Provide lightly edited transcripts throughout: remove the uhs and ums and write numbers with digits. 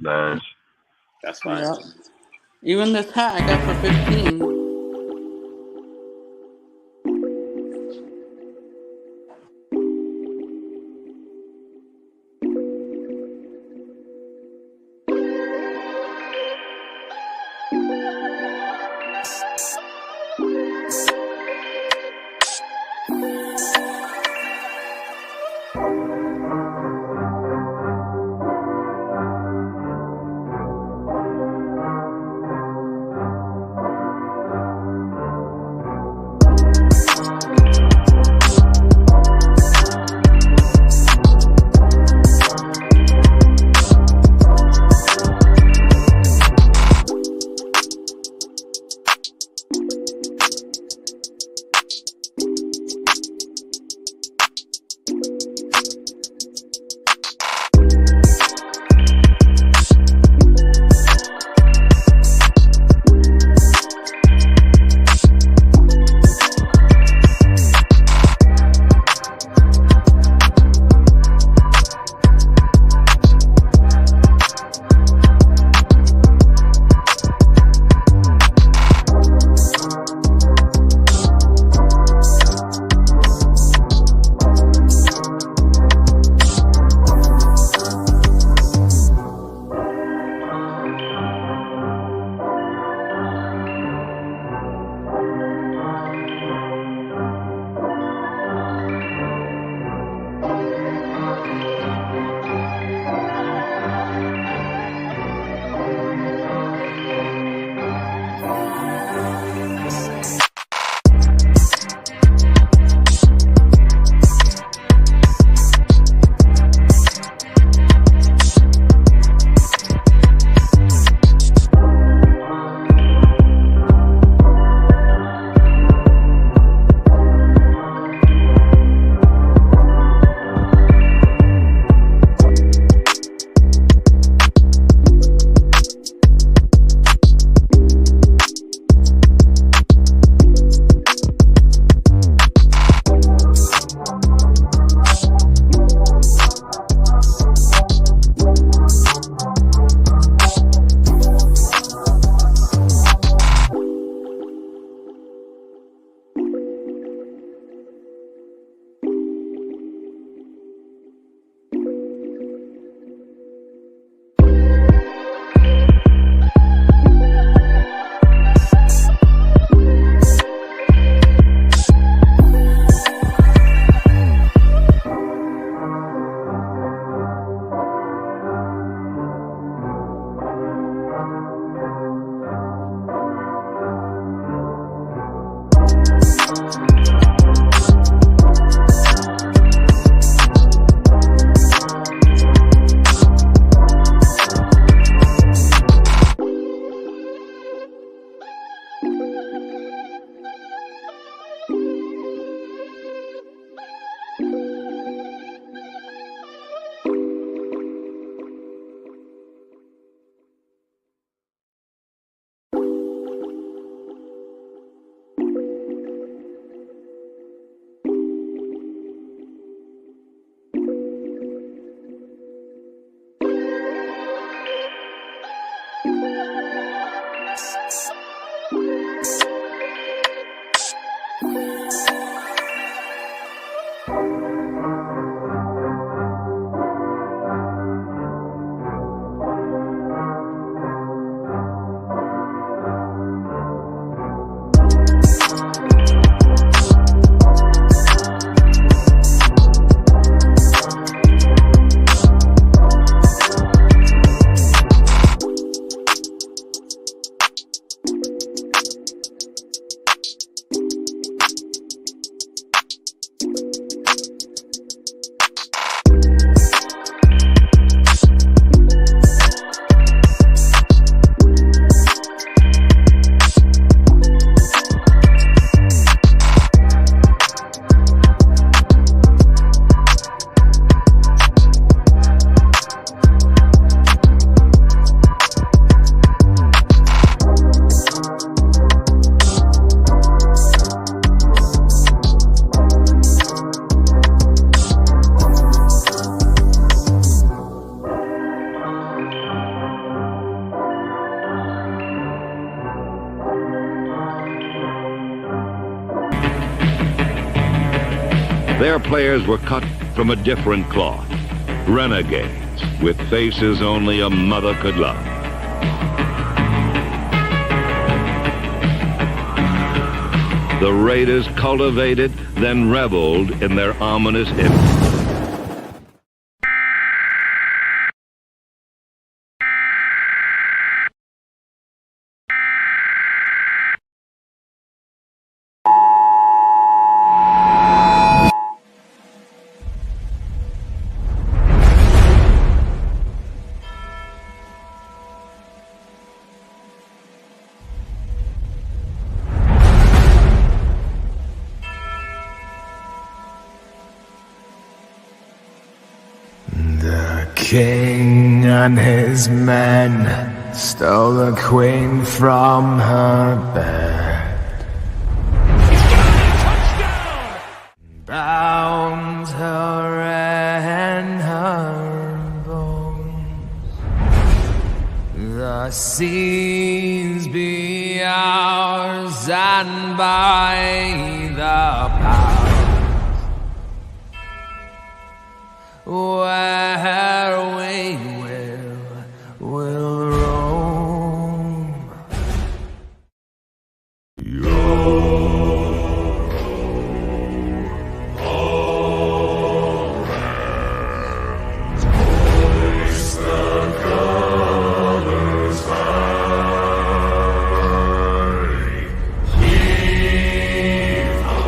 Nice. That's fine. Yep. Even this hat I got for 15. Their players were cut from a different cloth. Renegades with faces only a mother could love. The Raiders cultivated, then reveled in their ominous image. The king and his men stole the queen from her bed, bound her in her bones. The seas be ours, and by the power where we will roam. Hoist the colors high, heave ho.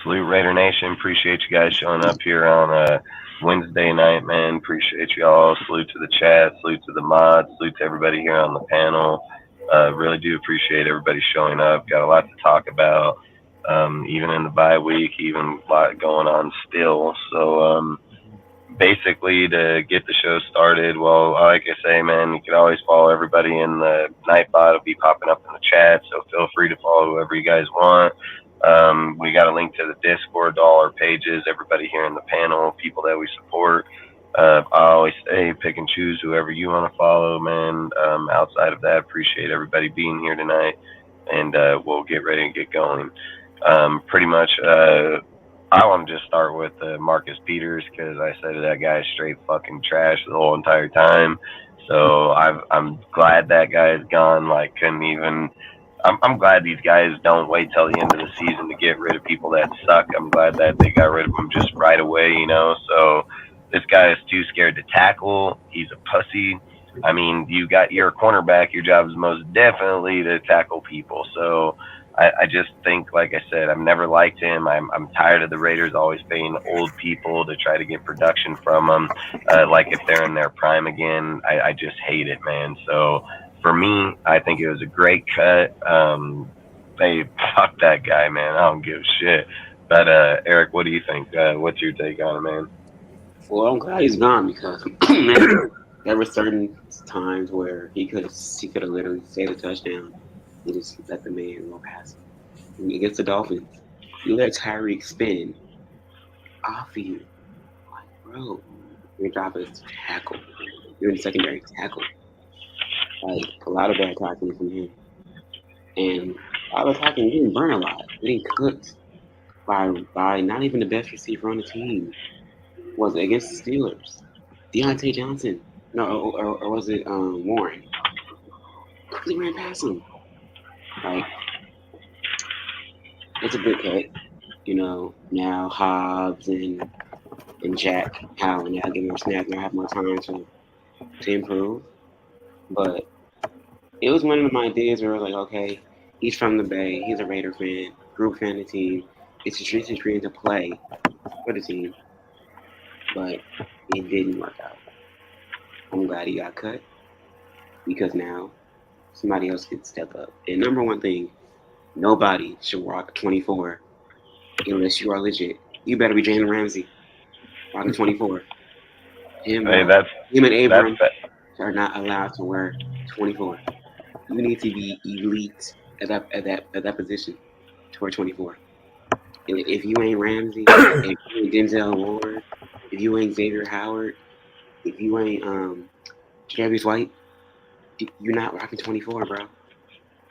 Salute Raider Nation. Appreciate you guys showing up here on a Wednesday night, man. Appreciate y'all. Salute to the chat. Salute to the mods. Salute to everybody here on the panel. Really do appreciate everybody showing up. Got a lot to talk about, even in the bye week, even a lot going on still. So basically, to get the show started, well, like I say, man, you can always follow everybody in the Nightbot. It'll be popping up in the chat, so feel free to follow whoever you guys want. We got a link to the Discord, to all our pages, everybody here in the panel, people that we support. I always say pick and choose whoever you want to follow, man. Outside of that, appreciate everybody being here tonight, and we'll get ready and get going. Pretty much, I want to just start with Marcus Peters, because I said that guy's straight fucking trash the whole entire time. So I'm glad that guy's gone. Like, couldn't even. I'm glad these guys don't wait till the end of the season to get rid of people that suck. I'm glad that they got rid of them just right away, you know. So this guy is too scared to tackle. He's a pussy. I mean, you're a cornerback. Your job is most definitely to tackle people. So I just think, like I said, I've never liked him. I'm tired of the Raiders always paying old people to try to get production from them, like if they're in their prime again. I just hate it, man. So for me, I think it was a great cut. Hey, fuck that guy, man. I don't give a shit. But Eric, what do you think? What's your take on it, man? Well, I'm glad he's gone, because man, there were certain times where he could have literally saved a touchdown and just let the man go past him. Against the Dolphins, you let Tyreek spin off of you. Like, bro, your job is to tackle. You're in the secondary tackle. Like, a lot of bad tackling from him. And a lot of tackling, he didn't burn a lot. He didn't cooked by not even the best receiver on the team. Was it against the Steelers? Deontay Johnson. No, or was it Warren? Quickly ran past him. Like, it's a good cut. You know, now Hobbs and Jack Howell now give him a snap. Now have more time to improve. But it was one of my ideas where I was like, okay, he's from the Bay. He's a Raider fan, group fan of the team. It's a dream to play for the team. But it didn't work out. I'm glad he got cut, because now somebody else could step up. And number one thing, nobody should rock 24 unless you are legit. You better be Jalen Ramsey rocking 24. Him and Abram are not allowed to wear 24. You need to be elite at that position to wear 24. And if you ain't Ramsey, if you ain't Denzel Ward, if you ain't Xavier Howard, if you ain't Travis White, You're not rocking 24, bro.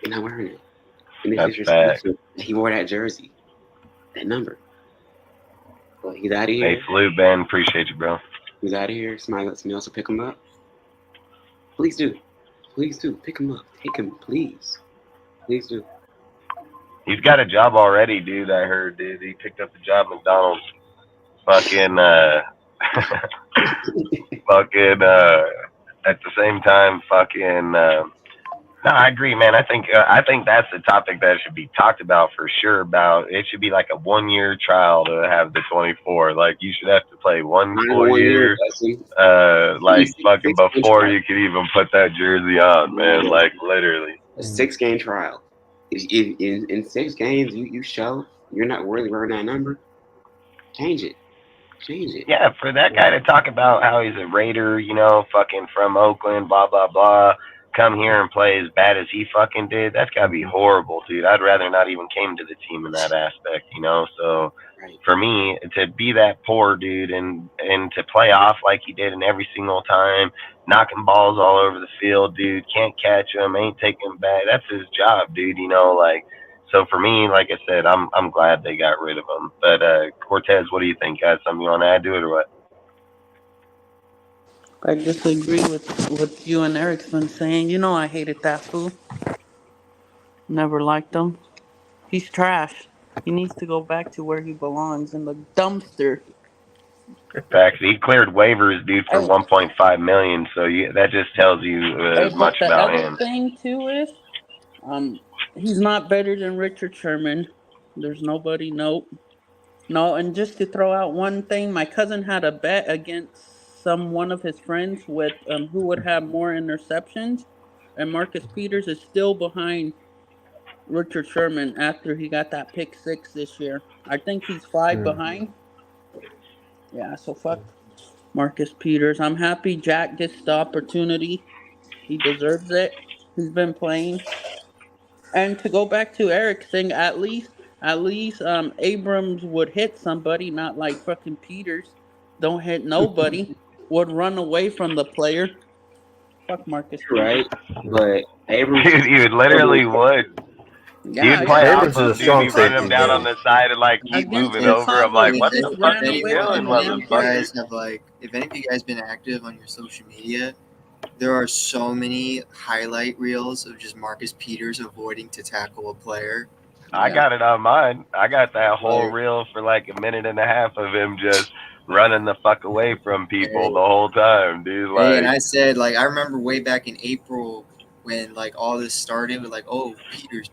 You're not wearing it. And it's That's disrespectful. He wore that jersey, that number. But he's out of Hey, here. salute, Ben. Appreciate you, bro. He's out of here. Somebody lets me also pick him up. Please do. Please do. Pick him up. Take him, please. Please do. He's got a job already, dude. I heard, dude. He picked up a job at McDonald's. Fucking, fucking, at the same time, fucking, no, I agree, man. I think that's the topic that should be talked about for sure. About it should be like a 1 year trial to have the 24. Like you should have to play one full year, like fucking before you could even put that jersey on, man. Like literally. A 6-game trial. If in 6 games you show you're not worthy wearing that number, change it. Change it. Yeah, for that guy to talk about how he's a Raider, you know, fucking from Oakland, blah blah blah, come here and play as bad as he fucking did, that's gotta be horrible, dude. I'd rather not even came to the team in that aspect, you know. So for me, to be that poor, dude, and to play off like he did in every single time, knocking balls all over the field, dude, can't catch them, ain't taking them back. That's his job, dude. You know, like. So for me, like I said, I'm glad they got rid of him. But Cortez, what do you think? Got something you want to add to it or what? I disagree with what you and Eric's been saying. You know I hated that fool. Never liked him. He's trash. He needs to go back to where he belongs, in the dumpster. Facts. He cleared waivers, dude, for 1.5 million. So that just tells you as much about him. The other thing too is, he's not better than Richard Sherman. There's nobody. No. And just to throw out one thing, my cousin had a bet against one of his friends with who would have more interceptions, and Marcus Peters is still behind Richard Sherman after he got that pick 6 this year. I think he's 5 behind. Yeah, so fuck Marcus Peters. I'm happy Jack gets the opportunity. He deserves it. He's been playing. And to go back to Eric's thing, at least Abrams would hit somebody, not like fucking Peters. Don't hit nobody. Would run away from the player. Fuck Marcus Peters. Right, but Abrams... Dude, you literally would. Yeah, You'd play off of dude, be running him down on the side and like keep moving over. I'm like, what the fuck are you doing, motherfucker? If any of you guys been active on your social media, there are so many highlight reels of just Marcus Peters avoiding to tackle a player. I got it on mine. I got that whole reel for like a minute and a half of him just running the fuck away from people the whole time, dude. Like, and I said, like, I remember way back in April when like all this started with like, oh,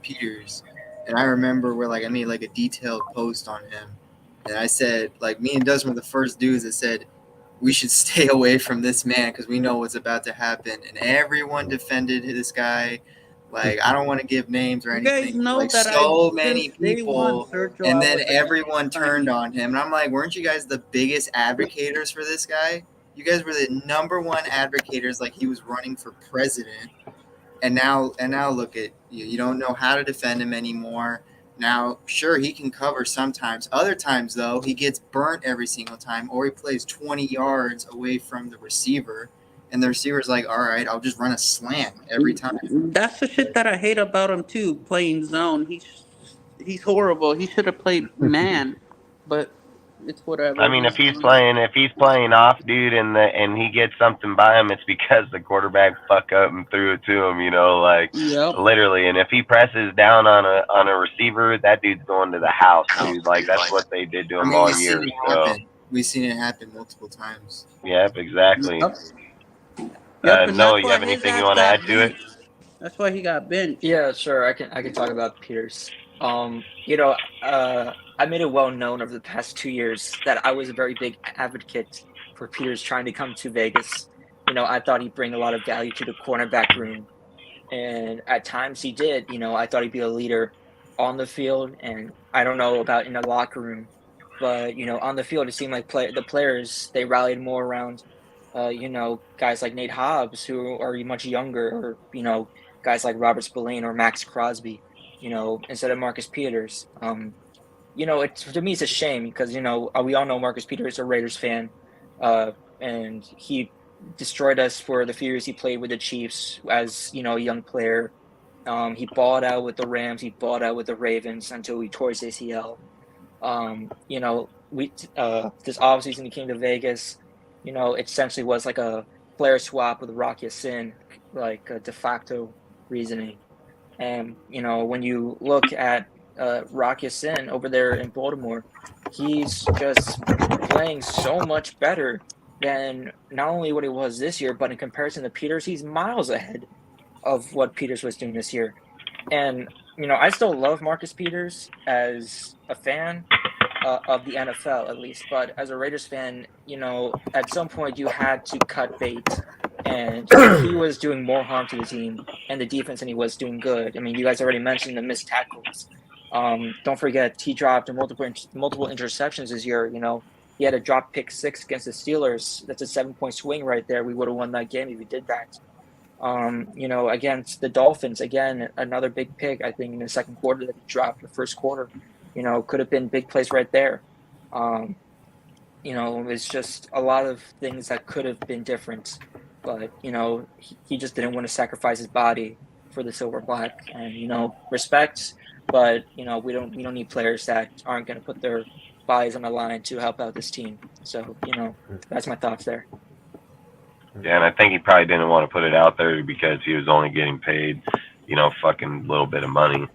Peters. And I remember where like I made like a detailed post on him. And I said, like, me and Dustin were the first dudes that said, we should stay away from this man because we know what's about to happen. And everyone defended this guy. Like, I don't want to give names or anything. You guys know like, that so many people. And then everyone turned on him. And I'm like, weren't you guys the biggest advocators for this guy? You guys were the number one advocators, like he was running for president. And now look at you. You don't know how to defend him anymore. Now, sure, he can cover sometimes. Other times, though, he gets burnt every single time, or he plays 20 yards away from the receiver, and the receiver's like, all right, I'll just run a slant every time. That's the shit that I hate about him, too, playing zone. He's horrible. He should have played man, but it's whatever. I mean, if he's playing off, dude, and he gets something by him, it's because the quarterback fuck up and threw it to him, you know, like literally. And if he presses down on a receiver, that dude's going to the house, dude. Like that's what they did to him all year. So we've seen it happen multiple times. Yep, exactly. Noah, you have anything you want to add to it? That's why he got benched. Yeah, sure. I can talk about Peters. I made it well known over the past 2 years that I was a very big advocate for Peters trying to come to Vegas. I thought he'd bring a lot of value to the cornerback room. And at times he did. I thought he'd be a leader on the field. And I don't know about in the locker room. But, on the field, it seemed like the players, they rallied more around, guys like Nate Hobbs, who are much younger, or, guys like Robert Spillane or Maxx Crosby, instead of Marcus Peters. To me, it's a shame because, we all know Marcus Peters is a Raiders fan, and he destroyed us for the few years he played with the Chiefs as, you know, a young player. He balled out with the Rams. He balled out with the Ravens until he tore his ACL. You know, this offseason he came to Vegas. You know, it essentially was like a player swap with Rocky Sin, like a de facto reasoning. And you know, when you look at Rocky Sin over there in Baltimore, he's just playing so much better than not only what he was this year, but in comparison to Peters, he's miles ahead of what Peters was doing this year. And you know, I still love Marcus Peters as a fan of the NFL, at least. But as a Raiders fan, you know, at some point you had to cut bait, and he was doing more harm to the team and the defense than he was doing good. I mean, you guys already mentioned the missed tackles. Don't forget he dropped multiple interceptions this year. You know, he had a drop pick 6 against the Steelers. That's a 7-point swing right there. We would have won that game if he did that. You know, against the Dolphins, again, another big pick, I think, in the second quarter that he dropped the first quarter. You know, could have been big plays right there. You know, it's just a lot of things that could have been different. But, you know, he just didn't want to sacrifice his body for the silver black. And, you know, respect, but, you know, we don't need players that aren't going to put their bodies on the line to help out this team. So, you know, that's my thoughts there. Yeah, and I think he probably didn't want to put it out there because he was only getting paid, you know, fucking little bit of money.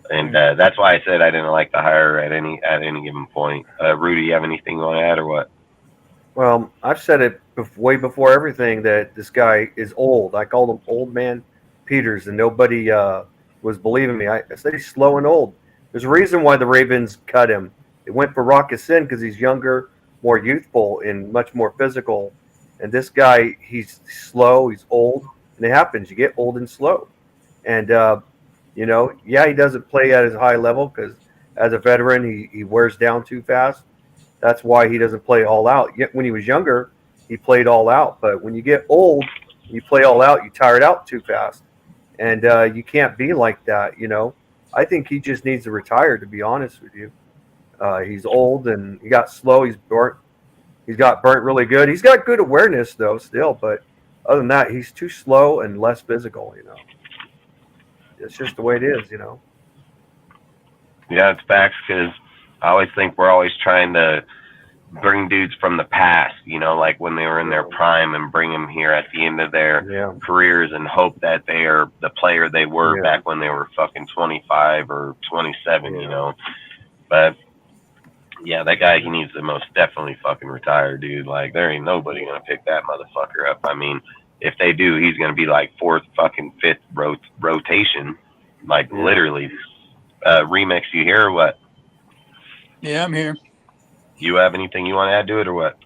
And that's why I said I didn't like the hire at any given point. Rudy, you have anything you want to add or what? Well, I've said it way before everything that this guy is old. I called him Old Man Peters, and nobody was believing me. I said he's slow and old. There's a reason why the Ravens cut him. They went for Rock Ya-Sin because he's younger, more youthful, and much more physical. And this guy, he's slow, he's old, and it happens. You get old and slow. And, you know, yeah, he doesn't play at his high level because as a veteran, he wears down too fast. That's why he doesn't play all out. Yet when he was younger, he played all out. But when you get old, you play all out, you tire it out too fast. And you can't be like that, you know. I think he just needs to retire, to be honest with you. He's old and he got slow. He's burnt. He's got burnt really good. He's got good awareness, though, still. But other than that, he's too slow and less physical, you know. It's just the way it is, you know. Yeah, it's facts because I always think we're always trying to bring dudes from the past, you know, like when they were in their prime and bring them here at the end of their careers and hope that they are the player they were back when they were fucking 25 or 27, you know. But yeah, that guy, he needs to most definitely fucking retire, dude. Like, there ain't nobody gonna pick that motherfucker up. I mean, if they do, he's gonna be like fourth, fucking fifth rotation, like literally. Remix, you here or what? Yeah, I'm here. You have anything you want to add to it or what?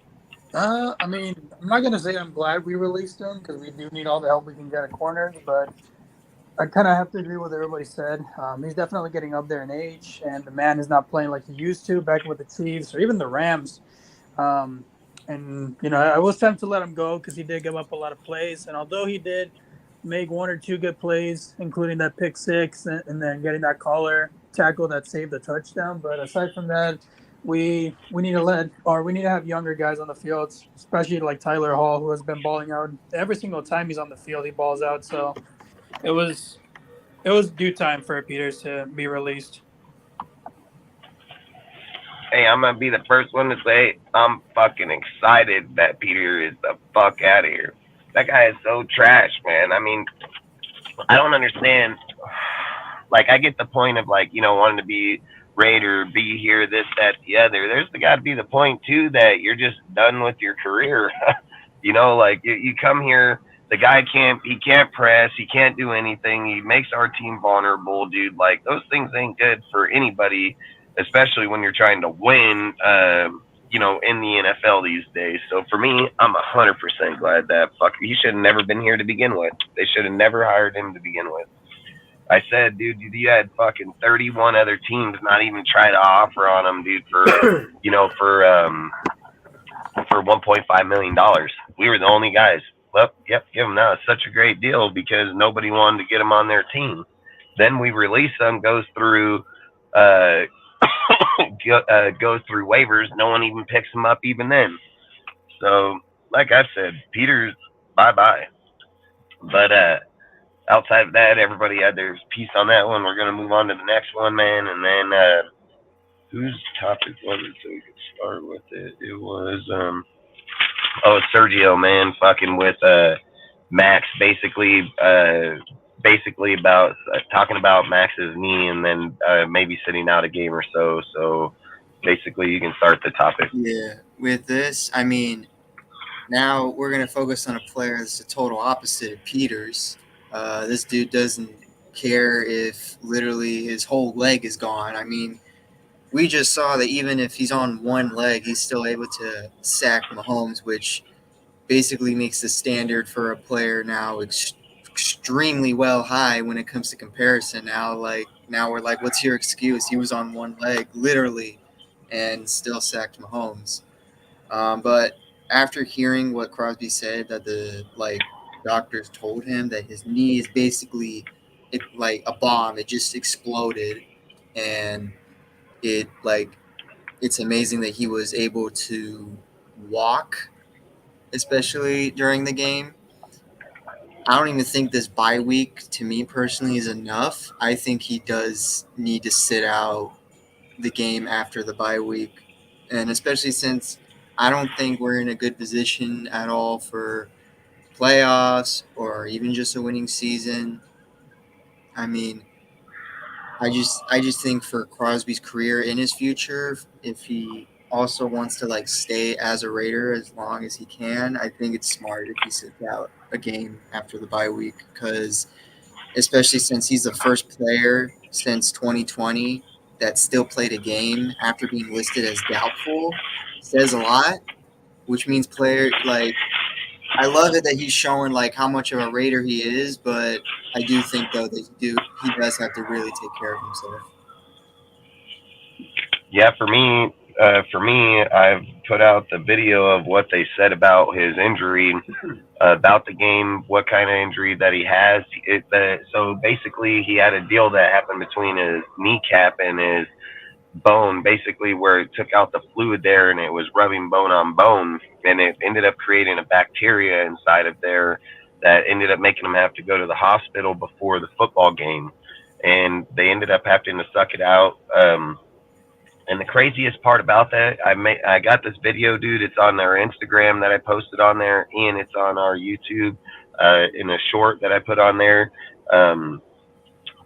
I mean, I'm not gonna say I'm glad we released him because we do need all the help we can get at corners, but I kind of have to agree with what everybody said. He's definitely getting up there in age, and the man is not playing like he used to back with the Chiefs or even the Rams. And, you know, I was tempted to let him go because he did give up a lot of plays. And although he did make 1 or 2 good plays, including that pick 6 and then getting that collar tackle that saved the touchdown. But aside from that, we need to have younger guys on the field, especially like Tyler Hall, who has been balling out every single time he's on the field. He balls out. So it was due time for Peters to be released. Hey, I'm going to be the first one to say I'm fucking excited that Peter is the fuck out of here. That guy is so trash, man. I mean, I don't understand. Like, I get the point of, like, you know, wanting to be Raider, be here, this, that, the other. There's got to be the point, too, that you're just done with your career. You know, like, you come here, the guy he can't press, he can't do anything. He makes our team vulnerable, dude. Like, those things ain't good for anybody, especially when you're trying to win, you know, in the NFL these days. So for me, I'm 100% glad that he should have never been here to begin with. They should have never hired him to begin with. I said, dude, you had fucking 31 other teams not even try to offer on him, dude, for, you know, for $1.5 million. We were the only guys. Well, yep, give him that. It's such a great deal because nobody wanted to get him on their team. Then we release him, goes through waivers. No one even picks him up even then. So like I said, Peters, bye-bye. But outside of that, everybody had their piece on that one. We're going to move on to the next one, man. And then whose topic was it so we could start with it? It was, Sergio, man, fucking with Max, basically about talking about Max's knee and then maybe sitting out a game or so. So basically, you can start the topic. Yeah, with this, I mean, now we're going to focus on a player that's the total opposite of Peters. This dude doesn't care if literally his whole leg is gone. I mean, we just saw that even if he's on one leg, he's still able to sack Mahomes, which basically makes the standard for a player now extremely well high when it comes to comparison. Now we're like, what's your excuse? He was on one leg, literally, and still sacked Mahomes. But after hearing what Crosby said, that the doctors told him that his knee is basically like a bomb. It just exploded, and it's amazing that he was able to walk, especially during the game. I don't even think this bye week, to me personally, is enough. I think he does need to sit out the game after the bye week, and especially since I don't think we're in a good position at all for playoffs or even just a winning season. I mean, I just think for Crosby's career in his future, if he also wants to stay as a Raider as long as he can, I think it's smart if he sits out a game after the bye week, because especially since he's the first player since 2020 that still played a game after being listed as doubtful, says a lot. Which means I love it that he's showing how much of a Raider he is, but I do think though that he does have to really take care of himself. Yeah, for me, I've put out the video of what they said about his injury, about the game, what kind of injury that he has. So basically, he had a deal that happened between his kneecap and his bone, basically where it took out the fluid there and it was rubbing bone on bone, and it ended up creating a bacteria inside of there that ended up making him have to go to the hospital before the football game, and they ended up having to suck it out. And the craziest part about that, I got this video, dude. It's on their Instagram that I posted on there, and it's on our YouTube in a short that I put on there.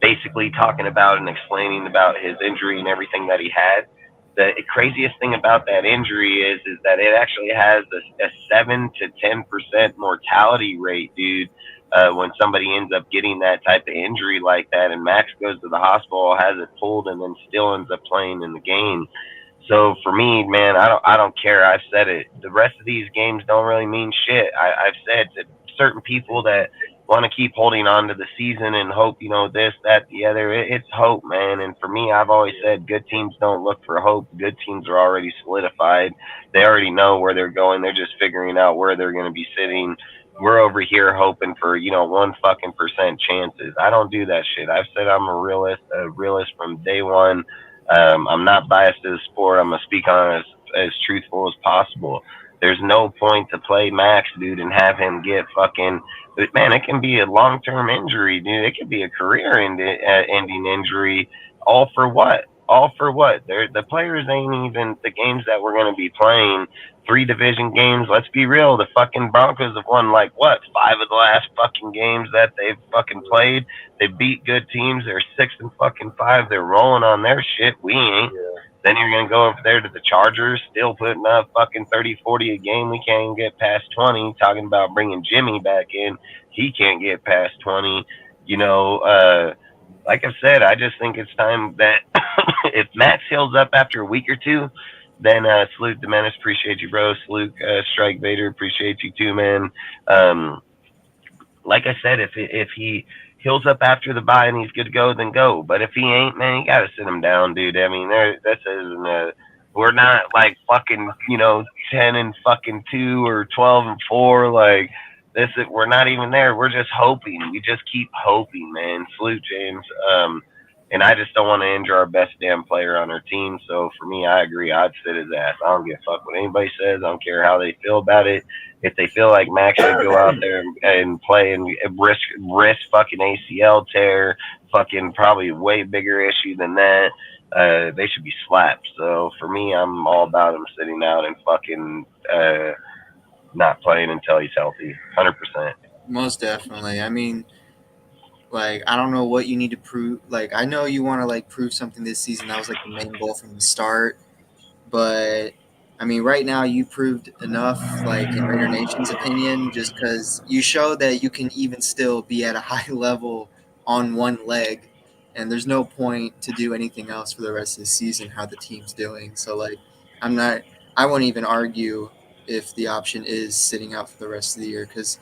Basically talking about and explaining about his injury and everything that he had. The craziest thing about that injury is that it actually has a 7 to 10% mortality rate, dude. When somebody ends up getting that type of injury like that, and Max goes to the hospital, has it pulled, and then still ends up playing in the game. So for me, man, I don't care. I've said it. The rest of these games don't really mean shit. I've said to certain people that want to keep holding on to the season and hope, this, that, the other. It's hope, man. And for me, I've always said good teams don't look for hope. Good teams are already solidified. They already know where they're going. They're just figuring out where they're going to be sitting. We're over here hoping for, 1% chances. I don't do that shit. I've said I'm a realist from day one. I'm not biased to the sport. I'm going to speak on it as truthful as possible. There's no point to play Max, dude, and have him get fucking. Man, it can be a long-term injury, dude. It could be a career-ending injury. All for what? The players ain't even the games that we're going to be playing. 3 division games. Let's be real. The fucking Broncos have won 5 of the last fucking games that they've fucking played. They beat good teams. They're 6-5. They're rolling on their shit. We ain't. Yeah. Then you're going to go over there to the Chargers, still putting up fucking 30, 40 a game. We can't even get past 20. Talking about bringing Jimmy back in. He can't get past 20. Like I said, I just think it's time that if Max heals up after a week or two, then salute the Menace. Appreciate you, bro. Salute Strike Vader. Appreciate you too, man. Like I said, if he heals up after the bye and he's good to go, then go. But if he ain't, man, you gotta sit him down, dude. I mean, we're not fucking 10-2 or 12-4. We're not even there. We're just hoping. We just keep hoping, man. Salute, James. And I just don't want to injure our best damn player on our team. So for me, I agree. I'd sit his ass. I don't give a fuck what anybody says. I don't care how they feel about it. If they feel like Max should go out there and play and risk fucking ACL tear, fucking probably way bigger issue than that, they should be slapped. So for me, I'm all about him sitting out and fucking not playing until he's healthy, 100%. Most definitely. I mean, like, I don't know what you need to prove. Like, I know you want to like prove something this season. That was like the main goal from the start. But I mean, right now you proved enough, like in Raider Nation's opinion, just because you showed that you can even still be at a high level on one leg, and there's no point to do anything else for the rest of the season. How the team's doing, so like, I won't even argue if the option is sitting out for the rest of the year, because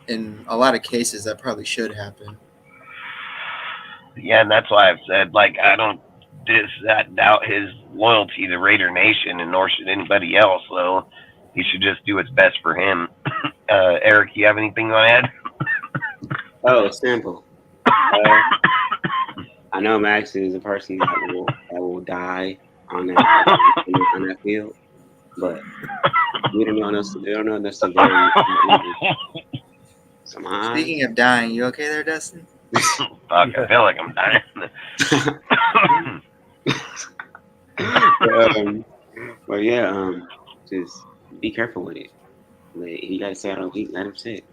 in a lot of cases that probably should happen. Yeah, and that's why I've said, like, I don't doubt his loyalty to Raider Nation, and nor should anybody else. So he should just do what's best for him. Eric, you have anything you want to add? Oh, simple. I know Max is a person that will die on that field, but we don't know the severity. Somehow. Speaking of dying, you okay there, Dustin? Fuck, I feel like I'm dying. But yeah, just be careful with it. Like, if you gotta sit out a week, let him sit.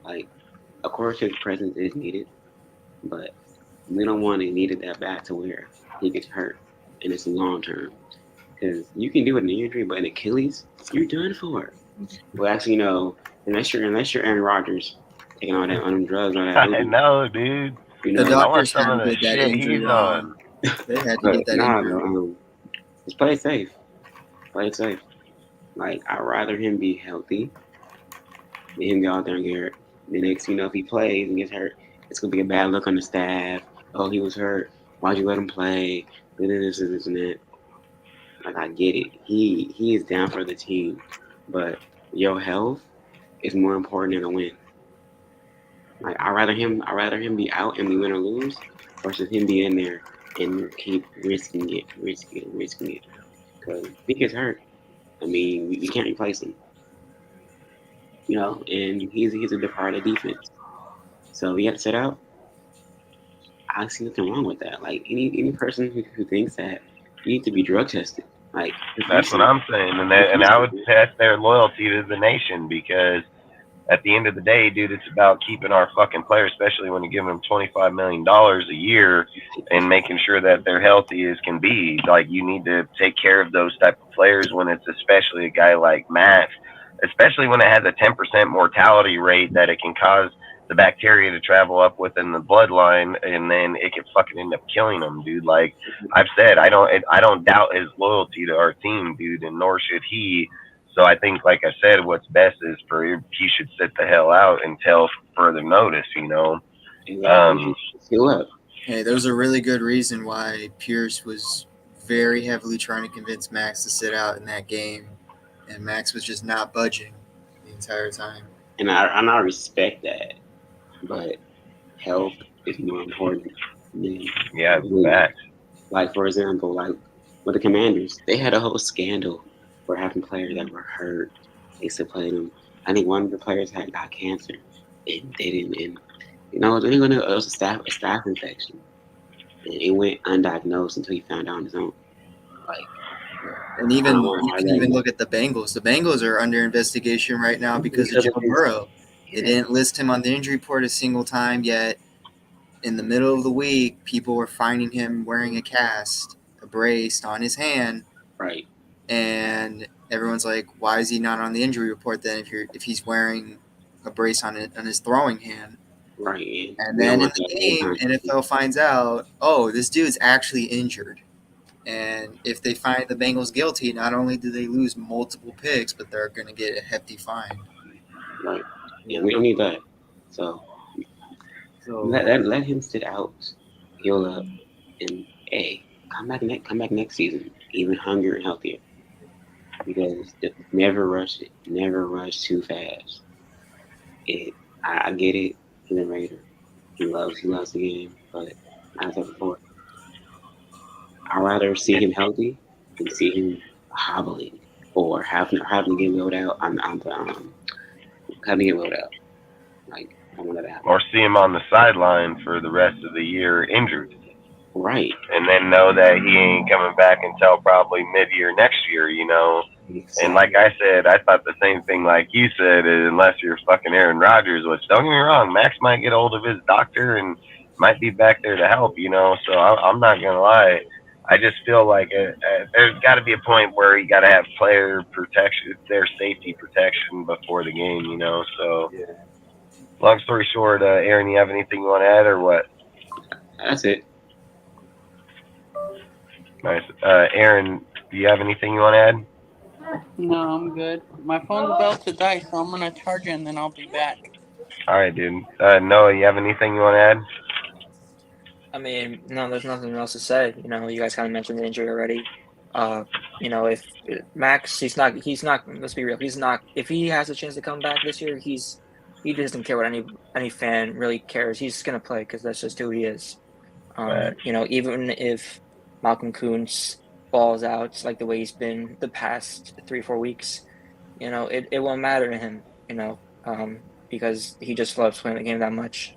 Like, of course his presence is needed, but we don't want to need it that bad to where he gets hurt and it's long term. Because you can do it in the injury, but in Achilles, you're done for. Well, actually, unless you're Aaron Rodgers taking all that on them drugs, all that. I know, dude. The doctors had to get that injury on. They had to get that injury. Just play it safe. Play it safe. Like, I'd rather him be healthy than him go out there and get hurt. The next, if he plays and gets hurt, it's gonna be a bad look on the staff. Oh, he was hurt. Why'd you let him play? This and that. Like, I get it. He is down for the team, but your health is more important than a win. Like, I'd rather him be out and we win or lose versus him be in there and keep risking it. Because if he gets hurt, I mean, we can't replace him. And he's a big part of the defense. So we have to sit out. I see nothing wrong with that. Like, any person who thinks that, you need to be drug tested. Like, that's what I'm saying, and I would test their loyalty to the nation, because at the end of the day, dude, it's about keeping our fucking players, especially when you give them $25 million a year, and making sure that they're healthy as can be. Like, you need to take care of those type of players when it's especially a guy like Max, especially when it has a 10% mortality rate that it can cause the bacteria to travel up within the bloodline, and then it could fucking end up killing them, dude. Like I've said, I don't doubt his loyalty to our team, dude, and nor should he. So I think, like I said, what's best is he should sit the hell out until further notice, Hey, there's a really good reason why Pierce was very heavily trying to convince Max to sit out in that game, and Max was just not budging the entire time. And I respect that, but health is more important than facts. Like, for example, like with the Commanders, they had a whole scandal for having players that were hurt. They still played them. I think one of the players got cancer, and they didn't. And it was a staph infection, and it went undiagnosed until he found out on his own. Like, and even you can even look at the Bengals. The Bengals are under investigation right now because of Joe Burrow. They didn't list him on the injury report a single time yet. In the middle of the week, people were finding him wearing a cast, a brace on his hand. Right. And everyone's like, why is he not on the injury report then if he's wearing a brace on his throwing hand? Right. And then in the game, NFL finds out, oh, this dude's actually injured. And if they find the Bengals guilty, not only do they lose multiple picks, but they're going to get a hefty fine. Right. Yeah, we don't need that. So let him sit out, heal up, and come back next season, even hungrier and healthier. Because never rush it. Never rush too fast. I get it. He's a Raider. He loves the game. But as I said before, I'd rather see him healthy than see him hobbling or having to get wheeled out. I'm having to get wheeled out. Like, I don't want that to happen. Or see him on the sideline for the rest of the year injured. Right. And then know that he ain't coming back until probably mid-year next year, you know. Exactly. And like I said, I thought the same thing like you said, unless you're fucking Aaron Rodgers, which don't get me wrong, Max might get hold of his doctor and might be back there to help, you know. So I'm not going to lie. I just feel like there's got to be a point where you got to have player protection, their safety protection before the game, you know. So, Yeah. long story short, Aaron, you have anything you want to add or what? That's it. Nice. Aaron, do you have anything you want to add? No, I'm good. My phone's about to die, so I'm gonna charge it and then I'll be back. All right, dude. Noah, you have anything you want to add? I mean, no, there's nothing else to say. You know, you guys kind of mentioned the injury already. You know, if Max, he's not. Let's be real. He's not. If he has a chance to come back this year, he doesn't care what any fan really cares. He's gonna play because that's just who he is. You know, even if Malcolm Kuntz balls out like the way he's been the past 3-4 weeks, you know, it won't matter to him. You know, because he just loves playing the game that much.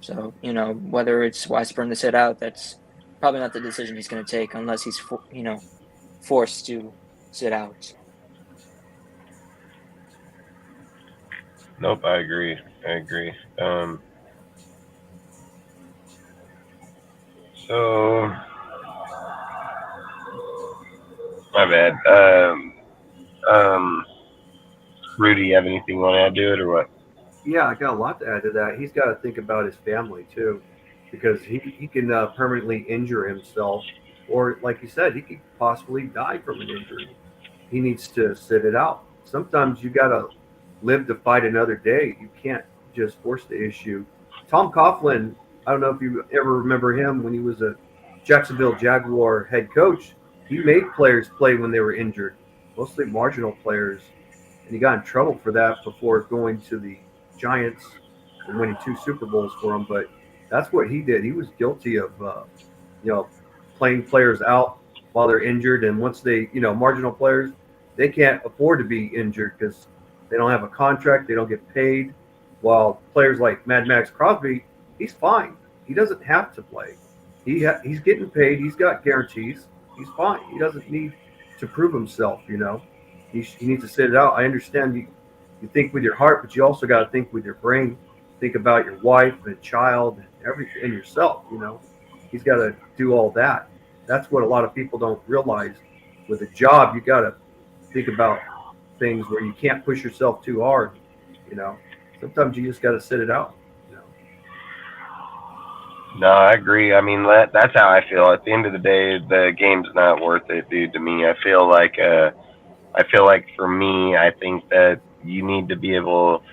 So, you know, whether it's wise for him to sit out, that's probably not the decision he's going to take unless he's, you know, forced to sit out. Nope, I agree. So, my bad. Rudy, you have anything you want to add to it or what? Yeah, I got a lot to add to that. He's got to think about his family too, because he can permanently injure himself, or like you said, he could possibly die from an injury. He needs to sit it out. Sometimes you got to live to fight another day. You can't just force the issue. Tom Coughlin, I don't know if you ever remember him when he was a Jacksonville Jaguar head coach. He made players play when they were injured, mostly marginal players, and he got in trouble for that before going to the Giants and winning 2 Super Bowls for them. But that's what he did. He was guilty of, playing players out while they're injured. And once they, marginal players, they can't afford to be injured because they don't have a contract. They don't get paid. While players like Maxx Crosby, he's fine. He doesn't have to play. He's getting paid. He's got guarantees. He's fine. He doesn't need to prove himself, He needs to sit it out. I understand you think with your heart, but you also got to think with your brain. Think about your wife and child and everything, and yourself. He's got to do all that. That's what a lot of people don't realize. With a job, you got to think about things where you can't push yourself too hard. Sometimes you just got to sit it out. No, I agree. I mean, that's how I feel. At the end of the day, the game's not worth it, dude. To me, I feel like for me, I think that you need to be able to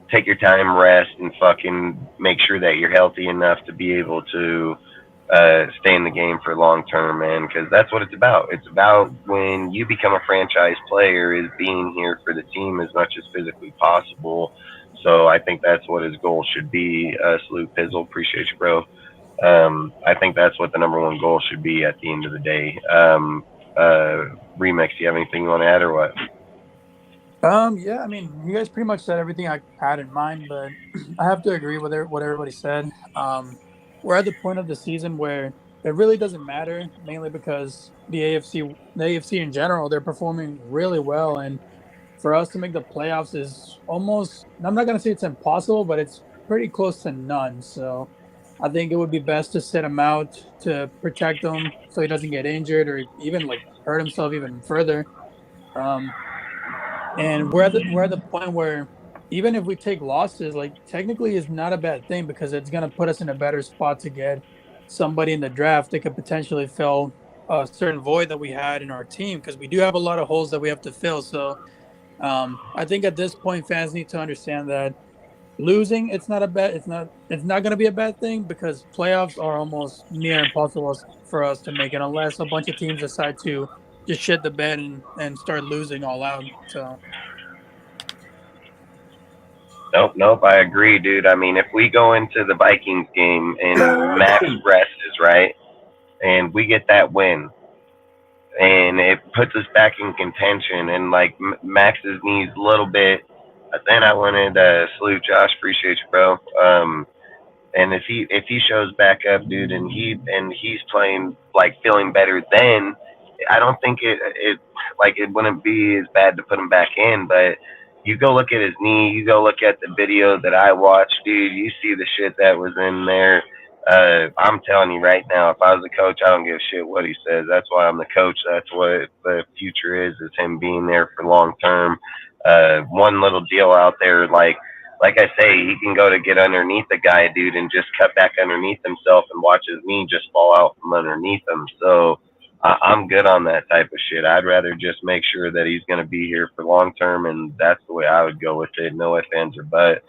take your time, rest, and fucking make sure that you're healthy enough to be able to stay in the game for long term, man. Because that's what it's about. It's about when you become a franchise player, is being here for the team as much as physically possible. So I think that's what his goal should be. Salute Pizzle, appreciate you, bro. I think that's what the number one goal should be at the end of the day. Remix, do you have anything you want to add or what? Yeah, I mean, you guys pretty much said everything I had in mind, but I have to agree with what everybody said. We're at the point of the season where it really doesn't matter, mainly because the AFC in general, they're performing really well, and for us to make the playoffs is almost, I'm not going to say it's impossible, but it's pretty close to none. So I think it would be best to sit him out to protect him so he doesn't get injured or even hurt himself even further. And we're at the point where even if we take losses, technically it's not a bad thing because it's going to put us in a better spot to get somebody in the draft that could potentially fill a certain void that we had in our team, because we do have a lot of holes that we have to fill. So I think at this point, fans need to understand that losing, it's not going to be a bad thing, because playoffs are almost near impossible for us to make it unless a bunch of teams decide to just shit the bed and start losing all out. So Nope, I agree, dude. I mean, if we go into the Vikings game and Max rests, right, and we get that win, and it puts us back in contention. And like Max's needs a little bit. Then I wanted to salute Josh. Appreciate you, bro. And if he shows back up, dude, and he's playing like feeling better, then I don't think it wouldn't be as bad to put him back in. But you go look at his knee, you go look at the video that I watched, dude. You see the shit that was in there. I'm telling you right now, if I was a coach, I don't give a shit what he says. That's why I'm the coach. That's what the future is him being there for long term. One little deal out there, like I say, he can go to get underneath the guy, dude, and just cut back underneath himself and watch his knee just fall out from underneath him. So I'm good on that type of shit. I'd rather just make sure that he's going to be here for long term, and that's the way I would go with it. No ifs, ands, or buts.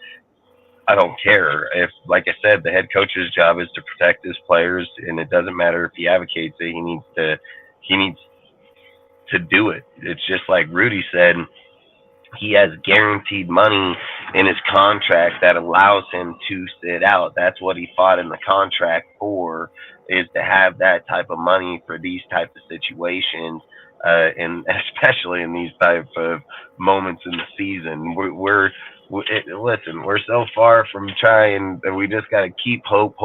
I don't care if, like I said, the head coach's job is to protect his players, and it doesn't matter if he advocates it. He needs to do it. It's just like Rudy said. He has guaranteed money in his contract that allows him to sit out. That's what he fought in the contract for, is to have that type of money for these type of situations, and especially in these type of moments in the season. Listen, we're so far from trying that we just got to keep hope,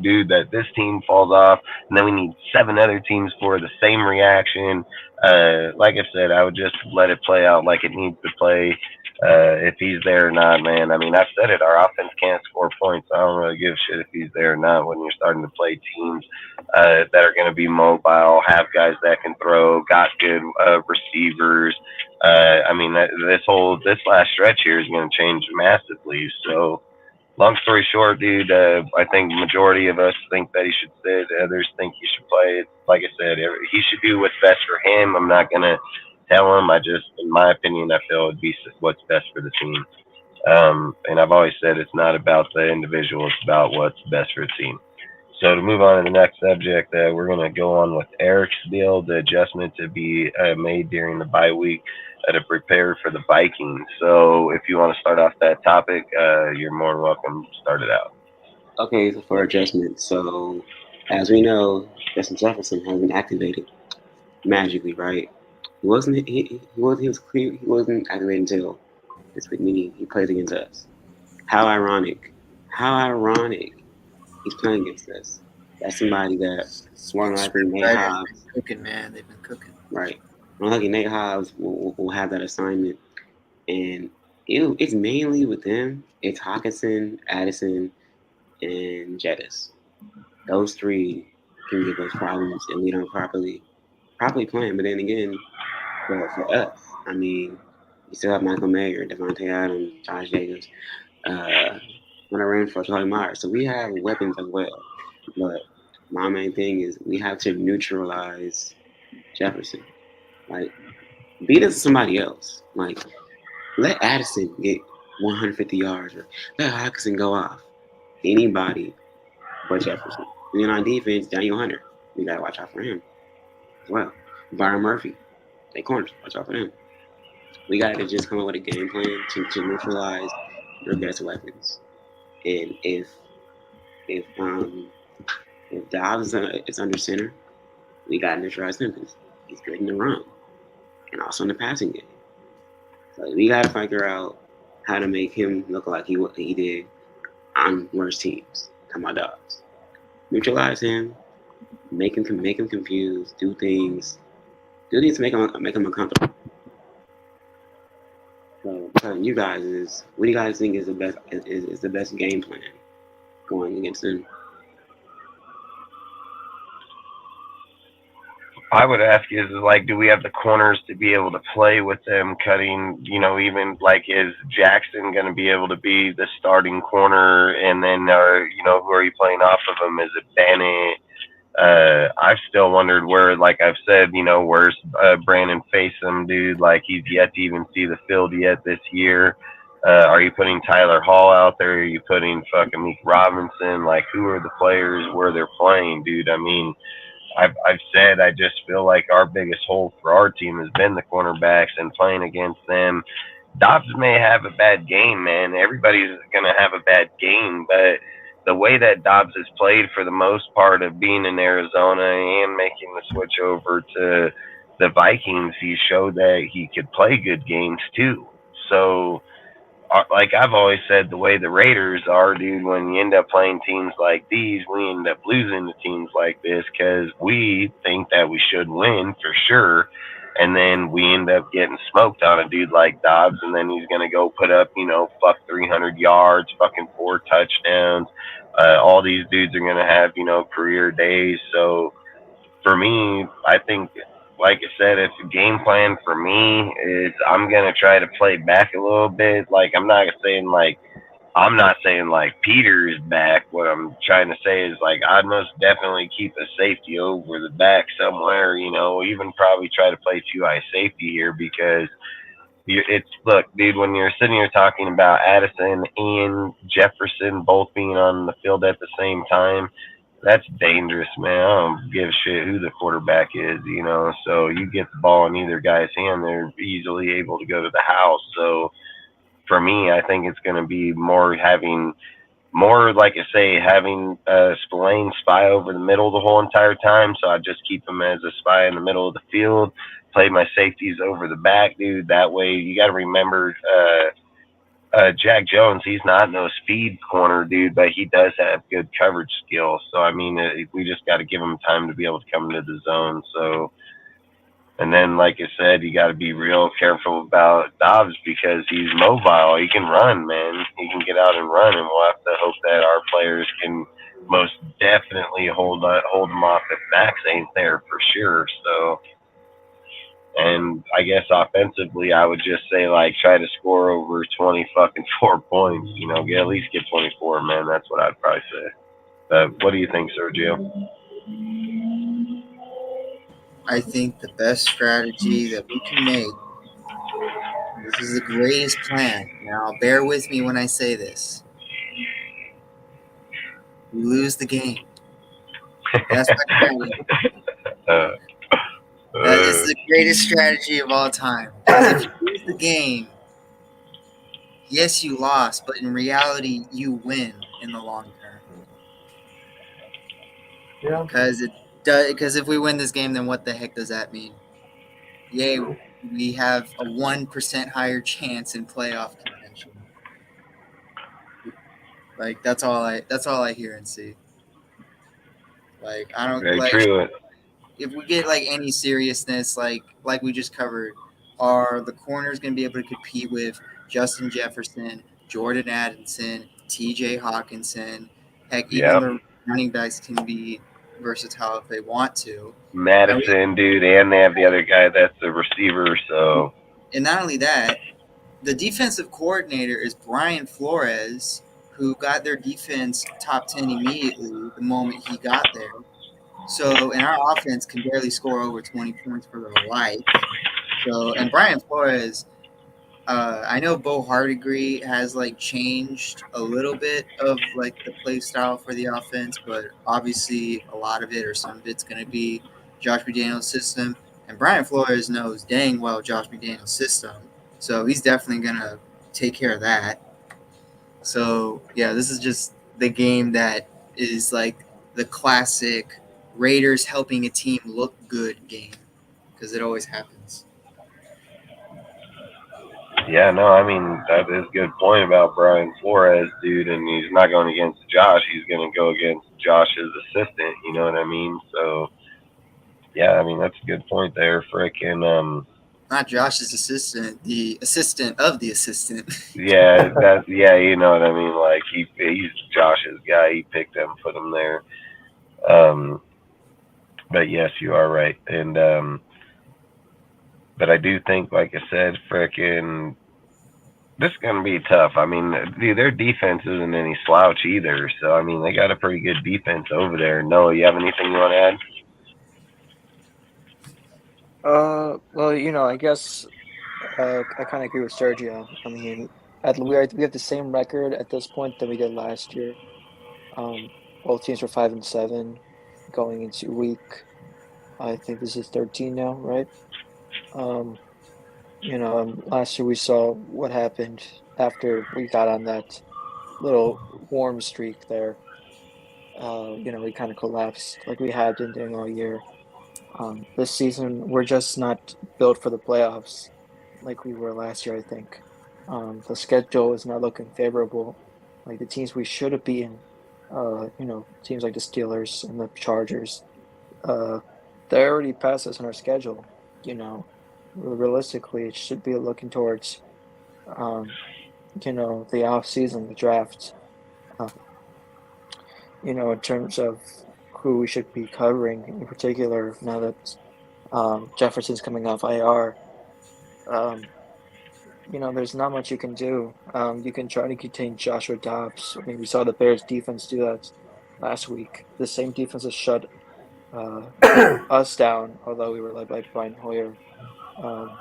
dude, that this team falls off, and then we need 7 other teams for the same reaction. Like I said, I would just let it play out like it needs to play. If he's there or not, man. I mean, I've said it. Our offense can't score points. I don't really give a shit if he's there or not when you're starting to play teams that are going to be mobile, have guys that can throw, got good receivers. I mean, this last stretch here is going to change massively. So, long story short, dude, I think the majority of us think that he should sit. Others think he should play. Like I said, he should do what's best for him. I'm not going to tell him. In my opinion, I feel it'd be what's best for the team. And I've always said it's not about the individual. It's about what's best for the team. So to move on to the next subject, we're going to go on with Eric's deal, the adjustment to be made during the bye week to prepare for the Vikings. So if you want to start off that topic, you're more than welcome to start it out. Okay, so for adjustment. So as we know, Justin Jefferson has been activated magically, right? He wasn't activated until this week, meaning he plays against us. How ironic. He's playing against us. That's somebody that more than likely Nate Hobbs. Cooking, man. They've been cooking. Right. More likely Nate Hobbs will have that assignment. And it's mainly with them. It's Hawkinson, Addison, and Jettis. Those 3 can give us problems and we don't properly playing. But then again, for us, I mean, you still have Michael Mayer, Devontae Adams, Josh Jacobs, when I ran for Charlie Myers. So we have weapons as well. But my main thing is we have to neutralize Jefferson. Like, beat us to somebody else. Like, let Addison get 150 yards or let Hawkinson go off. Anybody but Jefferson. And then on defense, Daniel Hunter. We got to watch out for him as well. Byron Murphy. They corners. Watch out for them. We got to just come up with a game plan to neutralize their best weapons. And if Dobbs is under center, we got to neutralize him because he's good in the run and also in the passing game. So we got to figure out how to make him look like he did on worse teams. Come on, Dobbs. Neutralize him, make him confused, do things to make him uncomfortable. So you guys what do you guys think is the best game plan going against them? I would ask is like, do we have the corners to be able to play with them cutting, even like, is Jackson going to be able to be the starting corner? And then, who are you playing off of him? Is it Bennett? I've still wondered where, like I've said, where's Brandon Faison, dude? Like, he's yet to even see the field yet this year. Are you putting Tyler Hall out there? Are you putting fucking Meek Robinson? Like, who are the players where they're playing, dude? I mean, I've said I just feel like our biggest hole for our team has been the cornerbacks and playing against them. Dobbs may have a bad game, man. Everybody's going to have a bad game, but the way that Dobbs has played for the most part of being in Arizona and making the switch over to the Vikings, he showed that he could play good games too. So, like I've always said, the way the Raiders are, dude, when you end up playing teams like these, we end up losing to teams like this because we think that we should win for sure. And then we end up getting smoked on a dude like Dobbs, and then he's going to go put up, 300 yards, fucking 4 touchdowns. All these dudes are going to have, career days. So for me, I think, like I said, if the game plan for me is I'm going to try to play back a little bit. Like, I'm not saying like Peter's back. What I'm trying to say is like I'd most definitely keep a safety over the back somewhere, even probably try to play 2-eye safety here because look, dude, when you're sitting here talking about Addison and Jefferson both being on the field at the same time, that's dangerous, man. I don't give a shit who the quarterback is, So you get the ball in either guy's hand, they're easily able to go to the house. So for me, I think it's going to be more, like I say, having Spillane spy over the middle the whole entire time. So I just keep him as a spy in the middle of the field, play my safeties over the back, dude. That way, you got to remember Jack Jones, he's not no speed corner, dude, but he does have good coverage skills. So, I mean, we just got to give him time to be able to come into the zone. So, and then, like I said, you got to be real careful about Dobbs because he's mobile. He can run, man. He can get out and run, and we'll have to hope that our players can most definitely hold him off if Max ain't there for sure. So, and I guess offensively, I would just say like try to score over 4 points. At least get 24, man. That's what I'd probably say. What do you think, Sergio? I think the best strategy that we can make, this is the greatest plan. Now, bear with me when I say this. We lose the game. That's my strategy. That is the greatest strategy of all time. If you lose the game, yes, you lost, but in reality, you win in the long term. Yeah. Because if we win this game, then what the heck does that mean? Yay, we have a 1% higher chance in playoff contention. Like that's all I hear and see. Like I don't Very like true. if we get like any seriousness, like we just covered, are the corners going to be able to compete with Justin Jefferson, Jordan Addison, T.J. Hawkinson? Heck, even the running backs can be versatile if they want to. Madison, dude, and they have the other guy that's the receiver. So, and not only that, the defensive coordinator is Brian Flores, who got their defense top 10 immediately the moment he got there. So, and our offense can barely score over 20 points for their life. So, and Brian Flores, I know Bo Hardigree has like changed a little bit of like the play style for the offense, but obviously a lot of it or some of it's going to be Josh McDaniels' system. And Brian Flores knows dang well Josh McDaniels' system. So he's definitely going to take care of that. So, yeah, this is just the game that is like the classic Raiders helping a team look good game because it always happens. yeah, no, I mean, that is a good point about Brian Flores, dude, and he's not going against Josh. He's going to go against Josh's assistant, you know what I mean? So, yeah, I mean, that's a good point there. Not Josh's assistant, the assistant of the assistant. Yeah, you know what I mean? Like, he's Josh's guy. He picked him, put him there. But yes, you are right. And, but I do think, like I said, this is going to be tough. I mean, dude, their defense isn't any slouch either. So, I mean, they got a pretty good defense over there. Noah, you have anything you want to add? Well, I guess I kind of agree with Sergio. I mean, we have the same record at this point that we did last year. Both teams were 5-7 going into week. I think this is 13 now, right? Last year we saw what happened after we got on that little warm streak there. we kind of collapsed like we had been doing all year. This season, we're just not built for the playoffs like we were last year, I think. The schedule is not looking favorable. Like the teams we should have beaten, teams like the Steelers and the Chargers, uh, they already passed us on our schedule. You know, realistically, it should be looking towards, um, the off season, the draft. Uh, in terms of who we should be covering in particular, now that Jefferson's coming off IR. Um, there's not much you can do. You can try to contain Joshua Dobbs. I mean, we saw the Bears defense do that last week. The same defense that shut uh, us down, although we were led by Brian Hoyer. Um,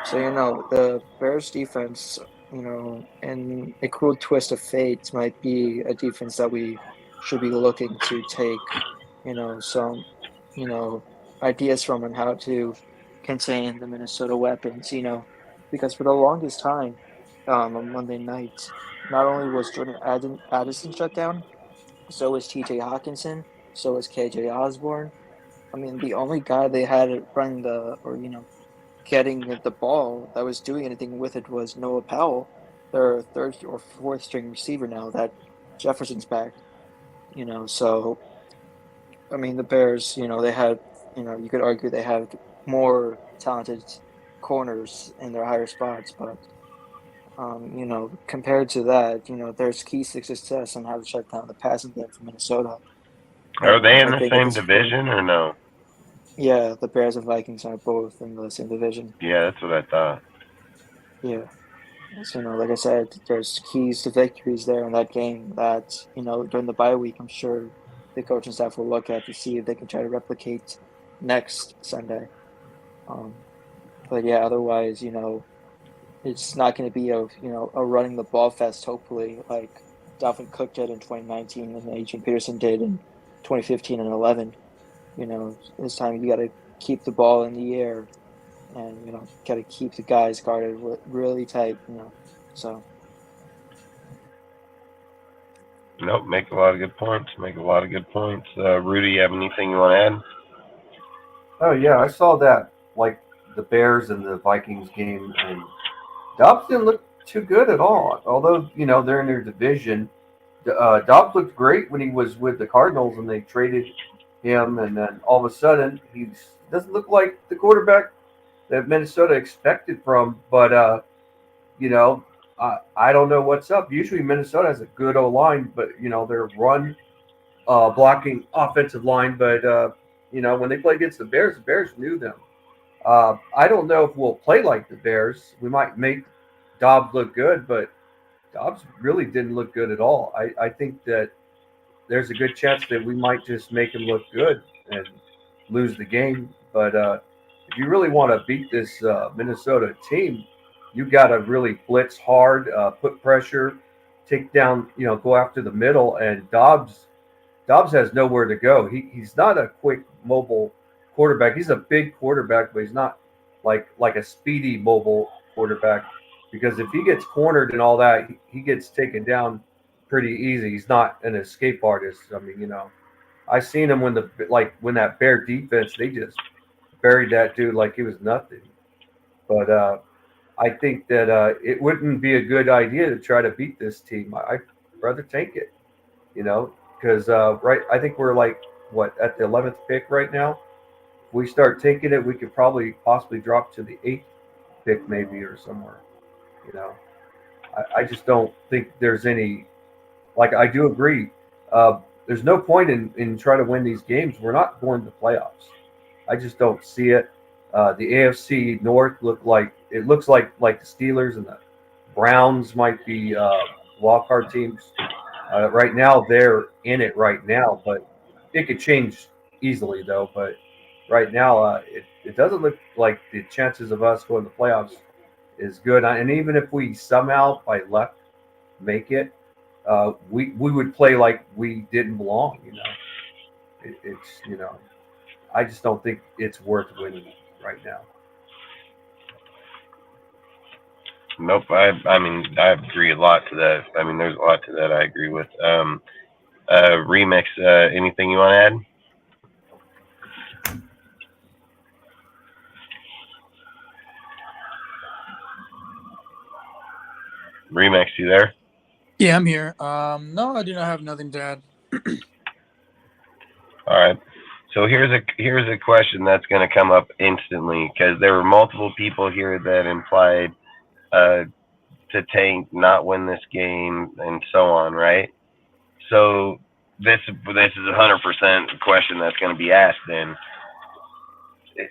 So, the Bears defense, in a cruel twist of fate, might be a defense that we should be looking to take, some, you know, ideas from on how to contain the Minnesota weapons, because for the longest time, on Monday night, not only was Addison shut down, so was TJ Hawkinson, so was KJ Osborne. I mean, the only guy they had running getting the ball that was doing anything with it was Noah Powell, their third or fourth string receiver now that Jefferson's back. So I mean the Bears, they had, you could argue they have more talented corners in their higher spots, but compared to that, there's keys to success on how to shut down the passing game for Minnesota. Are And they in I the think at same this point, division or no? yeah, the Bears and Vikings are both in the same division. Yeah, that's what I thought. Yeah. So, like I said, there's keys to victories there in that game that, during the bye week, I'm sure the coaching staff will look at to see if they can try to replicate next Sunday. But yeah, otherwise, it's not going to be a running the ball fest, hopefully, like Dalvin Cook did in 2019 and Adrian Peterson did in 2015 and 11. This time you got to keep the ball in the air and, got to keep the guys guarded really tight, so. Nope, make a lot of good points. Rudy, you have anything you want to add? Oh yeah, I saw that like the Bears and the Vikings game, and Dobbs didn't look too good at all. Although they're in their division, Dobbs looked great when he was with the Cardinals, and they traded him, and then all of a sudden he doesn't look like the quarterback that Minnesota expected from. But you know, I don't know what's up. Usually Minnesota has a good O line, but their run blocking offensive line. But when they play against the Bears knew them. I don't know if we'll play like the Bears. We might make Dobbs look good, but Dobbs really didn't look good at all. I think that there's a good chance that we might just make him look good and lose the game. But if you really want to beat this Minnesota team, you got to really blitz hard, put pressure, take down, go after the middle. And Dobbs has nowhere to go. He's not a quick, mobile quarterback. He's a big quarterback, but he's not like a speedy, mobile quarterback. Because if he gets cornered and all that, he gets taken down pretty easy. He's not an escape artist. I mean, I seen him when that Bear defense, they just buried that dude like he was nothing. But I think that it wouldn't be a good idea to try to beat this team. I'd rather take it, because I think we're at the 11th pick right now. If we start taking it, we could possibly drop to the 8th pick maybe or somewhere. I just don't think there's any. I do agree. There's no point in trying to win these games. We're not going to playoffs. I just don't see it. The AFC North looks like the Steelers and the Browns might be wild card teams. Right now, they're in it right now, but it could change easily though. But right now, it doesn't look like the chances of us going to playoffs is good. And even if we somehow by luck make it, we would play like we didn't belong. It's I just don't think it's worth winning right now. Nope. I mean, I agree a lot to that. I mean, there's a lot to that I agree with. Remix, anything you want to add? Remix, you there? Yeah, I'm here. No, I do not have nothing to add. All right. So here's a question that's going to come up instantly because there were multiple people here that implied to tank, not win this game, and so on, right? So this is 100% a question that's going to be asked. Then,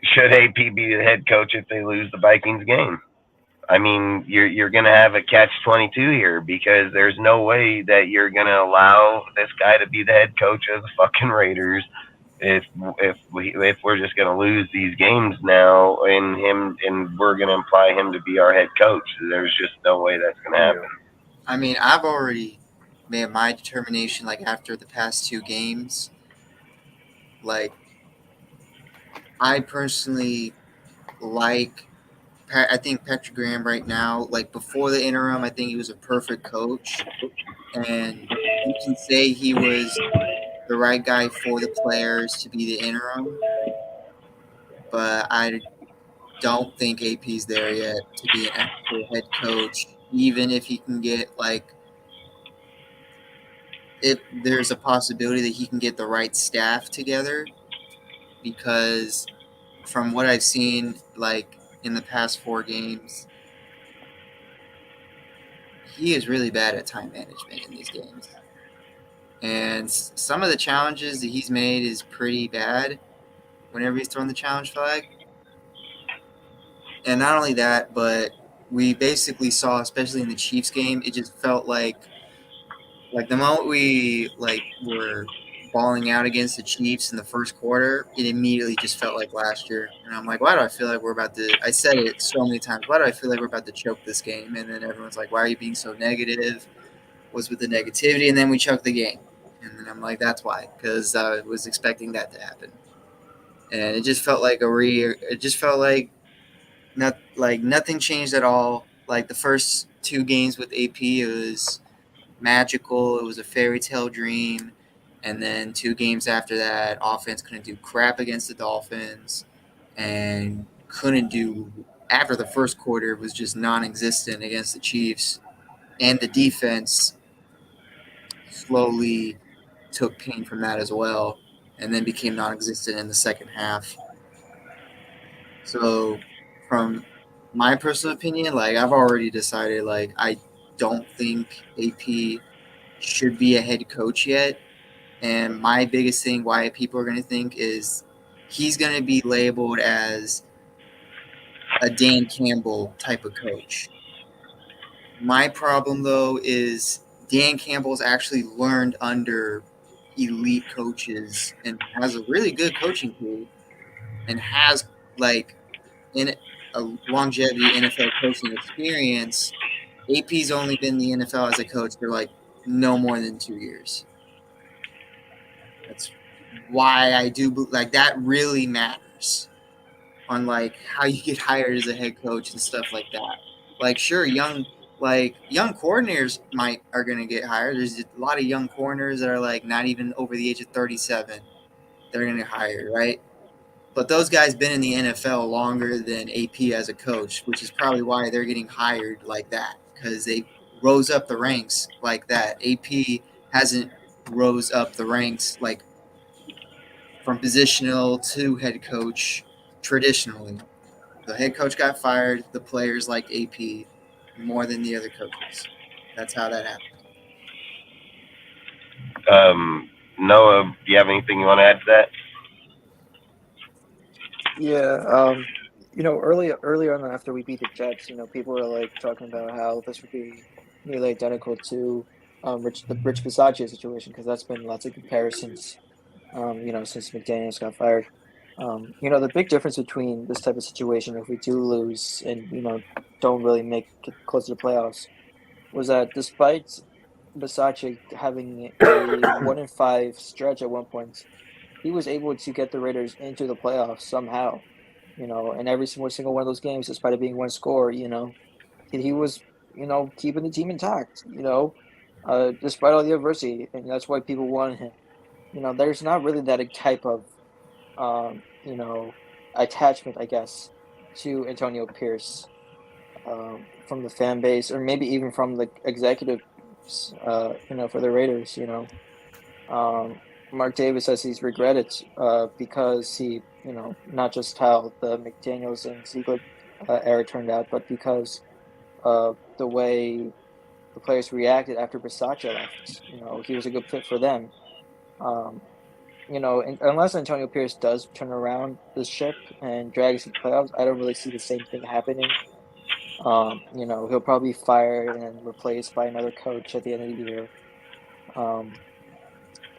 should AP be the head coach if they lose the Vikings game? I mean, you're going to have a catch-22 here because there's no way that you're going to allow this guy to be the head coach of the fucking Raiders if we're just going to lose these games now and we're going to imply him to be our head coach. There's just no way that's going to happen. I mean, I've already made my determination, like, after the past 2 games. Like, I personally I think Patrick Graham right now, like, before the interim, I think he was a perfect coach. And you can say he was the right guy for the players to be the interim. But I don't think AP's there yet to be an actual head coach, even if he can get, like, if there's a possibility that he can get the right staff together, because from what I've seen, like, in the past 4 games, he is really bad at time management in these games. And some of the challenges that he's made is pretty bad whenever he's thrown the challenge flag. And not only that, but we basically saw, especially in the Chiefs game, it just felt like the moment we were balling out against the Chiefs in the first quarter, it immediately just felt like last year. And I'm like, why do I feel like we're about to – I said it so many times. Why do I feel like we're about to choke this game? And then everyone's like, why are you being so negative? What's with the negativity? And then we choked the game. And then I'm like, that's why, because I was expecting that to happen. And it just felt like nothing changed at all. Like, the first 2 games with AP, it was magical. It was a fairy tale dream. And then 2 games after that, offense couldn't do crap against the Dolphins, and couldn't do after the first quarter. It was just non-existent against the Chiefs, and the defense slowly took pain from that as well, and then became non-existent in the second half. So, from my personal opinion, like, I've already decided, like, I don't think AP should be a head coach yet. And my biggest thing why people are going to think is he's going to be labeled as a Dan Campbell type of coach. My problem, though, is Dan Campbell's actually learned under elite coaches and has a really good coaching pool and has, like, in a longevity NFL coaching experience. AP's only been in the NFL as a coach for, like, no more than 2 years. That's why I do, like, that really matters on, like, how you get hired as a head coach and stuff like that. Like, sure, young coordinators are going to get hired. There's a lot of young coordinators that are, like, not even over the age of 37 that are going to get hired, right? But those guys been in the NFL longer than AP as a coach, which is probably why they're getting hired like that, because they rose up the ranks like that. AP hasn't rose up the ranks, like, from positional to head coach traditionally. The head coach got fired. The players liked AP more than the other coaches. That's how that happened. Noah, do you have anything you want to add to that? Yeah, earlier on after we beat the Jets, people were like talking about how this would be nearly identical to the Rich Bisaccia situation, because that's been lots of comparisons, since McDaniels got fired. The big difference between this type of situation, if we do lose and don't really make it close to the playoffs, was that despite Bisaccia having a 1-5 stretch at one point, he was able to get the Raiders into the playoffs somehow, and every single one of those games, despite it being one score, he was, keeping the team intact, despite all the adversity, and that's why people wanted him. There's not really that type of attachment, I guess, to Antonio Pierce from the fan base, or maybe even from the executives, for the Raiders. Mark Davis says he's regretted because he, not just how the McDaniels and Ziegler era turned out, but because of the way the players reacted after Bisaccia left. He was a good fit for them. Unless Antonio Pierce does turn around the ship and drag us to the playoffs, I don't really see the same thing happening. He'll probably be fired and replaced by another coach at the end of the year.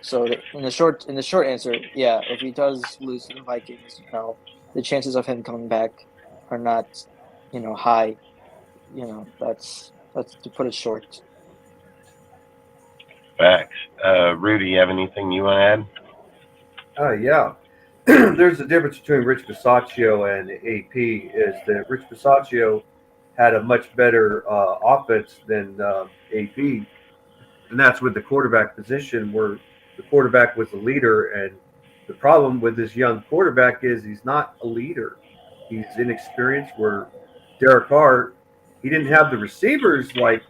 So in the short answer, yeah, if he does lose to the Vikings, the chances of him coming back are not, high. That's to put it short. Facts. Rudy, you have anything you want to add? Yeah. There's a difference between Rich Bisaccia and AP is that Rich Bisaccia had a much better offense than AP, and that's with the quarterback position where the quarterback was the leader. And the problem with this young quarterback is he's not a leader. He's inexperienced. Where Derek Carr, he didn't have the receivers like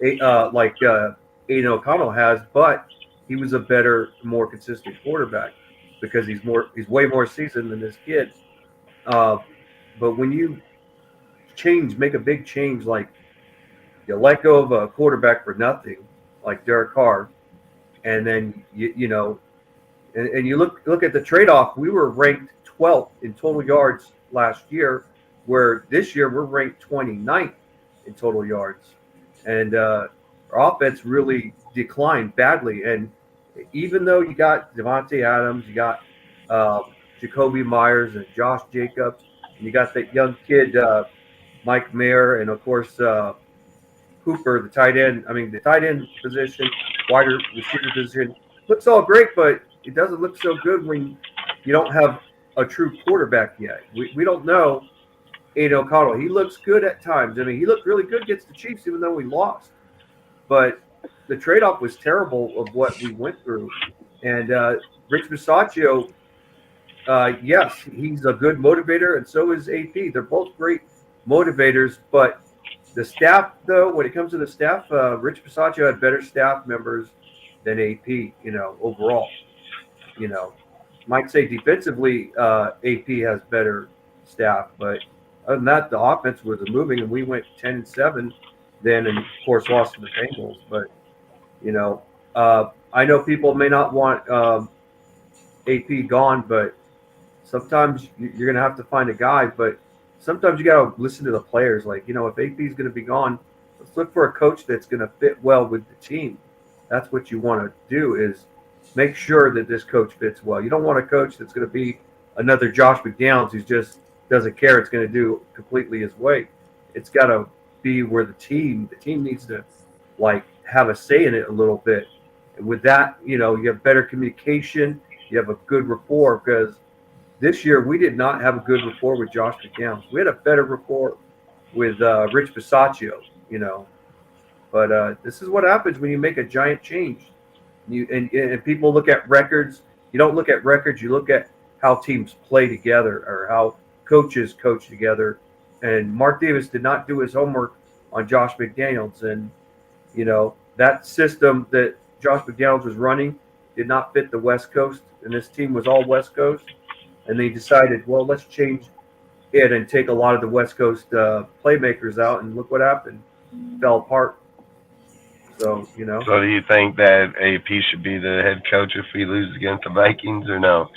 Aiden O'Connell has, but he was a better, more consistent quarterback because he's way more seasoned than this kid. But when you make a big change, like you let go of a quarterback for nothing, like Derek Carr, and then and you look at the trade-off. We were ranked 12th in total yards last year, where this year we're ranked 29th in total yards, and our offense really declined badly. And even though you got Devontae Adams, you got Jacoby Myers and Josh Jacobs, and you got that young kid Mike Mayer, and of course Hooper, the tight end. I mean, the tight end position, wide receiver position looks all great, but it doesn't look so good when you don't have a true quarterback yet. We don't know Aiden O'Connell. He looks good at times. I mean, he looked really good against the Chiefs, even though we lost. But the trade-off was terrible of what we went through. And Rich Bisaccia, yes, he's a good motivator, and so is AP. They're both great motivators, but the staff, though, when it comes to the staff, Rich Bisaccia had better staff members than AP, overall. Might say defensively, AP has better staff, but other than that, the offense was moving, and we went 10-7 then, and of course lost to the Bengals. But I know people may not want AP gone, but sometimes you're gonna have to find a guy. But sometimes you gotta listen to the players. Like if AP is gonna be gone, let's look for a coach that's gonna fit well with the team. That's what you want to do, is make sure that this coach fits well. You don't want a coach that's going to be another Josh McDaniels who just doesn't care. It's going to do completely his way. It's got to be where the team needs to have a say in it a little bit. And with that, you have better communication. You have a good rapport, because this year we did not have a good rapport with Josh McDaniels. We had a better rapport with Rich Bisaccia, But this is what happens when you make a giant change. And people look at records. You don't look at records. You look at how teams play together or how coaches coach together. And Mark Davis did not do his homework on Josh McDaniels. And, that system that Josh McDaniels was running did not fit the West Coast. And this team was all West Coast. And they decided, well, let's change it and take a lot of the West Coast playmakers out. And look what happened. Fell apart. So, So do you think that AP should be the head coach if we lose against the Vikings, or no?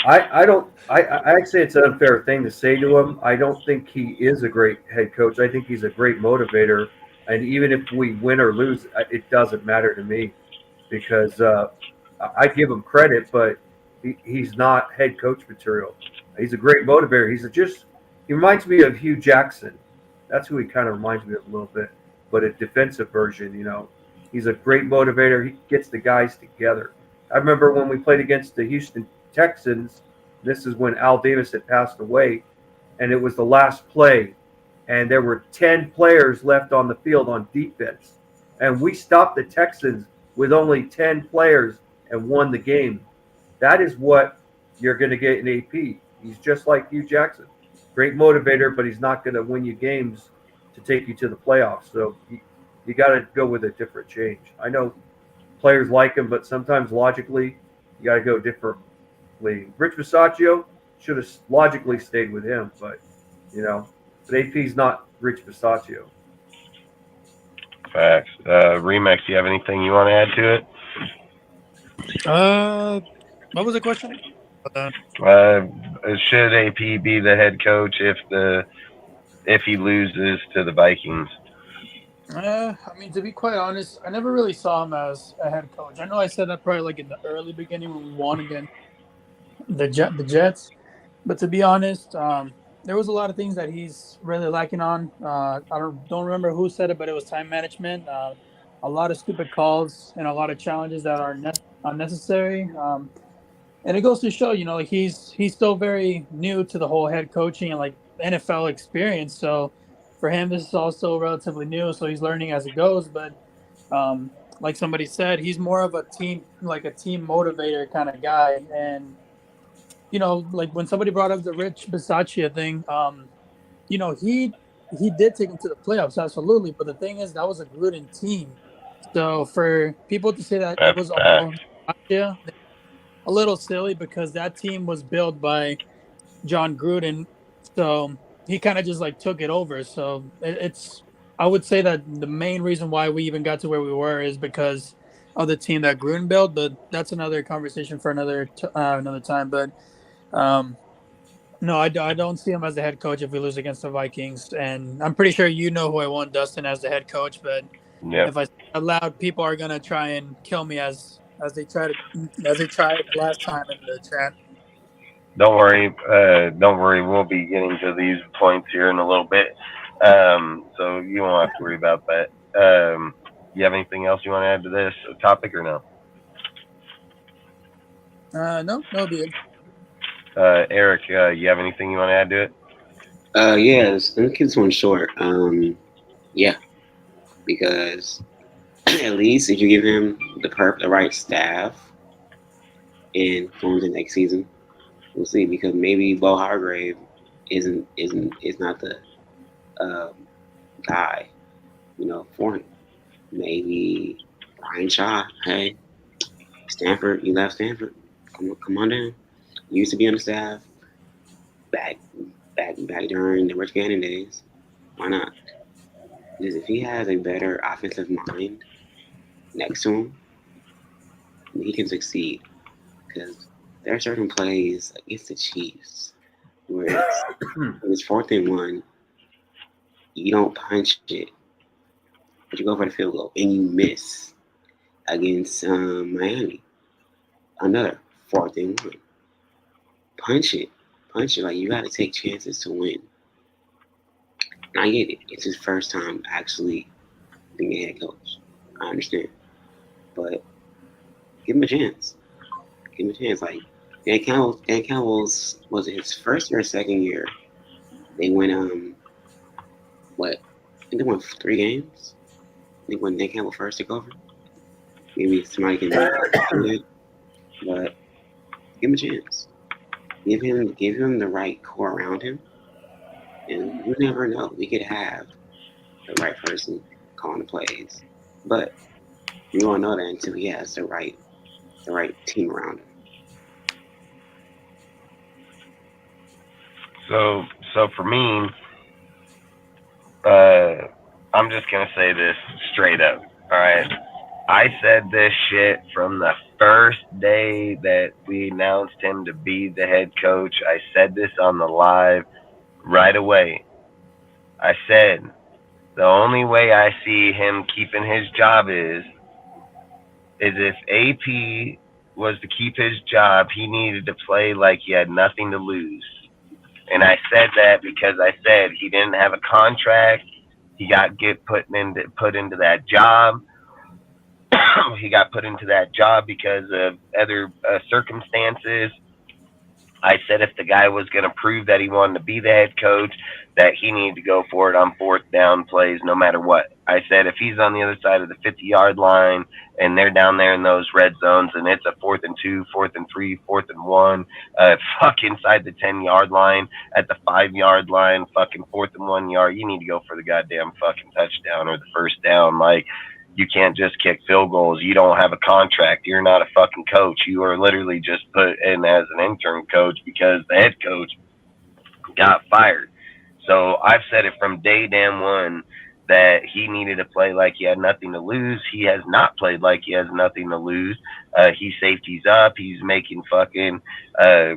I don't. I actually, it's an unfair thing to say to him. I don't think he is a great head coach. I think he's a great motivator. And even if we win or lose, it doesn't matter to me, because I give him credit, but he's not head coach material. He's a great motivator. He reminds me of Hugh Jackson. That's who he kind of reminds me of a little bit, but a defensive version. He's a great motivator. He gets the guys together. I remember when we played against the Houston Texans. This is when Al Davis had passed away, and it was the last play and there were 10 players left on the field on defense. And we stopped the Texans with only 10 players and won the game. That is what you're going to get in AP. He's just like Hugh Jackson. Great motivator, but he's not going to win you games to take you to the playoffs. So you got to go with a different change. I know players like him, but sometimes logically, you got to go differently. Rich Bisaccio should have logically stayed with him, but but AP's not Rich Bisaccio. Facts. Remax, do you have anything you want to add to it? What was the question? Should AP be the head coach if he loses to the Vikings? I mean, to be quite honest, I never really saw him as a head coach. I know I said that probably like in the early beginning when we won against the Jets, but to be honest, there was a lot of things that he's really lacking on. I don't remember who said it, but it was time management. A lot of stupid calls and a lot of challenges that are unnecessary. And it goes to show, like he's still very new to the whole head coaching and like NFL experience. So for him, this is also relatively new. So he's learning as it goes. But like somebody said, he's more of a team motivator kind of guy. And like when somebody brought up the Rich Bisaccia thing, he did take him to the playoffs, absolutely. But the thing is, that was a Gruden team. So for people to say that it was all Bisaccia, a little silly because that team was built by John Gruden, so he kind of just like took it over. So I would say that the main reason why we even got to where we were is because of the team that Gruden built. But that's another conversation for another time. But no, I don't see him as the head coach if we lose against the Vikings. And I'm pretty sure who I want Dustin as the head coach. But if I say it out loud, people are gonna try and kill me as they tried last time in the chat. Don't worry. We'll be getting to these points here in a little bit, so you won't have to worry about that. You have anything else you want to add to this topic or no? No, that'll be it. Eric, you have anything you want to add to it? Yeah, let's keep this one short. Yeah, because at least if you give him the right staff and going into next season, we'll see. Because maybe Bo Hargrave is not the guy, for him. Maybe Ryan Shaw. Hey, Stanford, you left Stanford. Come on down. You used to be on the staff back during the Rich Gannon days. Why not? Because if he has a better offensive mind next to him, he can succeed. Because there are certain plays against the Chiefs where it's 4th and 1, you don't punch it, but you go for the field goal and you miss against Miami. Another 4th and 1. Punch it. Like, you got to take chances to win. And I get it. It's his first time actually being a head coach. I understand. But give him a chance. Like, Dan Campbell's, was it his first or second year? They went, I think they won 3 games. I think when Dan Campbell first took over. Maybe somebody can do it. But give him a chance. Give him the right core around him. And you never know. We could have the right person calling the plays. But you won't know that until he has the right team around him. So for me, I'm just gonna say this straight up. All right, I said this shit from the first day that we announced him to be the head coach. I said this on the live right away. I said the only way I see him keeping his job is if AP was to keep his job, he needed to play like he had nothing to lose. And I said that because I said he didn't have a contract. He got put into that job. He got put into that job because of other circumstances. I said if the guy was going to prove that he wanted to be the head coach, that he needed to go for it on fourth down plays no matter what. I said if he's on the other side of the 50-yard line and they're down there in those red zones and it's a 4th and 2, 4th and 3, 4th and 1, fuck inside the 10-yard line, at the 5-yard line, fucking 4th and 1 yard, you need to go for the goddamn fucking touchdown or the first down. Like, you can't just kick field goals. You don't have a contract. You're not a fucking coach. You are literally just put in as an intern coach because the head coach got fired. So I've said it from day damn one that he needed to play like he had nothing to lose. He has not played like he has nothing to lose. He safeties up. He's making fucking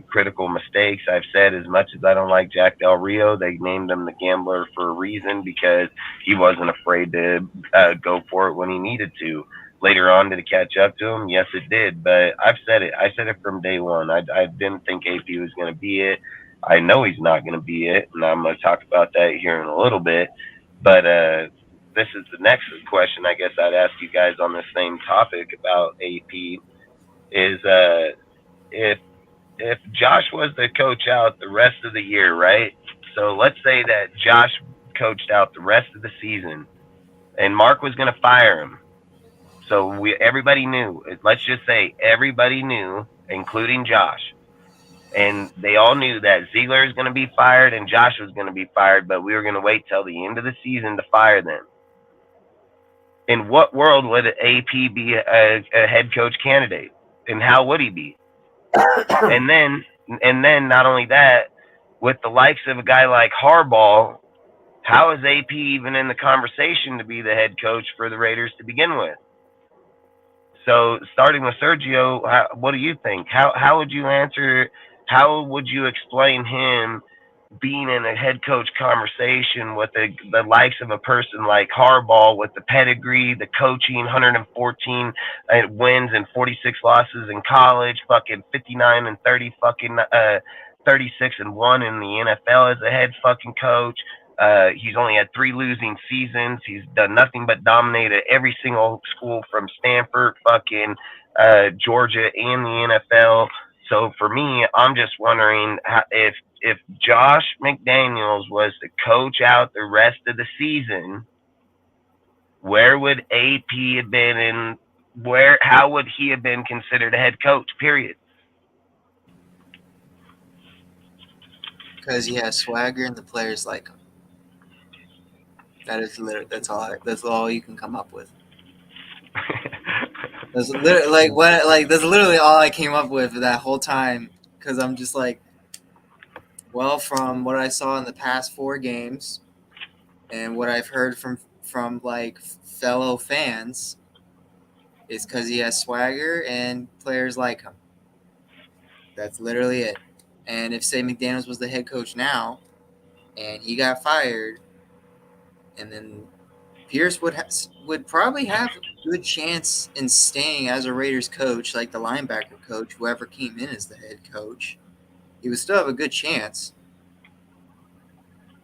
critical mistakes. I've said as much as I don't like Jack Del Rio, they named him the gambler for a reason because he wasn't afraid to go for it when he needed to. Later on, did it catch up to him? Yes, it did. But I've said it. I said it from day one. I didn't think AP was going to be it. I know he's not going to be it, and I'm going to talk about that here in a little bit. But this is the next question I guess I'd ask you guys on the same topic about AP is if Josh was to coach out the rest of the year, right? So let's say that Josh coached out the rest of the season and Mark was going to fire him. So everybody knew. Let's just say everybody knew, including Josh. And they all knew that Ziegler is going to be fired and Josh was going to be fired, but we were going to wait till the end of the season to fire them. In what world would AP be a head coach candidate? And how would he be? And then not only that, with the likes of a guy like Harbaugh, how is AP even in the conversation to be the head coach for the Raiders to begin with? So starting with Sergio, what do you think? How would you answer? How would you explain him being in a head coach conversation with the likes of a person like Harbaugh with the pedigree, the coaching, 114 wins and 46 losses in college, fucking 59 and 30, fucking 36 and 1 in the NFL as a head fucking coach. He's only had 3 losing seasons. He's done nothing but dominate at every single school from Stanford, fucking Georgia, and the NFL. So for me, I'm just wondering if Josh McDaniels was to coach out the rest of the season, where would AP have been and how would he have been considered a head coach, period? Because he has swagger and the players like him. That's all you can come up with. That's literally all I came up with that whole time. Because I'm just like, well, from what I saw in the past 4 games, and what I've heard from like fellow fans, is because he has swagger and players like him. That's literally it. And if say McDaniels was the head coach now, and he got fired, and then Pierce would probably have a good chance in staying as a Raiders coach, like the linebacker coach, whoever came in as the head coach. He would still have a good chance.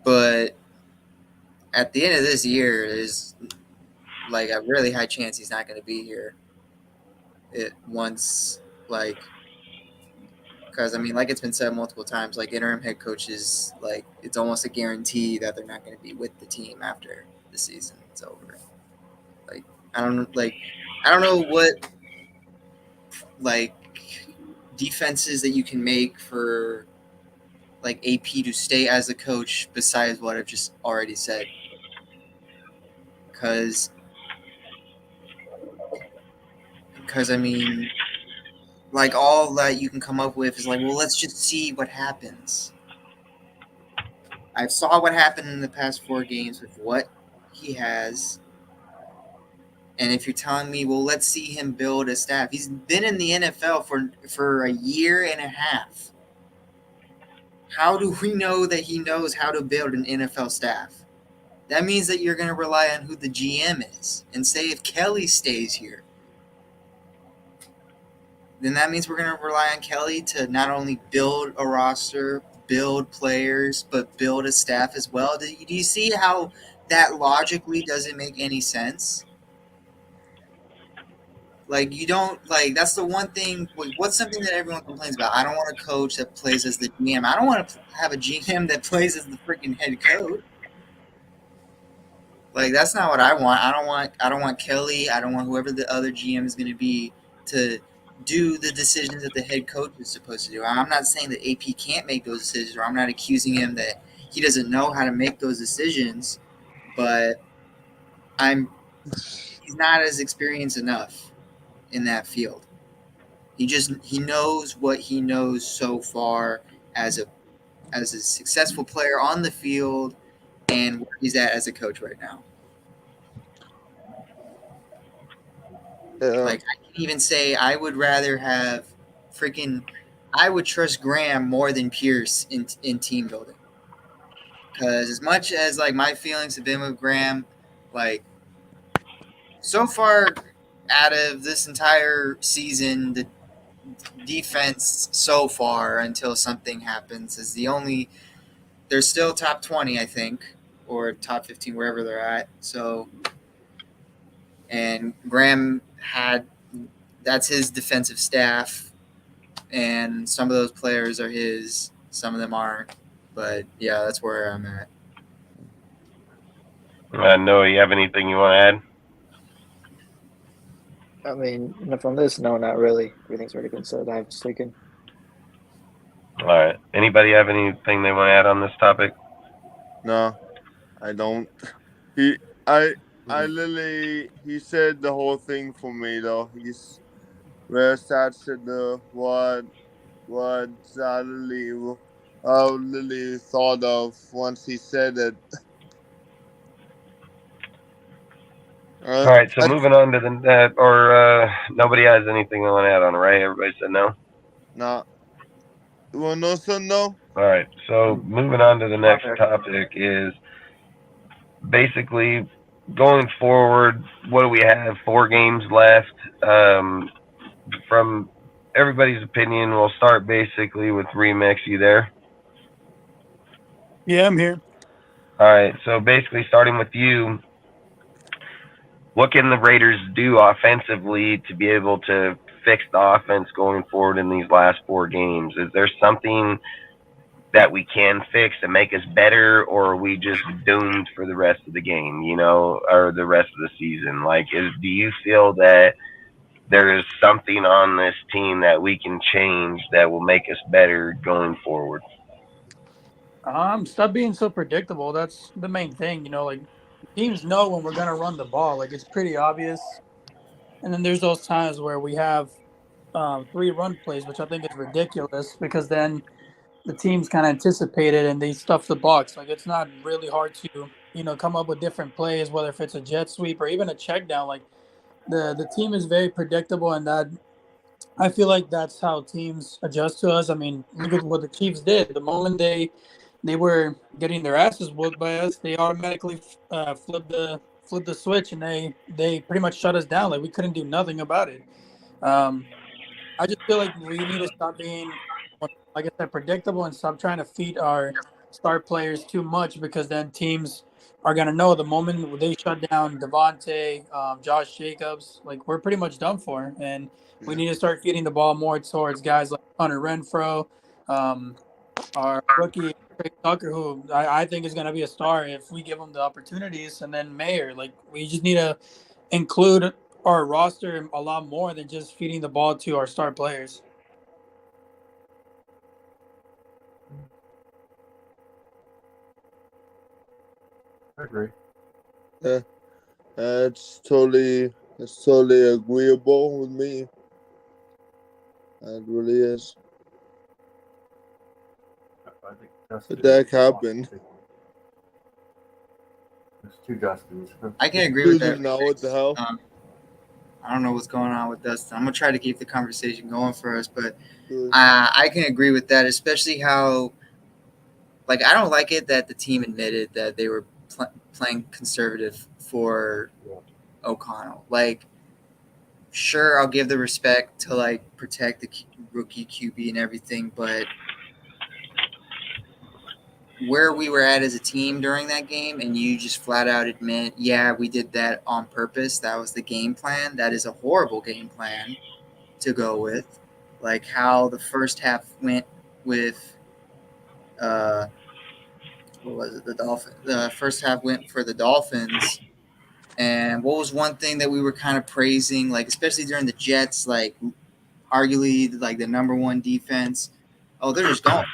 But at the end of this year, there's like a really high chance he's not going to be here. Because I mean, like it's been said multiple times, like interim head coaches, like it's almost a guarantee that they're not going to be with the team after the season is over. Like I don't know what like defenses that you can make for like AP to stay as a coach besides what I've just already said. Because I mean, like all that you can come up with is like, well, let's just see what happens. I saw what happened in the past 4 games with what he has. And if you're telling me, well, let's see him build a staff. He's been in the NFL for a year and a half. How do we know that he knows how to build an NFL staff? That means that you're going to rely on who the GM is. And say if Kelly stays here, then that means we're going to rely on Kelly to not only build a roster, build players, but build a staff as well. Do you see how that logically doesn't make any sense? Like, you don't, like, that's the one thing. What's something that everyone complains about? I don't want a coach that plays as the GM. I don't want to have a GM that plays as the freaking head coach. Like, that's not what I want. I don't want Kelly. I don't want whoever the other GM is going to be to do the decisions that the head coach is supposed to do. I'm not saying that AP can't make those decisions, or I'm not accusing him that he doesn't know how to make those decisions, but he's not as experienced enough in that field. He knows what he knows so far as a successful player on the field and where he's at as a coach right now. Like, I can even say I would rather have I would trust Graham more than Pierce in team building. Because as much as, like, my feelings have been with Graham, like, so far out of this entire season, the defense so far until something happens is they're still top 20, I think, or top 15, wherever they're at. So, and Graham that's his defensive staff, and some of those players are his, some of them aren't. But yeah, that's where I'm at. Noah, you have anything you want to add? I mean, from this, no, not really. Everything's already been said. I have taken. All right. Anybody have anything they want to add on this topic? No, I don't. He said the whole thing for me though. He's where Sat said what Lily thought of once he said it. All right, so moving on to nobody has anything they want to add on it, right? Everybody said no? No. You want to know something though? All right, so moving on to the next topic is basically going forward. What do we have? 4 games left. From everybody's opinion, we'll start basically with Remix. You there? Yeah, I'm here. All right, so basically starting with you, what can the Raiders do offensively to be able to fix the offense going forward in these last 4 games? Is there something that we can fix and make us better, or are we just doomed for the rest of the game, or the rest of the season? Like, do you feel that there is something on this team that we can change that will make us better going forward? Stop being so predictable. That's the main thing. Like, teams know when we're gonna run the ball. Like, it's pretty obvious. And then there's those times where we have 3 run plays, which I think is ridiculous because then the teams kind of anticipate it and they stuff the box. Like, it's not really hard to come up with different plays, whether if it's a jet sweep or even a check down. Like, the team is very predictable, and that I feel like that's how teams adjust to us. I mean, look at what the Chiefs did. The moment they were getting their asses whooped by us, they automatically flipped the switch, and they pretty much shut us down. Like, we couldn't do nothing about it. I just feel like we need to stop being, like I said, predictable and stop trying to feed our star players too much, because then teams are going to know the moment they shut down Devontae, Josh Jacobs, like, we're pretty much done for. And we need to start feeding the ball more towards guys like Hunter Renfro, our rookie Trey Tucker, who I think is going to be a star if we give him the opportunities, and then Mayer. Like, we just need to include our roster a lot more than just feeding the ball to our star players. I agree. Yeah, that's totally agreeable with me. It really is. I think Justin, But that happened. There's 2 Justins. I can agree with that. Now what the hell? I don't know what's going on with Dustin. I'm gonna try to keep the conversation going for us, but I can agree with that, especially how, like, I don't like it that the team admitted that they were playing conservative for O'Connell. Like, sure, I'll give the respect to, like, protect the rookie QB and everything, but where we were at as a team during that game, and you just flat out admit, yeah, we did that on purpose. That was the game plan. That is a horrible game plan to go with. Like how the first half went with, what was it? The Dolphins. The first half went for the Dolphins. And what was one thing that we were kind of praising, like especially during the Jets, like arguably like the number one defense? Oh, they're just going.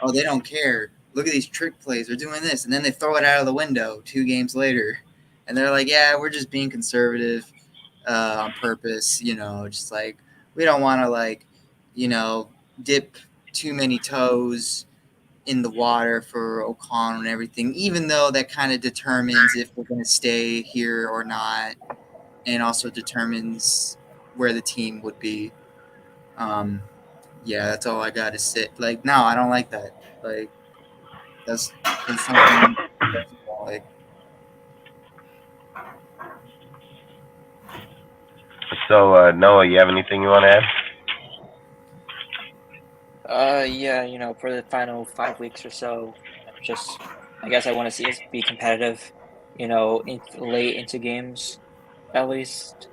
Oh, they don't care. Look at these trick plays. They're doing this. And then they throw it out of the window 2 games later. And they're like, yeah, we're just being conservative on purpose. Just like we don't want to, like, dip too many toes in the water for O'Connell and everything, even though that kind of determines if we're going to stay here or not, and also determines where the team would be. Yeah, that's all I got to say. Like, no, I don't like that. Like, that's something like. So, Noah, you have anything you want to add? Yeah, for the final 5 weeks or so, I guess I want to see us be competitive, late into games at least.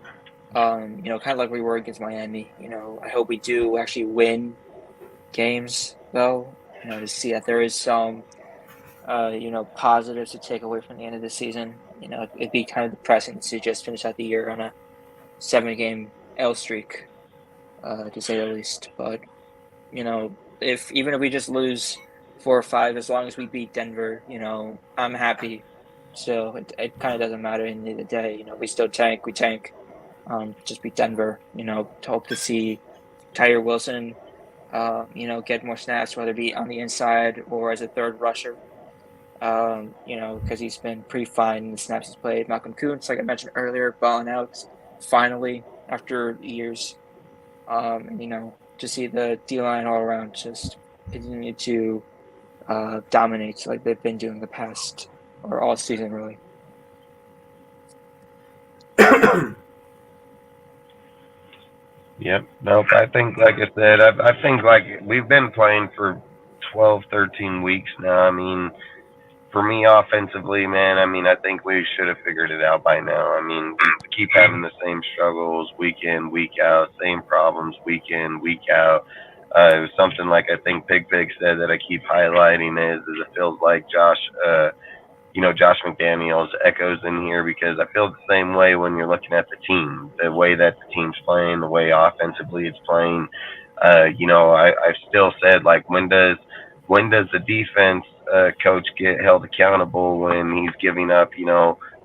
Kind of like we were against Miami. I hope we do actually win games though. To see that there is some, positives to take away from the end of the season. It'd be kind of depressing to just finish out the year on a 7-game L streak, to say the least. But even if we just lose 4 or 5, as long as we beat Denver, I'm happy. So it kind of doesn't matter in the end of the day. We still tank, we tank. Just beat Denver. To hope to see Tyree Wilson, get more snaps, whether it be on the inside or as a third rusher. Because he's been pretty fine in the snaps he's played. Malcolm Kuntz, like I mentioned earlier, balling out finally after years. And to see the D-line all around just continue to dominate like they've been doing the past or all season, really. Yep. Nope. I think, like I said, I think like we've been playing for 12, 13 weeks now. I mean, for me, offensively, man, I mean, I think we should have figured it out by now. I mean, we keep having the same struggles week in, week out, same problems week in, week out. It was something like I think Pig said that I keep highlighting is it feels like Josh McDaniels echoes in here because I feel the same way when you're looking at the team, the way that the team's playing, the way offensively it's playing. I've still said, like, when does the defense coach get held accountable when he's giving up?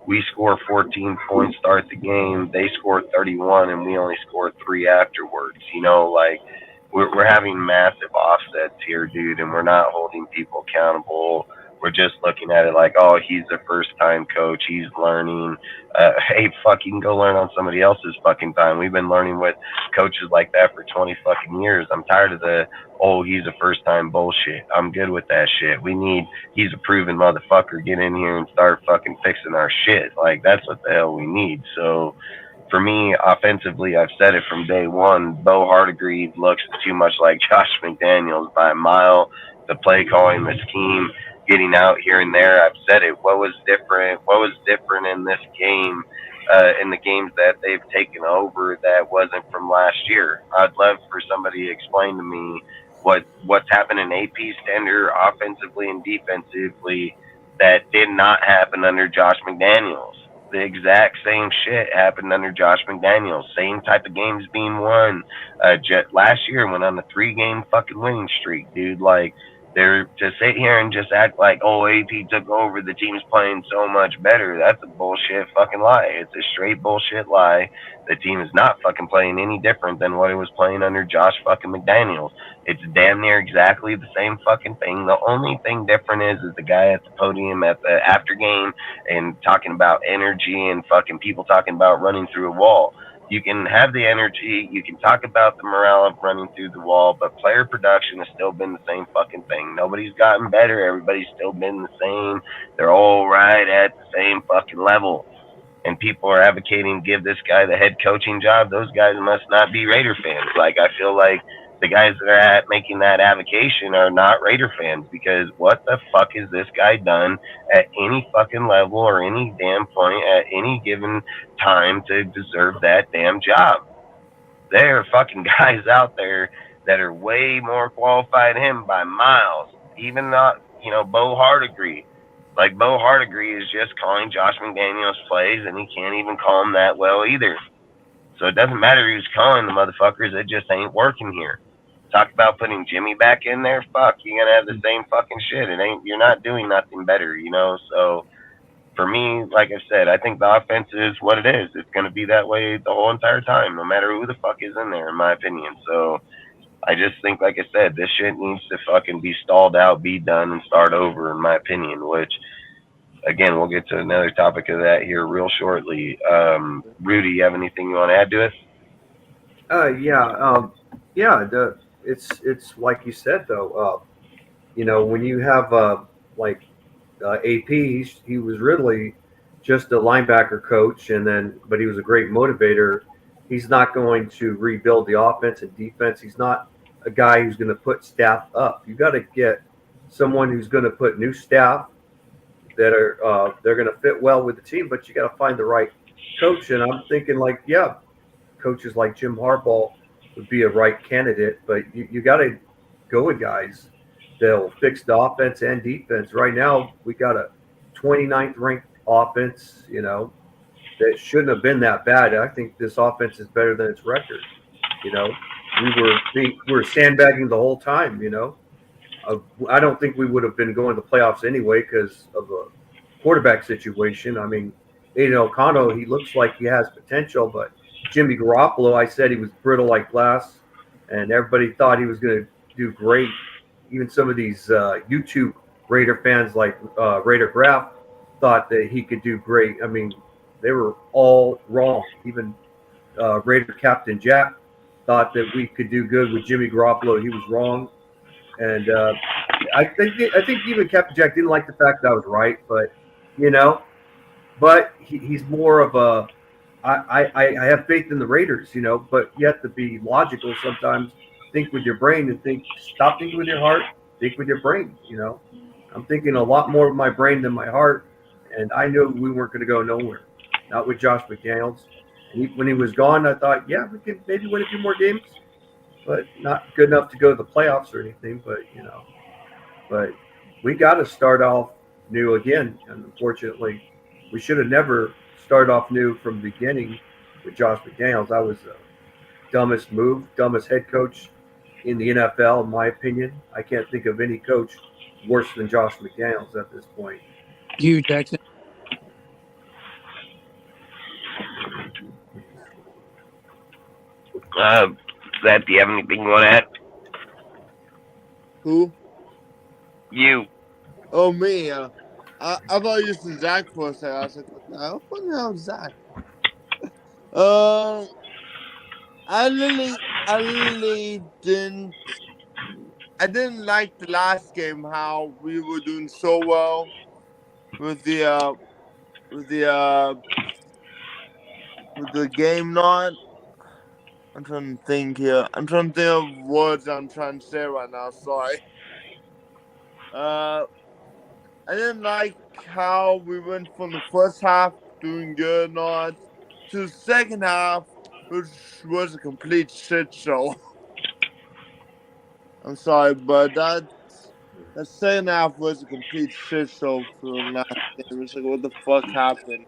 We score 14 points, start the game, they score 31, and we only score 3 afterwards. Like we're having massive offsets here, dude, and we're not holding people accountable. We're just looking at it like, oh, he's a first-time coach. He's learning. Hey, fucking go learn on somebody else's fucking time. We've been learning with coaches like that for 20 fucking years. I'm tired of the, oh, he's a first-time bullshit. I'm good with that shit. He's a proven motherfucker. Get in here and start fucking fixing our shit. Like, that's what the hell we need. So, for me, offensively, I've said it from day one. Bo Hardegree looks too much like Josh McDaniels by a mile. The play calling, the scheme, getting out here and there. I've said it. What was different? What was different in this game? In the games that they've taken over that wasn't from last year. I'd love for somebody to explain to me what's happened in AP standard offensively and defensively that did not happen under Josh McDaniels. The exact same shit happened under Josh McDaniels. Same type of games being won. Last year went on a 3-game fucking winning streak, dude. Like, they're to sit here and just act like, oh, AP took over, the team's playing so much better. That's a bullshit fucking lie. It's a straight bullshit lie. The team is not fucking playing any different than what it was playing under Josh fucking McDaniels. It's damn near exactly the same fucking thing. The only thing different is the guy at the podium at the after game and talking about energy and fucking people talking about running through a wall. You can have the energy, you can talk about the morale of running through the wall, but player production has still been the same fucking thing. Nobody's gotten better. Everybody's still been the same. They're all right at the same fucking level. And people are advocating give this guy the head coaching job. Those guys must not be Raider fans. Like, I feel like the guys that are making that avocation are not Raider fans, because what the fuck has this guy done at any fucking level or any damn point at any given time to deserve that damn job? There are fucking guys out there that are way more qualified than him by miles. Even not, Bo Hardigree. Like, Bo Hardigree is just calling Josh McDaniels plays, and he can't even call them that well either. So it doesn't matter who's calling the motherfuckers. It just ain't working here. Talk about putting Jimmy back in there. Fuck, you're gonna have the same fucking shit. You're not doing nothing better, So for me, like I said, I think the offense is what it is. It's gonna be that way the whole entire time, no matter who the fuck is in there, in my opinion. So I just think, like I said, this shit needs to fucking be stalled out, be done, and start over, in my opinion. Which, again, we'll get to another topic of that here real shortly. Rudy, you have anything you want to add to it? It's like you said though. When you have like AP, he was really just a linebacker coach, but he was a great motivator. He's not going to rebuild the offense and defense. He's not a guy who's going to put staff up. You got to get someone who's going to put new staff that are they're going to fit well with the team, but you got to find the right coach. And I'm thinking coaches like Jim Harbaugh would be a right candidate, but you got to go with guys that'll fix the offense and defense. Right now, we got a 29th ranked offense, that shouldn't have been that bad. I think this offense is better than its record. We were sandbagging the whole time, I don't think we would have been going to the playoffs anyway because of the quarterback situation. I mean, Aiden O'Connell, he looks like he has potential, but Jimmy Garoppolo, I said he was brittle like glass, and everybody thought he was going to do great. Even some of these YouTube Raider fans like Raider Graf thought that he could do great. I mean, they were all wrong. Even Raider Captain Jack thought that we could do good with Jimmy Garoppolo. He was wrong. And I think even Captain Jack didn't like the fact that I was right, but he's more of a I have faith in the Raiders, but you have to be logical sometimes. Think with your brain and stop thinking with your heart, think with your brain, I'm thinking a lot more with my brain than my heart, and I knew we weren't going to go nowhere. Not with Josh McDaniels. And when he was gone, I thought, yeah, we could maybe win a few more games, but not good enough to go to the playoffs or anything. But we got to start off new again. And unfortunately, we should have never started off new from the beginning with Josh McDaniels. That was the dumbest move, dumbest head coach in the NFL, in my opinion. I can't think of any coach worse than Josh McDaniels at this point. Hugh Jackson. Seth, do you have anything you want to add? Who? You. Oh, me. I thought you said Zach for a second. I was like, what the hell is Zach? I really didn't. I didn't like the last game how we were doing so well with the game not. I'm trying to think here. I'm trying to think of words I'm trying to say right now. Sorry. I didn't like how we went from the first half doing good not to the second half, which was a complete shit show. I'm sorry, but that second half was a complete shit show for the last game. It's like, what the fuck happened?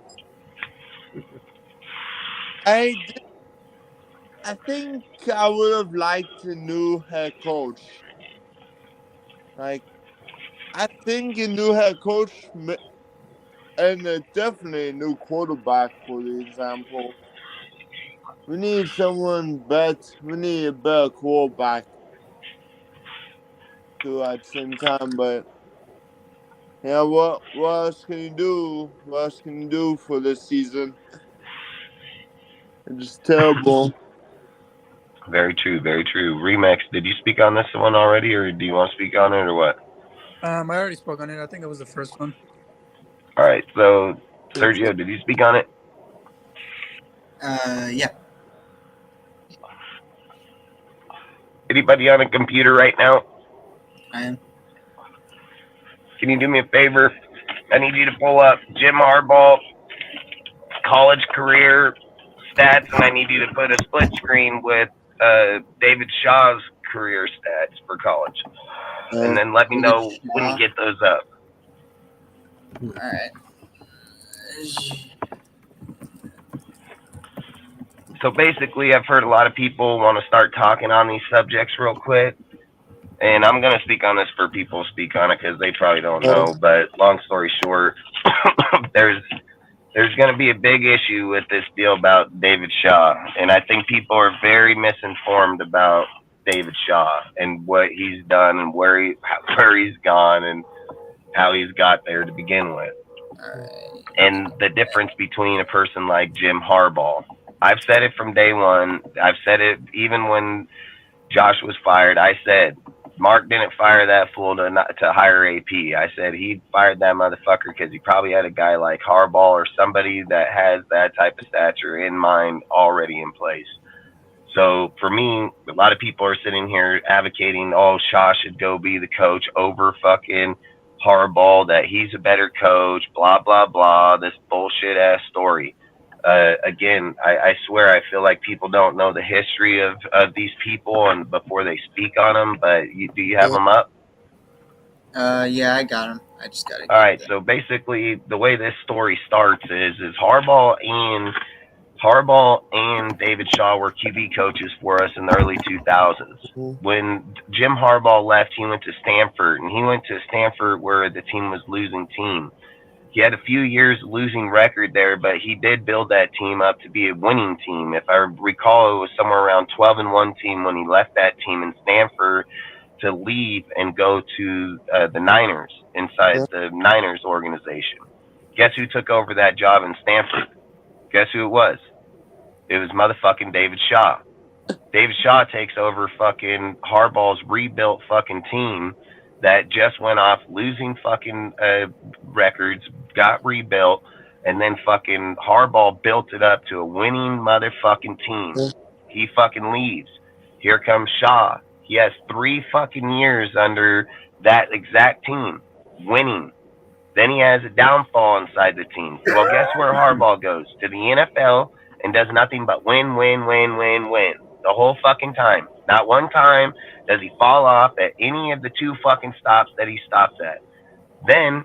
I think I would have liked a new head coach. Like, I think a new head coach and definitely a new quarterback, for the example. We need someone better. We need a better quarterback too at the same time. But yeah, what else can you do? What else can you do for this season? It's just terrible. Very true, very true. Remax, did you speak on this one already, or do you want to speak on it, or what? I already spoke on it. I think it was the first one. All right, so Sergio, did you speak on it? Yeah. Anybody on a computer right now? I am. Can you do me a favor? I need you to pull up Jim Harbaugh college career stats, and I need you to put a split screen with David Shaw's career stats for college, and then let me know when you get those up. All right. So basically, I've heard a lot of people want to start talking on these subjects real quick, and I'm going to speak on this for people who speak on it because they probably don't know. But long story short, there's going to be a big issue with this deal about David Shaw, and I think people are very misinformed about David Shaw and what he's done and where he's gone and how he's got there to begin with. And the difference between a person like Jim Harbaugh. I've said it from day one. I've said it even when Josh was fired. I said Mark didn't fire that fool to hire AP. I said he fired that motherfucker because he probably had a guy like Harbaugh or somebody that has that type of stature in mind already in place. So for me, a lot of people are sitting here advocating, oh, Shaw should go be the coach over fucking Harbaugh, that he's a better coach, blah, blah, blah, this bullshit ass story. Again, I swear I feel like people don't know the history of these people and before they speak on them, but do you have them up? Yeah, I got them. I just got it. All right, so basically the way this story starts is Harbaugh and David Shaw were QB coaches for us in the early 2000s. When Jim Harbaugh left, he went to Stanford, and he went to Stanford where the team was losing team. He had a few years losing record there, but he did build that team up to be a winning team. If I recall, it was somewhere around 12-1 team when he left that team in Stanford to leave and go to the Niners, inside the Niners organization. Guess who took over that job in Stanford? Guess who it was? It was motherfucking David Shaw. David Shaw takes over fucking Harbaugh's rebuilt fucking team that just went off losing fucking records, got rebuilt, and then fucking Harbaugh built it up to a winning motherfucking team. He fucking leaves. Here comes Shaw. He has 3 fucking years under that exact team, winning. Then he has a downfall inside the team. Well, guess where Harbaugh goes? To the NFL and does nothing but win, win, win, win, win. The whole fucking time. Not one time does he fall off at any of the 2 fucking stops that he stops at. Then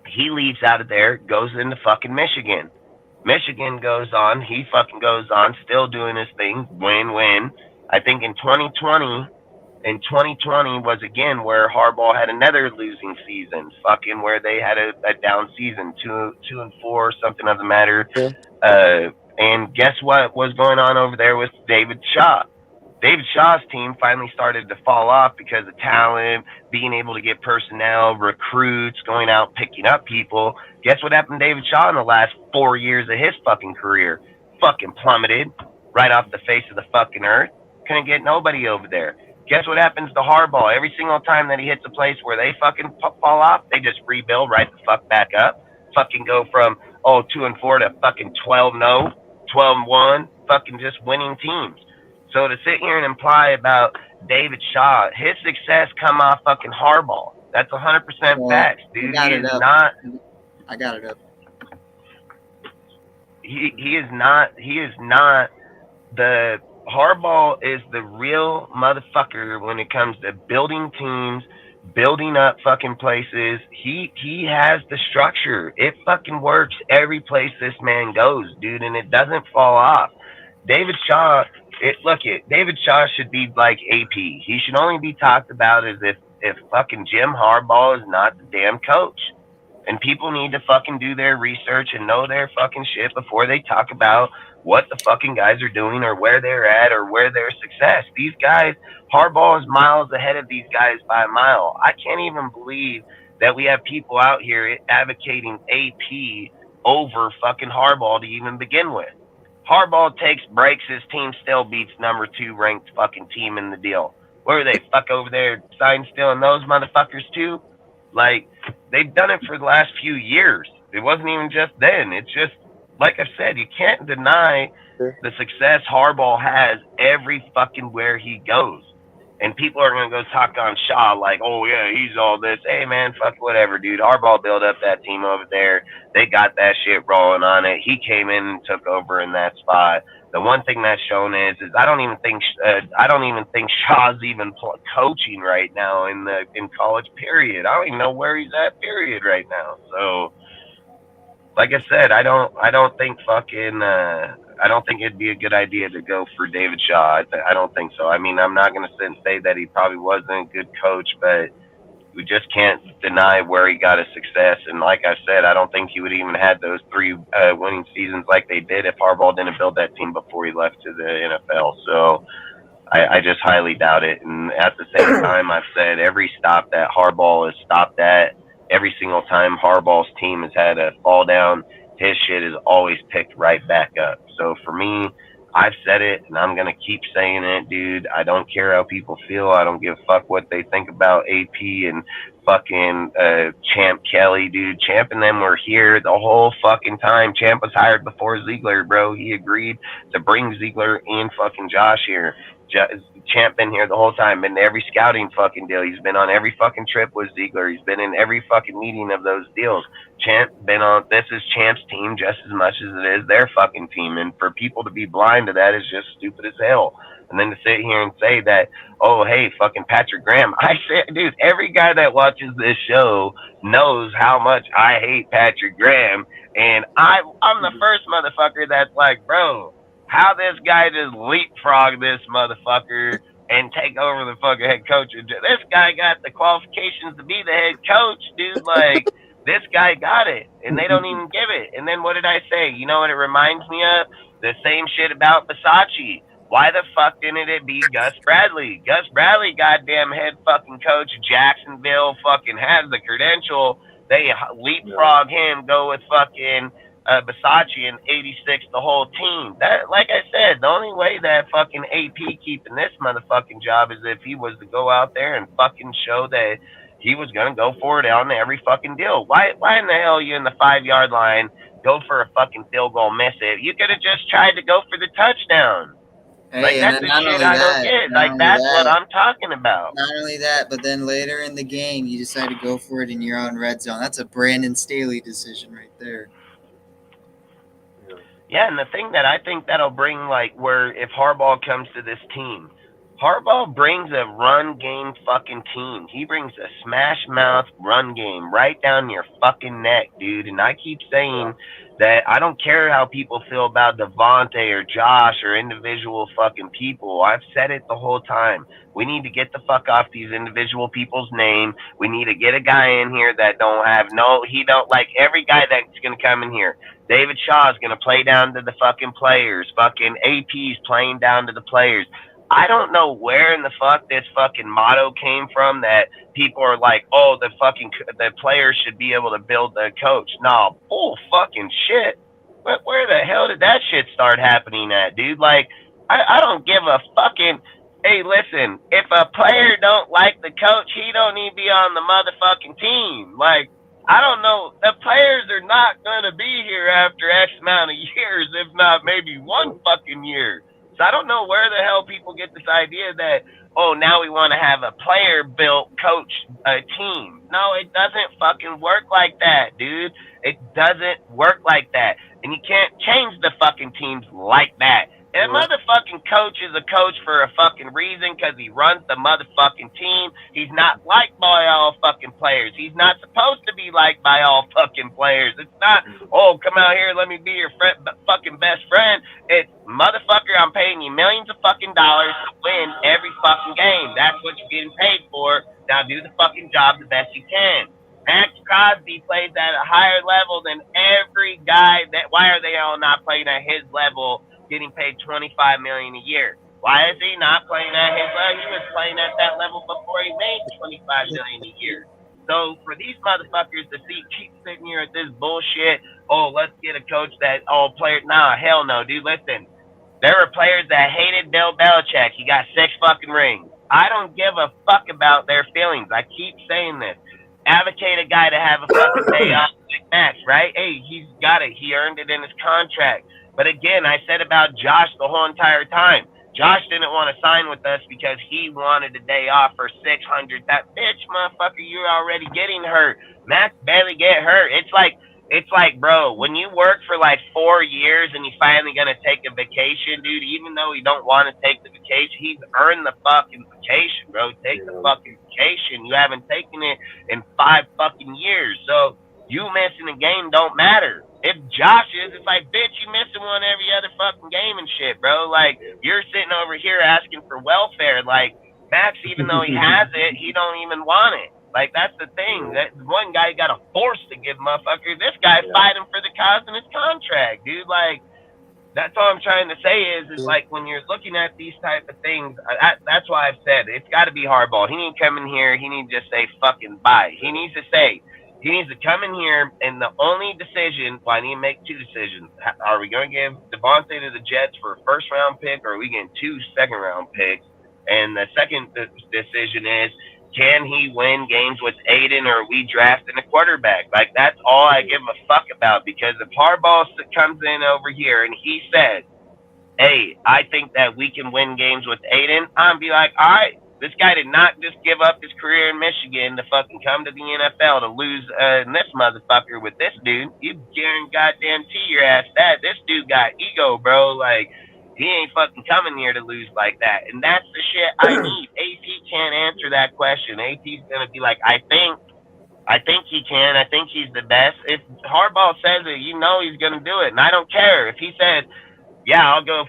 he leaves out of there, goes into fucking Michigan. Michigan goes on. He fucking goes on, still doing his thing. Win, win. I think in 2020 was again where Harbaugh had another losing season, fucking where they had a down season, 2-4, something doesn't matter. And guess what was going on over there with David Shaw? David Shaw's team finally started to fall off because of talent, being able to get personnel, recruits, going out, picking up people. Guess what happened to David Shaw in the last 4 years of his fucking career? Fucking plummeted right off the face of the fucking earth. Couldn't get nobody over there. Guess what happens to Harbaugh? Every single time that he hits a place where they fucking fall off, they just rebuild right the fuck back up. Fucking go from, 2-4 to fucking 12-0, 12-1, fucking just winning teams. So to sit here and imply about David Shaw, his success come off fucking Harbaugh. That's 100% facts, dude. He is not. I got it up. He is not the Harbaugh is the real motherfucker when it comes to building teams, building up fucking places. He has the structure. It fucking works every place this man goes, dude, and it doesn't fall off. David Shaw, David Shaw should be like AP. He should only be talked about as if fucking Jim Harbaugh is not the damn coach. And people need to fucking do their research and know their fucking shit before they talk about what the fucking guys are doing or where they're at or where their success. These guys, Harbaugh is miles ahead of these guys by a mile. I can't even believe that we have people out here advocating AP over fucking Harbaugh to even begin with. Harbaugh takes breaks, his team still beats number 2 ranked fucking team in the deal. Where are they? Fuck over there sign stealing those motherfuckers too? Like, they've done it for the last few years. It wasn't even just then. It's just, like I said, you can't deny the success Harbaugh has every fucking where he goes. And people are going to go talk on Shaw like, oh, yeah, he's all this. Hey, man, fuck whatever, dude. Harbaugh built up that team over there. They got that shit rolling on it. He came in and took over in that spot. The one thing that's shown is I don't even think Shaw's even coaching right now in college. Period. I don't even know where he's at. Period. Right now. So, like I said, I don't think it'd be a good idea to go for David Shaw. I don't think so. I mean, I'm not going to sit and say that he probably wasn't a good coach, but we just can't deny where he got his success. And like I said, I don't think he would even had those 3 winning seasons like they did if Harbaugh didn't build that team before he left to the NFL. So I just highly doubt it. And at the same time, I've said every stop that Harbaugh has stopped at, every single time Harbaugh's team has had a fall down, his shit is always picked right back up. So for me, I've said it, and I'm going to keep saying it, dude. I don't care how people feel. I don't give a fuck what they think about AP and fucking Champ Kelly, dude. Champ and them were here the whole fucking time. Champ was hired before Ziegler, bro. He agreed to bring Ziegler and fucking Josh here. Champ been here the whole time, been to every scouting fucking deal. He's been on every fucking trip with Ziegler. He's been in every fucking meeting of those deals. Champ been on, this is Champ's team just as much as it is their fucking team. And for people to be blind to that is just stupid as hell. And then to sit here and say that, oh, hey, fucking Patrick Graham. I say, dude, every guy that watches this show knows how much I hate Patrick Graham. And I'm the first motherfucker that's like, bro, how this guy just leapfrog this motherfucker and take over the fucking head coach. This guy got the qualifications to be the head coach, dude. Like, this guy got it, and they don't even give it. And then what did I say? You know what it reminds me of? The same shit about Versace. Why the fuck didn't it be Gus Bradley? Gus Bradley, goddamn head fucking coach, Jacksonville, fucking has the credential. They leapfrog him, go with fucking Versace in '86, the whole team. That, like I said, the only way that fucking AP keeping this motherfucking job is if he was to go out there and fucking show that he was gonna go for it on every fucking deal. Why in the hell are you in the 5-yard line, go for a fucking field goal, miss it? You could have just tried to go for the touchdown. Hey, like, that's the shit I don't get. Like, that's what I'm talking about. Not only that, but then later in the game, you decide to go for it in your own red zone. That's a Brandon Staley decision right there. Yeah, and the thing that I think that'll bring, like, where if Harbaugh comes to this team, Harbaugh brings a run game fucking team. He brings a smash mouth run game right down your fucking neck, dude. And I keep saying that I don't care how people feel about Devontae or Josh or individual fucking people. I've said it the whole time. We need to get the fuck off these individual people's name. We need to get a guy in here that he don't like every guy that's going to come in here. David Shaw is going to play down to the fucking players. Fucking AP's playing down to the players. I don't know where in the fuck this fucking motto came from that people are like, oh, the players should be able to build the coach. No, bull fucking shit. Where the hell did that shit start happening at, dude? Like, I don't give a fucking... Hey, listen, if a player don't like the coach, he don't need to be on the motherfucking team. Like, I don't know. The players are not going to be here after X amount of years, if not maybe one fucking year. So I don't know where the hell people get this idea that, oh, now we want to have a player-built coach team. No, it doesn't fucking work like that, dude. It doesn't work like that. And you can't change the fucking teams like that. And a motherfucking coach is a coach for a fucking reason because he runs the motherfucking team. He's not liked by all fucking players. He's not supposed to be liked by all fucking players. It's not, oh, come out here, let me be your fucking best friend. It's, motherfucker, I'm paying you millions of fucking dollars to win every fucking game. That's what you're getting paid for. Now do the fucking job the best you can. Maxx Crosby plays at a higher level than every guy. Why are they all not playing at his level, getting paid $25 million a year? Why is he not playing at his level? He was playing at that level before he made $25 million a year. So for these motherfuckers to keep sitting here at this bullshit, oh, let's get a coach that all players. Nah, hell no, dude. Listen, there were players that hated Bill Belichick. He got 6 fucking rings. I don't give a fuck about their feelings. I keep saying this. Advocate a guy to have a fucking day off, Max, right? Hey, he's got it. He earned it in his contract. But again, I said about Josh the whole entire time. Josh didn't want to sign with us because he wanted a day off for 600. That bitch, motherfucker, you're already getting hurt. Max barely get hurt. It's like, bro, when you work for like 4 years and you finally gonna take a vacation, dude, even though you don't want to take the vacation, he's earned the fucking vacation, bro. Take the fucking vacation. You haven't taken it in 5 fucking years. So you missing a game don't matter. If Josh is, it's like, bitch, you missing one every other fucking game and shit, bro. Like, you're sitting over here asking for welfare. Like, Max, even though he has it, he don't even want it. Like, that's the thing. That one guy got a force to give motherfucker. This guy fighting for the cause in his contract, dude. Like, that's all I'm trying to say is like when you're looking at these type of things, that's why I've said it's got to be Harbaugh. He needs to come in here. He needs to just say fucking bye. He needs to come in here, and the only decision, well, I need to make 2 decisions. Are we going to give Devontae to the Jets for a first-round pick, or are we getting 2 second-round picks? And the second decision is, can he win games with Aiden, or are we drafting a quarterback? Like, that's all I give a fuck about, because if Harbaugh comes in over here and he says, hey, I think that we can win games with Aiden, I'm be like, all right, this guy did not just give up his career in Michigan to fucking come to the NFL to lose this motherfucker with this dude. You guarantee your ass that. This dude got ego, bro. Like, he ain't fucking coming here to lose like that. And that's the shit I need. AP can't answer that question. AP's going to be like, I think he can. I think he's the best. If Harbaugh says it, you know he's going to do it. And I don't care. If he said, yeah, I'll go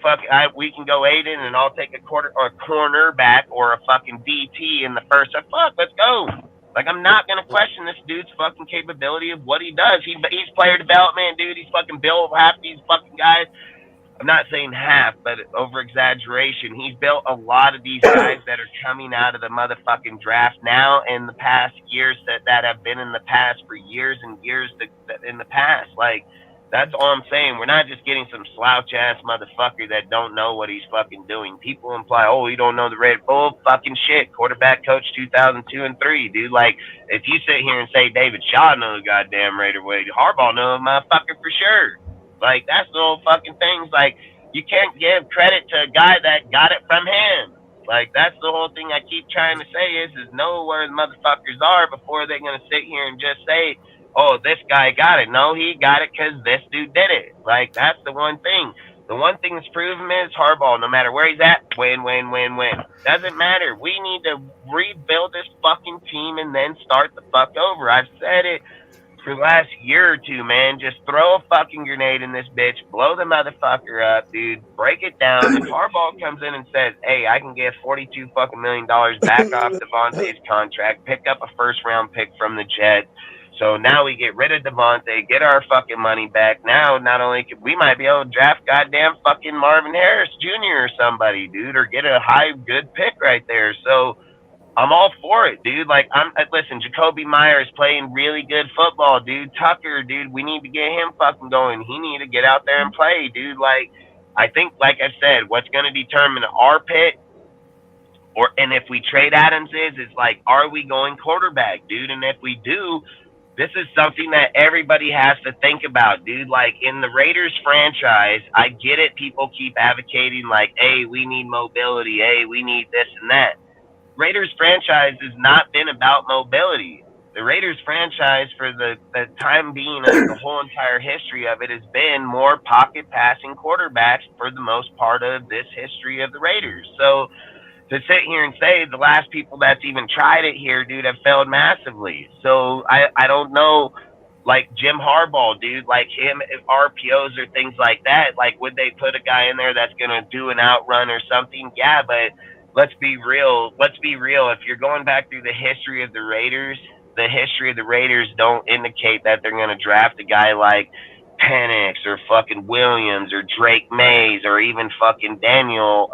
we can go Aiden, and I'll take a cornerback or a fucking DT in the first. Let's go. Like, I'm not going to question this dude's fucking capability of what he does. He's player development, dude. He's fucking built half these fucking guys. I'm not saying half, but over exaggeration. He's built a lot of these guys that are coming out of the motherfucking draft now in the past years that have been in the past for years and years in the past. Like, that's all I'm saying. We're not just getting some slouch-ass motherfucker that don't know what he's fucking doing. People imply, oh, you don't know the Red Bull. Fucking shit. Quarterback coach 2002 and 3, dude. Like, if you sit here and say David Shaw knows the goddamn Raider way, Harbaugh knows a motherfucker for sure. Like, that's the whole fucking thing. Like, you can't give credit to a guy that got it from him. Like, that's the whole thing I keep trying to say is know where the motherfuckers are before they're going to sit here and just say, oh, this guy got it. No, he got it because this dude did it. Like, that's the one thing. The one thing that's proven is Harbaugh, no matter where he's at, win. Doesn't matter. We need to rebuild this fucking team and then start the fuck over. I've said it for the last year or 2, man. Just throw a fucking grenade in this bitch, blow the motherfucker up, dude, break it down. If Harbaugh comes in and says, hey, I can get $42 fucking million back off Devontae's contract, pick up a first round pick from the Jets, so now we get rid of Devontae, get our fucking money back. Now, not only could we might be able to draft goddamn fucking Marvin Harris Jr. or somebody, dude, or get a good pick right there. So I'm all for it, dude. Like, listen, Jacoby Myers playing really good football, dude. Tucker, dude, we need to get him fucking going. He need to get out there and play, dude. Like, I think, like I said, what's going to determine our pick, and if we trade Adams is like, are we going quarterback, dude? And if we do, this is something that everybody has to think about, dude. Like, in the Raiders franchise, I get it. People keep advocating, like, hey, we need mobility. Hey, we need this and that. Raiders franchise has not been about mobility. The Raiders franchise, for the time being of the whole entire history of it, has been more pocket passing quarterbacks for the most part of this history of the Raiders. So to sit here and say the last people that's even tried it here, dude, have failed massively. So I don't know, like Jim Harbaugh, dude, like him, RPOs or things like that, like would they put a guy in there that's going to do an outrun or something? Yeah, but let's be real. If you're going back through the history of the Raiders don't indicate that they're going to draft a guy like Penix or fucking Williams or Drake Mays or even fucking Daniels.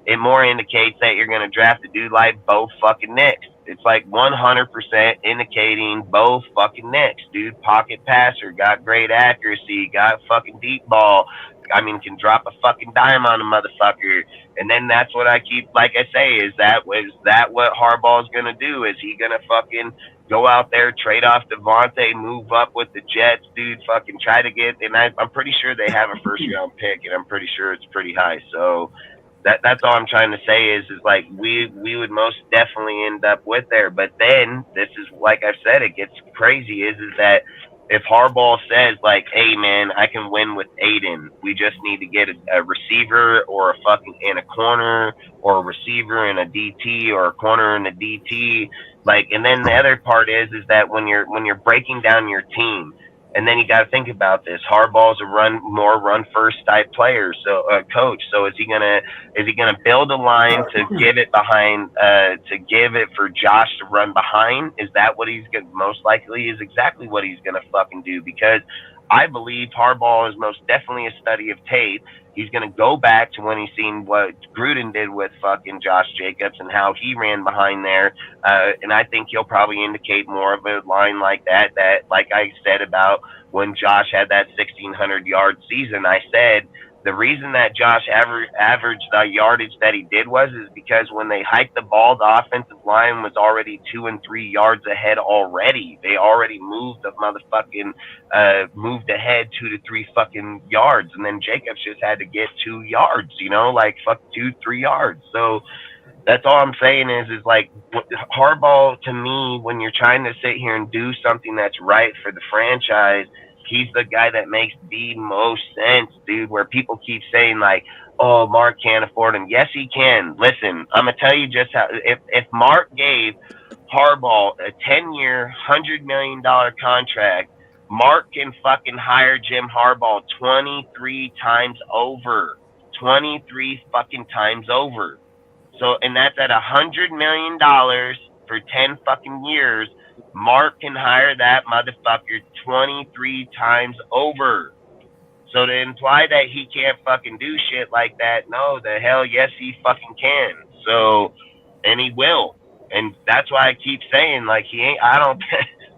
It more indicates that you're going to draft a dude like Bo fucking Nix. It's like 100% indicating Bo fucking Nix, dude. Pocket passer, got great accuracy, got fucking deep ball. I mean, can drop a fucking dime on a motherfucker. And then that's what I keep, like I say, is that what Harbaugh's going to do? Is he going to fucking go out there, trade off Devontae, move up with the Jets, dude, fucking try to get, and I'm pretty sure they have a first round pick, and I'm pretty sure it's pretty high. So That's all I'm trying to say is like we would most definitely end up with there. But then this is like I've said, it gets crazy is that if Harbaugh says like, hey man, I can win with Aiden, we just need to get a receiver or a fucking and a corner or a receiver and a DT or a corner and a DT. Like, and then the other part is that when you're breaking down your team, and then you got to think about this. Harbaugh's a run first type player, so coach. So is he gonna build a line to give it behind to give it for Josh to run behind? Is that what he's gonna most likely is exactly what he's gonna fucking do? Because I believe Harbaugh is most definitely a study of tape. He's going to go back to when he's seen what Gruden did with fucking Josh Jacobs and how he ran behind there. And I think he'll probably indicate more of a line like that, like I said about when Josh had that 1,600-yard season. I said the reason that Josh averaged the yardage that he did is because when they hiked the ball, the offensive line was already 2 and 3 yards ahead already. They already moved the motherfucking moved ahead 2 to 3 fucking yards, and then Jacobs just had to get 2 yards, like 2-3 yards. So that's all I'm saying is like Harbaugh, to me, when you're trying to sit here and do something that's right for the franchise, he's the guy that makes the most sense, dude, where people keep saying like, oh, Mark can't afford him. Yes, he can. Listen, I'm going to tell you just how, if Mark gave Harbaugh a 10-year, $100 million contract, Mark can fucking hire Jim Harbaugh 23 times over. 23 fucking times over. So, and that's at $100 million for 10 fucking years. Mark can hire that motherfucker 23 times over. So to imply that he can't fucking do shit like that, no, the hell yes he fucking can. So, and he will. And that's why I keep saying, like, he ain't, I don't,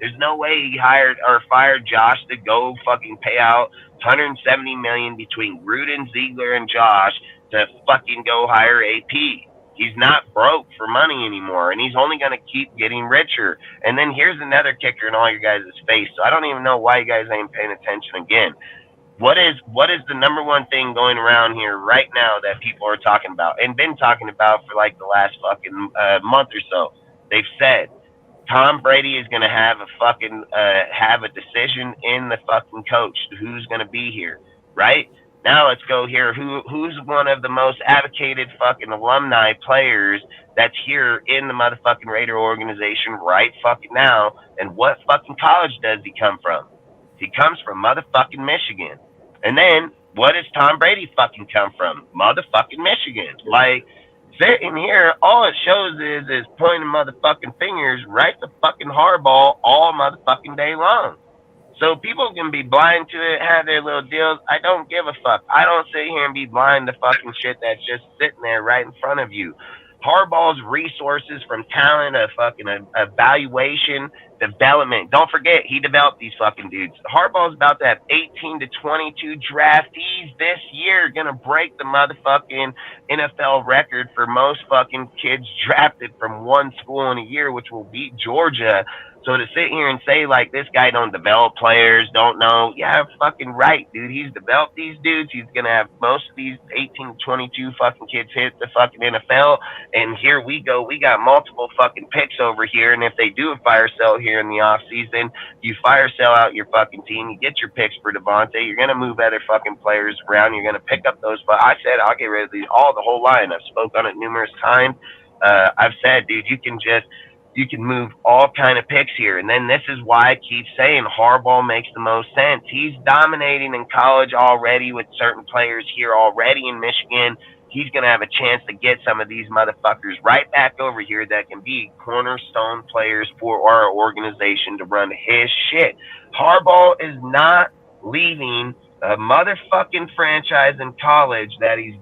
there's no way he hired or fired Josh to go fucking pay out $170 million between Gruden, Ziegler, and Josh to fucking go hire AP. He's not broke for money anymore, and he's only going to keep getting richer. And then here's another kicker in all your guys' face. So I don't even know why you guys ain't paying attention again. What is the number one thing going around here right now that people are talking about and been talking about for like the last fucking month or so? They've said Tom Brady is going to have a fucking have a decision in the fucking coach who's going to be here, right? Now let's go here. Who's one of the most advocated fucking alumni players that's here in the motherfucking Raider organization right fucking now? And what fucking college does he come from? He comes from motherfucking Michigan. And then what does Tom Brady fucking come from? Motherfucking Michigan. Like, sitting here, all it shows is pointing motherfucking fingers right to fucking Harbaugh all motherfucking day long. So people can be blind to it, have their little deals. I don't give a fuck. I don't sit here and be blind to fucking shit that's just sitting there right in front of you. Harbaugh's resources from talent, a fucking evaluation, development. Don't forget, he developed these fucking dudes. Harbaugh's about to have 18 to 22 draftees this year, gonna break the motherfucking NFL record for most fucking kids drafted from one school in a year, which will beat Georgia. So to sit here and say, like, this guy don't develop players, don't know, yeah, fucking right, dude. He's developed these dudes. He's going to have most of these 18 to 22 fucking kids hit the fucking NFL. And here we go. We got multiple fucking picks over here. And if they do a fire sale here in the offseason, you fire sell out your fucking team. You get your picks for Devontae. You're going to move other fucking players around. You're going to pick up those. But I said I'll get rid of these, the whole line. I've spoke on it numerous times. I've said, dude, you can move all kind of picks here. And then this is why I keep saying Harbaugh makes the most sense. He's dominating in college already with certain players here already in Michigan. He's going to have a chance to get some of these motherfuckers right back over here that can be cornerstone players for our organization to run his shit. Harbaugh is not leaving a motherfucking franchise in college that he's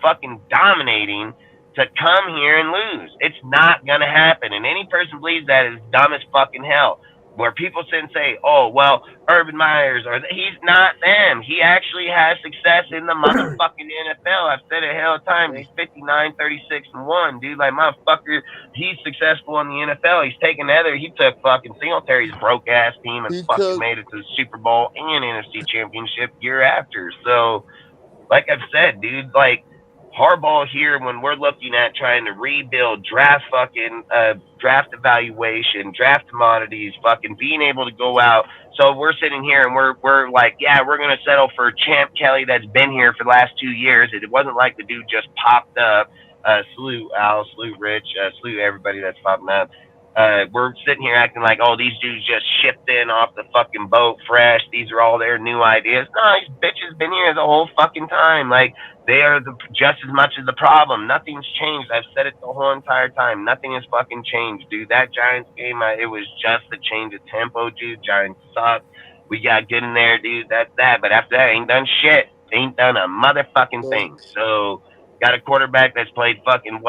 fucking dominating, to come here and lose. It's not going to happen. And any person believes that is dumb as fucking hell. Where people sit and say, oh, well, Urban Meyers, he's not them. He actually has success in the motherfucking NFL. I've said it a hell of times. He's 59, 36, and 1, dude. Like, motherfucker, he's successful in the NFL. He took fucking Singletary's broke-ass team and made it to the Super Bowl and NFC Championship year after. So, like I've said, dude, like, Harbaugh here, when we're looking at trying to rebuild draft draft evaluation, draft commodities, fucking being able to go out. So we're sitting here and we're like, yeah, we're gonna settle for Champ Kelly that's been here for the last 2 years. It wasn't like the dude just popped up. Salute Al, salute Rich, salute everybody that's popping up. We're sitting here acting like, oh, these dudes just shipped in off the fucking boat fresh. These are all their new ideas. No, these bitches been here the whole fucking time. Like, they are just as much as the problem. Nothing's changed. I've said it the whole entire time. Nothing has fucking changed, dude. That Giants game, it was just a change of tempo, dude. Giants suck. We got good in there, dude. That's that. But after that, ain't done shit. Ain't done a motherfucking thing. So, got a quarterback that's played fucking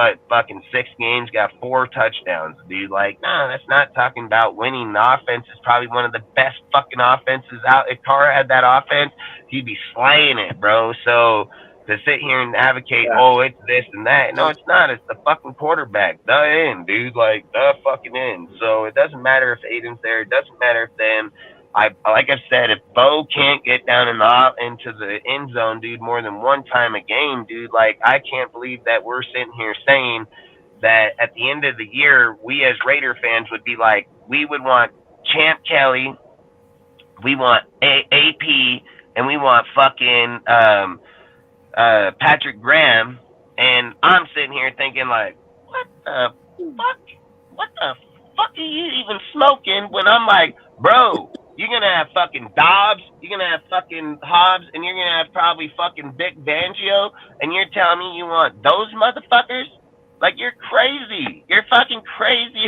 6 games, got 4 touchdowns, dude. Like, nah, that's not talking about winning. The offense is probably one of the best fucking offenses out. If Carr had that offense, he'd be slaying it, bro. So, to sit here and advocate, oh, it's this and that. No, it's not. It's the fucking quarterback. The end, dude. Like, the fucking end. So it doesn't matter if Aiden's there. It doesn't matter if them. Like I said, if Bo can't get down into the end zone, dude, more than one time a game, dude, like, I can't believe that we're sitting here saying that at the end of the year, we as Raider fans would be like, we would want Champ Kelly, we want AP, and we want fucking Patrick Graham, and I'm sitting here thinking like, what the fuck? What the fuck are you even smoking? When I'm like, bro, you're gonna have fucking Dobbs, you're gonna have fucking Hobbs, and you're gonna have probably fucking Vic Fangio, and you're telling me you want those motherfuckers? Like, you're crazy. You're fucking crazy.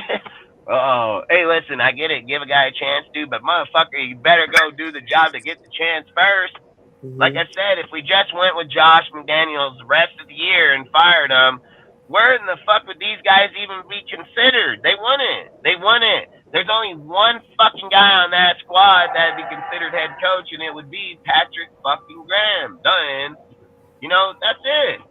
Oh, hey, listen, I get it. Give a guy a chance, dude, but motherfucker, you better go do the job to get the chance first. Like I said, if we just went with Josh McDaniels the rest of the year and fired him, where in the fuck would these guys even be considered? They wouldn't. They wouldn't. There's only one fucking guy on that squad that'd be considered head coach, and it would be Patrick fucking Graham. Done. You know, that's it.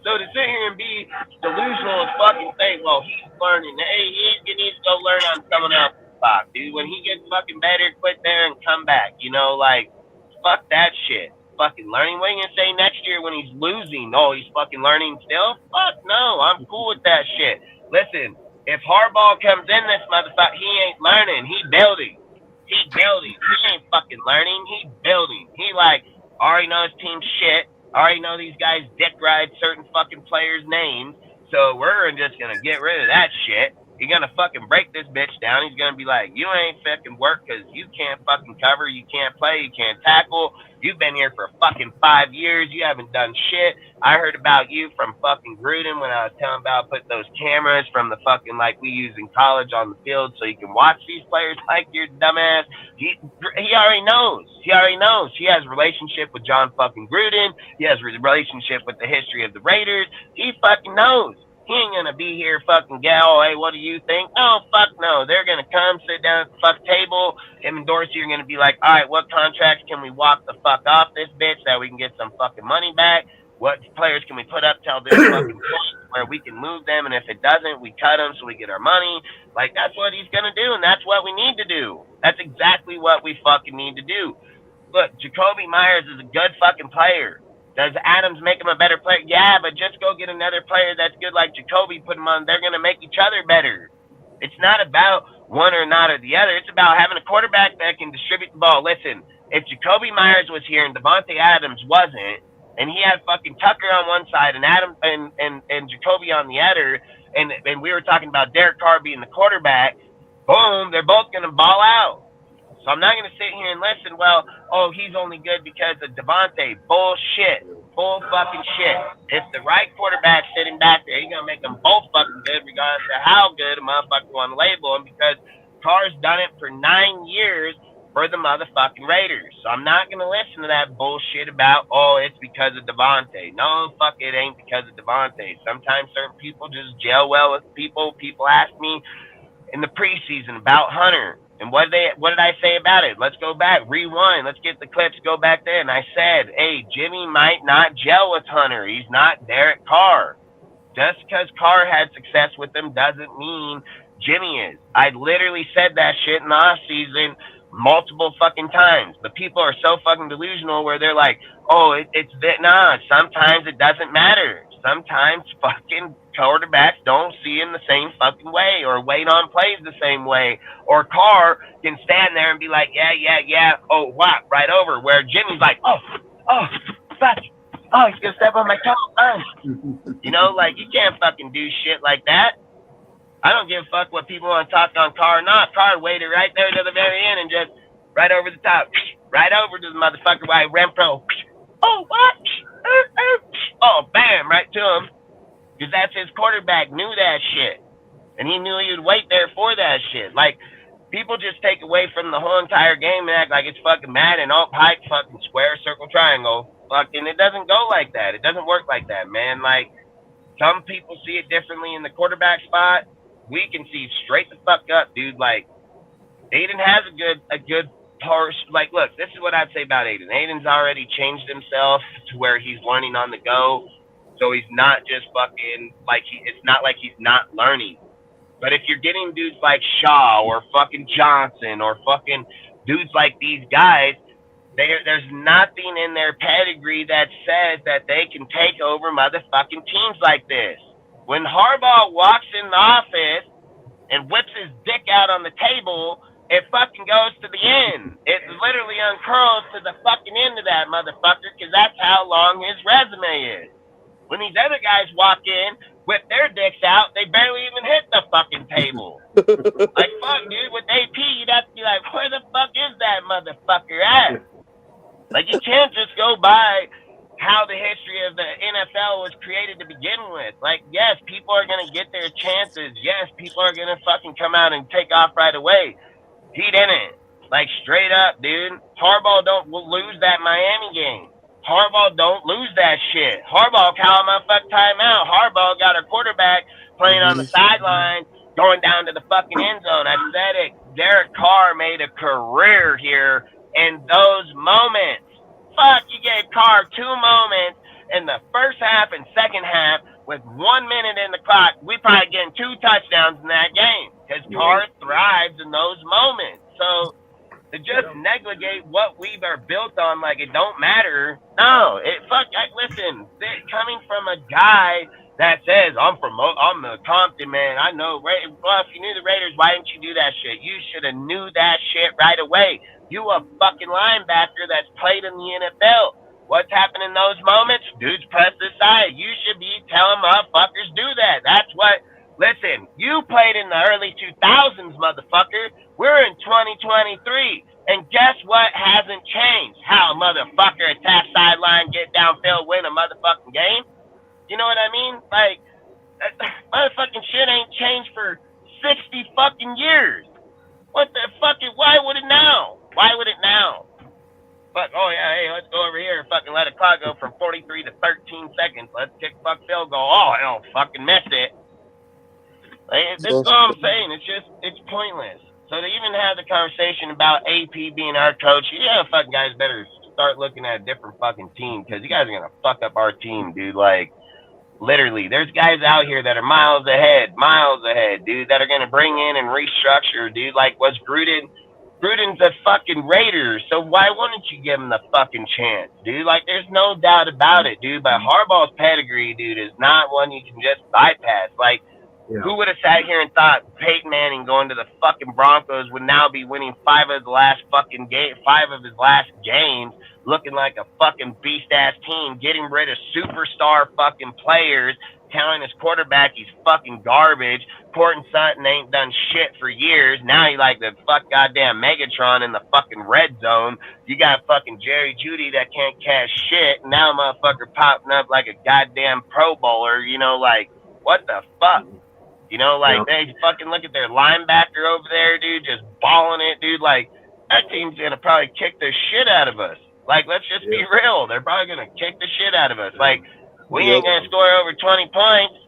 So to sit here and be delusional and fucking say, well, he's learning. Hey, he needs to go learn on someone else's spot, dude. When he gets fucking better, quit there and come back. You know, like, fuck that shit. Fucking learning. What are you gonna say next year when he's losing? Oh, he's fucking learning still? Fuck no, I'm cool with that shit. Listen, if Harbaugh comes in this motherfucker, he ain't learning. He building. He building. He ain't fucking learning. He building. He like, already know his team shit. Already know these guys dick ride certain fucking players' names. So we're just gonna get rid of that shit. He's gonna fucking break this bitch down. He's gonna be like, you ain't fucking work because you can't fucking cover, you can't play, you can't tackle. You've been here for fucking 5 years. You haven't done shit. I heard about you from fucking Gruden when I was telling about putting those cameras from the fucking, like we use in college on the field so you can watch these players like your dumbass. He already knows. He already knows. He has a relationship with John fucking Gruden. He has a relationship with the history of the Raiders. He fucking knows. He ain't gonna be here fucking gal, hey, what do you think? Oh, fuck no. They're gonna come sit down at the fuck table. Him and Dorsey are gonna be like, all right, what contracts can we walk the fuck off this bitch so that we can get some fucking money back? What players can we put up till this fucking point where we can move them, and if it doesn't, we cut them so we get our money? Like, that's what he's gonna do, and that's what we need to do. That's exactly what we fucking need to do. Look, Jacoby Myers is a good fucking player. Does Adams make him a better player? Yeah, but just go get another player that's good like Jacoby, put him on. They're going to make each other better. It's not about one or not or the other. It's about having a quarterback that can distribute the ball. Listen, if Jacoby Myers was here and Devontae Adams wasn't, and he had fucking Tucker on one side and Adams and Jacoby on the other, and we were talking about Derek Carr being the quarterback, boom, they're both going to ball out. So I'm not going to sit here and listen, well, oh, he's only good because of Devontae. Bullshit. Bull fucking shit. If the right quarterback's sitting back there, he's going to make them both fucking good regardless of how good a motherfucker want to label him, because Carr's done it for 9 years for the motherfucking Raiders. So I'm not going to listen to that bullshit about, oh, it's because of Devontae. No, fuck, it ain't because of Devontae. Sometimes certain people just gel well with people. People ask me in the preseason about Hunter. And what did I say about it? Let's go back, rewind. Let's get the clips, go back there. And I said, hey, Jimmy might not gel with Hunter. He's not Derek Carr. Just because Carr had success with him doesn't mean Jimmy is. I literally said that shit in the offseason multiple fucking times. But people are so fucking delusional where they're like, oh, it's that. Nah, sometimes it doesn't matter. sometimes fucking quarterbacks don't see him the same fucking way or wait on plays the same way. Or Carr can stand there and be like, yeah, oh, whap, right over. Where Jimmy's like, oh, fuck, oh, he's going to step on my toe. You know, like, you can't fucking do shit like that. I don't give a fuck what people want to talk on Carr or not. Carr waited right there to the very end and just right over the top, right over to the motherfucker while he ran pro. Oh, what? Oh, bam, right to him. Because that's his quarterback, knew that shit. And he knew he would wait there for that shit. Like, people just take away from the whole entire game and act like it's fucking mad and all pipe, fucking square, circle, triangle. Fucking, it doesn't go like that. It doesn't work like that, man. Like, some people see it differently in the quarterback spot. We can see straight the fuck up, dude. Like, Aiden has a good horse. Like, look, this is what I'd say about Aiden. Aiden's already changed himself to where he's learning on the go. So he's not just fucking, like, it's not like he's not learning. But if you're getting dudes like Shaw or fucking Johnson or fucking dudes like these guys, there's nothing in their pedigree that says that they can take over motherfucking teams like this. When Harbaugh walks in the office and whips his dick out on the table, it fucking goes to the end. It literally uncurls to the fucking end of that motherfucker because that's how long his resume is. When these other guys walk in, whip their dicks out, they barely even hit the fucking table. Like, fuck, dude, with AP, you'd have to be like, where the fuck is that motherfucker at? Like, you can't just go by how the history of the NFL was created to begin with. Like, yes, people are going to get their chances. Yes, people are going to fucking come out and take off right away. He didn't. Like, straight up, dude. Harbaugh don't lose that Miami game. Harbaugh don't lose that shit. Harbaugh call my fuck timeout. Harbaugh got a quarterback playing on the sideline, going down to the fucking end zone. I said it. Derek Carr made a career here in those moments. Fuck, you gave Carr 2 moments in the first half and second half with 1 minute in the clock. We probably getting 2 touchdowns in that game because Carr thrives in those moments. So to just negligate what we are built on like it don't matter, no. Listen, coming from a guy that says, I'm the Compton, man. I know. Well, if you knew the Raiders, why didn't you do that shit? You should have knew that shit right away. You a fucking linebacker that's played in the NFL. What's happened in those moments? Dudes press aside. You should be telling motherfuckers do that. That's what. Listen, you played in the early 2000s, motherfucker. We're in 2023. And guess what hasn't changed? How a motherfucker attack sideline, get downfield, win a motherfucking game? You know what I mean? Like, motherfucking shit ain't changed for 60 fucking years. What the fucking, why would it now? Why would it now? Fuck, oh yeah, hey, let's go over here and fucking let a clock go from 43 to 13 seconds. Let's kick fuck field goal. Oh, hell, fucking missed it. Like, that's all I'm saying. It's pointless. So to even have the conversation about AP being our coach, yeah, fucking guys better start looking at a different fucking team because you guys are going to fuck up our team, dude. Like, literally, there's guys out here that are miles ahead, dude, that are going to bring in and restructure, dude. Like, what's Gruden's a fucking Raider, so why wouldn't you give him the fucking chance, dude? Like, there's no doubt about it, dude. But Harbaugh's pedigree, dude, is not one you can just bypass. Like, who would have sat here and thought Peyton Manning going to the fucking Broncos would now be winning 5 of his last games, looking like a fucking beast-ass team, getting rid of superstar fucking players, telling his quarterback he's fucking garbage. Courtland Sutton ain't done shit for years. Now he like the fuck goddamn Megatron in the fucking red zone. You got fucking Jerry Jeudy that can't catch shit. Now motherfucker popping up like a goddamn Pro Bowler. You know, like, what the fuck? You know, like, they fucking look at their linebacker over there, dude, just balling it, dude. Like, that team's going to probably kick the shit out of us. Like, let's just be real. They're probably going to kick the shit out of us. Like, we ain't going to score over 20 points.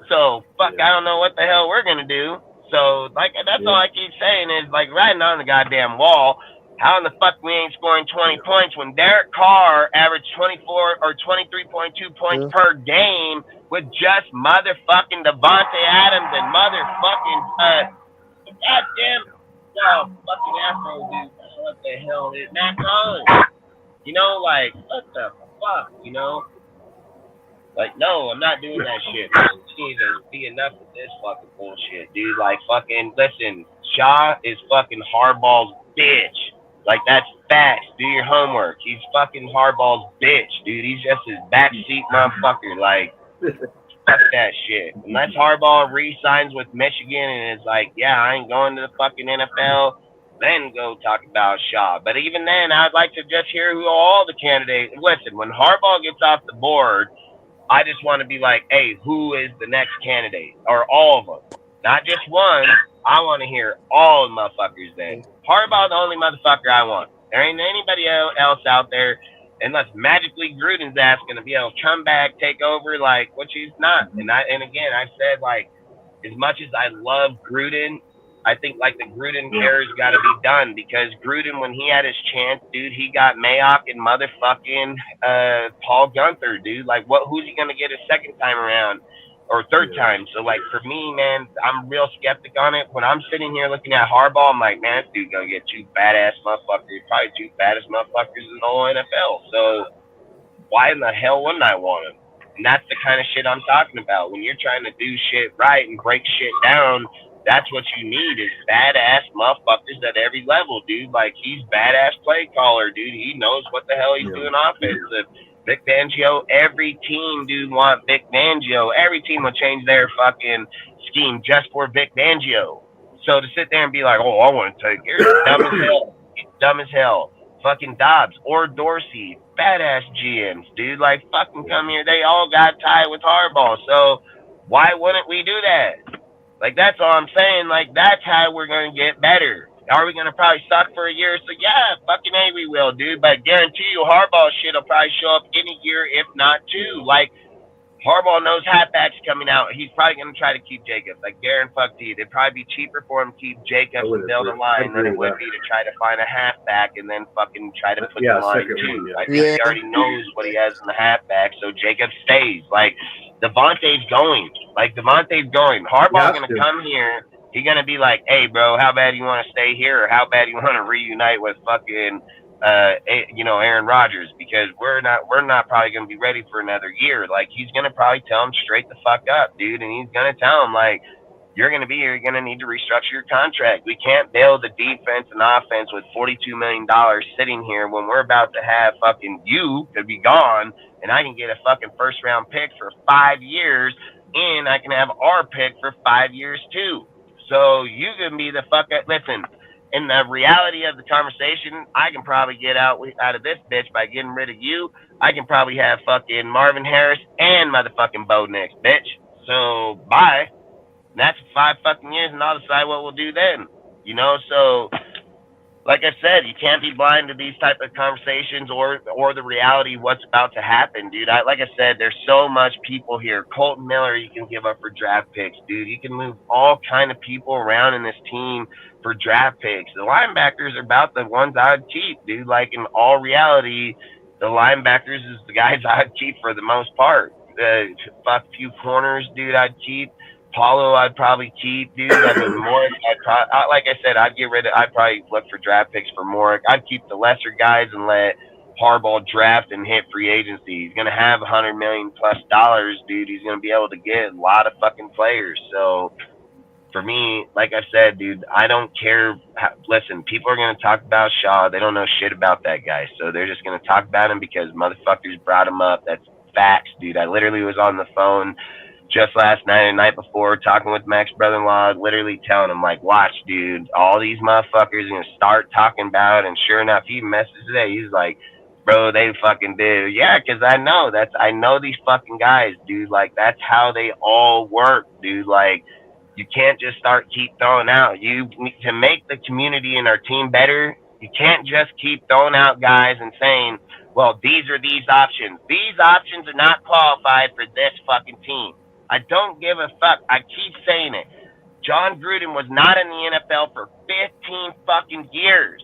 So, fuck, I don't know what the hell we're going to do. So, like, that's all I keep saying is, like, riding on the goddamn wall. How in the fuck we ain't scoring 20 points when Derek Carr averaged 24 or 23.2 points per game with just motherfucking Devontae Adams and motherfucking goddamn fucking Afro dude. What the hell is Matt Collins? You know, like, what the fuck, you know? Like, no, I'm not doing that shit, man. You need to be enough of this fucking bullshit, dude. Like, fucking, listen, Shaw is fucking Harbaugh's bitch. Like, that's facts. Do your homework. He's fucking Harbaugh's bitch, dude. He's just his backseat motherfucker. Like, fuck that shit. Unless Harbaugh re-signs with Michigan and is like, yeah, I ain't going to the fucking NFL, then go talk about Shaw. But even then, I'd like to just hear who all the candidates. Listen, when Harbaugh gets off the board, I just want to be like, hey, who is the next candidate? Or all of them. Not just one. I want to hear all the motherfuckers then. Harbaugh the only motherfucker I want. There ain't anybody else out there unless magically Gruden's ass going to be able to come back, take over, like, which he's not. And again, I said, like, as much as I love Gruden, I think, like, the Gruden era's got to be done because Gruden, when he had his chance, dude, he got Mayock and motherfucking Paul Gunther, dude. Like, who's he going to get a second time around or third time? So, like, for me, man, I'm real skeptic on it. When I'm sitting here looking at Harbaugh, I'm like, man, this dude going to get two badass motherfuckers, probably two baddest motherfuckers in the whole NFL. So, why in the hell wouldn't I want him? And that's the kind of shit I'm talking about. When you're trying to do shit right and break shit down, that's what you need is badass motherfuckers at every level, dude. Like, he's badass play caller, dude. He knows what the hell he's doing offensive. Vic Fangio, every team, dude, want Vic Fangio. Every team will change their fucking scheme just for Vic Fangio. So to sit there and be like, oh, I want to take it, it's dumb as hell. It's dumb as hell. Fucking Dobbs or Dorsey, badass GMs, dude. Like, fucking come here. They all got tied with Harbaugh. So why wouldn't we do that? Like, that's all I'm saying. Like, that's how we're going to get better. Are we going to probably suck for a year? So, yeah, fucking A, we will, dude. But I guarantee you, Harbaugh shit will probably show up any year, if not two. Like, Harbaugh knows halfbacks coming out. He's probably going to try to keep Jacobs. Like, guarantee it'd probably be cheaper for him to keep Jacobs and build a line than it would be to try to find a halfback and then fucking try to put the line two. I think he already knows what he has in the halfback, so Jacobs stays. Like, Devontae's going. Harbaugh's going to come here. He's going to be like, hey, bro, how bad you want to stay here or how bad you want to reunite with fucking Aaron Rodgers, because we're not probably going to be ready for another year. Like, he's going to probably tell him straight the fuck up, dude, and he's going to tell him, like, you're going to be here, you're going to need to restructure your contract. We can't build a defense and offense with $42 million sitting here when we're about to have fucking you to be gone, and I can get a fucking first-round pick for 5 years, and I can have our pick for 5 years, too. So you can be the fuck up. Listen, in the reality of the conversation, I can probably get out of this bitch by getting rid of you. I can probably have fucking Marvin Harris and motherfucking Bo Nix, bitch. So, bye. And that's 5 fucking years, and I'll decide what we'll do then. You know, so, like I said, you can't be blind to these type of conversations or the reality of what's about to happen, dude. Like I said, there's so much people here. Colton Miller you can give up for draft picks, dude. You can move all kind of people around in this team for draft picks. The linebackers are about the ones I would keep, dude. Like, in all reality, the linebackers is the guys I'd keep for the most part. Fuck few corners, dude, I'd keep. Paulo, I'd probably keep, dude. I mean, Morris, like I said, I'd probably look for draft picks for Morris. I'd keep the lesser guys and let Harbaugh draft and hit free agency. He's going to have $100 million plus, dude. He's going to be able to get a lot of fucking players. So, for me, like I said, dude, I don't care. Listen, people are going to talk about Shaw. They don't know shit about that guy. So they're just going to talk about him because motherfuckers brought him up. That's facts, dude. I literally was on the phone just last night and the night before talking with Max's brother-in-law, literally telling him, like, watch, dude, all these motherfuckers are going to start talking about it. And sure enough, he messaged today. He's like, bro, they fucking do. Yeah, because I know these fucking guys, dude. Like, that's how they all work, dude. Like, you can't just keep throwing out. You need to make the community and our team better. You can't just keep throwing out guys and saying, well, these are these options. These options are not qualified for this fucking team. I don't give a fuck. I keep saying it. John Gruden was not in the NFL for 15 fucking years.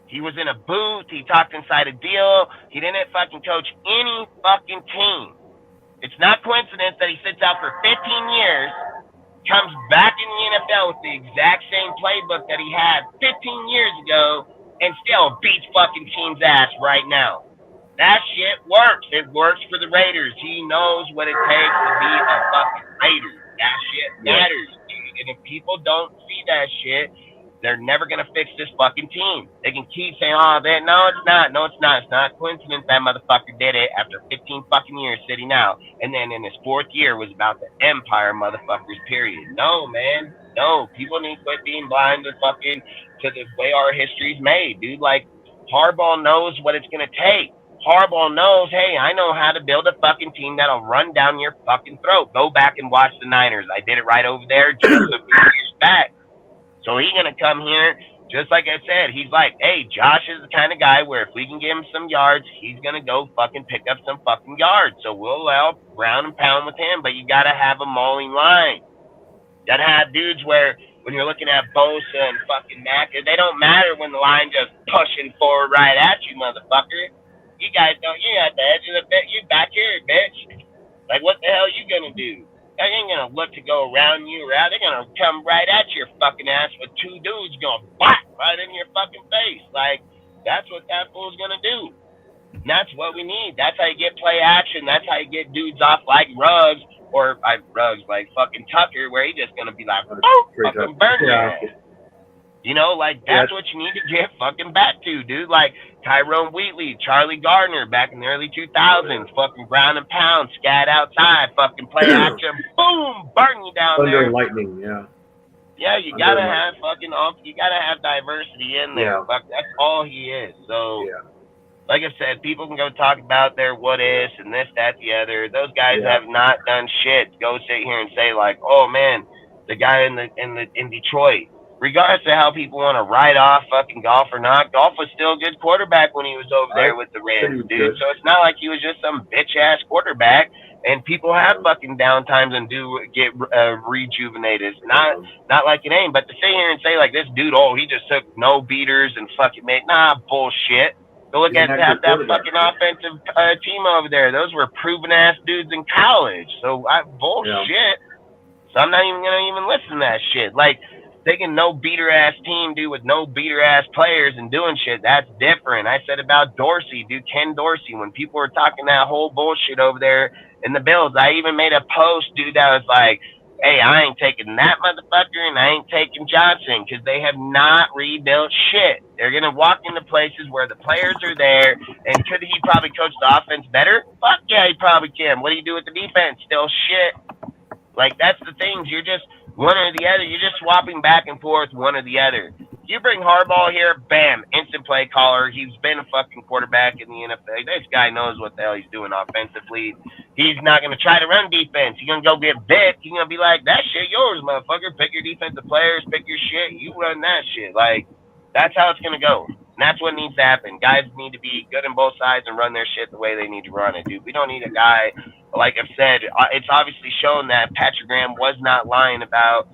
He was in a booth. He talked inside a deal. He didn't fucking coach any fucking team. It's not coincidence that he sits out for 15 years, comes back in the NFL with the exact same playbook that he had 15 years ago, and still beats fucking teams' ass right now. That shit works. It works for the Raiders. He knows what it takes to be a fucking Raider. That shit matters, dude. And if people don't see that shit, they're never gonna fix this fucking team. They can keep saying, "Oh, that no, it's not. No, it's not. It's not a coincidence that motherfucker did it after 15 fucking years sitting out, and then in his 4th year was about the empire, motherfuckers. Period. No, man. No, people need to quit being blind to fucking to the way our history's made, dude. Like Harbaugh knows what it's gonna take. Harbaugh knows, hey, I know how to build a fucking team that'll run down your fucking throat. Go back and watch the Niners. I did it right over there just a few years back. So he's going to come here, just like I said. He's like, hey, Josh is the kind of guy where if we can give him some yards, he's going to go fucking pick up some fucking yards. So we'll allow ground and pound with him, but you got to have a mauling line. You got to have dudes where when you're looking at Bosa and fucking Mack, they don't matter when the line just pushing forward right at you, motherfucker. You guys don't. You're at the edge of the bit. You back here, bitch. Like, what the hell are you gonna do? They ain't gonna look to go around you or out. They're gonna come right at your fucking ass with 2 dudes going bop right in your fucking face. Like, that's what that fool's gonna do. And that's what we need. That's how you get play action. That's how you get dudes off like Ruggs or Ruggs like fucking Tucker, where he's just gonna be like, oh, fucking burn your ass. You know, like, that's what you need to get fucking back to, dude. Like, Tyrone Wheatley, Charlie Gardner back in the early 2000s, fucking ground and pound, scat outside, fucking play action, boom, burn you down Thunder there. and lightning, yeah. Yeah, you gotta have fucking, you gotta have diversity in there. Fuck, that's all he is. So, like I said, people can go talk about their what ifs and this, that, the other. Those guys have not done shit. Go sit here and say like, oh man, the guy in Detroit. Regardless of how people want to write off fucking Goff or not, Goff was still a good quarterback when he was over there with the Rams, dude. So it's not like he was just some bitch-ass quarterback. And people have fucking downtimes and do get rejuvenated. It's not like it ain't. But to sit here and say like this dude, oh, he just took no beaters and fucking made, bullshit. Go look at that fucking offensive team over there. Those were proven-ass dudes in college. So bullshit. So I'm not even going to even listen to that shit. Like, taking no beater ass team, dude, with no beater ass players and doing shit, that's different. I said about Dorsey, dude, Ken Dorsey, when people were talking that whole bullshit over there in the Bills, I even made a post, dude, that was like, hey, I ain't taking that motherfucker and I ain't taking Johnson because they have not rebuilt shit. They're going to walk into places where the players are there, and could he probably coach the offense better? Fuck yeah, he probably can. What do you do with the defense? Still shit. Like, that's the things. You're just one or the other. You're just swapping back and forth one or the other. You bring Harbaugh here, bam, instant play caller. He's been a fucking quarterback in the NFL. This guy knows what the hell he's doing offensively. He's not going to try to run defense. He's going to go get bit. He's going to be like, that shit yours, motherfucker. Pick your defensive players. Pick your shit. You run that shit. Like, that's how it's going to go. And that's what needs to happen. Guys need to be good on both sides and run their shit the way they need to run it, dude. We don't need a guy, like I've said, it's obviously shown that Patrick Graham was not lying about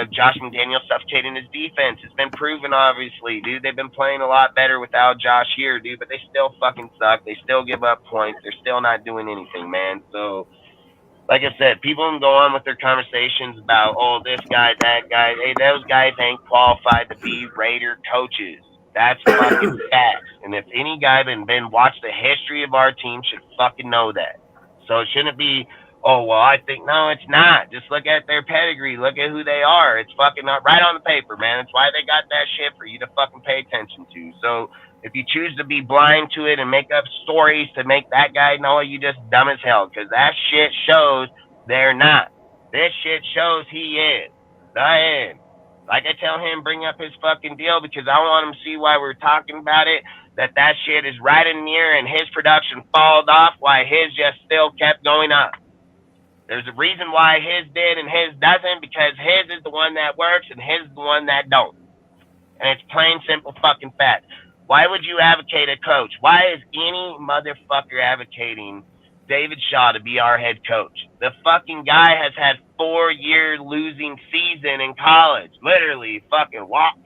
Josh McDaniels suffocating his defense. It's been proven, obviously, dude. They've been playing a lot better without Josh here, dude, but they still fucking suck. They still give up points. They're still not doing anything, man. So, like I said, people can go on with their conversations about, oh, this guy, that guy. Hey, those guys ain't qualified to be Raider coaches. That's fucking facts. And if any guy that been watched the history of our team should fucking know that. So it shouldn't be, oh, well, I think, no, it's not. Just look at their pedigree. Look at who they are. It's fucking not right on the paper, man. That's why they got that shit for you to fucking pay attention to. So if you choose to be blind to it and make up stories to make that guy know, you just dumb as hell. Because that shit shows they're not. This shit shows he is. I am. Like I tell him, bring up his fucking deal because I want him to see why we're talking about it, that shit is right in near and his production falled off while his just still kept going up. There's a reason why his did and his doesn't because his is the one that works and his is the one that don't. And it's plain, simple fucking fact. Why would you advocate a coach? Why is any motherfucker advocating David Shaw to be our head coach? The fucking guy has had 4-year losing season in college. Literally fucking walk.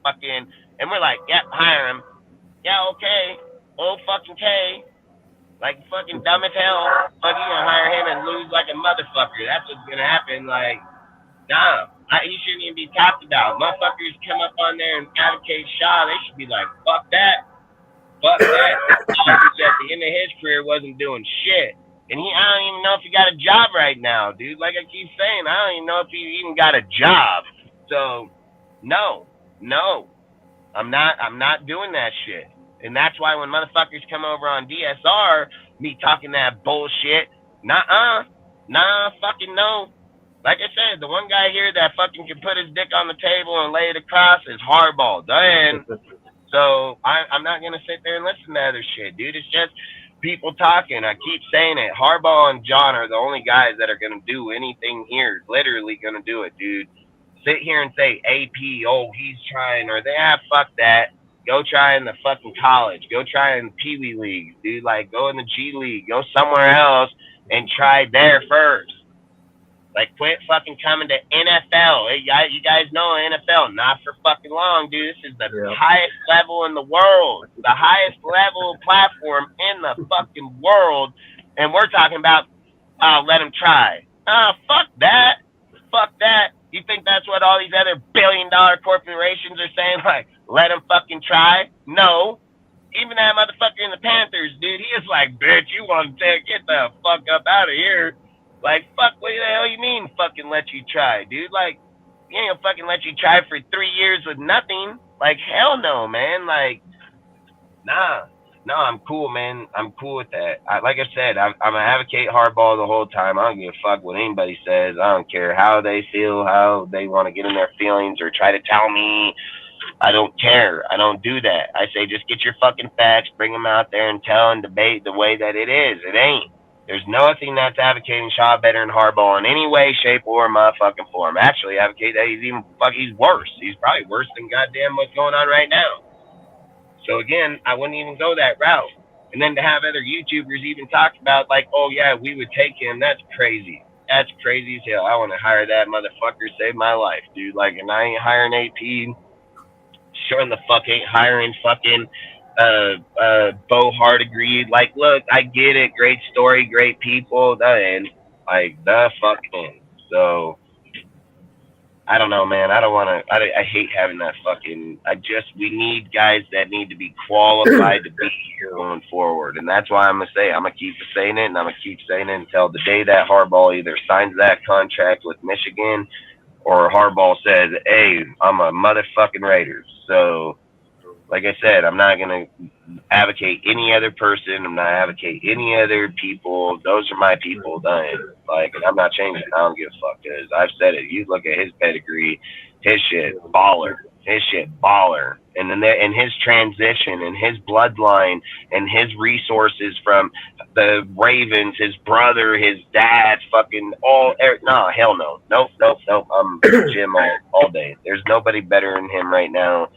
Fucking, and we're like, yep, hire him. Yeah, okay. Oh, fucking K. Like, fucking dumb as hell. Fuck, you gonna hire him and lose like a motherfucker. That's what's gonna happen. Like, nah. He shouldn't even be talked about. Motherfuckers come up on there and advocate Shaw. They should be like, fuck that. Fuck that. At the end of his career, wasn't doing shit. And I don't even know if he got a job right now, dude. Like I keep saying, I don't even know if he even got a job. So, no, I'm not doing that shit. And that's why when motherfuckers come over on DSR, me talking that bullshit, nah, fucking no. Like I said, the one guy here that fucking can put his dick on the table and lay it across is Harbaugh. Done. So I'm not gonna sit there and listen to other shit, dude. It's just people talking. I keep saying it. Harbaugh and John are the only guys that are gonna do anything here. Literally gonna do it, dude. Sit here and say AP, oh he's trying, or fuck that. Go try in the fucking college. Go try in Pee Wee leagues, dude. Like go in the G League. Go somewhere else and try there first. Like, quit fucking coming to NFL. Hey, you guys know NFL, not for fucking long, dude. This is the highest level in the world. The highest level platform in the fucking world. And we're talking about, let them try. Fuck that. Fuck that. You think that's what all these other billion-dollar corporations are saying? Like, let them fucking try? No. Even that motherfucker in the Panthers, dude, he is like, bitch, you want to get the fuck up out of here. Like, fuck, what the hell you mean fucking let you try, dude? Like, he ain't gonna fucking let you try for 3 years with nothing. Like, hell no, man. Like, nah. No, I'm cool, man. I'm cool with that. Like I said, I'm gonna advocate Harbaugh the whole time. I don't give a fuck what anybody says. I don't care how they feel, how they want to get in their feelings or try to tell me. I don't care. I don't do that. I say just get your fucking facts, bring them out there and tell and debate the way that it is. It ain't. There's nothing that's advocating Shaw better than Harbaugh in any way, shape, or motherfucking form. Actually, advocate that he's worse. He's probably worse than goddamn what's going on right now. So again, I wouldn't even go that route. And then to have other YouTubers even talk about like, oh yeah, we would take him. That's crazy. That's crazy as hell. I want to hire that motherfucker, save my life, dude. Like, and I ain't hiring AP. Sure the fuck ain't hiring fucking Bo Hardegree. Like, look, I get it. Great story, great people. And like the fucking. So I don't know, man. I don't want to. I hate having that fucking. We need guys that need to be qualified to be here going forward, and that's why I'm gonna say I'm gonna keep saying it, and I'm gonna keep saying it until the day that Harbaugh either signs that contract with Michigan or Harbaugh says, hey, I'm a motherfucking Raiders. So, like I said, I'm not going to advocate any other person. I'm not advocate any other people. Those are my people done. Like, and I'm not changing. I don't give a fuck. Because I've said it. You look at his pedigree, his shit, baller. His shit, baller. And then and his transition and his bloodline and his resources from the Ravens, his brother, his dad, fucking no, hell no. Nope. I'm Jim all day. There's nobody better than him right now,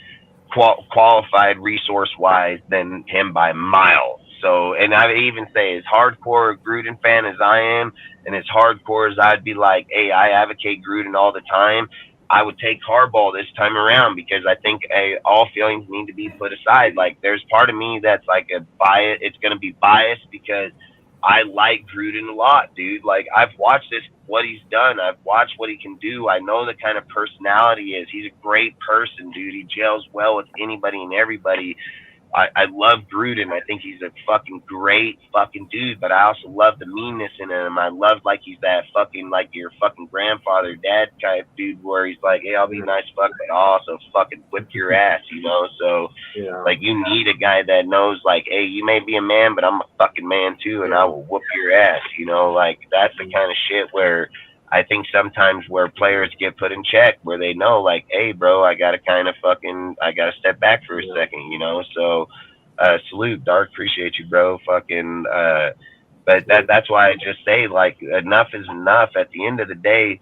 qualified resource-wise, than him by miles. So, and I even say, as hardcore a Gruden fan as I am, and as hardcore as I'd be like, hey, I advocate Gruden all the time, I would take Harbaugh this time around because I think all feelings need to be put aside. Like, there's part of me that's like a bias. It's going to be biased because I like Gruden a lot, dude. Like, I've watched what he's done. I've watched what he can do. I know the kind of personality he is. He's a great person, dude. He gels well with anybody and everybody. I love Gruden. I think he's a fucking great fucking dude, but I also love the meanness in him. I love like he's that fucking like your fucking grandfather, dad type dude where he's like, hey, I'll be nice fuck, but I'll also fucking whip your ass, you know? So like you need a guy that knows like, hey, you may be a man, but I'm a fucking man too, and I will whoop your ass, you know? Like that's the kind of shit where I think sometimes where players get put in check where they know like, hey, bro, I got to step back for a second, you know? So salute, Dark. Appreciate you, bro. Fucking, but that's why I just say like enough is enough. At the end of the day,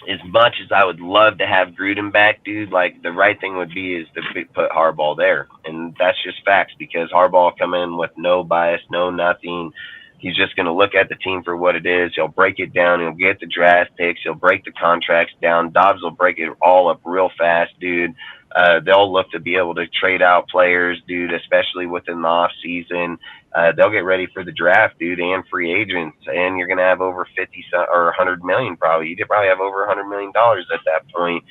as much as I would love to have Gruden back, dude, like the right thing would be is to put Harbaugh there. And that's just facts because Harbaugh come in with no bias, no nothing. He's just going to look at the team for what it is. He'll break it down. He'll get the draft picks. He'll break the contracts down. Dobbs will break it all up real fast, dude. They'll look to be able to trade out players, dude, especially within the off season. They'll get ready for the draft, dude, and free agents. And you're going to have over 50 or 100 million probably. You could probably have over $100 million at that point.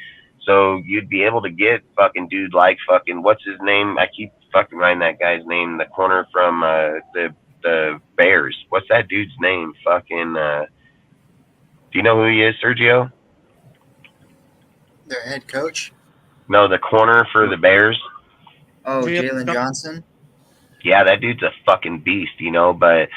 So you'd be able to get fucking dude like fucking what's his name? I keep fucking writing that guy's name. The corner from the Bears. What's that dude's name? Fucking. Do you know who he is, Sergio? Their head coach. No, the corner for the Bears. Oh, Jalen Johnson. Yeah, that dude's a fucking beast, you know. But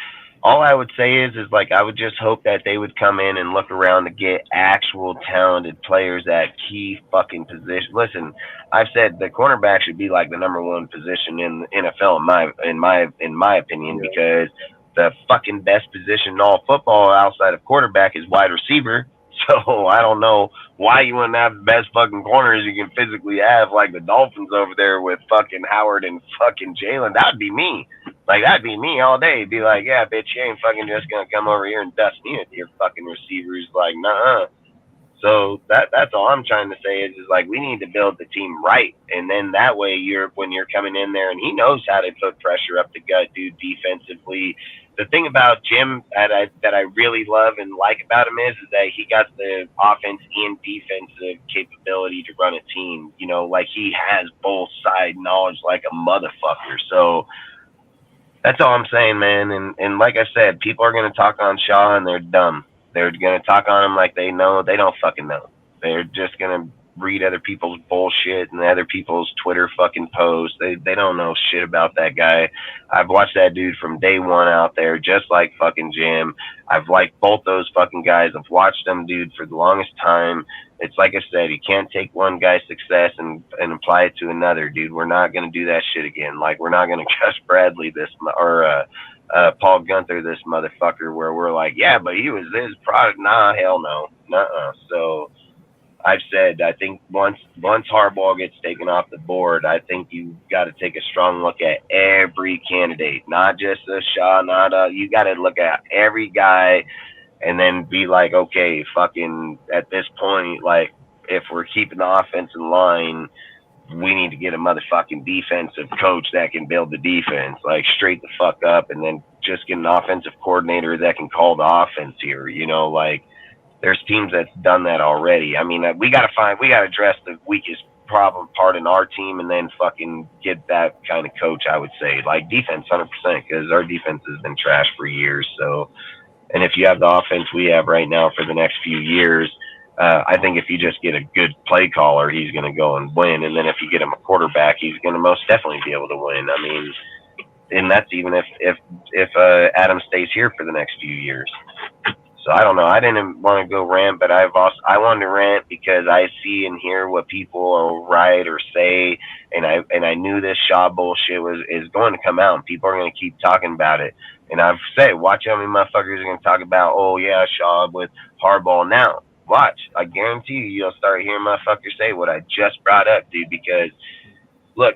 all I would say is like I would just hope that they would come in and look around to get actual talented players at key fucking positions. Listen, I've said the cornerback should be like the number one position in the NFL in my opinion, because the fucking best position in all football outside of quarterback is wide receiver. So I don't know why you wouldn't have the best fucking corners you can physically have, like the Dolphins over there with fucking Howard and fucking Jalen. That'd be me. Like, that'd be me all day. Be like, yeah, bitch, you ain't fucking just gonna come over here and dust me with your fucking receivers. Like, nah. So that's all I'm trying to say is like we need to build the team right, and then that way when you're coming in there, and he knows how to put pressure up the gut, dude, defensively. The thing about Jim that I really love and like about him is that he got the offense and defensive capability to run a team. You know, like he has both side knowledge like a motherfucker. So that's all I'm saying, man. And like I said, people are gonna talk on Shaw and they're dumb. They're going to talk on him like they know. They don't fucking know. They're just going to read other people's bullshit and other people's Twitter fucking posts. They don't know shit about that guy. I've watched that dude from day one out there, just like fucking Jim. I've liked both those fucking guys. I've watched them, dude, for the longest time. It's like I said, you can't take one guy's success and apply it to another, dude. We're not going to do that shit again. Like, we're not going to Gus Bradley this, or Paul Gunther this motherfucker, where we're like, yeah, but he was his product. Nah, hell no. Nuh-uh. So I've said, I think once Harbaugh gets taken off the board, I think you got to take a strong look at every candidate, not just a Shaw, you got to look at every guy and then be like, okay, fucking at this point, like if we're keeping the offense in line, we need to get a motherfucking defensive coach that can build the defense, like straight the fuck up, and then just get an offensive coordinator that can call the offense here. You know, like there's teams that's done that already. I mean, we got to address the weakest problem part in our team and then fucking get that kind of coach, I would say. Like defense, 100%, because our defense has been trash for years. So, and if you have the offense we have right now for the next few years, I think if you just get a good play caller, he's going to go and win. And then if you get him a quarterback, he's going to most definitely be able to win. I mean, and that's even if Adam stays here for the next few years. So I don't know. I didn't want to go rant, but I wanted to rant because I see and hear what people write or say, and I knew this Shaw bullshit is going to come out, and people are going to keep talking about it. And I've said, watch how many motherfuckers are going to talk about, oh yeah, Shaw with Harbaugh now. Watch. I guarantee you'll start hearing motherfuckers say what I just brought up, dude, because look,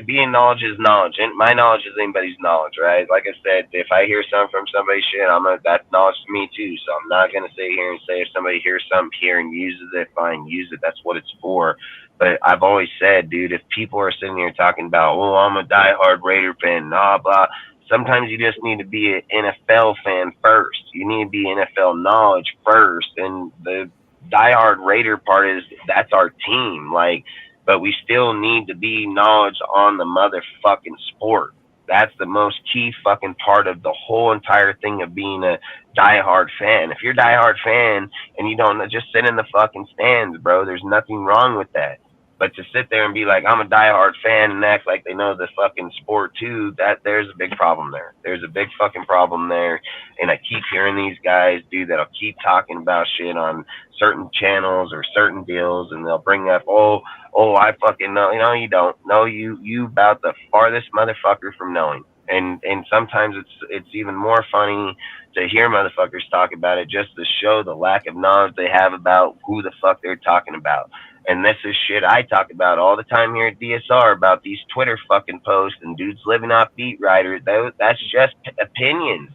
being knowledge is knowledge, and my knowledge is anybody's knowledge, right? Like I said, if I hear something from somebody, shit, that's knowledge to me too. So I'm not gonna sit here and say if somebody hears something here and uses it, fine, use it. That's what it's for. But I've always said, dude, if people are sitting here talking about, oh, I'm a diehard Raider fan, blah blah. Sometimes you just need to be an NFL fan first. You need to be NFL knowledge first, and the diehard Raider part is that's our team, like. But we still need to be knowledge on the motherfucking sport. That's the most key fucking part of the whole entire thing of being a diehard fan. If you're a diehard fan and you don't just sit in the fucking stands, bro, there's nothing wrong with that. But to sit there and be like, I'm a diehard fan and act like they know the fucking sport too, there's a big problem there. There's a big fucking problem there. And I keep hearing these guys, dude, that'll keep talking about shit on certain channels or certain deals, and they'll bring up, oh, I fucking know. No, you don't. No, you about the farthest motherfucker from knowing. And sometimes it's even more funny to hear motherfuckers talk about it just to show the lack of knowledge they have about who the fuck they're talking about. And this is shit I talk about all the time here at DSR about these Twitter fucking posts and dudes living off beat writers. That's just opinions.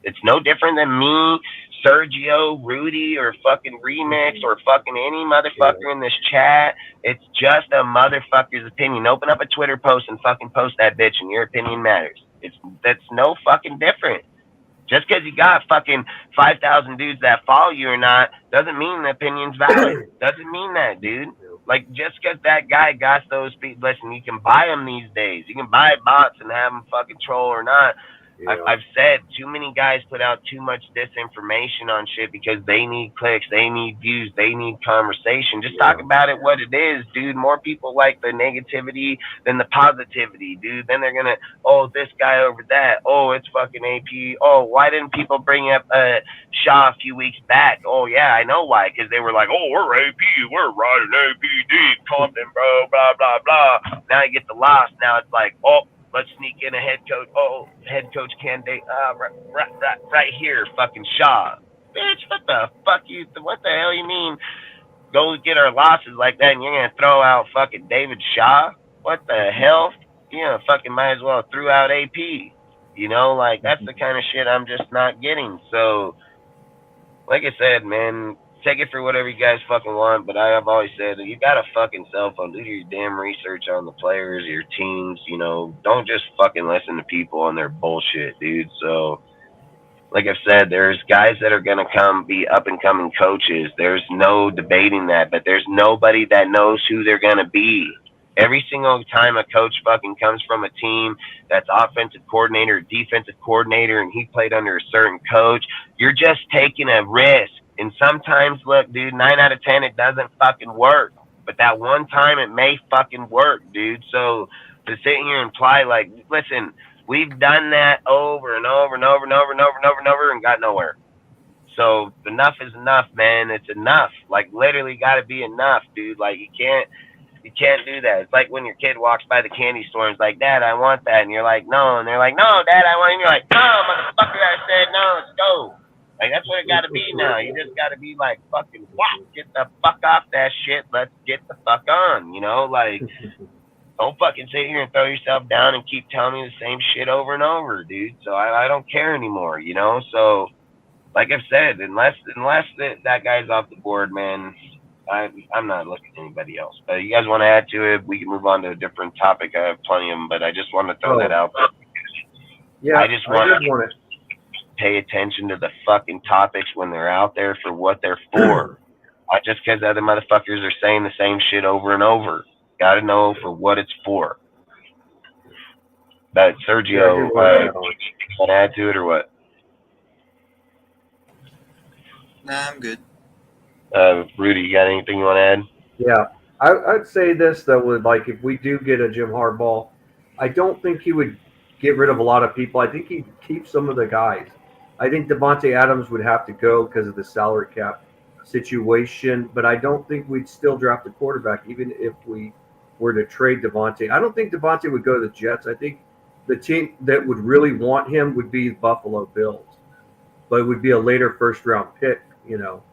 It's no different than me, Sergio, Rudy, or fucking Remix, or fucking any motherfucker in this chat. It's just a motherfucker's opinion. Open up a Twitter post and fucking post that bitch, and your opinion matters. That's no fucking different. Just because you got fucking 5,000 dudes that follow you or not doesn't mean the opinion's valid. Doesn't mean that, dude. Like, just because that guy got those people, listen, you can buy them these days. You can buy bots and have them fucking troll or not. Yeah. I've said too many guys put out too much disinformation on shit because they need clicks, they need views, they need conversation. Just talk about it what it is, dude. More people like the negativity than the positivity, dude. Then they're gonna, oh, this guy over that. Oh, it's fucking AP. Oh, why didn't people bring up Shaw a few weeks back? Oh yeah, I know why. Because they were like, oh, we're AP, we're riding APD, Compton, bro, blah blah blah. Now you get the loss. Now it's like, oh, let's sneak in a head coach. Oh, head coach candidate. Right here, fucking Shaw. Bitch, what the fuck what the hell you mean? Go get our losses like that, and you're gonna throw out fucking David Shaw? What the hell? You know, fucking might as well throw out AP. You know, like that's the kind of shit I'm just not getting. So, like I said, man, take it for whatever you guys fucking want, but I have always said, you got a fucking cell phone. Do your damn research on the players, your teams, you know. Don't just fucking listen to people on their bullshit, dude. So, like I've said, there's guys that are going to be up-and-coming coaches. There's no debating that, but there's nobody that knows who they're going to be. Every single time a coach fucking comes from a team that's offensive coordinator, defensive coordinator, and he played under a certain coach, you're just taking a risk. And sometimes, look, dude, 9 out of 10, it doesn't fucking work. But that one time, it may fucking work, dude. So to sit here and imply, like, listen, we've done that over and over and over and over and over and over and over and got nowhere. So enough is enough, man. It's enough. Like, literally got to be enough, dude. Like, you can't do that. It's like when your kid walks by the candy store and is like, Dad, I want that. And you're like, no. And they're like, no, Dad, I want it. And you're like, no, motherfucker, I said no, let's go. Like, that's what it got to be now. You just got to be like, fucking, wow, get the fuck off that shit. Let's get the fuck on, you know? Like, don't fucking sit here and throw yourself down and keep telling me the same shit over and over, dude. So I don't care anymore, you know? So, like I've said, unless that guy's off the board, man, I'm not looking at anybody else. But you guys want to add to it, we can move on to a different topic. I have plenty of them, but I just want to throw that out there. Yeah, I just want to pay attention to the fucking topics when they're out there for what they're for. Not just because other motherfuckers are saying the same shit over and over. Got to know for what it's for. But Sergio, want to add to it or what? Nah, I'm good. Rudy, you got anything you want to add? Yeah, I'd say this though, with like if we do get a Jim Harbaugh, I don't think he would get rid of a lot of people. I think he'd keep some of the guys. I think Devontae Adams would have to go because of the salary cap situation, but I don't think we'd still draft a quarterback even if we were to trade Devontae. I don't think Devontae would go to the Jets. I think the team that would really want him would be Buffalo Bills, but it would be a later first-round pick, you know.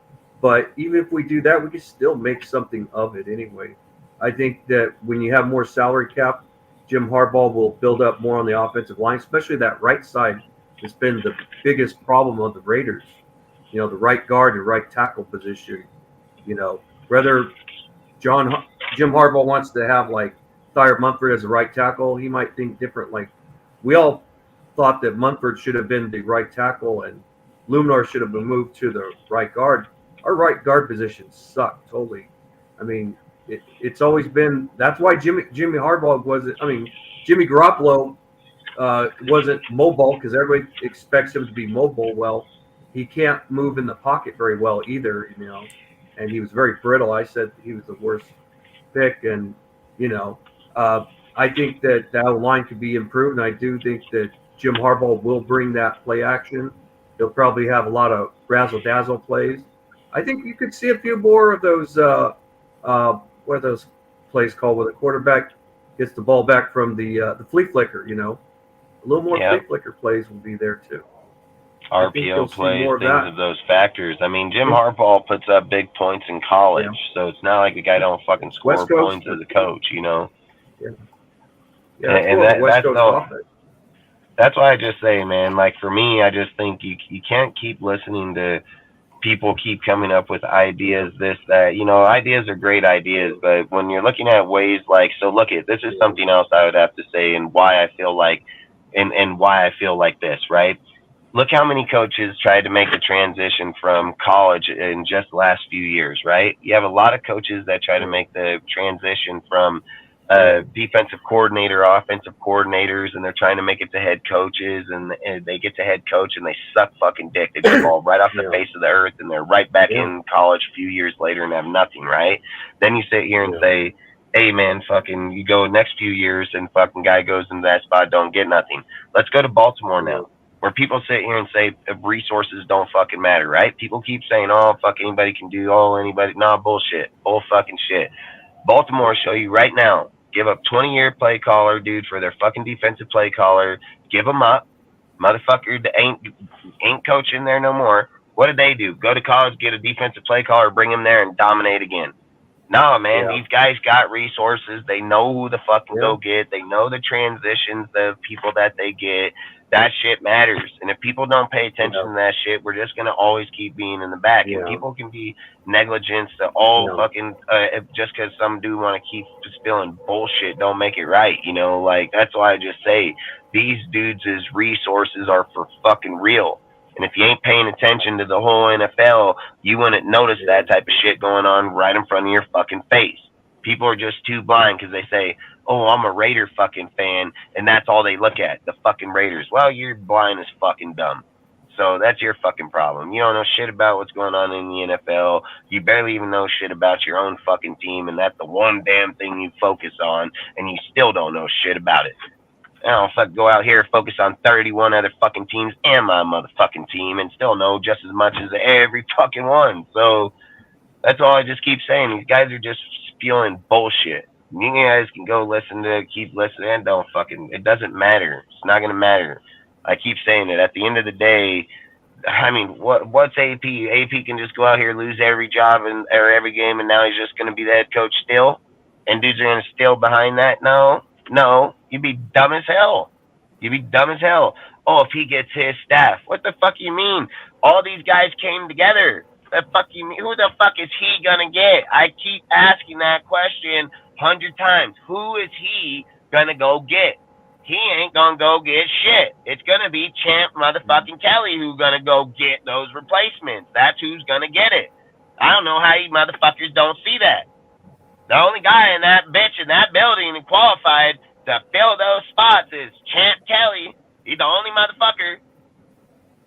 But even if we do that, we can still make something of it anyway. I think that when you have more salary cap, Jim Harbaugh will build up more on the offensive line, especially that right side has been the biggest problem of the Raiders. You know, the right guard and right tackle position. You know, whether Jim Harbaugh wants to have like Thayer Munford as a right tackle, he might think different. Like we all thought that Munford should have been the right tackle and Luminar should have been moved to the right guard. Our right guard position sucked totally. I mean, it's always been. That's why Jimmy Harbaugh wasn't. I mean, Jimmy Garoppolo wasn't mobile because everybody expects him to be mobile. Well, he can't move in the pocket very well either, you know. And he was very brittle. I said he was the worst pick, and you know, I think that line could be improved. And I do think that Jim Harbaugh will bring that play action. He'll probably have a lot of razzle dazzle plays. I think you could see a few more of those. What are those plays called where the quarterback gets the ball back from the flea flicker? You know, a little more flea flicker plays will be there too. RPO plays, things of those factors. I mean, Jim Harbaugh puts up big points in college, so it's not like the guy don't fucking score points as a coach, you know. And that's why I just say, man. Like for me, I just think you can't keep listening to people keep coming up with ideas, this, that, you know, ideas are great ideas, but when you're looking at ways like, so look at, this is something else I would have to say and why I feel like, and why I feel like this, right? look how many coaches tried to make the transition from college in just the last few years, right? You have a lot of coaches that try to make the transition from defensive coordinator, offensive coordinators, and they're trying to make it to head coaches, and they get to head coach and they suck fucking dick. They just fall right off the face of the earth, and they're right back in college a few years later and have nothing, right? Then you sit here and say, hey man, fucking, you go next few years and fucking guy goes into that spot, don't get nothing. Let's go to Baltimore now, where people sit here and say resources don't fucking matter, right? People keep saying, oh, fuck, anybody can do, anybody. Nah, bullshit. Bull fucking shit. Baltimore show you right now, give up 20-year play caller, dude, for their fucking defensive play caller. Give them up. Motherfucker ain't coaching there no more. What did they do? Go to college, get a defensive play caller, bring him there, and dominate again. No, man, these guys got resources. They know who the fucking go get. They know the transitions, the people that they get. That shit matters. And if people don't pay attention to that shit, we're just going to always keep being in the back. And people can be negligent to all fucking, just because some dude want to keep spilling bullshit, don't make it right. You know, like, that's why I just say these dudes' resources are for fucking real. And if you ain't paying attention to the whole NFL, you wouldn't notice that type of shit going on right in front of your fucking face. People are just too blind because they say, oh, I'm a Raider fucking fan, and that's all they look at, the fucking Raiders. Well, you're blind as fucking dumb. So that's your fucking problem. You don't know shit about what's going on in the NFL. You barely even know shit about your own fucking team, and that's the one damn thing you focus on, and you still don't know shit about it. I don't fuck go out here, focus on 31 other fucking teams and my motherfucking team, and still know just as much as every fucking one. So that's all I just keep saying. These guys are just spewing bullshit. You guys can go listen to it, keep listening, and don't fucking, it doesn't matter. It's not going to matter. I keep saying it. At the end of the day, I mean, what's AP? AP can just go out here, lose every job or every game, and now he's just going to be the head coach still? And dudes are going to still behind that? No. You'd be dumb as hell. Oh, if he gets his staff. What the fuck you mean? All these guys came together. The fuck you mean? Who the fuck is he gonna get? I keep asking that question 100 times. Who is he gonna go get? He ain't gonna go get shit. It's gonna be Champ motherfucking Kelly who's gonna go get those replacements. That's who's gonna get it. I don't know how you motherfuckers don't see that. The only guy in that bitch in that building and qualified to fill those spots is Champ Kelly. He's the only motherfucker.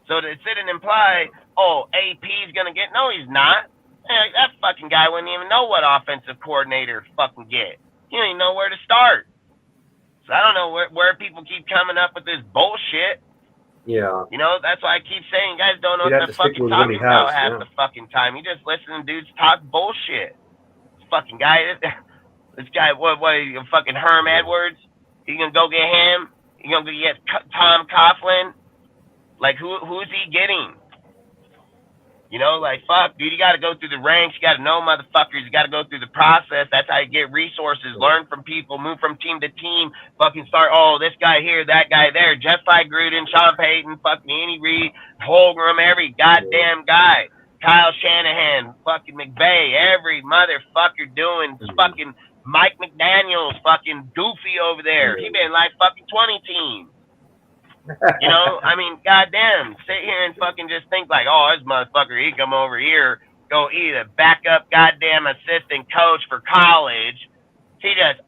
So to sit and imply, oh, AP's gonna get, no, he's not. That fucking guy wouldn't even know what offensive coordinator fucking get. He don't even know where to start. So I don't know where people keep coming up with this bullshit. Yeah. You know, that's why I keep saying guys don't know what they're fucking talking about half the fucking time. You just listen to dudes talk bullshit. Fucking guy, this guy, what, fucking Herm Edwards? You gonna go get him? You gonna go get Tom Coughlin? Like, who's he getting? You know, like, fuck, dude, you gotta go through the ranks. You gotta know motherfuckers. You gotta go through the process. That's how you get resources. Learn from people. Move from team to team. Fucking start, oh, this guy here, that guy there. Just like Gruden, Sean Payton, fucking Andy Reid, Holmgren, every goddamn guy. Kyle Shanahan, fucking McVay, every motherfucker doing fucking Mike McDaniels, fucking goofy over there. He been like fucking 20 teams. You know, I mean, goddamn, sit here and fucking just think like, oh, this motherfucker, he come over here, go either backup goddamn assistant coach for college. He just,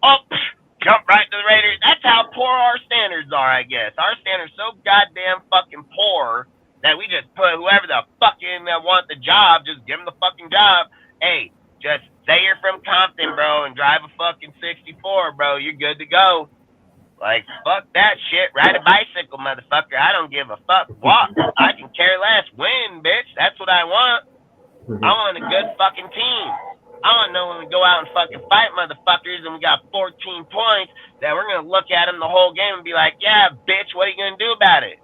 jump right to the Raiders. That's how poor our standards are, I guess. Our standards so goddamn fucking poor that we just put whoever the fucking want the job, just give them the fucking job. Hey, just say you're from Compton, bro, and drive a fucking 64, bro. You're good to go. Like, fuck that shit. Ride a bicycle, motherfucker. I don't give a fuck. Walk. I can care less. Win, bitch. That's what I want. I want a good fucking team. I want to know when we go out and fucking fight motherfuckers and we got 14 points that we're going to look at them the whole game and be like, yeah, bitch, what are you going to do about it?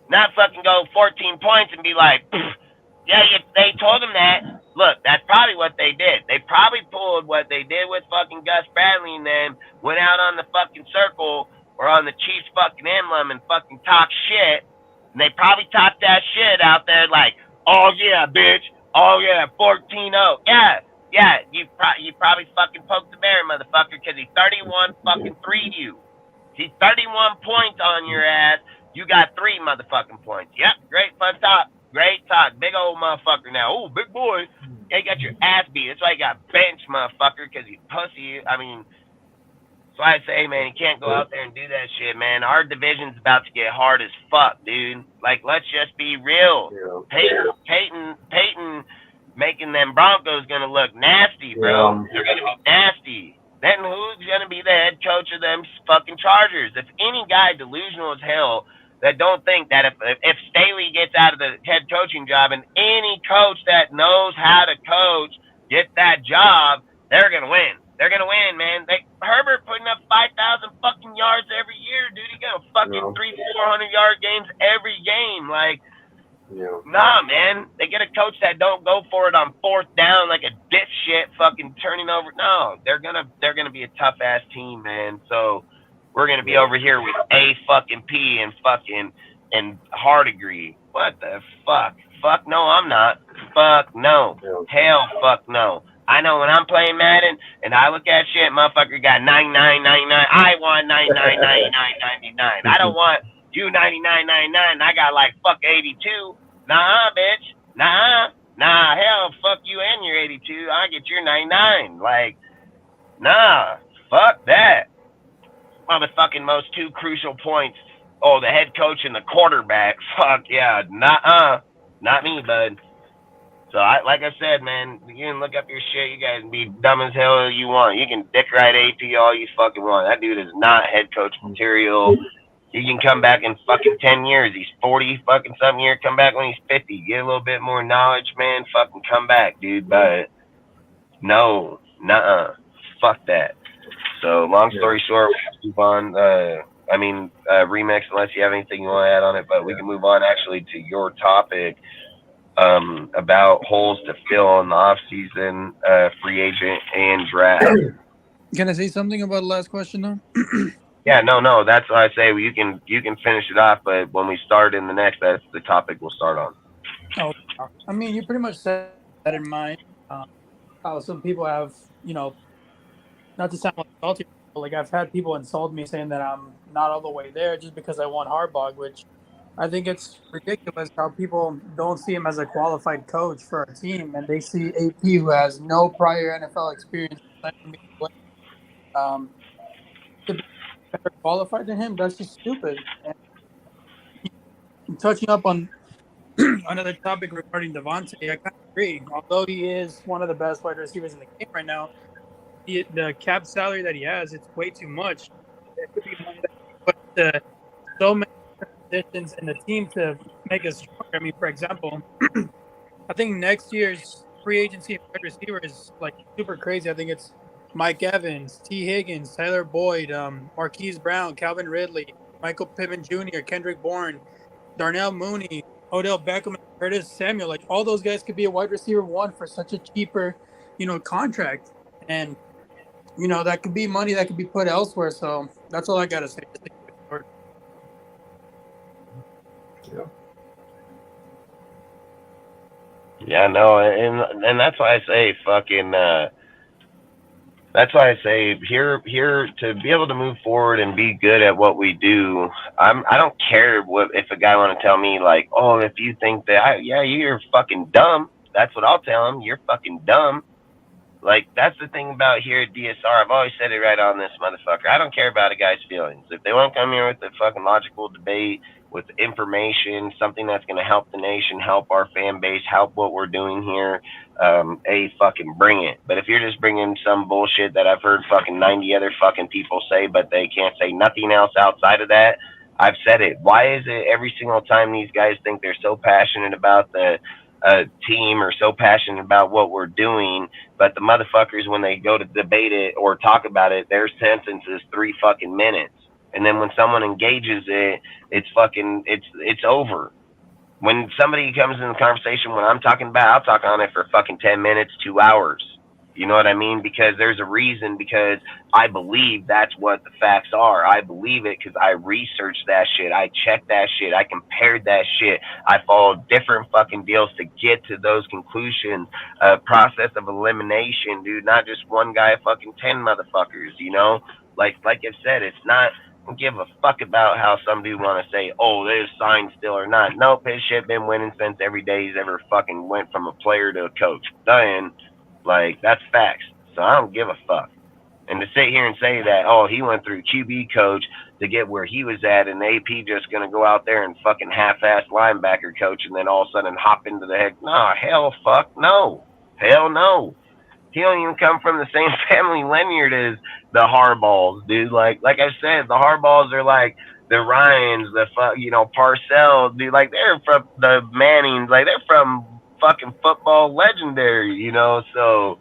Not fucking go 14 points and be like, yeah, they told him that. Look, that's probably what they did. They probably pulled what they did with fucking Gus Bradley and then went out on the fucking circle or on the Chiefs fucking emblem and fucking talk shit. And they probably talked that shit out there like, oh yeah, bitch. Oh yeah, 14-0. Yeah, you probably fucking poked the bear, motherfucker, because he 31 fucking 3'd you. See, 31 points on your ass. You got 3 motherfucking points. Yep, great fun talk. Great talk. Big old motherfucker now. Oh, big boy. Yeah, you got your ass beat. That's why you got bench, motherfucker, because you pussy. I mean, so I say, man, you can't go out there and do that shit, man. Our division's about to get hard as fuck, dude. Like, let's just be real. Peyton making them Broncos gonna look nasty, bro. They're gonna be nasty. Then who's gonna be the head coach of them fucking Chargers? If any guy delusional as hell that don't think that if Staley gets out of the head coaching job and any coach that knows how to coach get that job, they're gonna win. They're gonna win, man. Herbert putting up 5,000 fucking yards every year, dude. He got fucking 300-400 yard games every game. Like, nah, man. They get a coach that don't go for it on 4th down like a dipshit, fucking turning over. No, they're gonna be a tough ass team, man. So we're gonna be over here with A fucking P and fucking and Hardigree. What the fuck? Fuck no, I'm not. Fuck no. Hell, fuck no. I know when I'm playing Madden and I look at shit, motherfucker got 99.99. I want 99.99.99. I don't want you 99.99. I got like fuck 82. Nah, bitch. Nah. Hell, fuck you and your 82. I get your 99. Like, nah. Fuck that. Motherfucking most 2 crucial points. Oh, the head coach and the quarterback. Fuck yeah. Nah. Not me, bud. So, like I said, man, you can look up your shit. You guys can be dumb as hell you want. You can dick ride AP all you fucking want. That dude is not head coach material. He can come back in fucking 10 years. He's 40 fucking something year. Come back when he's 50. Get a little bit more knowledge, man. Fucking come back, dude. But no, nuh-uh. Fuck that. So, long story short, we move on. Remix, unless you have anything you want to add on it. But we can move on, actually, to your topic. About holes to fill in the off-season, free agent, and draft. Can I say something about the last question, though? Yeah, no. That's what I say. You can finish it off, but when we start in the next, that's the topic we'll start on. Oh, I mean, you pretty much said that in mind. How some people have, not to sound like salty, but like I've had people insult me saying that I'm not all the way there just because I want Harbaugh, which I think it's ridiculous how people don't see him as a qualified coach for a team, and they see AP, who has no prior NFL experience, to be better qualified than him. That's just stupid. And touching up on another topic regarding Devontae, I kind of agree. Although he is one of the best wide receivers in the game right now, the cap salary that he has, it's way too much. It could be money that he put to so many positions in the team to make us stronger. I mean, for example, I think next year's free agency wide receiver is like super crazy. I think it's Mike Evans, T. Higgins, Tyler Boyd, Marquise Brown, Calvin Ridley, Michael Pittman Jr., Kendrick Bourne, Darnell Mooney, Odell Beckham, and Curtis Samuel. Like, all those guys could be a wide receiver 1 for such a cheaper, contract. And, that could be money that could be put elsewhere. So that's all I got to say. Yeah, no, and that's why I say fucking. That's why I say here to be able to move forward and be good at what we do. I don't care if a guy want to tell me like, oh, if you think that you're fucking dumb. That's what I'll tell him. You're fucking dumb. Like, that's the thing about here at DSR. I've always said it right on this motherfucker. I don't care about a guy's feelings. If they want to come here with a fucking logical debate, with information, something that's going to help the nation, help our fan base, help what we're doing here, fucking bring it. But if you're just bringing some bullshit that I've heard fucking 90 other fucking people say, but they can't say nothing else outside of that, I've said it. Why is it every single time these guys think they're so passionate about the team or so passionate about what we're doing, but the motherfuckers, when they go to debate it or talk about it, their sentence is 3 fucking minutes. And then when someone engages it, it's over. When somebody comes in the conversation, when I'm talking about, I'll talk on it for fucking 10 minutes, 2 hours. You know what I mean? Because there's a reason, because I believe that's what the facts are. I believe it because I researched that shit. I checked that shit. I compared that shit. I followed different fucking deals to get to those conclusions. Process of elimination, dude. Not just one guy, fucking 10 motherfuckers, Like I've said, it's not don't give a fuck about how some dude want to say, oh, there's signs still or not. Nope, his shit been winning since every day he's ever fucking went from a player to a coach. Done. Like, that's facts. So I don't give a fuck. And to sit here and say that, oh, he went through QB coach to get where he was at, and AP just going to go out there and fucking half-ass linebacker coach and then all of a sudden hop into the head. No, hell fuck no. Hell no. He don't even come from the same family lineage as the Harbaughs, dude. Like I said, the Harbaughs are like the Ryans, Parcells, dude. Like, they're from the Mannings. Like, they're from fucking football legendary, So,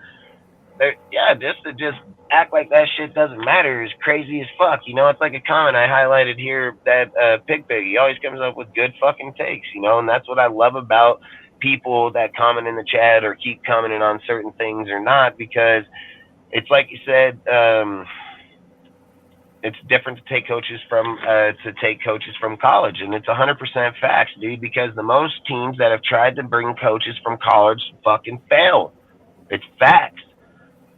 just to just act like that shit doesn't matter is crazy as fuck. It's like a comment I highlighted here that Pig he always comes up with good fucking takes, and that's what I love about people that comment in the chat or keep commenting on certain things or not, because it's like you said, it's different to take coaches from college, and it's 100% facts, dude, because the most teams that have tried to bring coaches from college fucking fail. It's facts.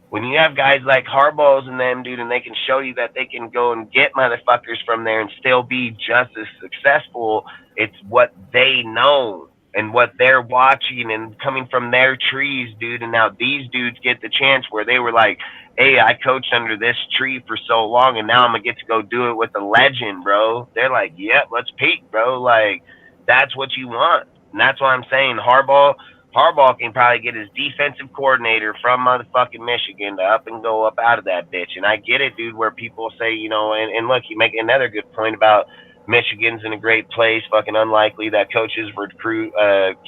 When you have guys like Harbaugh's and them, dude, and they can show you that they can go and get motherfuckers from there and still be just as successful, it's what they know and what they're watching and coming from their trees, dude. And now these dudes get the chance where they were like, hey, I coached under this tree for so long, and now I'm going to get to go do it with a legend, bro. They're like, yep, let's peak, bro. Like, that's what you want. And that's why I'm saying Harbaugh can probably get his defensive coordinator from motherfucking Michigan to up and go up out of that bitch. And I get it, dude, where people say, and look, you make another good point about Michigan's in a great place, fucking unlikely that coaches recruit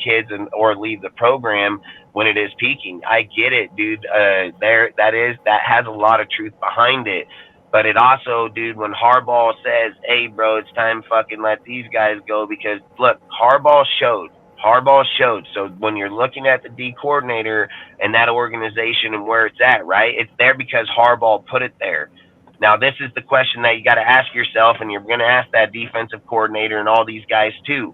kids or leave the program when it is peaking. I get it, dude. That has a lot of truth behind it. But it also, dude, when Harbaugh says, hey, bro, it's time to fucking let these guys go, because, look, Harbaugh showed. So when you're looking at the D coordinator and that organization and where it's at, right, it's there because Harbaugh put it there. Now, this is the question that you got to ask yourself, and you're going to ask that defensive coordinator and all these guys too.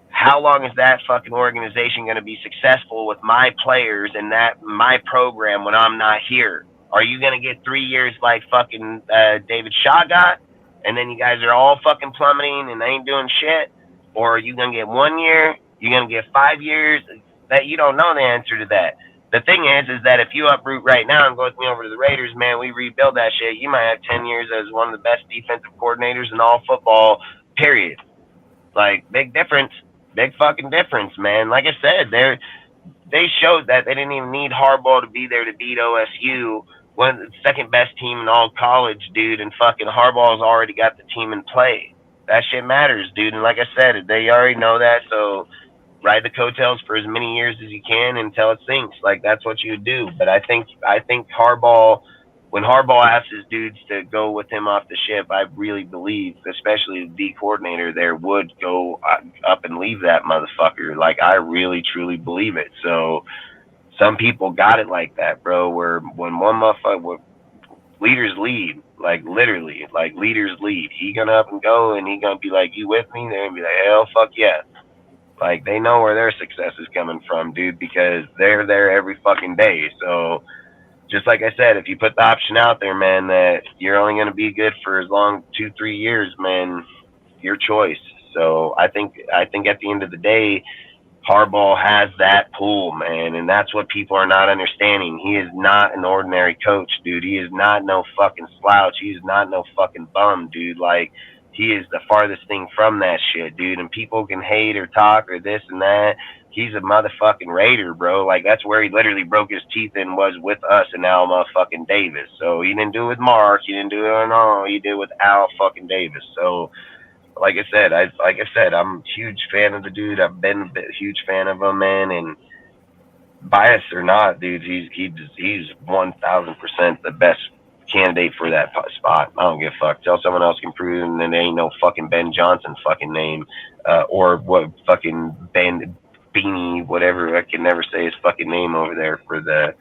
How long is that fucking organization going to be successful with my players and my program when I'm not here? Are you going to get 3 years like fucking David Shaw got, and then you guys are all fucking plummeting and ain't doing shit? Or are you going to get 1 year? You're going to get 5 years? That you don't know the answer to that. The thing is that if you uproot right now and go with me over to the Raiders, man, we rebuild that shit. You might have 10 years as one of the best defensive coordinators in all football, period. Like, big difference. Big fucking difference, man. Like I said, they showed that they didn't even need Harbaugh to be there to beat OSU, one of the second best team in all college, dude, and fucking Harbaugh's already got the team in play. That shit matters, dude. And like I said, they already know that, so ride the coattails for as many years as you can until it sinks. Like, that's what you do. But I think Harbaugh, when Harbaugh asks his dudes to go with him off the ship, I really believe, especially the D coordinator there, would go up and leave that motherfucker. Like, I really, truly believe it. So some people got it like that, bro, where when one motherfucker, leaders lead, like, literally, like, leaders lead. He gonna up and go, and he gonna be like, you with me? They're gonna be like, hell, fuck yeah. Like, they know where their success is coming from, dude, because they're there every fucking day. So, just like I said, if you put the option out there, man, that you're only going to be good for as long 2-3 years, man, your choice. So, I think at the end of the day, Harbaugh has that pull, man, and that's what people are not understanding. He is not an ordinary coach, dude. He is not no fucking slouch. He is not no fucking bum, dude. Like, he is the farthest thing from that shit, dude. And people can hate or talk or this and that. He's a motherfucking Raider, bro. Like, that's where he literally broke his teeth and was with us and Al motherfucking Davis. So he didn't do it with Mark. He didn't do it no. He did it with Al fucking Davis. So, like I said, I'm a huge fan of the dude. I've been a huge fan of him, man. And biased or not, dude, he's 1,000% the best candidate for that spot. I don't give a fuck. Tell someone else can prove, and then there ain't no fucking Ben Johnson fucking name, or what fucking Ben Beanie, whatever. I can never say his fucking name over there for the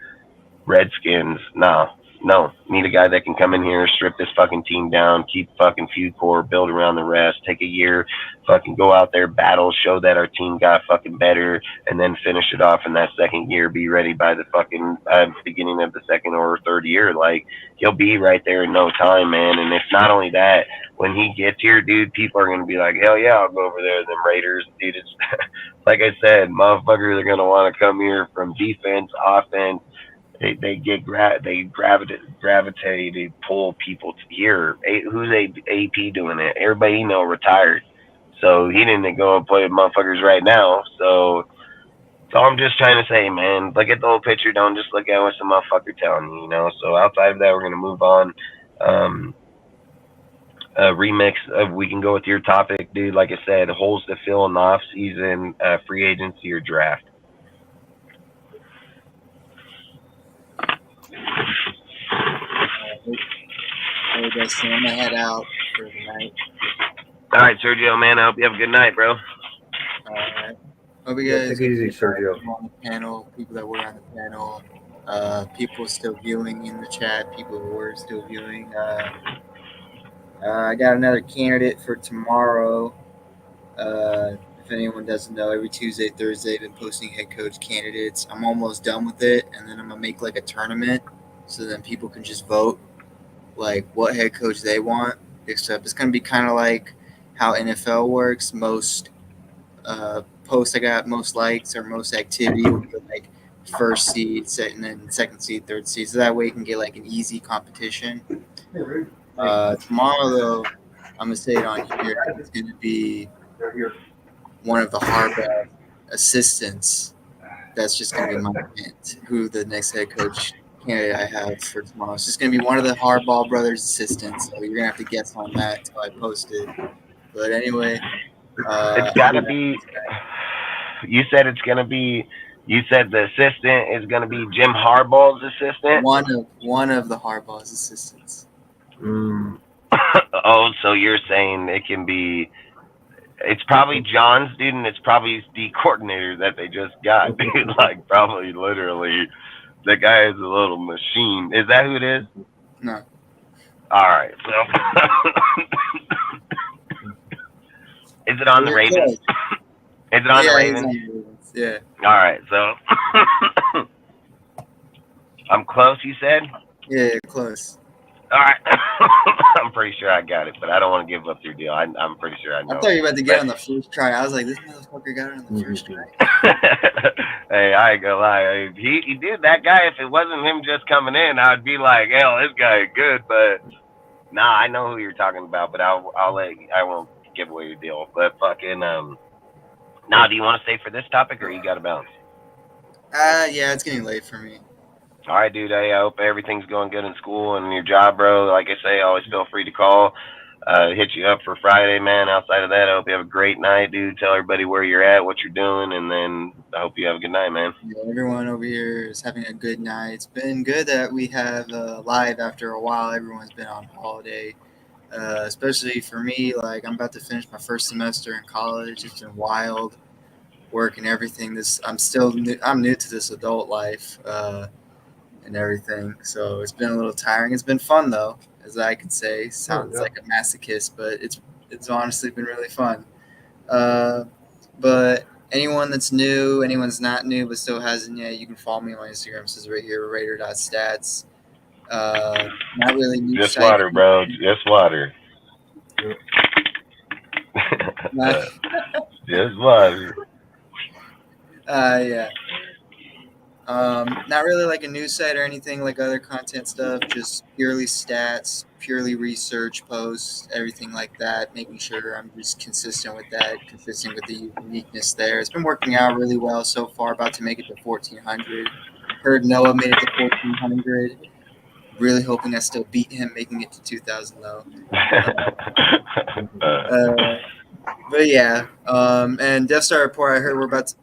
Redskins. No, No, need a guy that can come in here, strip this fucking team down, keep fucking few core, build around the rest, take a year, fucking go out there, battle, show that our team got fucking better, and then finish it off in that second year. Be ready by the fucking beginning of the second or third year. Like, he'll be right there in no time, man. And if not only that, when he gets here, dude, people are gonna be like, hell yeah, I'll go over there to them Raiders, dude. It's like I said, motherfuckers are gonna want to come here from defense, offense. They gravitate, they pull people to here. Who's AP doing it? Everybody you know retired, so he didn't go and play with motherfuckers right now. So I'm just trying to say, man, look at the whole picture. Don't just look at what some motherfucker telling you, you know. So outside of that, we're gonna move on. Remix. We can go with your topic, dude. Like I said, holes to fill in the off season, free agency or draft. I'm gonna head out for the night. All right, Sergio, man. I hope you have a good night, bro. All right. Hope you guys take it easy, Sergio. On the panel, people that were on the panel, people still viewing in the chat, people who were still viewing. I got another candidate for tomorrow. If anyone doesn't know, every Tuesday, Thursday, I've been posting head coach candidates. I'm almost done with it, and then I'm gonna make like a tournament, so then people can just vote like what head coach they want. Except it's gonna be kind of like how NFL works. Most posts I got most likes or most activity will be like first seed, and then second seed, third seed. So that way you can get like an easy competition. Tomorrow though, I'm gonna say it on here. It's gonna be one of the Harbaugh assistants. That's just gonna be my hint. Who the next head coach candidate I have for tomorrow? It's just gonna be one of the Harbaugh brothers' assistants. So you're gonna have to guess on that until I post it. But anyway, it's gotta be. You said it's gonna be. You said the assistant is gonna be Jim Harbaugh's assistant. One of the Harbaugh's assistants. Oh, so you're saying it can be? It's probably John's dude, and it's probably the coordinator that they just got, dude. Like probably literally, the guy is a little machine. Is that who it is? No. All right. So, is it on the Ravens? Is it on the Ravens? Yeah. All right. So, I'm close. You said? Yeah, close. All right. I'm pretty sure I got it, but I don't want to give up your deal. I'm pretty sure I know. I thought you were about to get on the first try. I was like, this motherfucker got it on the first try. Hey, I ain't gonna lie. He did that guy. If it wasn't him just coming in, I'd be like, hell, this guy is good. But nah, I know who you're talking about. But I won't give away your deal. But fucking now, do you want to stay for this topic or you got to bounce? Yeah, it's getting late for me. All right, dude. Hey, I hope everything's going good in school and your job, bro. Like I say, always feel free to call. Hit you up for Friday, man. Outside of that, I hope you have a great night, dude. Tell everybody where you're at, what you're doing, and then I hope you have a good night, man. Yeah, everyone over here is having a good night. It's been good that we have live after a while. Everyone's been on holiday, especially for me. Like, I'm about to finish my first semester in college. It's been wild, work and everything. I'm new to this adult life. And everything, so it's been a little tiring. It's been fun though, as I could say. Sounds like a masochist, but it's honestly been really fun. But anyone that's new, anyone's not new but still hasn't yet, you can follow me on my Instagram. It says right here, Raider.stats. Not really new. Just water, bro. Just water. Just water. Yeah. Not really like a news site or anything like other content stuff, just purely stats, purely research posts, everything like that, making sure I'm just consistent with the uniqueness there. It's been working out really well so far, about to make it to 1,400. Heard Noah made it to 1,400. Really hoping I still beat him, making it to 2,000 though. But yeah, and Death Star Report. I heard we're about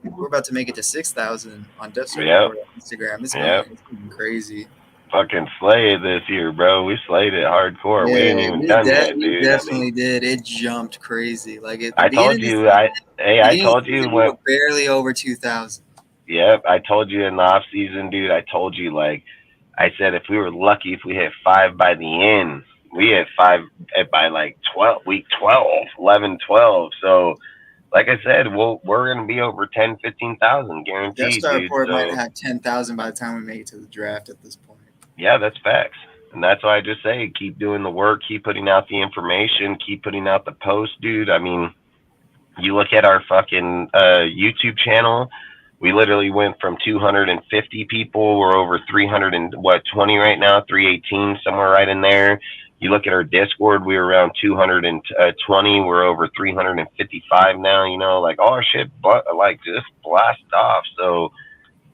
to make it to 6,000 on Death Star Report on Instagram. It's going crazy. Fucking slayed this year, bro. We slayed it hardcore. Yeah, we ain't even done yet, dude. We definitely did. It jumped crazy. Like I told you. I told you we were barely over 2,000. Yep, I told you in the off season, dude. I told you like I said if we were lucky, if we hit 5 by the end, we hit 5 by like 12, week 12, 11, 12. So, like I said, we're going to be over 10, 15,000 Death guaranteed, Star dude. Report might So, have 10,000 by the time we make it to the draft at this point. yeah, that's facts. And that's why I just say keep doing the work, keep putting out the information, keep putting out the post, dude. I mean, you look at our fucking YouTube channel, we literally went from 250 people, we're over 300 and what 20 right now, 318 somewhere right in there. You look at our Discord, we were around 220, we're over 355 now. You know, like all our shit, but like just blast off. So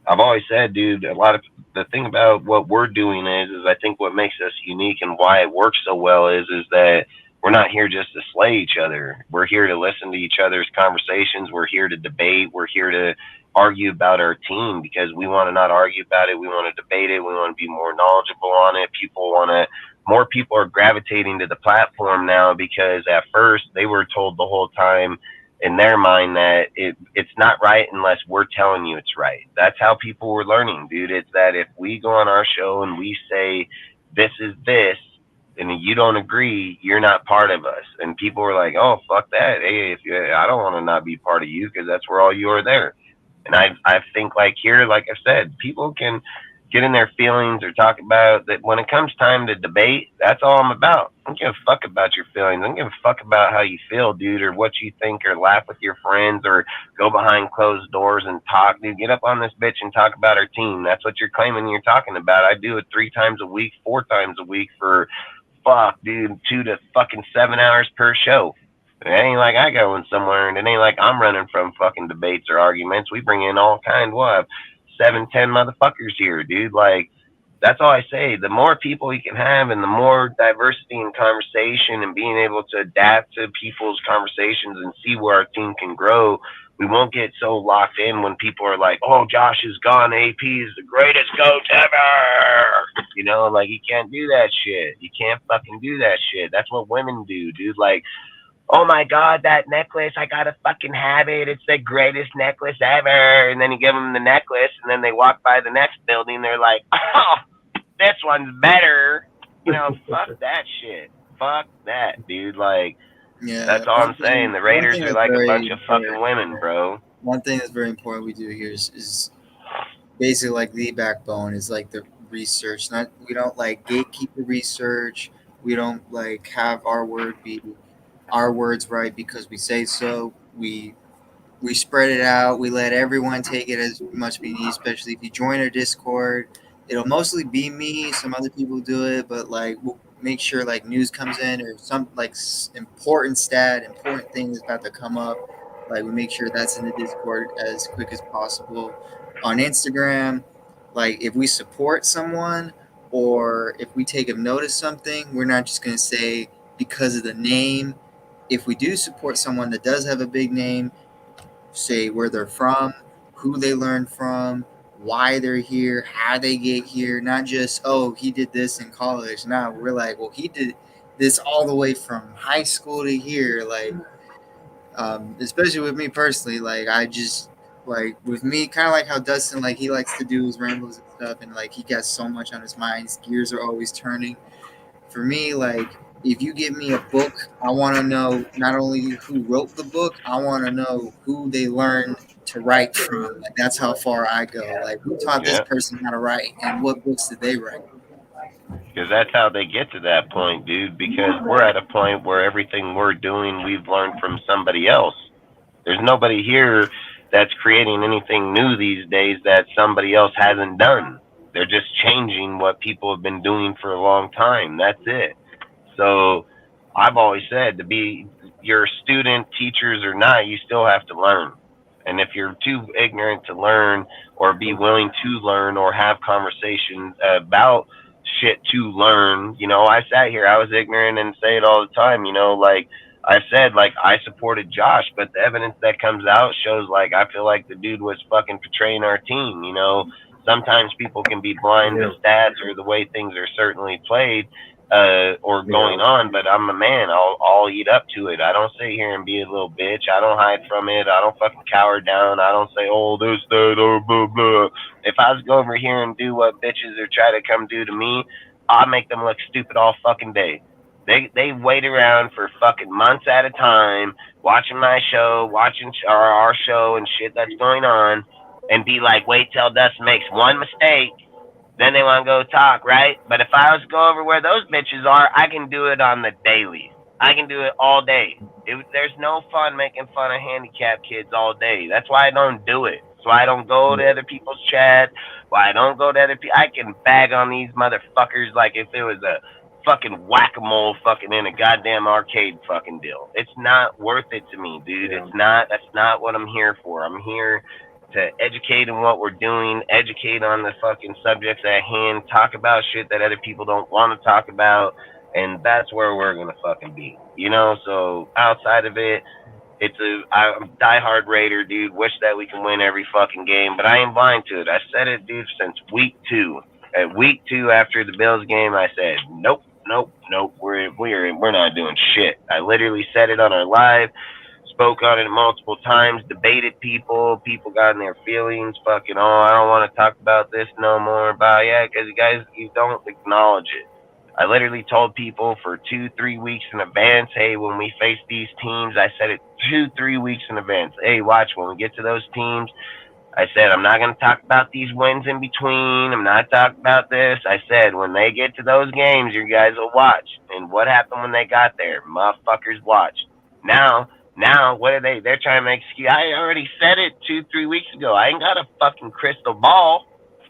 I've always said, dude, a lot of the thing about what we're doing is I think what makes us unique and why it works so well is that we're not here just to slay each other. We're here to listen to each other's conversations. We're here to debate. We're here to argue about our team because we want to not argue about it. We want to debate it. We want to be more knowledgeable on it. More people are gravitating to the platform now because at first they were told the whole time in their mind that it's not right unless we're telling you it's right. That's how people were learning, dude. It's that if we go on our show and we say this is this and you don't agree, you're not part of us. And people were like, oh, fuck that. Hey, I don't want to not be part of you because that's where all you are there. And I think like here, like I said, people can get in their feelings or talk about that. When it comes time to debate, that's all I'm about. I don't give a fuck about your feelings. I don't give a fuck about how you feel, dude, or what you think, or laugh with your friends, or go behind closed doors and talk, dude. Get up on this bitch and talk about our team. That's what you're claiming you're talking about. I do it 3 times a week, 4 times a week for fuck, dude, 2 to fucking 7 hours per show. It ain't like I going somewhere, and it ain't like I'm running from fucking debates or arguments. We bring in all kinds. We'll have 7, 10 motherfuckers here, dude. Like, that's all I say. The more people you can have and the more diversity in conversation and being able to adapt to people's conversations and see where our team can grow, we won't get so locked in when people are like, oh, Josh is gone. AP is the greatest coach ever. You know, like, you can't do that shit. You can't fucking do that shit. That's what women do, dude. Like, oh my God, that necklace, I gotta fucking have it. It's the greatest necklace ever. And then you give them the necklace, and then they walk by the next building. They're like, oh, this one's better. You know, fuck that shit. Fuck that, dude. Like, Yeah, that's all I'm saying. The Raiders are like a bunch of fucking women, bro. One thing that's very important we do here is basically like the backbone is like the research. We don't like gatekeep the research. We don't like have our word be our words right because we say so. We spread it out. We let everyone take it as much we need, especially if you join our Discord. It'll mostly be me. Some other people do it, but like we'll make sure like news comes in or some like important thing is about to come up. Like we make sure that's in the Discord as quick as possible. On Instagram, like if we support someone or if we take a notice something, we're not just gonna say because of the name. If we do support someone that does have a big name, say where they're from, who they learned from, why they're here, how they get here, not just, oh, he did this in college. Now we're like, well, he did this all the way from high school to here. Like, especially with me personally, like, I just, like, with me, kind of like how Dustin, like, he likes to do his rambles and stuff, and, like, he got so much on his mind. His gears are always turning. For me, like, if you give me a book, I want to know not only who wrote the book, I want to know who they learned to write from. Like that's how far I go. Like who taught this person how to write, and what books did they write? Because that's how they get to that point, dude. Because we're at a point where everything we're doing, we've learned from somebody else. There's nobody here that's creating anything new these days that somebody else hasn't done. They're just changing what people have been doing for a long time. That's it. So I've always said to be your student, teachers or not, you still have to learn. And if you're too ignorant to learn or be willing to learn or have conversations about shit to learn, you know, I sat here, I was ignorant and say it all the time, you know, like I said, like I supported Josh, but the evidence that comes out shows like I feel like the dude was fucking betraying our team, you know. Sometimes people can be blind to stats or the way things are certainly played. or going on, but I'm a man. I'll eat up to it. I don't sit here and be a little bitch. I don't hide from it. I don't fucking cower down. I don't say, oh, this, that, or blah, blah. If I was to go over here and do what bitches are trying to come do to me, I'll make them look stupid all fucking day. They wait around for fucking months at a time, watching my show, watching our show and shit that's going on, and be like, wait till Dustin makes one mistake, then they want to go talk, right? But if I was to go over where those bitches are, I can do it on the daily. I can do it all day. There's no fun making fun of handicapped kids all day. That's why I don't do it. That's why I don't go to other people's chat. Why I don't go to other people. I can bag on these motherfuckers like if it was a fucking whack-a-mole fucking in a goddamn arcade fucking deal. It's not worth it to me, dude. Yeah. It's not. That's not what I'm here for. I'm here to educate in what we're doing, educate on the fucking subjects at hand, talk about shit that other people don't want to talk about, and that's where we're gonna fucking be, you know. So outside of it, I'm a diehard Raider, dude. Wish that we can win every fucking game, but I ain't blind to it. I said it, dude, since week 2. At week 2 after the Bills game, I said, nope, we're not doing shit. I literally said it on our live. Spoke on it multiple times, debated people got in their feelings, fucking, oh, I don't want to talk about this no more, because you don't acknowledge it. I literally told people for 2-3 weeks in advance, hey, when we face these teams, I said it 2-3 weeks in advance, hey, watch, when we get to those teams, I said, I'm not going to talk about these wins in between, I'm not talking about this. I said, when they get to those games, you guys will watch. And what happened when they got there? Motherfuckers watched. Now, what are they? They're trying to make excuse. I already said it 2-3 weeks ago. I ain't got a fucking crystal ball.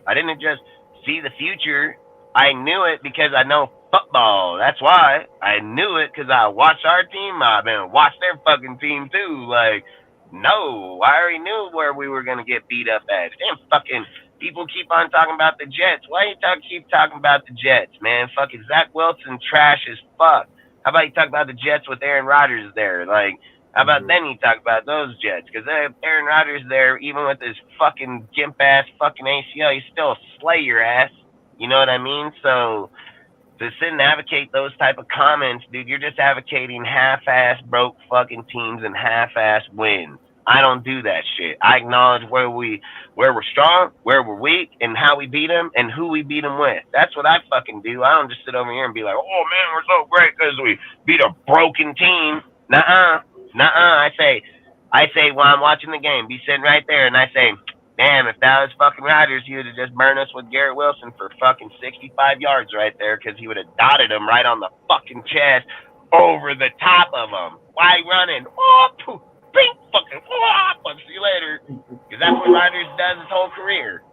I didn't just see the future. I knew it because I know football. That's why I knew it, because I watched our team. I've been watched their fucking team too. Like, no, I already knew where we were gonna get beat up at. Damn fucking people keep on talking about the Jets. Why you keep talking about the Jets, man? Fucking Zach Wilson trash as fuck. How about you talk about the Jets with Aaron Rodgers there? Like, how about then you talk about those Jets? Because Aaron Rodgers there, even with his fucking gimp-ass fucking ACL, he's still slay your ass. You know what I mean? So to sit and advocate those type of comments, dude, you're just advocating half-ass broke fucking teams and half-ass wins. I don't do that shit. I acknowledge where we're strong, where we're weak, and how we beat them, and who we beat them with. That's what I fucking do. I don't just sit over here and be like, oh, man, we're so great because we beat a broken team. Nuh-uh. I say while I'm watching the game, be sitting right there, and I say, damn, if that was fucking Rodgers, he would have just burned us with Garrett Wilson for fucking 65 yards right there, because he would have dotted him right on the fucking chest over the top of him. Why running? Oh, pink fucking, I'll see you later. Because that's what Rodgers does his whole career.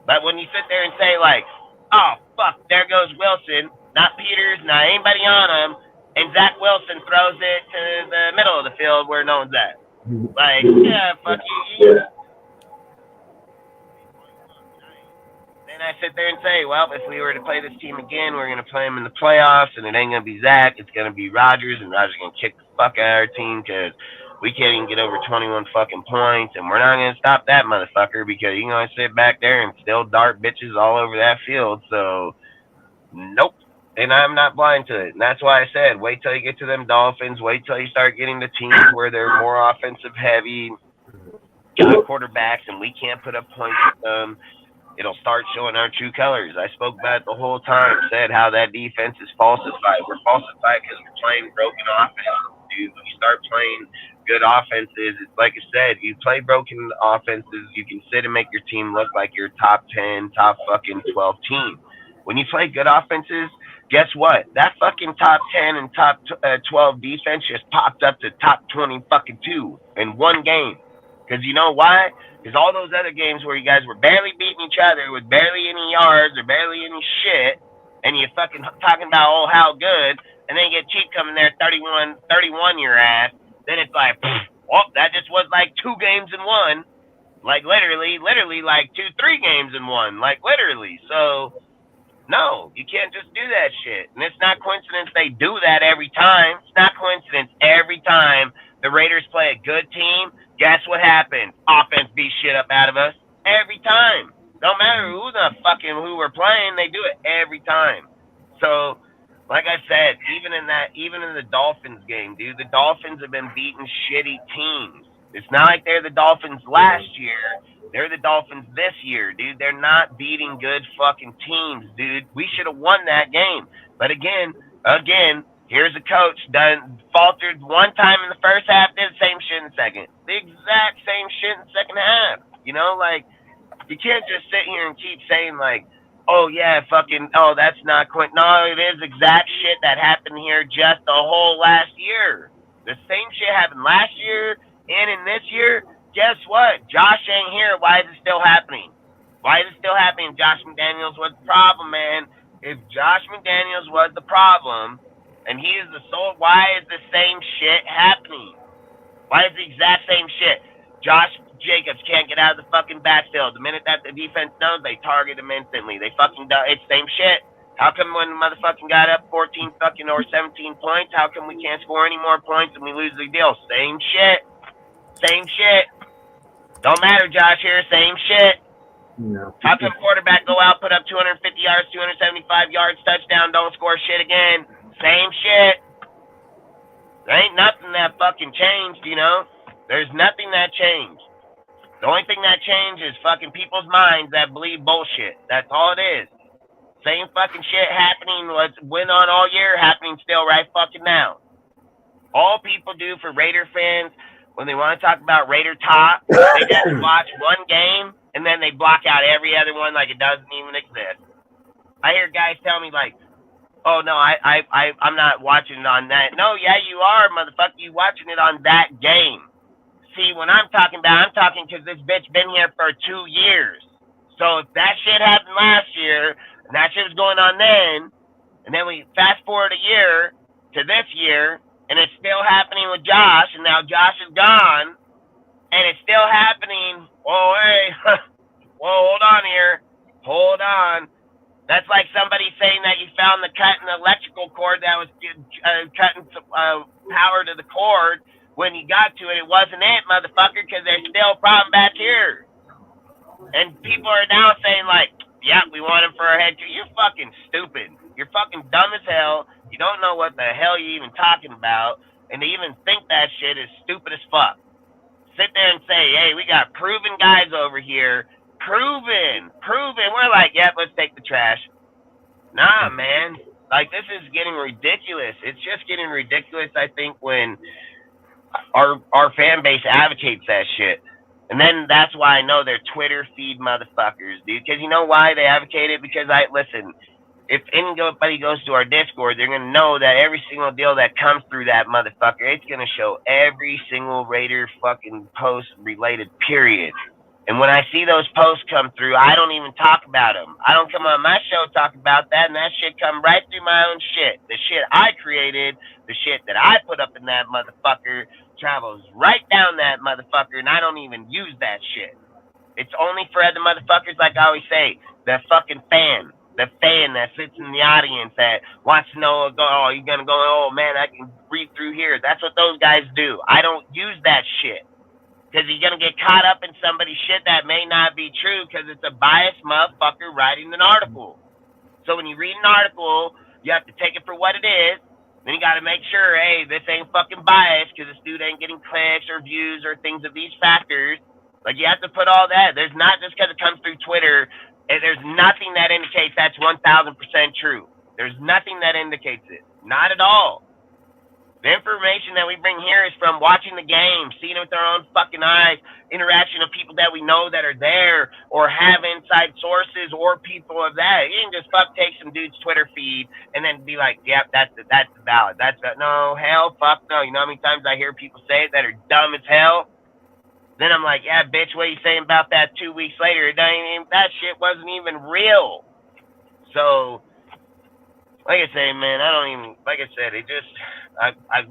But when you sit there and say, like, oh, fuck, there goes Wilson, not Peters, not anybody on him, and Zach Wilson throws it to the middle of the field where no one's at. Like, yeah, fuck you. Yeah. Then I sit there and say, well, if we were to play this team again, we're going to play them in the playoffs, and it ain't going to be Zach, it's going to be Rodgers, and Rodgers going to kick the fuck out of our team because we can't even get over 21 fucking points, and we're not going to stop that motherfucker because you're going to sit back there and still dart bitches all over that field. So, nope. And I'm not blind to it. And that's why I said, wait till you get to them Dolphins. Wait till you start getting the teams where they're more offensive heavy, got quarterbacks, and we can't put up points with them. It'll start showing our true colors. I spoke about it the whole time, said how that defense is falsified. We're falsified because we're playing broken offense. Dude, when you start playing good offenses, it's like I said, you play broken offenses, you can sit and make your team look like your top 10, top fucking 12 team. When you play good offenses, guess what? That fucking top 10 and top 12 defense just popped up to top 20 fucking 2 in one game. Because you know why? Because all those other games where you guys were barely beating each other with barely any yards or barely any shit, and you fucking talking about, oh, how good, and then you get Chief coming there 31 your ass, then it's like, oh, that just was like 2 games in one. Like literally like 2-3 games in one. Like literally. So no, you can't just do that shit. And it's not coincidence they do that every time. It's not coincidence every time the Raiders play a good team. Guess what happens? Offense beats shit up out of us. Every time. Don't matter who we're playing, they do it every time. So like I said, even in the Dolphins game, dude, the Dolphins have been beating shitty teams. It's not like they're the Dolphins last year. They're the Dolphins this year, dude. They're not beating good fucking teams, dude. We should have won that game. But again, here's a coach done faltered one time in the first half, did the same shit in the second. The exact same shit in the second half. You know, like, you can't just sit here and keep saying, like, oh, yeah, fucking, oh, that's not quite. No, it is exact shit that happened here just the whole last year. The same shit happened last year and in this year. Guess what? Josh ain't here. Why is it still happening? Why is it still happening? Josh McDaniels was the problem, man. If Josh McDaniels was the problem and he is the sole, why is the same shit happening? Why is the exact same shit? Josh Jacobs can't get out of the fucking backfield. The minute that the defense knows, they target him instantly. They fucking do. It's same shit. How come when the motherfucking got up 14 fucking or 17 points, how come we can't score any more points and we lose the deal? Same shit. Same shit. Don't matter, Josh here. Same shit. No. How come quarterback go out, put up 250 yards, 275 yards, touchdown, don't score shit again? Same shit. There ain't nothing that fucking changed, you know? There's nothing that changed. The only thing that changed is fucking people's minds that believe bullshit. That's all it is. Same fucking shit happening, went on all year, happening still right fucking now. All people do for Raider fans, when they want to talk about Raider talk, they just watch one game, and then they block out every other one like it doesn't even exist. I hear guys tell me, like, oh, no, I'm not watching it on that. No, yeah, you are, motherfucker. You watching it on that game. See, when I'm talking because this bitch been here for 2 years. So if that shit happened last year, and that shit was going on then, and then we fast forward a year to this year, and it's still happening with Josh, and now Josh is gone, and it's still happening. Whoa, hey, whoa, hold on here. Hold on. That's like somebody saying that you found the cut in the electrical cord that was cutting power to the cord. When you got to it, it wasn't it, motherfucker, because there's still a problem back here. And people are now saying, like, yeah, we want him for our head coach. You're fucking stupid. You're fucking dumb as hell. You don't know what the hell you're even talking about. And to even think that shit is stupid as fuck. Sit there and say, hey, we got proven guys over here. Proven. We're like, yep, let's take the trash. Nah, man. Like, this is getting ridiculous. It's just getting ridiculous, I think, when our fan base advocates that shit. And then that's why I know they're Twitter feed motherfuckers, dude. Because you know why they advocate it? Because listen, if anybody goes to our Discord, they're going to know that every single deal that comes through that motherfucker, it's going to show every single Raider fucking post related, period. And when I see those posts come through, I don't even talk about them. I don't come on my show talk about that, and that shit come right through my own shit. The shit I created, the shit that I put up in that motherfucker travels right down that motherfucker, and I don't even use that shit. It's only for other motherfuckers, like I always say, the fucking fan. The fan that sits in the audience that wants to know, oh, you're going to go, oh, man, I can read through here. That's what those guys do. I don't use that shit. Because you're going to get caught up in somebody's shit that may not be true because it's a biased motherfucker writing an article. So when you read an article, you have to take it for what it is. Then you got to make sure, hey, this ain't fucking biased because this dude ain't getting clicks or views or things of these factors. Like, you have to put all that. There's not just because it comes through Twitter, and there's nothing that indicates that's 1,000% true. There's nothing that indicates it. Not at all. The information that we bring here is from watching the game, seeing it with our own fucking eyes, interaction of people that we know that are there or have inside sources or people of that. You can just take some dude's Twitter feed and then be like, yep, that's valid. No, hell, fuck no. You know how many times I hear people say it that are dumb as hell? Then I'm like, yeah, bitch, what are you saying about that 2 weeks later? That shit wasn't even real. So, like I say, man, I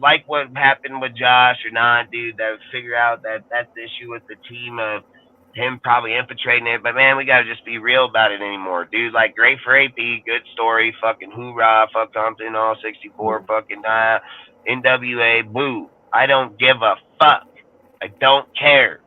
like what happened with Josh or not, dude. That figure out that that's the issue with the team of him probably infiltrating it. But, man, we got to just be real about it anymore, dude. Like, great for AP, good story, fucking hoorah, fuck Compton, all 64, fucking NWA, boo. I don't give a fuck. I don't care.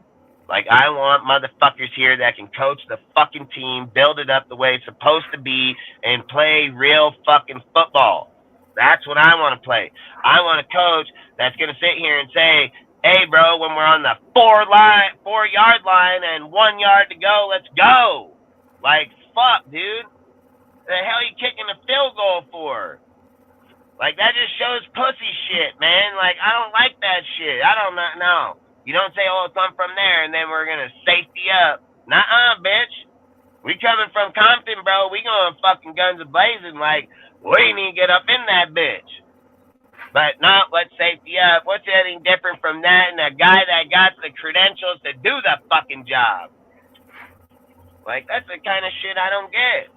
Like, I want motherfuckers here that can coach the fucking team, build it up the way it's supposed to be, and play real fucking football. That's what I want to play. I want a coach that's going to sit here and say, hey, bro, when we're on the 4-yard line and 1 yard to go, let's go. Like, fuck, dude. The hell are you kicking a field goal for? Like, that just shows pussy shit, man. Like, I don't like that shit. I don't know. You don't say, oh, come from there, and then we're going to safety up. Nuh-uh, bitch. We coming from Compton, bro. We going fucking guns a-blazing. Like, we need to get up in that bitch. But no, let's safety up. What's anything different from that and a guy that got the credentials to do the fucking job? Like, that's the kind of shit I don't get.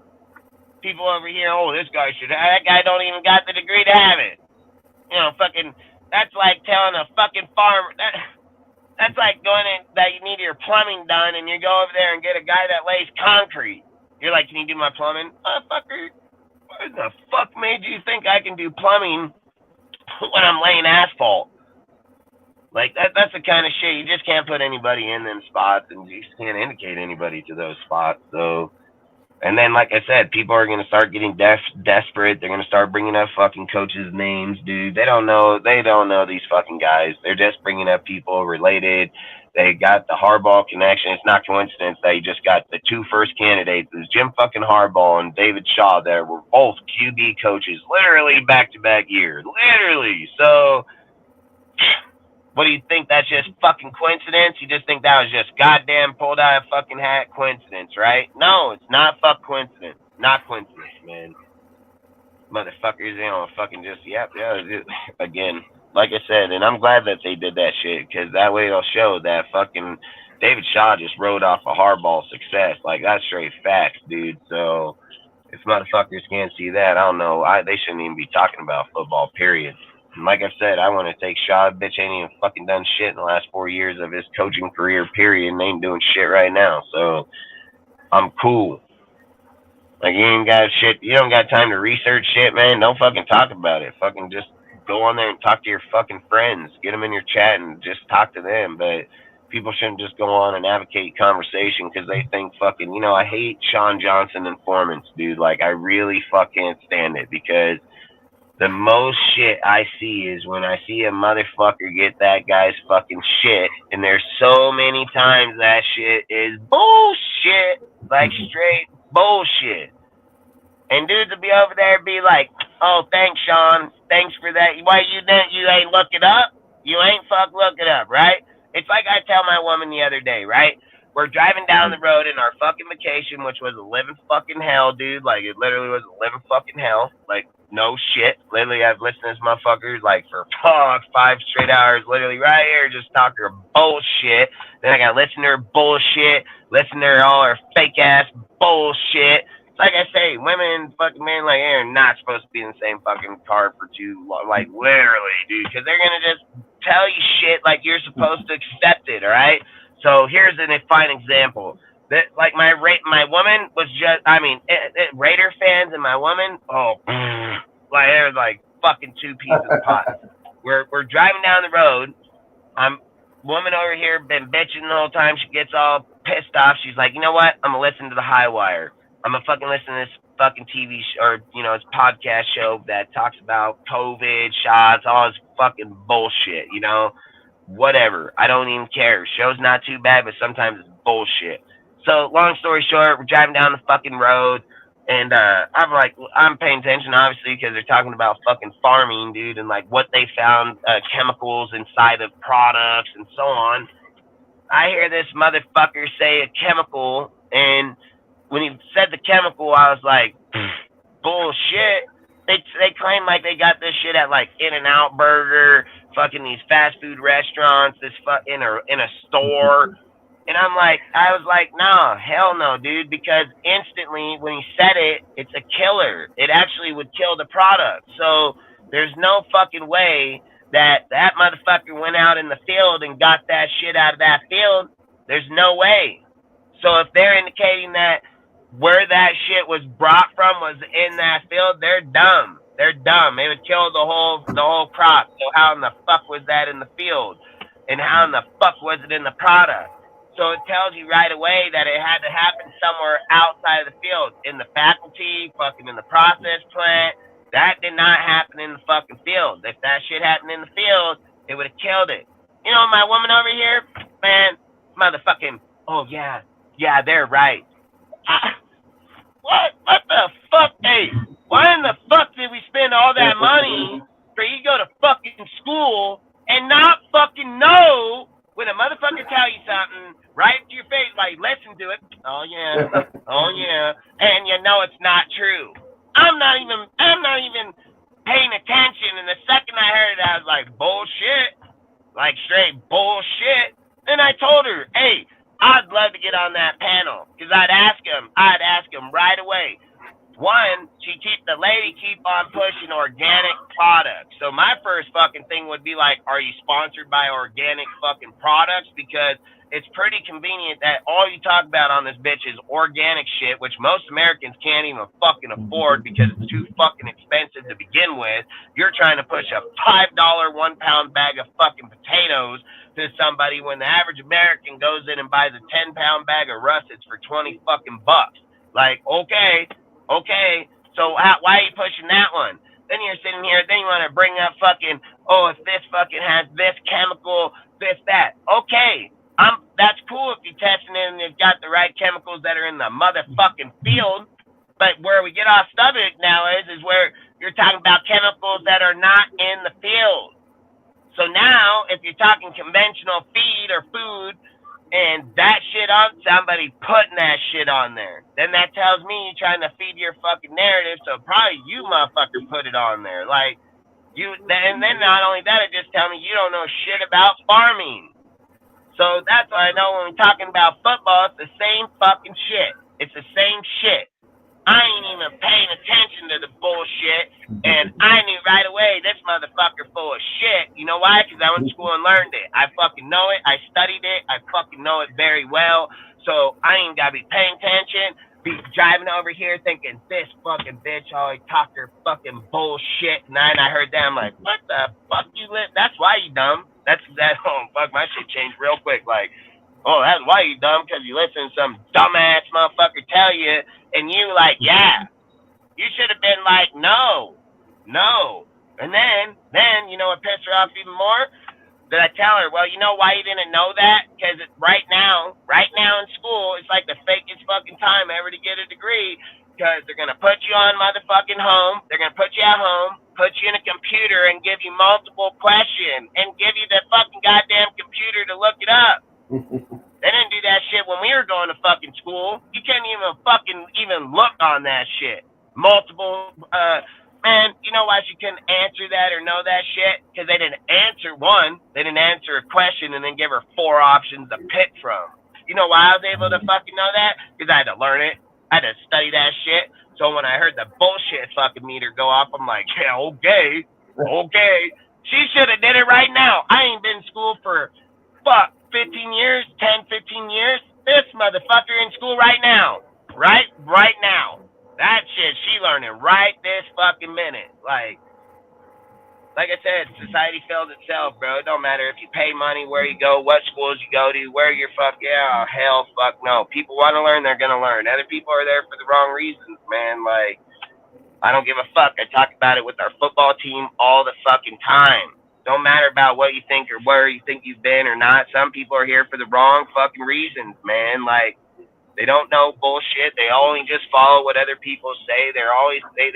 People over here, oh, this guy should have. That guy don't even got the degree to have it. You know, fucking, that's like telling a fucking farmer. That's like going in that you need your plumbing done and you go over there and get a guy that lays concrete. You're like, can you do my plumbing? Fucker, what the fuck made you think I can do plumbing when I'm laying asphalt? Like, that's the kind of shit. You just can't put anybody in them spots, and you just can't indicate anybody to those spots. So, and then, like I said, people are going to start getting desperate. They're going to start bringing up fucking coaches' names, dude. They don't know these fucking guys. They're just bringing up people related. They got the Harbaugh connection. It's not coincidence that you just got the two first candidates. It was Jim fucking Harbaugh and David Shaw there were both QB coaches, literally back-to-back years. Literally. So, what do you think? That's just fucking coincidence? You just think that was just goddamn pulled out of fucking hat coincidence, right? No, it's not fuck coincidence. Not coincidence, man. Motherfuckers, you know, fucking just, again, like I said, and I'm glad that they did that shit, because that way it'll show that fucking David Shaw just rode off a Harbaugh success. Like, that's straight facts, dude. So, if motherfuckers can't see that, I don't know. They shouldn't even be talking about football, period. And like I said, I want to take Shaw. Bitch ain't even fucking done shit in the last 4 years of his coaching career, period, and ain't doing shit right now. So, I'm cool. Like, you ain't got shit. You don't got time to research shit, man. Don't fucking talk about it. Fucking just go on there and talk to your fucking friends. Get them in your chat and just talk to them. But people shouldn't just go on and advocate conversation because they think fucking, you know, I hate Sean Johnson informants, dude. Like, I really fucking stand it, because the most shit I see is when I see a motherfucker get that guy's fucking shit, and there's so many times that shit is bullshit, like straight bullshit. And dudes will be over there and be like, oh, thanks, Sean. Thanks for that. Why you ain't look it up? You ain't fuck look it up, right? It's like I tell my woman the other day, right? We're driving down the road in our fucking vacation, which was a living fucking hell, dude. Like, it literally was a living fucking hell. Like, no shit. Literally, I've listened to this motherfucker, like, for 5 straight hours, literally right here, just talking her bullshit. Then I gotta listen to her bullshit, listen to her all her fake-ass bullshit. Like I say, women and fucking men, like, are not supposed to be in the same fucking car for too long. Like, literally, dude, because they're gonna just tell you shit like you're supposed to accept it, all right? So here's a fine example. That, like, my woman was just, I mean, Raider fans and my woman, like, there's like fucking two pieces of pot. We're driving down the road. Woman over here been bitching the whole time. She gets all pissed off. She's like, you know what? I'm gonna listen to the High Wire. I'm gonna fucking listen to this fucking TV or, you know, it's podcast show that talks about COVID shots, all this fucking bullshit, you know? Whatever. I don't even care. Show's not too bad, but sometimes it's bullshit. So, long story short, we're driving down the fucking road, and I'm paying attention, obviously, because they're talking about fucking farming, dude, and, like, what they found, chemicals inside of products and so on. I hear this motherfucker say a chemical, and when he said the chemical, I was like, bullshit. They claim like they got this shit at, like, In-N-Out Burger, fucking these fast food restaurants, in a store. And I was like, no, hell no, dude, because instantly when he said it, it's a killer. It actually would kill the product. So there's no fucking way that motherfucker went out in the field and got that shit out of that field. There's no way. So if they're indicating that where that shit was brought from was in that field, they're dumb. They're dumb. It would kill the whole crop. So how in the fuck was that in the field? And how in the fuck was it in the product? So it tells you right away that it had to happen somewhere outside of the field. In the faculty, fucking in the process plant, That did not happen in the fucking field. If that shit happened in the field, it would have killed it. You know, my woman over here, man, motherfucking, oh yeah, they're right. What the fuck? Hey, why in the fuck did we spend all that money for you to go to fucking school and not fucking know when a motherfucker tell you something right to your face, like listen to it? Oh yeah, and you know it's not true. I'm not even paying attention, and the second I heard it, I was like, bullshit, like straight bullshit. And I told her, hey, I'd love to get on that panel, because I'd ask him right away. One, the lady keep on pushing organic products. So my first fucking thing would be like, are you sponsored by organic fucking products? Because it's pretty convenient that all you talk about on this bitch is organic shit, which most Americans can't even fucking afford because it's too fucking expensive to begin with. You're trying to push a $5 1 pound bag of fucking potatoes to somebody when the average American goes in and buys a 10 pound bag of russets for 20 fucking bucks. Like, okay, so why are you pushing that one? Then you're sitting here, then you want to bring up fucking, oh, if this fucking has this chemical, this, that. Okay, that's cool if you're testing it and it's got the right chemicals that are in the motherfucking field. But where we get off subject now is where you're talking about chemicals that are not in the field. So now, if you're talking conventional feed or food, and that shit on somebody putting that shit on there, then that tells me you're trying to feed your fucking narrative. So probably you motherfucker put it on there, like you. And then not only that, it just tells me you don't know shit about farming. So that's why I know when we're talking about football, it's the same fucking shit. It's the same shit. I ain't even paying attention to the bullshit, and I knew right away this motherfucker full of shit. You know why? Because I went to school and learned it. I fucking know it. I studied it. I fucking know it very well. So I ain't gotta be paying attention, be driving over here thinking this fucking bitch always talk her fucking bullshit. And then I heard that, I'm like, what the fuck you lit? That's why you dumb. Oh fuck, my shit changed real quick. Like, oh, that's why you dumb, because you listen to some dumbass motherfucker tell you, and you like, yeah. You should have been like, no. And then, you know what pissed her off even more? That I tell her, well, you know why you didn't know that? Because right now in school, it's like the fakest fucking time ever to get a degree, because they're going to put you on motherfucking home, they're going to put you at home, put you in a computer and give you multiple questions, and give you the fucking goddamn computer to look it up. They didn't do that shit when we were going to fucking school. You can't even look on that shit. Multiple, man, you know why she couldn't answer that or know that shit? Because they didn't answer a question and then give her 4 options to pick from. You know why I was able to fucking know that? Because I had to learn it. I had to study that shit. So when I heard the bullshit fucking meter go off, I'm like, yeah, okay. She should have did it right now. I ain't been in school for, 15 years, 10, 15 years. This motherfucker in school right now. Right now. That shit, she learning right this fucking minute. Like I said, society failed itself, bro. It don't matter if you pay money, where you go, what schools you go to, where you're hell, fuck no. People want to learn, they're going to learn. Other people are there for the wrong reasons, man. Like, I don't give a fuck. I talk about it with our football team all the fucking time. Don't matter about what you think or where you think you've been or not. Some people are here for the wrong fucking reasons, man. Like, they don't know bullshit. They only just follow what other people say. They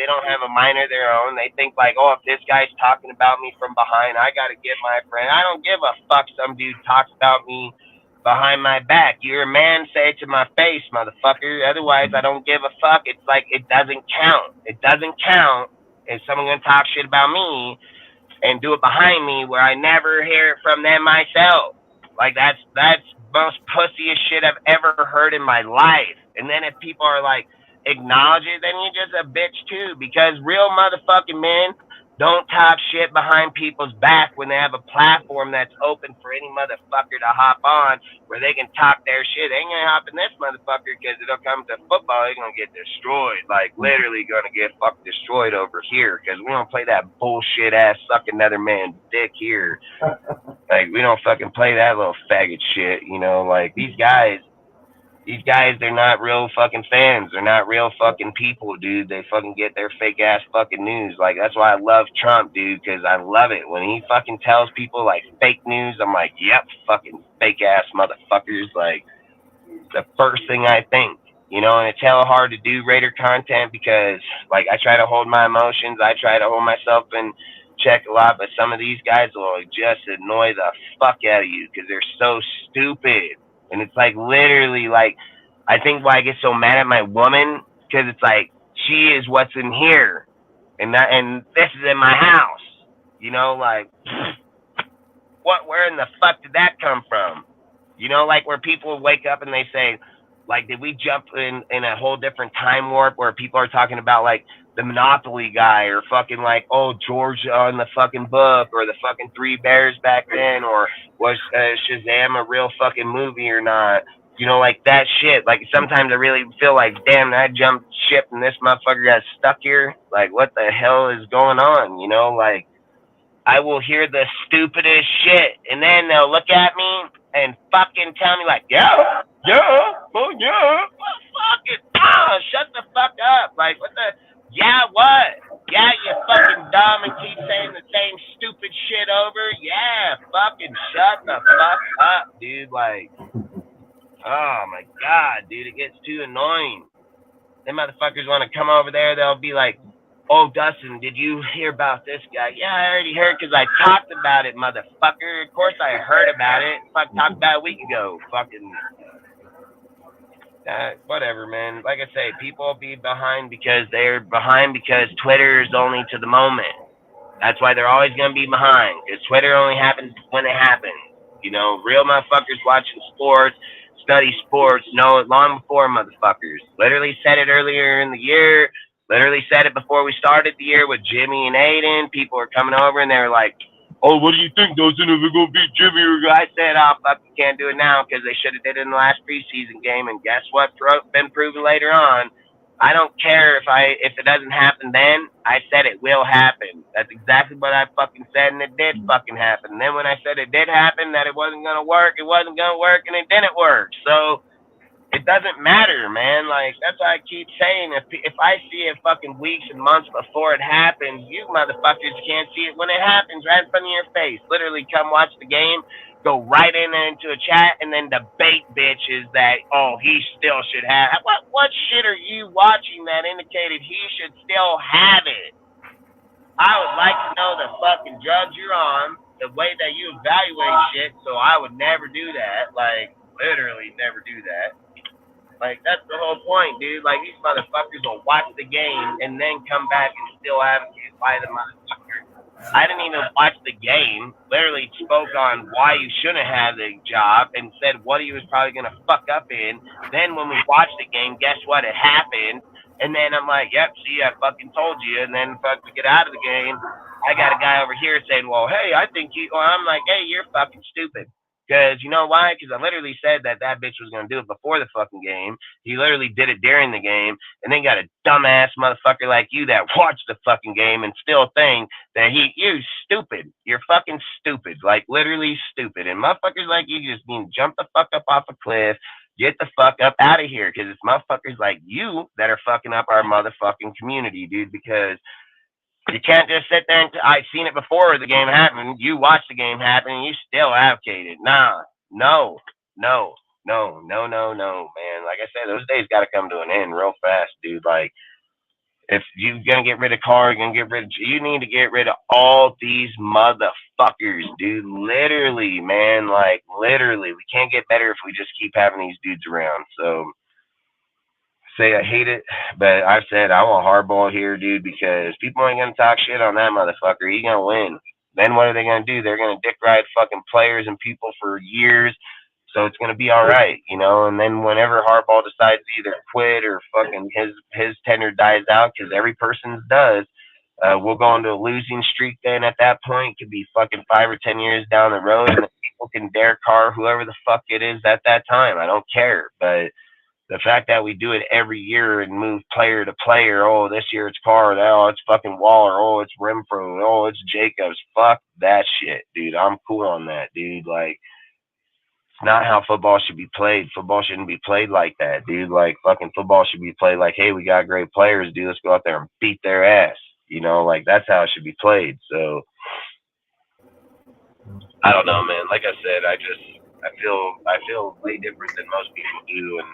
don't have a mind of their own. They think like, oh, if this guy's talking about me from behind, I got to get my friend. I don't give a fuck some dude talks about me behind my back. You're a man, say it to my face, motherfucker. Otherwise, I don't give a fuck. It's like, it doesn't count. It doesn't count if someone gonna talk shit about me and do it behind me where I never hear it from them myself. Like, that's most pussiest shit I've ever heard in my life. And then if people are like, acknowledge it, then you're just a bitch too. Because real motherfucking men don't talk shit behind people's back when they have a platform that's open for any motherfucker to hop on where they can talk their shit. They ain't gonna hop in this motherfucker because it'll come to football, they're gonna get destroyed. Like, literally gonna get fucking destroyed over here because we don't play that bullshit ass suck another man's dick here. Like, we don't fucking play that little faggot shit, you know? Like, these guys, These guys, they're not real fucking fans. They're not real fucking people, dude. They fucking get their fake ass fucking news. Like, that's why I love Trump, dude, because I love it. When he fucking tells people, like, fake news, I'm like, yep, fucking fake ass motherfuckers. Like, the first thing I think, you know, and it's hella hard to do Raider content because, like, I try to hold my emotions. I try to hold myself in check a lot, but some of these guys will just annoy the fuck out of you because they're so stupid. And it's like literally like I think why I get so mad at my woman because it's like she is what's in here, and this is in my house. You know, like what? Where in the fuck did that come from? You know, like where people wake up and they say, like, did we jump in a whole different time warp where people are talking about like the Monopoly guy or fucking like, oh, George on the fucking book or the fucking Three Bears back then, or was Shazam a real fucking movie or not? You know, like that shit. Like sometimes I really feel like, damn, I jumped ship and this motherfucker got stuck here. Like, what the hell is going on? You know, like I will hear the stupidest shit, and then they'll look at me and fucking tell me like, yeah, well, yeah, well, fucking, shut the fuck up. Like, what the, yeah, what? Yeah, you fucking dumb and keep saying the same stupid shit over. Yeah, fucking shut the fuck up, dude. Like, oh my God, dude, it gets too annoying. Them motherfuckers want to come over there, they'll be like, oh, Dustin, did you hear about this guy? Yeah, I already heard because I talked about it, motherfucker. Of course I heard about it. Fuck, talked about it a week ago. Fucking, whatever, man. Like I say, people be behind because they're behind because Twitter is only to the moment. That's why they're always going to be behind because Twitter only happens when it happens. You know, real motherfuckers watching sports, study sports, know it long before motherfuckers. Literally said it earlier in the year. Literally said it before we started the year with Jimmy and Aiden. People were coming over and they were like, oh, what do you think, Dustin, if we're going to beat Jimmy? I said, oh, fuck, you can't do it now because they should have did it in the last preseason game. And guess what? Been proven later on. I don't care if it doesn't happen then. I said it will happen. That's exactly what I fucking said, and it did fucking happen. And then when I said it did happen, that it wasn't going to work, it wasn't going to work, and it didn't work. So it doesn't matter, man. Like, that's why I keep saying, if I see it fucking weeks and months before it happens, you motherfuckers can't see it when it happens right in front of your face. Literally come watch the game, go right into a chat, and then debate bitches that, oh, he still should have. What shit are you watching that indicated he should still have it? I would like to know the fucking drugs you're on, the way that you evaluate shit, so I would never do that. Like, literally never do that. Like, that's the whole point, dude. Like, these motherfuckers will watch the game and then come back and still advocate why the motherfucker. I didn't even watch the game. Literally spoke on why you shouldn't have the job and said what he was probably going to fuck up in. Then when we watched the game, guess what? It happened. And then I'm like, yep, see, I fucking told you. And then fuck, we get out of the game. I got a guy over here saying, well, hey, I think you. Well, I'm like, hey, you're fucking stupid. Because you know why? Because I literally said that bitch was going to do it before the fucking game. He literally did it during the game. And then got a dumbass motherfucker like you that watched the fucking game and still think that you stupid. You're fucking stupid. Like, literally stupid. And motherfuckers like you just need to jump the fuck up off a cliff. Get the fuck up out of here. Because it's motherfuckers like you that are fucking up our motherfucking community, dude. Because you can't just sit there and I've seen it before the game happened. You watched the game happen and you still advocated. Nah, no, man. Like I said, those days got to come to an end real fast, dude. Like, if you're going to get rid of Carr, you need to get rid of all these motherfuckers, dude. Literally, man. Like, literally. We can't get better if we just keep having these dudes around. So, say I hate it, but I've said I want Harbaugh here, dude, because people ain't gonna talk shit on that motherfucker. He's gonna win. Then what are they gonna do? They're gonna dick ride fucking players and people for years, so it's gonna be all right, you know. And then whenever Harbaugh decides to either quit or fucking his tenure dies out, because every person's does, we'll go into a losing streak. Then at that point, could be fucking 5 or 10 years down the road, and the people can dare Carr, whoever the fuck it is at that time. I don't care, but the fact that we do it every year and move player to player, oh, this year it's Carr, oh, it's fucking Waller, oh, it's Renfro, oh, it's Jacobs. Fuck that shit, dude. I'm cool on that, dude. Like, It's not how football should be played. Football shouldn't be played like that, dude. Like fucking football should be played like, hey, we got great players, dude. Let's go out there and beat their ass. You know, like that's how it should be played. So I don't know, man. Like I said, I feel way different than most people do, and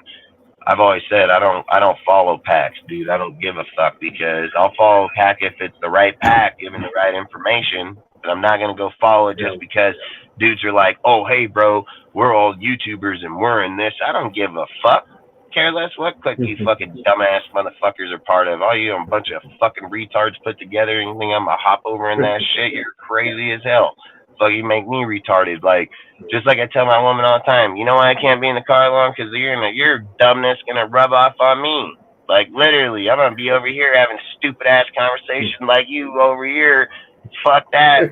I've always said I don't follow packs, dude. I don't give a fuck because I'll follow a pack if it's the right pack, given the right information. But I'm not gonna go follow it just because dudes are like, oh hey bro, we're all YouTubers and we're in this. I don't give a fuck. Care less what clique you fucking dumbass motherfuckers are part of. All you a bunch of fucking retards put together and you think I'm gonna hop over in that shit? You're crazy as hell. Fuck, you make me retarded. Like, just like I tell my woman all the time, you know why I can't be in the car long? Because your dumbness gonna rub off on me. Like, literally, I'm gonna be over here having stupid ass conversation like you over here. Fuck that.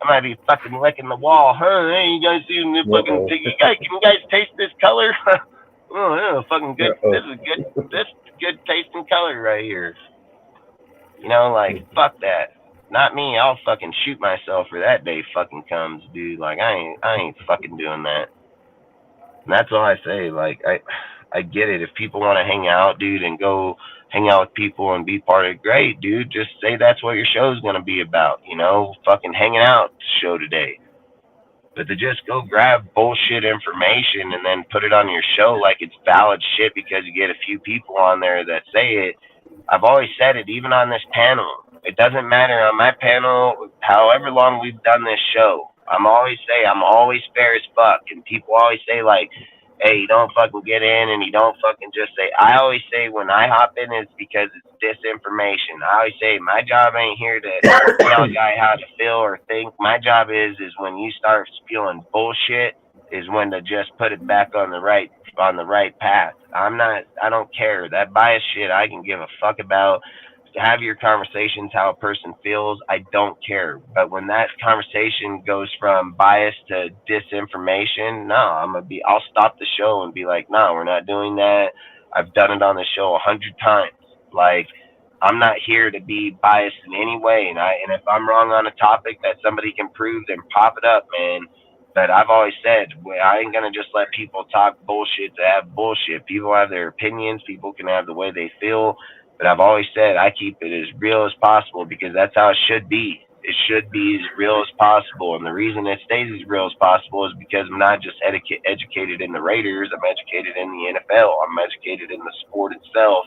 I might be fucking licking the wall. Huh? Hey, you guys see the fucking? Can you guys taste this color? Oh yeah, fucking good. This is good. This is good tasting color right here. You know, like fuck that. Not me. I'll fucking shoot myself for that day fucking comes, dude. Like I ain't fucking doing that. And that's all I say. Like I get it. If people want to hang out, dude, and go hang out with people and be part of it, great, dude. Just say that's what your show's gonna be about. You know, fucking hanging out show today. But to just go grab bullshit information and then put it on your show like it's valid shit because you get a few people on there that say it. I've always said it, even on this panel. It doesn't matter on my panel, however long we've done this show. I'm always fair as fuck. And people always say like, hey, you don't fucking get in and you don't fucking just say. I always say when I hop in, it's because it's disinformation. I always say my job ain't here to tell a guy how to feel or think. My job is when you start spewing bullshit is when to just put it back on the right path. I don't care. That bias shit I can give a fuck about. To have your conversations how a person feels, I don't care. But when that conversation goes from bias to disinformation, no, I'll stop the show and be like, no, we're not doing that. I've done it on the show 100 times. Like, I'm not here to be biased in any way. And if I'm wrong on a topic that somebody can prove, then pop it up, man. But I've always said, I ain't going to just let people talk bullshit to have bullshit. People have their opinions. People can have the way they feel. But I've always said I keep it as real as possible because that's how it should be. It should be as real as possible. And the reason it stays as real as possible is because I'm not just educated in the Raiders. I'm educated in the NFL. I'm educated in the sport itself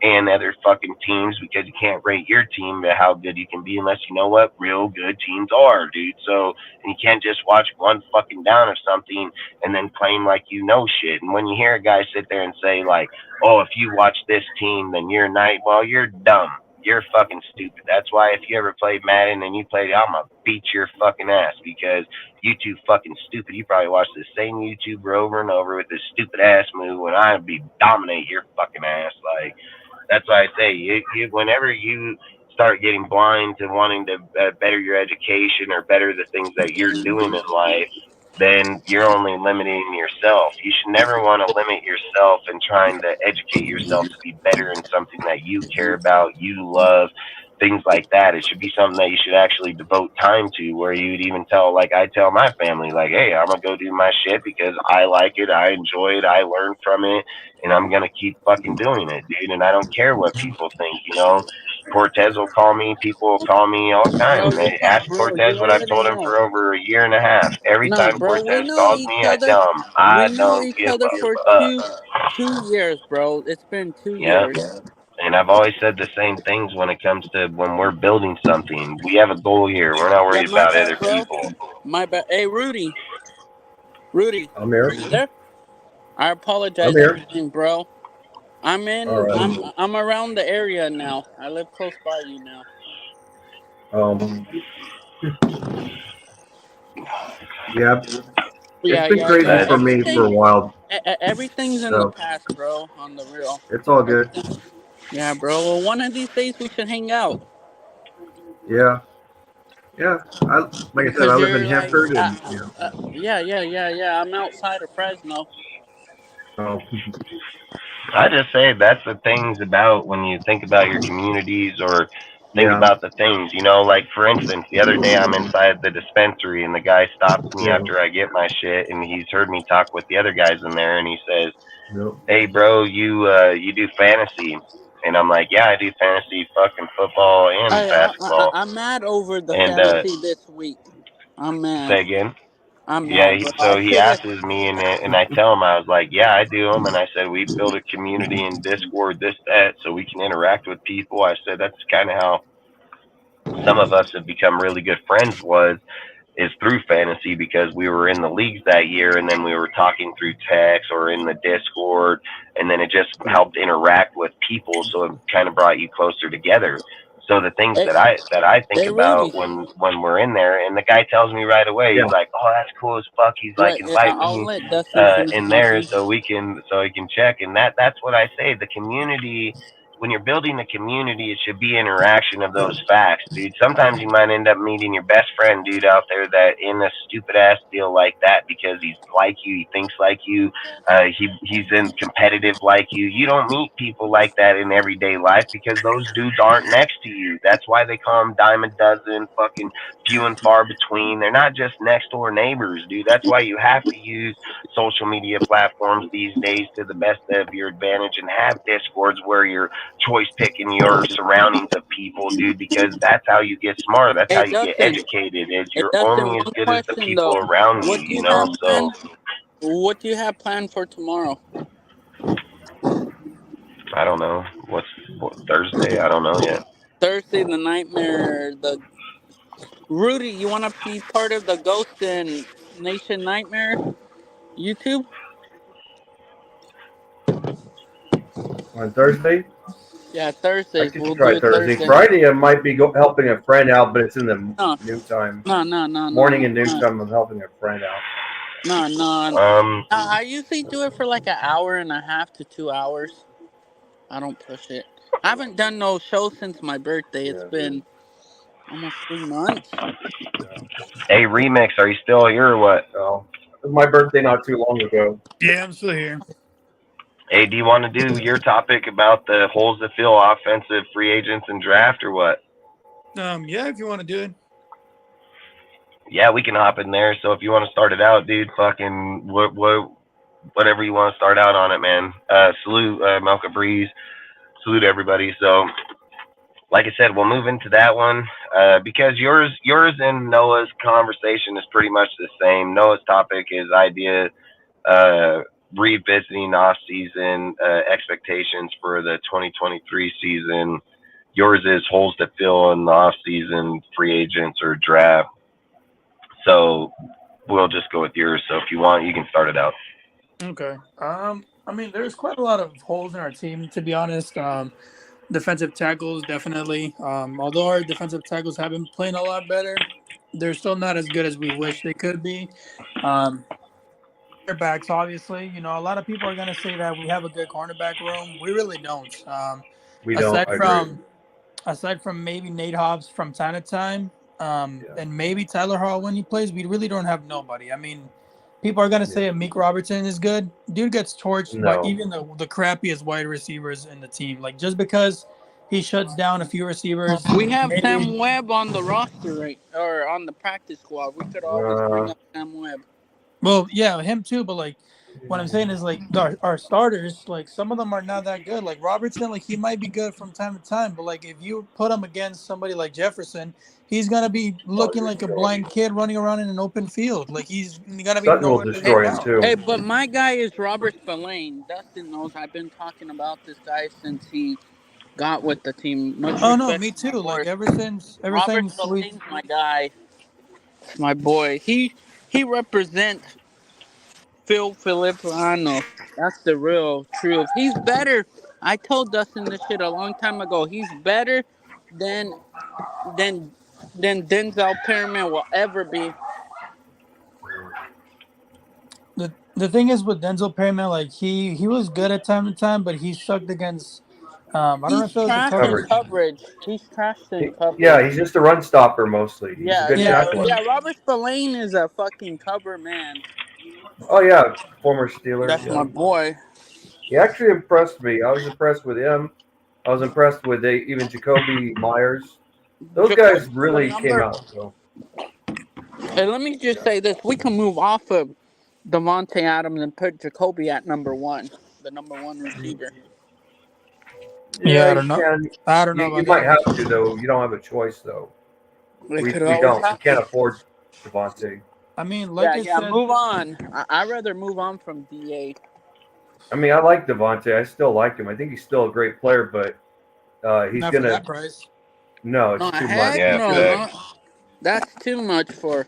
and other fucking teams because you can't rate your team by how good you can be unless you know what real good teams are, dude. So, and you can't just watch one fucking down of something and then claim like you know shit. And when you hear a guy sit there and say like, oh, if you watch this team, then you're nice. Well, you're dumb. You're fucking stupid. That's why if you ever played Madden and you played, I'm gonna beat your fucking ass because you too fucking stupid. You probably watch the same YouTuber over and over with this stupid ass move when I'd be dominate your fucking ass. Like, that's why I say, whenever you start getting blind to wanting to better your education or better the things that you're doing in life, then you're only limiting yourself. You should never want to limit yourself in trying to educate yourself to be better in something that you care about, you love, things like that. It should be something that you should actually devote time to, where you'd even tell, like I tell my family, like, hey, I'm going to go do my shit because I like it, I enjoy it, I learn from it, and I'm going to keep fucking doing it, dude. And I don't care what people think, you know. Cortez will call me, people will call me all the time. They ask Cortez what I've told him for over a year and a half. Every time bro, we Cortez know calls each me, I other. tell him, I We know don't each give other a for fuck. 2 years, bro. It's been 2 Yeah. years. And I've always said the same things when it comes to when we're building something. We have a goal here. We're not Yeah, worried my about bad, other bro. people. My bad. Hey, Rudy. Rudy, I'm here. are you there? I apologize, I'm here. bro. I'm in. All right. I'm around the area now. I live close by you now. Yeah, Yeah, it's been yeah, crazy yeah. for me for a while. Everything's in the So past, bro. On the real. it's all good. Yeah, bro. Well, one of these days we should hang out. Yeah, yeah. Like I said, Because I live in you're like, Hanford, and yeah. I'm outside of Fresno. oh, I just say that's the things about when you think about your communities or think Yeah. about the things, you know, like for instance, the other day I'm inside the dispensary and the guy stops me Yeah. after I get my shit and he's heard me talk with the other guys in there and he says, Yep. "Hey bro, you do fantasy?" And I'm like, "Yeah, I do fantasy fucking football and basketball." I'm mad over the And fantasy this week. I'm say mad. again. I'm Yeah, mad, bro. I so he should have. asks me, and I tell him, I was like, yeah, I do them, and I said we build a community in Discord, this that, so we can interact with people. I said that's kind of how some of us have become really good friends is through fantasy because we were in the leagues that year, and then we were talking through text or in the Discord, and then it just helped interact with people, so it kind of brought you closer together. So the things Hey, that I think hey, Rudy. about when we're in there, and the guy tells me right away, Yeah. he's like, "Oh, that's cool as fuck." He's like, Wait, "Invite I'll me let Dustin finish in there talking. so he can check." And that's what I say. The community, when you're building a community, it should be interaction of those facts, dude. Sometimes you might end up meeting your best friend, dude, out there that in a stupid ass deal like that because he's like you, he thinks like you, he's in competitive like you. You don't meet people like that in everyday life because those dudes aren't next to you. That's why they call them dime a dozen, fucking few and far between. They're not just next door neighbors, dude. That's why you have to use social media platforms these days to the best of your advantage and have discords where you're choice picking your surroundings of people, dude, because that's how you get smarter. That's how Hey, you get Dustin. educated. Is Hey, you're Dustin. only as One good as the question people though. around you, What do you you know? have So planned? What do you have planned for tomorrow? I don't know. What Thursday? I don't know yet. Thursday, the nightmare. The Rudy, you want to be part of the Ghost and Nation Nightmare YouTube? On Thursday, Yeah, I Thursdays. could We'll do try it Thursday. Thursday. Friday, I might be helping a friend out, but it's in the No, noon time. no. Morning and noon time, I'm helping a friend out. No. Um, I usually do it for like an hour and a half to 2 hours. I don't push it. I haven't done no show since my birthday. It's Yeah. been almost 3 months. hey, Remix, are you still here or what? So, it was my birthday not too long ago. Yeah, I'm still here. Hey, do you want to do your topic about the holes to fill offensive free agents and draft or what? Yeah, if you want to do it. Yeah, we can hop in there. So if you want to start it out, dude, fucking whatever you want to start out on it, man. Salute Malca Breeze. Salute everybody. So, like I said, we'll move into that one because yours and Noah's conversation is pretty much the same. Noah's topic is idea revisiting off-season expectations for the 2023 season. Yours is holes to fill in the off-season free agents or draft. So we'll just go with yours. So if you want, you can start it out. Okay. I mean, there's quite a lot of holes in our team, to be honest. Defensive tackles, definitely. Although our defensive tackles have been playing a lot better, they're still not as good as we wish they could be. Cornerbacks, obviously, a lot of people are going to say that we have a good cornerback room. We really don't. We don't. Aside I agree. aside from maybe Nate Hobbs from time to time, Yeah. and maybe Tyler Hall when he plays, we really don't have nobody. I mean, people are gonna say Meek Robertson is good. Dude gets torched by No. even the crappiest wide receivers in the team. Like just because he shuts down a few receivers, We have maybe. Sam Webb on the roster, right? Or on the practice squad. We could always bring up Sam Webb. Well, yeah, him too. But like, what I'm saying is like our starters, like some of them are not that good. Like Robertson, like he might be good from time to time, but like if you put him against somebody like Jefferson, he's gonna be looking like a blind kid running around in an open field. Like he's gonna be Sutton will nowhere to destroy hang him out. too. Hey, but my guy is Robert Spillane. Dustin knows I've been talking about this guy since he got with the team. Much Oh no, respect me to my too. boy. Like ever since Robert Sweet. Spillane's my guy. It's my boy. He represents Phil Filipano. That's the real truth. He's better. I told Dustin this shit a long time ago. He's better than than than Denzel Perryman will ever be. The thing is with Denzel Perryman, like he was good at time to time, but he sucked against. I don't know He's if it was the trash in coverage. coverage. He's trash in coverage. Yeah, he's just a run stopper mostly. He's a good tackler. Yeah. Robert Spillane is a fucking cover man. Oh yeah, former Steeler. That's my Yeah. boy. He actually impressed me. I was impressed with him. I was impressed with even Jacoby Myers. Those Jacoby, guys the really came number. out. So. And let me just say this: we can move off of Devontae Adams and put Jacoby at number one, the number one receiver. Yeah, Yeah, I you don't know. can. I don't know You about might that. have to though. You don't have a choice though. It We could we always don't. We can't happen. afford Devontae. I mean, like Yeah, I yeah. said, Move on. I'd rather move on from Da. I mean, I like Devontae. I still like him. I think he's still a great player, but he's not for gonna. that price. No, No, it's too much. heck Yeah, no. facts. That's too much for.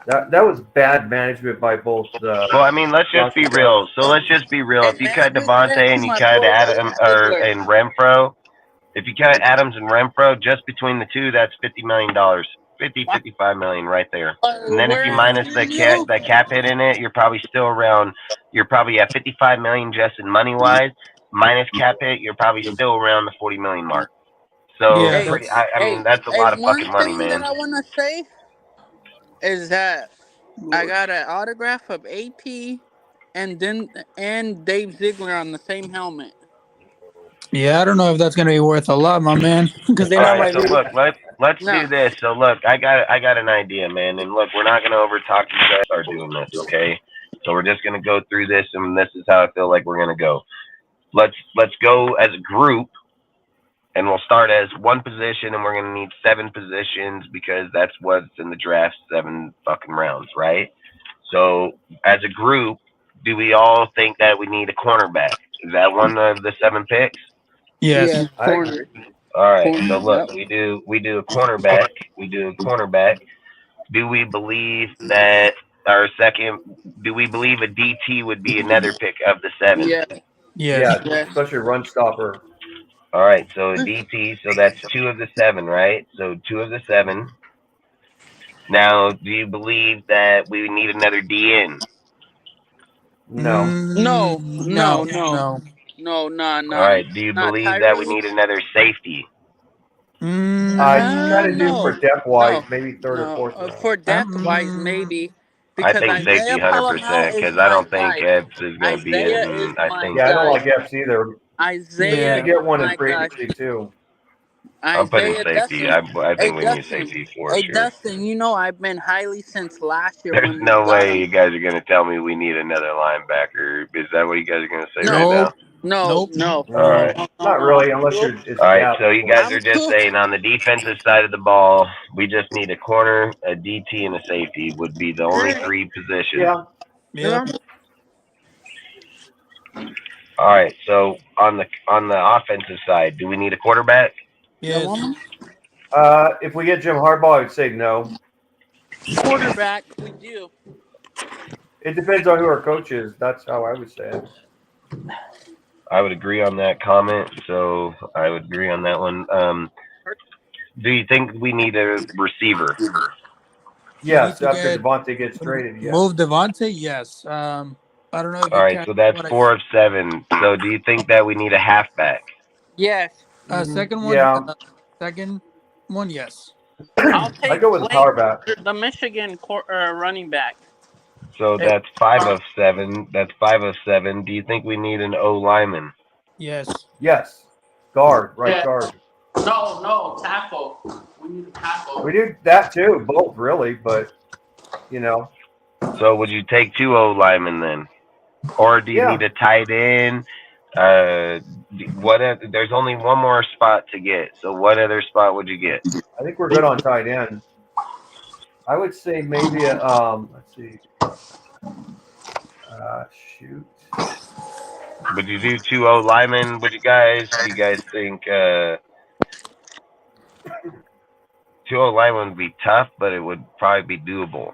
That was bad management by both Well, I mean, let's just Bronco be Brothers. real. So let's just be real. If And you cut man, we Devontae spent too and you much cut for Adam Ziegler. and Renfro, if you cut Adams and Renfro, just between the two, that's $50 million. 55 million right there. And then if you Where's minus 3 mil? the cap hit in it, you're probably still around. You're probably at 55 million just in money wise. Minus cap hit, you're probably still around the 40 million mark. So Yeah, Hey, pretty. that's I hey, mean, that's a hey! lot of One fucking money, thing that man. I want to say is that I got an autograph of AP and Dave Ziegler on the same helmet. yeah. I don't know if that's gonna be worth a lot, my man, because they're All not right, my so league. look, let's No, do this. So look, I got an idea, man. And look, we're not gonna over talk each other. Start doing this, okay? So we're just gonna go through this, and this is how I feel like we're gonna go. Let's go as a group, and we'll start as one position, and we're gonna need 7 positions because that's what's in the draft, 7 fucking rounds, right? So as a group, do we all think that we need a cornerback? Is that one of the 7 picks? Yes. yeah, I agree. corner, All right. So corner. look, Yep. we do a cornerback. We do a cornerback. Do we believe that our second? Do we believe a DT would be another pick of the 7? Yeah, Yes. Yeah, yes. especially run stopper. All right. So a DT. So that's 2 of the 7, right? So 2 of the 7. Now, do you believe that we need another DN? No. No, No. no, no, No. no, All right. Do you not believe that we Tyree. need another safety? I kind of do No, for depth wise, no, maybe third or no. fourth round. For depth wise, maybe I because think safety Isaiah 100% Palomel is because I my don't think guy. Epps is going to be it. Isaiah is And I my think Yeah, I don't guy. like Epps either. Yeah. Isaiah You're gonna is get one in my free guy. agency too. I'm putting Isaiah safety. Dustin. I Hey think we need Dustin. safety for Hey sure. Dustin. You know I've been highly since last year There's when we no got way him. you guys are going to tell me we need another linebacker. Is that what you guys are going to say right No, now? Nope. no, Nope. no, All right. Not no. really, unless you're it's All right. depth. So you guys I'm are just cool. saying on the defensive side of the ball, we just need a corner, a DT, and a safety would be the only 3 positions. Yeah. Yep. All right. So on the offensive side, do we need a quarterback? Yes. If we get Jim Harbaugh, I would say no. Quarterback, we do. It depends on who our coach is. That's how I would say it. I would agree on that comment. So I would agree on that one. Do you think we need a receiver? Yes, to after get Devontae gets traded, yes. move Devontae. Yes. I don't know if All you right, can. so that's 4 of 7. So do you think that we need a halfback? Yes. Second one. Yeah. Second one. Yes. I'll I take go with the power back. the Michigan running back. So that's 5 of 7. That's 5 of 7. Do you think we need an O lineman? Yes. Yes. Guard, right Yeah. guard. No, tackle. We need a tackle. We do that too, both really, but you know. So would you take 2 O linemen then? Or do you need a tight end? There's only one more spot to get. So what other spot would you get? I think we're good on tight end. I would say maybe a let's see. Shoot. Would you do 2 O linemen? Would you guys? Do you guys think 2 O linemen would be tough, but it would probably be doable?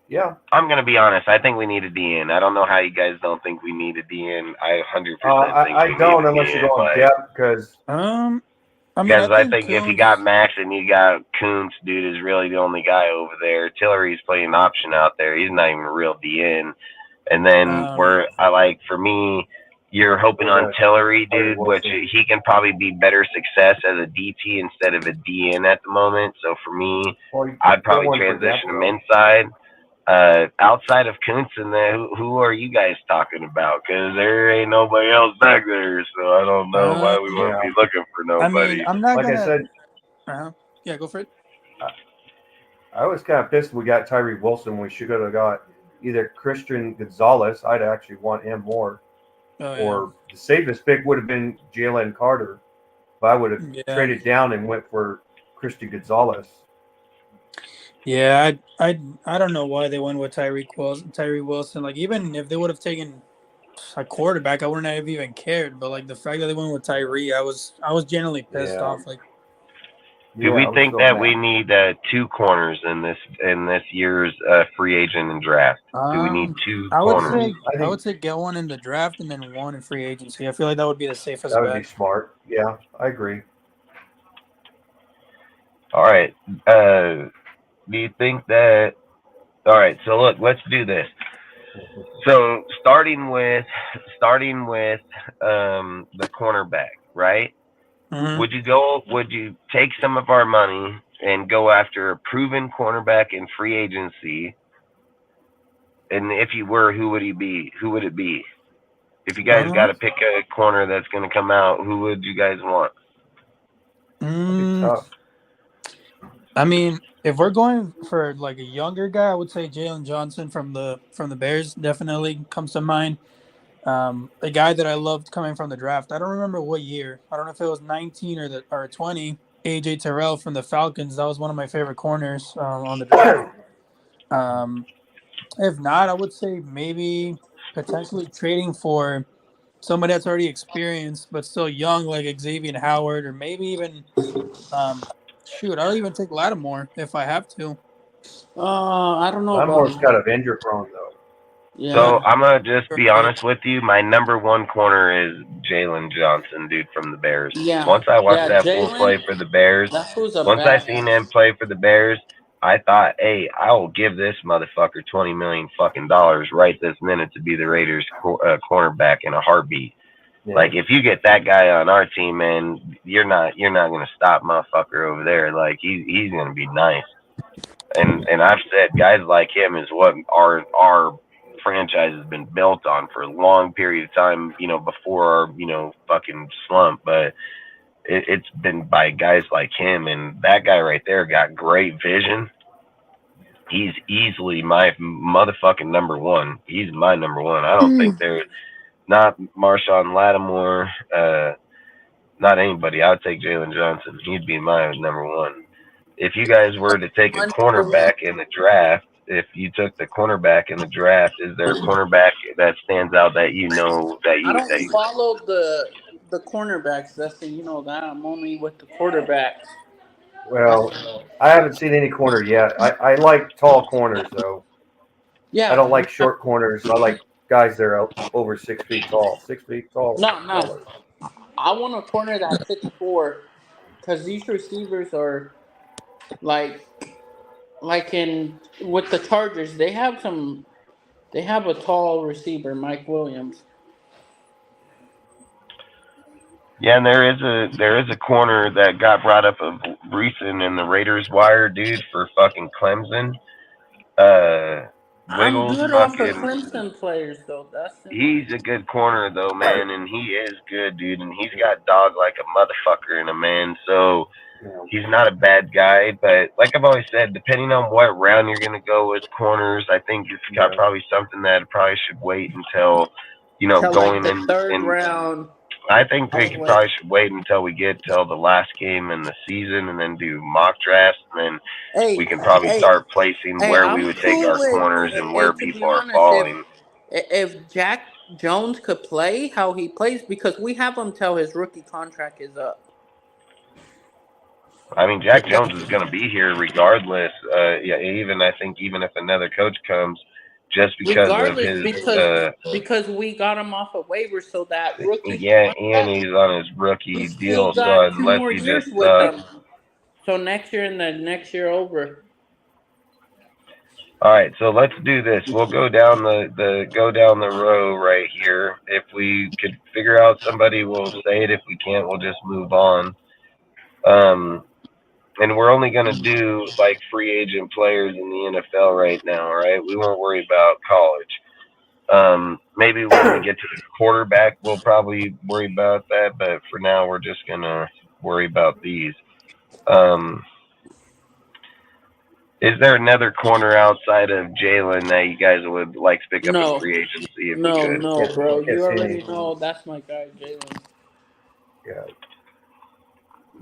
Yeah. I'm gonna be honest. I think we need a DN. I don't know how you guys don't think we need a DN. I 100% think I we don't need a unless DN, you go on depth because I think if you got Max and you got Kuntz, dude is really the only guy over there. Tillery's playing option out there. He's not even a real DN. And then for me, you're hoping on Tillery, dude, which he can probably be better success as a DT instead of a DN at the moment. So for me, I'd probably transition him inside. Outside of Kuntz and there, who are you guys talking about? Because there ain't nobody else back there, so I don't know why we wouldn't be looking for nobody. I mean, I'm not like gonna. I said, Yeah, go for it. I was kind of pissed we got Tyree Wilson when we should have got either Christian Gonzalez. I'd actually want him more. Or the safest pick would have been Jalen Carter. But I would have traded down and went for Christian Gonzalez. Yeah, I don't know why they went with Tyree Wilson. Like, even if they would have taken a quarterback, I wouldn't have even cared. But like the fact that they went with Tyree, I was genuinely pissed off. Like, do we think that we need 2 corners in this year's free agent and draft? Do we need 2 corners? I would say get one in the draft and then one in free agency. I feel like that would be the safest bet. That would bet. be smart. Yeah, I agree. All right. Do you think that? All right. So look, let's do this. So starting with the cornerback, right? Mm-hmm. Would you take some of our money and go after a proven cornerback in free agency? And if you were, who would he be? Who would it be? If you guys got to pick a corner that's going to come out, who would you guys want? I mean, if we're going for like a younger guy, I would say Jalen Johnson from the Bears definitely comes to mind. A guy that I loved coming from the draft. I don't remember what year. I don't know if it was 19 or 20. AJ Terrell from the Falcons. That was one of my favorite corners on the draft. If not, I would say maybe potentially trading for somebody that's already experienced but still young, like Xavier Howard, or maybe even I'll even take Lattimore if I have to. I don't know. Lattimore's kind of injury prone though. Yeah. So I'm gonna just be honest with you. My number 1 corner is Jalen Johnson, dude, from the Bears. Yeah. Once I watched that Jalen, fool play for the Bears, once I seen him play for the Bears, I thought, hey, I will give this motherfucker $20 million fucking dollars right this minute to be the Raiders cornerback in a heartbeat. Yeah. Like, if you get that guy on our team, man, you're not gonna stop motherfucker over there. Like, he's gonna be nice. And I've said guys like him is what our franchise has been built on for a long period of time, before our, fucking slump. But it's been by guys like him, and that guy right there got great vision. He's easily my motherfucking number 1. He's my number 1. I don't think there's not Marshawn Lattimore, not anybody. I would take Jalen Johnson. He'd be my number 1. If you guys were to take a cornerback in the draft, if you took the cornerback in the draft, is there a cornerback that stands out that I don't follow the cornerbacks. That's that I'm only with the quarterbacks. Well, I haven't seen any corner yet. I like tall corners though. Yeah. I don't like short corners. I like guys that are over 6 feet tall. 6 feet tall. No. I want a corner that's 6'4", because these receivers are like with the Chargers, they have a tall receiver, Mike Williams. Yeah, and there is a corner that got brought up of recent in the Raiders wire, dude, for fucking Clemson. I'm good off of Clemson players though. He's a good corner though, man, and he is good, dude, and he's got dog like a motherfucker in a man. So he's not a bad guy, but like I've always said, depending on what round you're gonna go with corners, I think it's got probably something that probably should wait until going like the third round. I think we probably should wait until we get till the last game in the season and then do mock drafts, and then we can probably start placing where we would take our corners and where people are falling. If Jack Jones could play how he plays, because we have him till his rookie contract is up. I mean, Jack Jones is going to be here regardless. I think even if another coach comes, just because of his because we got him off of waivers, so that rookie. Yeah, and he's on his rookie deal, so unless he just sucks. So next year and the next year over. All right, so let's do this. We'll go down the row right here. If we could figure out somebody, we'll say it. If we can't, we'll just move on. And we're only going to do like free agent players in the NFL right now, right? We won't worry about college. Maybe when we get to the quarterback, we'll probably worry about that. But for now, we're just going to worry about these. Is there another corner outside of Jalen that you guys would like to pick up in No, free agency if we no, could? no, bro. Can't You see already anything. know that's my guy, Jalen. Yeah.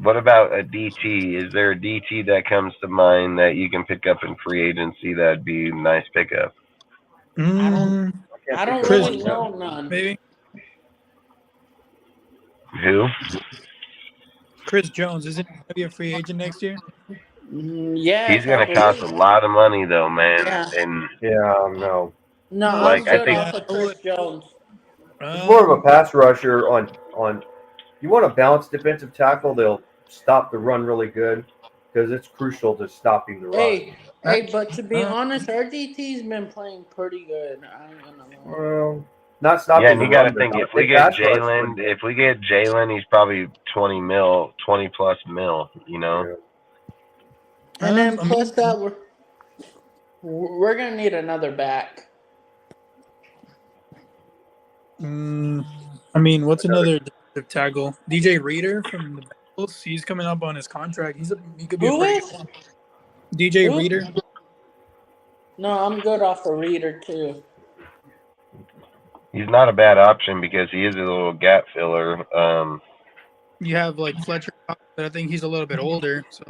What about a DT? Is there a DT that comes to mind that you can pick up in free agency that'd be a nice pickup? I don't, can't I think don't of Chris, one really now. know none. maybe Who? Chris Jones isn't going to be a free agent next year. He's Yes, I gonna cost a believe. lot of money though, man. Yeah. And Yeah, no. No, like I'm I good think off of Chris Jones. He's more of a pass rusher on. You want a balanced defensive tackle, they'll stop the run really good because it's crucial to stopping the run. Hey, but to be honest, our DT's been playing pretty good. I ain't gonna lie. Well, not yeah, stopping and the you got to run, but think if they we get pass rush Jalen, pretty he's probably 20 plus mil. You know. good. And then plus that, we're gonna need another back. I mean, what's another defensive tackle? DJ Reader from the Bengals. He's coming up on his contract. He could be Who a pretty is? good one. DJ Who? Reader. No, I'm good off the Reader too. He's not a bad option because he is a little gap filler. You have like Fletcher, but I think he's a little bit older. So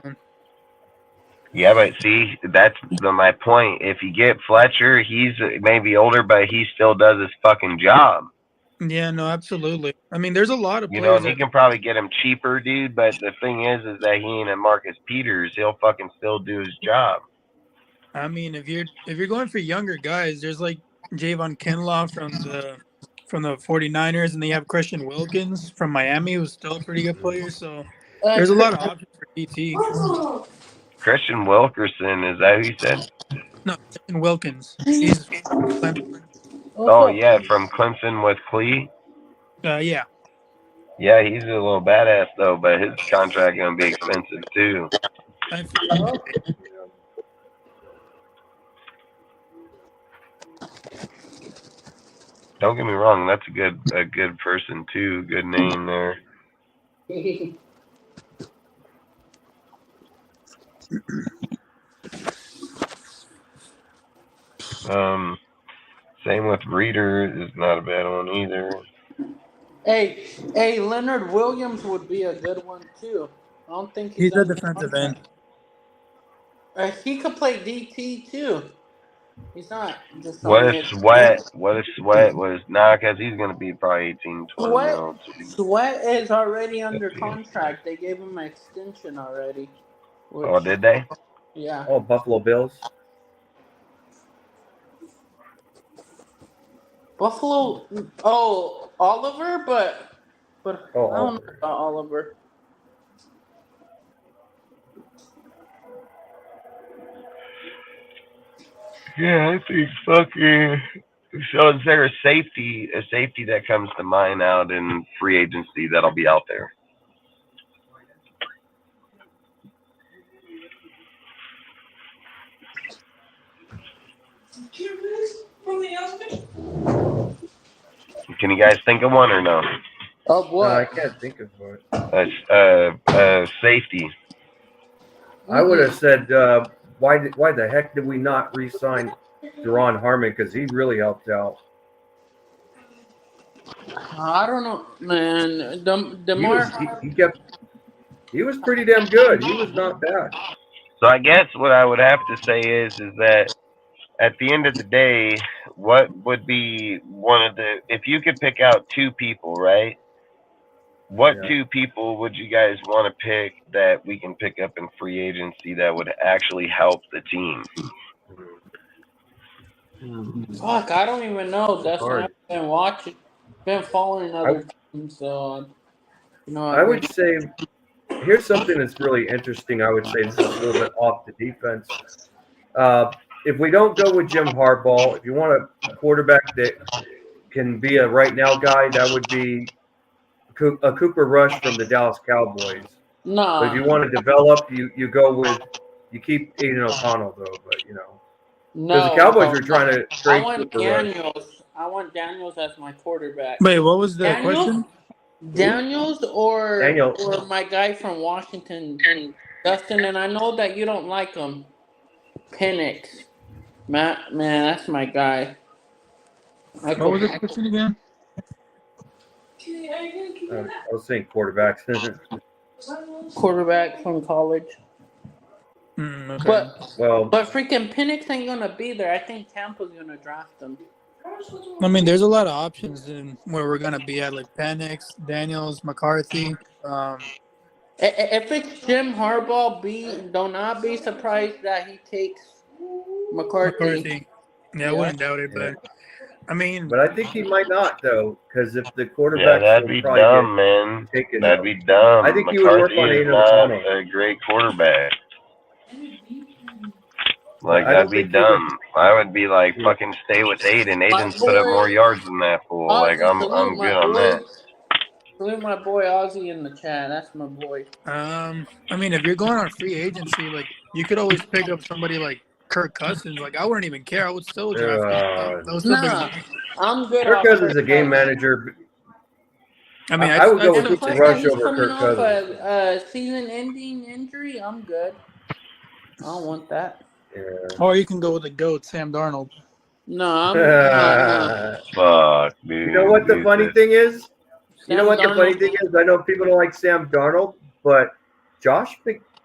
Yeah, but see, that's my point. If you get Fletcher, he's maybe older, but he still does his fucking job. yeah, no, absolutely. I mean, there's a lot of You know, players and you that can probably get him cheaper, dude. But the thing is that he ain't a Marcus Peters. He'll fucking still do his job. I mean, if you're going for younger guys, there's like Javon Kinlaw from the 49ers, and then you have Christian Wilkins from Miami, who's still a pretty good player. So there's a lot of options for DT. Christian Wilkerson, is that who you said? No, Christian Wilkins. He's Oh yeah, from Clemson with Clee. yeah. Yeah, he's a little badass though, but his contract gonna be expensive too. Don't get me wrong, that's a good person too. Good name there. Same with Reader is not a bad one either. Hey, Leonard Williams would be a good one too. I don't think He's a under defensive end. contract. He could play DT too. He's not just What on if it. Sweat was because he's gonna be probably 18, 20 mil too. Sweat is already under contract. They gave him an extension already. Oh, did they? Yeah. Oh, Buffalo Bills. Buffalo. Oh, Oliver, but Oh, I don't know Oliver. about Oliver. Yeah, I think fucking. So is there a safety that comes to mind out in free agency that'll be out there? Can you guys think of one or no? Oh boy. I can't think of what. Safety. I would have said, why the heck did we not re-sign Deron Harmon? Because he really helped out. I don't know, man. He was pretty damn good. He was not bad. So I guess what I would have to say is that at the end of the day, what would be if you could pick out two people, right? What two people would you guys want to pick that we can pick up in free agency that would actually help the team? Fuck, I don't even know. That's why I've been watching, been following other teams. So, I would say, here's something that's really interesting. I would say this is a little bit off the defense. If we don't go with Jim Harbaugh, if you want a quarterback that can be a right now guy, that would be a Cooper Rush from the Dallas Cowboys. No. But if you want to develop, you keep Aiden O'Connell though. But because the Cowboys are trying to trade Cooper Rush. I want Daniels as my quarterback. Wait, what was the question? Daniels or my guy from Washington, Dustin, and I know that you don't like him. Penix. Matt, man, that's my guy. What was the question again? I was saying quarterbacks. Quarterback from college. Okay. But freaking Penix ain't gonna be there. I think Tampa's gonna draft him. I mean, there's a lot of options in where we're gonna be at, like Penix, Daniels, McCarthy. If it's Jim Harbaugh, do not be surprised that he takes McCarthy. Yeah, I wouldn't doubt it, but I mean, but I think he might not though, because if the Yeah, quarterbacks that'd will be probably dumb, get man. taken. That'd be dumb. I think he would work McCarthy on is Aiden not O'Connell. a great quarterback. Like, I that'd don't be think he would. dumb. I would be like, fucking stay with Aiden. Aiden's put up more yards than that fool. Like, Ozzy, I'm salute good my on boy. that. Salute my boy Ozzy in the chat. That's my boy. I mean, if you're going on free agency, like you could always pick up somebody like Kirk Cousins. Like I wouldn't even care. I would still draft him. Nah, I'm good Kirk off Cousins is a Kirk game Cousins. manager. I mean, I would go with And Cooper plus Rush that he's over coming Kirk off Cousins. a season-ending injury. I'm good. I don't want that. Yeah. Or you can go with the GOAT, Sam Darnold. No, I'm Fuck, dude. You know what the funny thing is? You know Sam what the funny Darnold- thing is? I know people don't like Sam Darnold, but Jim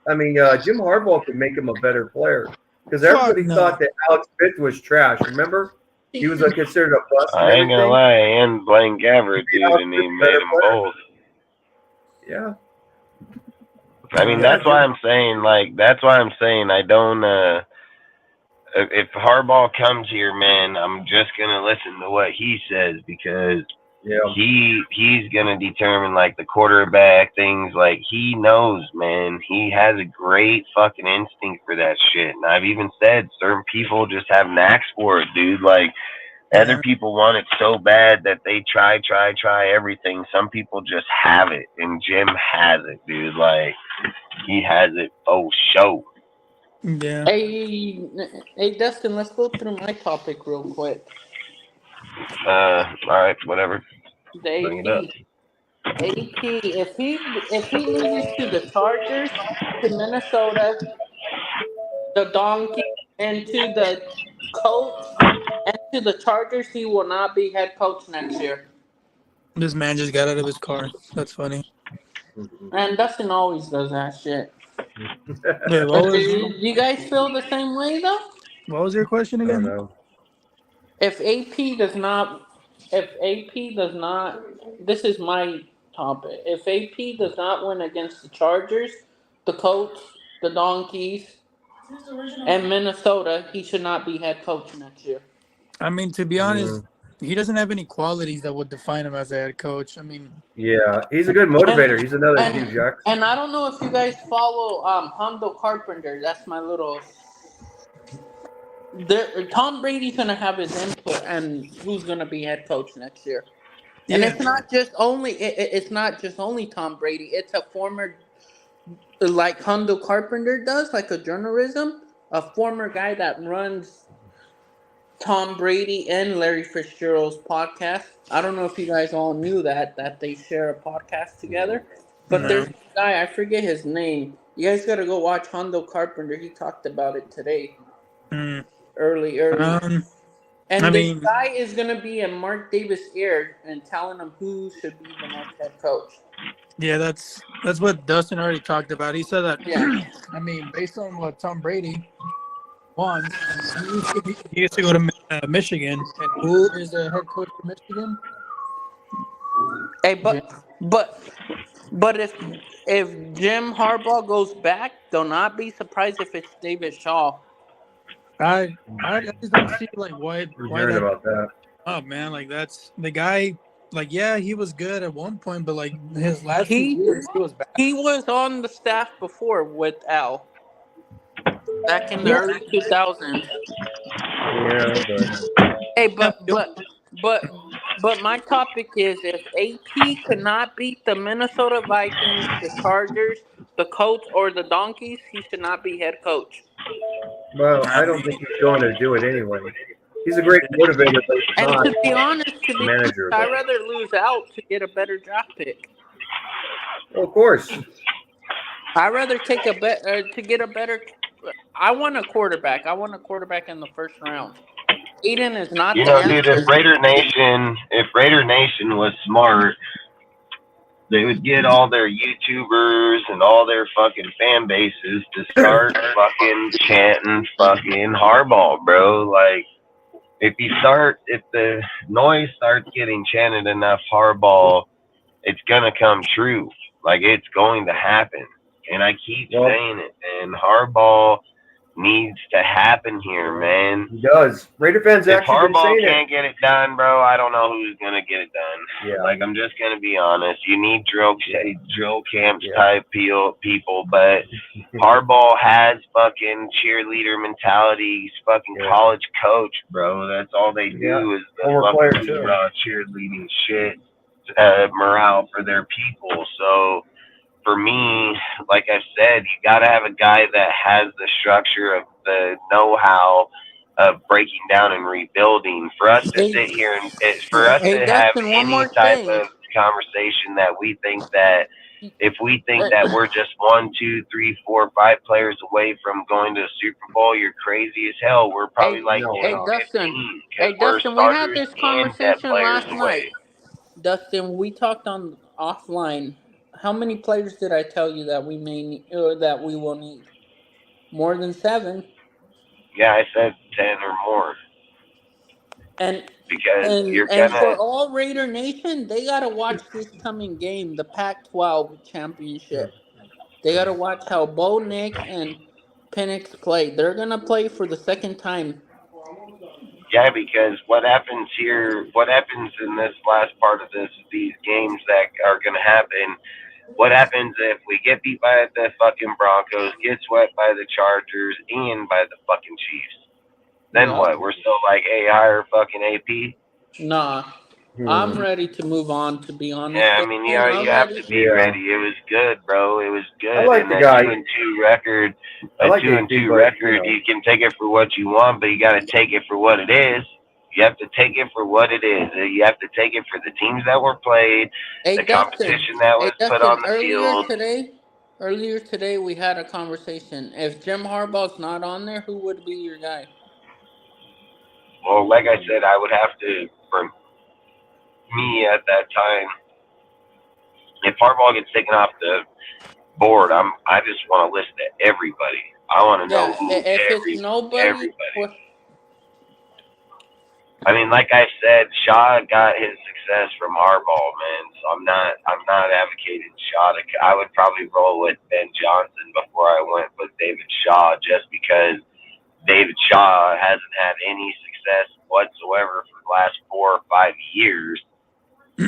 Harbaugh could make him a better player because everybody thought that Alex Smith was trash. Remember, he was considered a bust. I ain't gonna lie, and Blaine Gabbert, dude, and he made them both. Yeah. I mean, that's why I'm saying, I don't, if Harbaugh comes here, man, I'm just gonna listen to what he says because he's gonna determine like the quarterback things. Like he knows, man. He has a great fucking instinct for that shit. And I've even said certain people just have knacks for it, dude. Like other people want it so bad that they try everything. Some people just have it, and Jim has it, dude. Like he has it. Oh, show. Yeah. Hey, Dustin, let's go through my topic real quick. All right, whatever. Bring it up. AP, if he loses to the Chargers, to Minnesota, the Donkey, and to the Colts, and to the Chargers, he will not be head coach next year. This man just got out of his car. That's funny. And Dustin always does that shit. Yeah, Do you guys feel the same way though? What was your question again? I don't know. If AP does not, this is my topic. If AP does not win against the Chargers, the Colts, the Donkeys, and Minnesota, he should not be head coach next year. I mean, to be honest, he doesn't have any qualities that would define him as a head coach. I mean, yeah, he's a good motivator. He's another Hugh Jackson. And I don't know if you guys follow Hondo Carpenter. That's my little. Tom Brady's gonna have his input and who's gonna be head coach next year. And it's not just only Tom Brady. It's a former, like Hondo Carpenter does, like a journalism, a former guy that runs Tom Brady and Larry Fitzgerald's podcast. I don't know if you guys all knew that they share a podcast together. But there's a guy, I forget his name. You guys gotta go watch Hondo Carpenter. He talked about it today. Early. And the guy is gonna be in Mark Davis' ear and telling him who should be the next head coach. Yeah, that's what Dustin already talked about. He said that. Yeah. I mean, based on what Tom Brady won, he used to go to Michigan. And who is the head coach for Michigan? Hey, but if Jim Harbaugh goes back, do not be surprised if it's David Shaw. I just don't see like why heard about that. Oh man, like that's the guy. Like he was good at one point, but like his last 2 years, he was bad. He was on the staff before with Al back in the early 2000s. Yeah, Hey, but my topic is if AP could not beat the Minnesota Vikings, the Chargers, the Colts, or the Donkeys, he should not be head coach. Well, I don't think he's going to do it anyway. He's a great motivator, but he's not to be honest, manager. I'd rather lose out to get a better draft pick. Well, of course. I'd rather take a bet to get a better. I want a quarterback. I want a quarterback in the first round. Aiden is not You the know, dude, answer. if Raider Nation was smart, they would get all their YouTubers and all their fucking fan bases to start fucking chanting fucking Harbaugh, bro. Like, if the noise starts getting chanted enough Harbaugh, it's gonna come true. Like, it's going to happen. And I keep saying it, man. Harbaugh needs to happen here, man. He does. Raider fans If actually been Harbaugh saying can't get it done, bro, I don't know who's gonna get it done. Yeah. Like, I'm just gonna be honest. You need drill camps type people, but Harbaugh has fucking cheerleader mentality. He's fucking college coach, bro. That's all they do is the fucking hoorah cheerleading shit, morale for their people. So for me, like I said, you got to have a guy that has the structure of the know-how of breaking down and rebuilding. For us to sit here and for us to have Dustin, one any more type thing. of conversation that we think that if we think that we're just 1, 2, 3, 4, 5 players away from going to a Super Bowl, you're crazy as hell. We're probably like 10, Dustin. 15 Hey, because we're Dustin, we had starters this and dead conversation players last away. night. Dustin, we talked on offline. How many players did I tell you that we may need, that we will need? More than 7. Yeah, I said 10 or more. And because and for all Raider Nation, they gotta watch this coming game, the Pac-12 championship. They gotta watch how Bo Nix and Penix play. They're gonna play for the second time. Yeah, because what happens in this last part of these games that are going to happen, what happens if we get beat by the fucking Broncos, get swept by the Chargers, and by the fucking Chiefs? Then what? We're still like, hey, hire fucking AP? Nah. I'm ready to move on, to be honest. Yeah, I mean, you have to be ready. It was good, bro. It was good. I like and the that guy. 2-2 record, I like 2-2 record, you can take it for what you want, but you got to take it for what it is. You have to take it for what it is. You have to take it for the teams that were played, the competition that was put on the field. Earlier today, we had a conversation. If Jim Harbaugh's not on there, who would be your guy? Well, like I said, I would have to, for me at that time, if Harbaugh gets taken off the board, I just want to list everybody. I want to know who everybody. I mean, like I said, Shaw got his success from Harbaugh, man. So I'm not advocating Shaw. I would probably roll with Ben Johnson before I went with David Shaw, just because David Shaw hasn't had any success whatsoever for the last 4 or 5 years.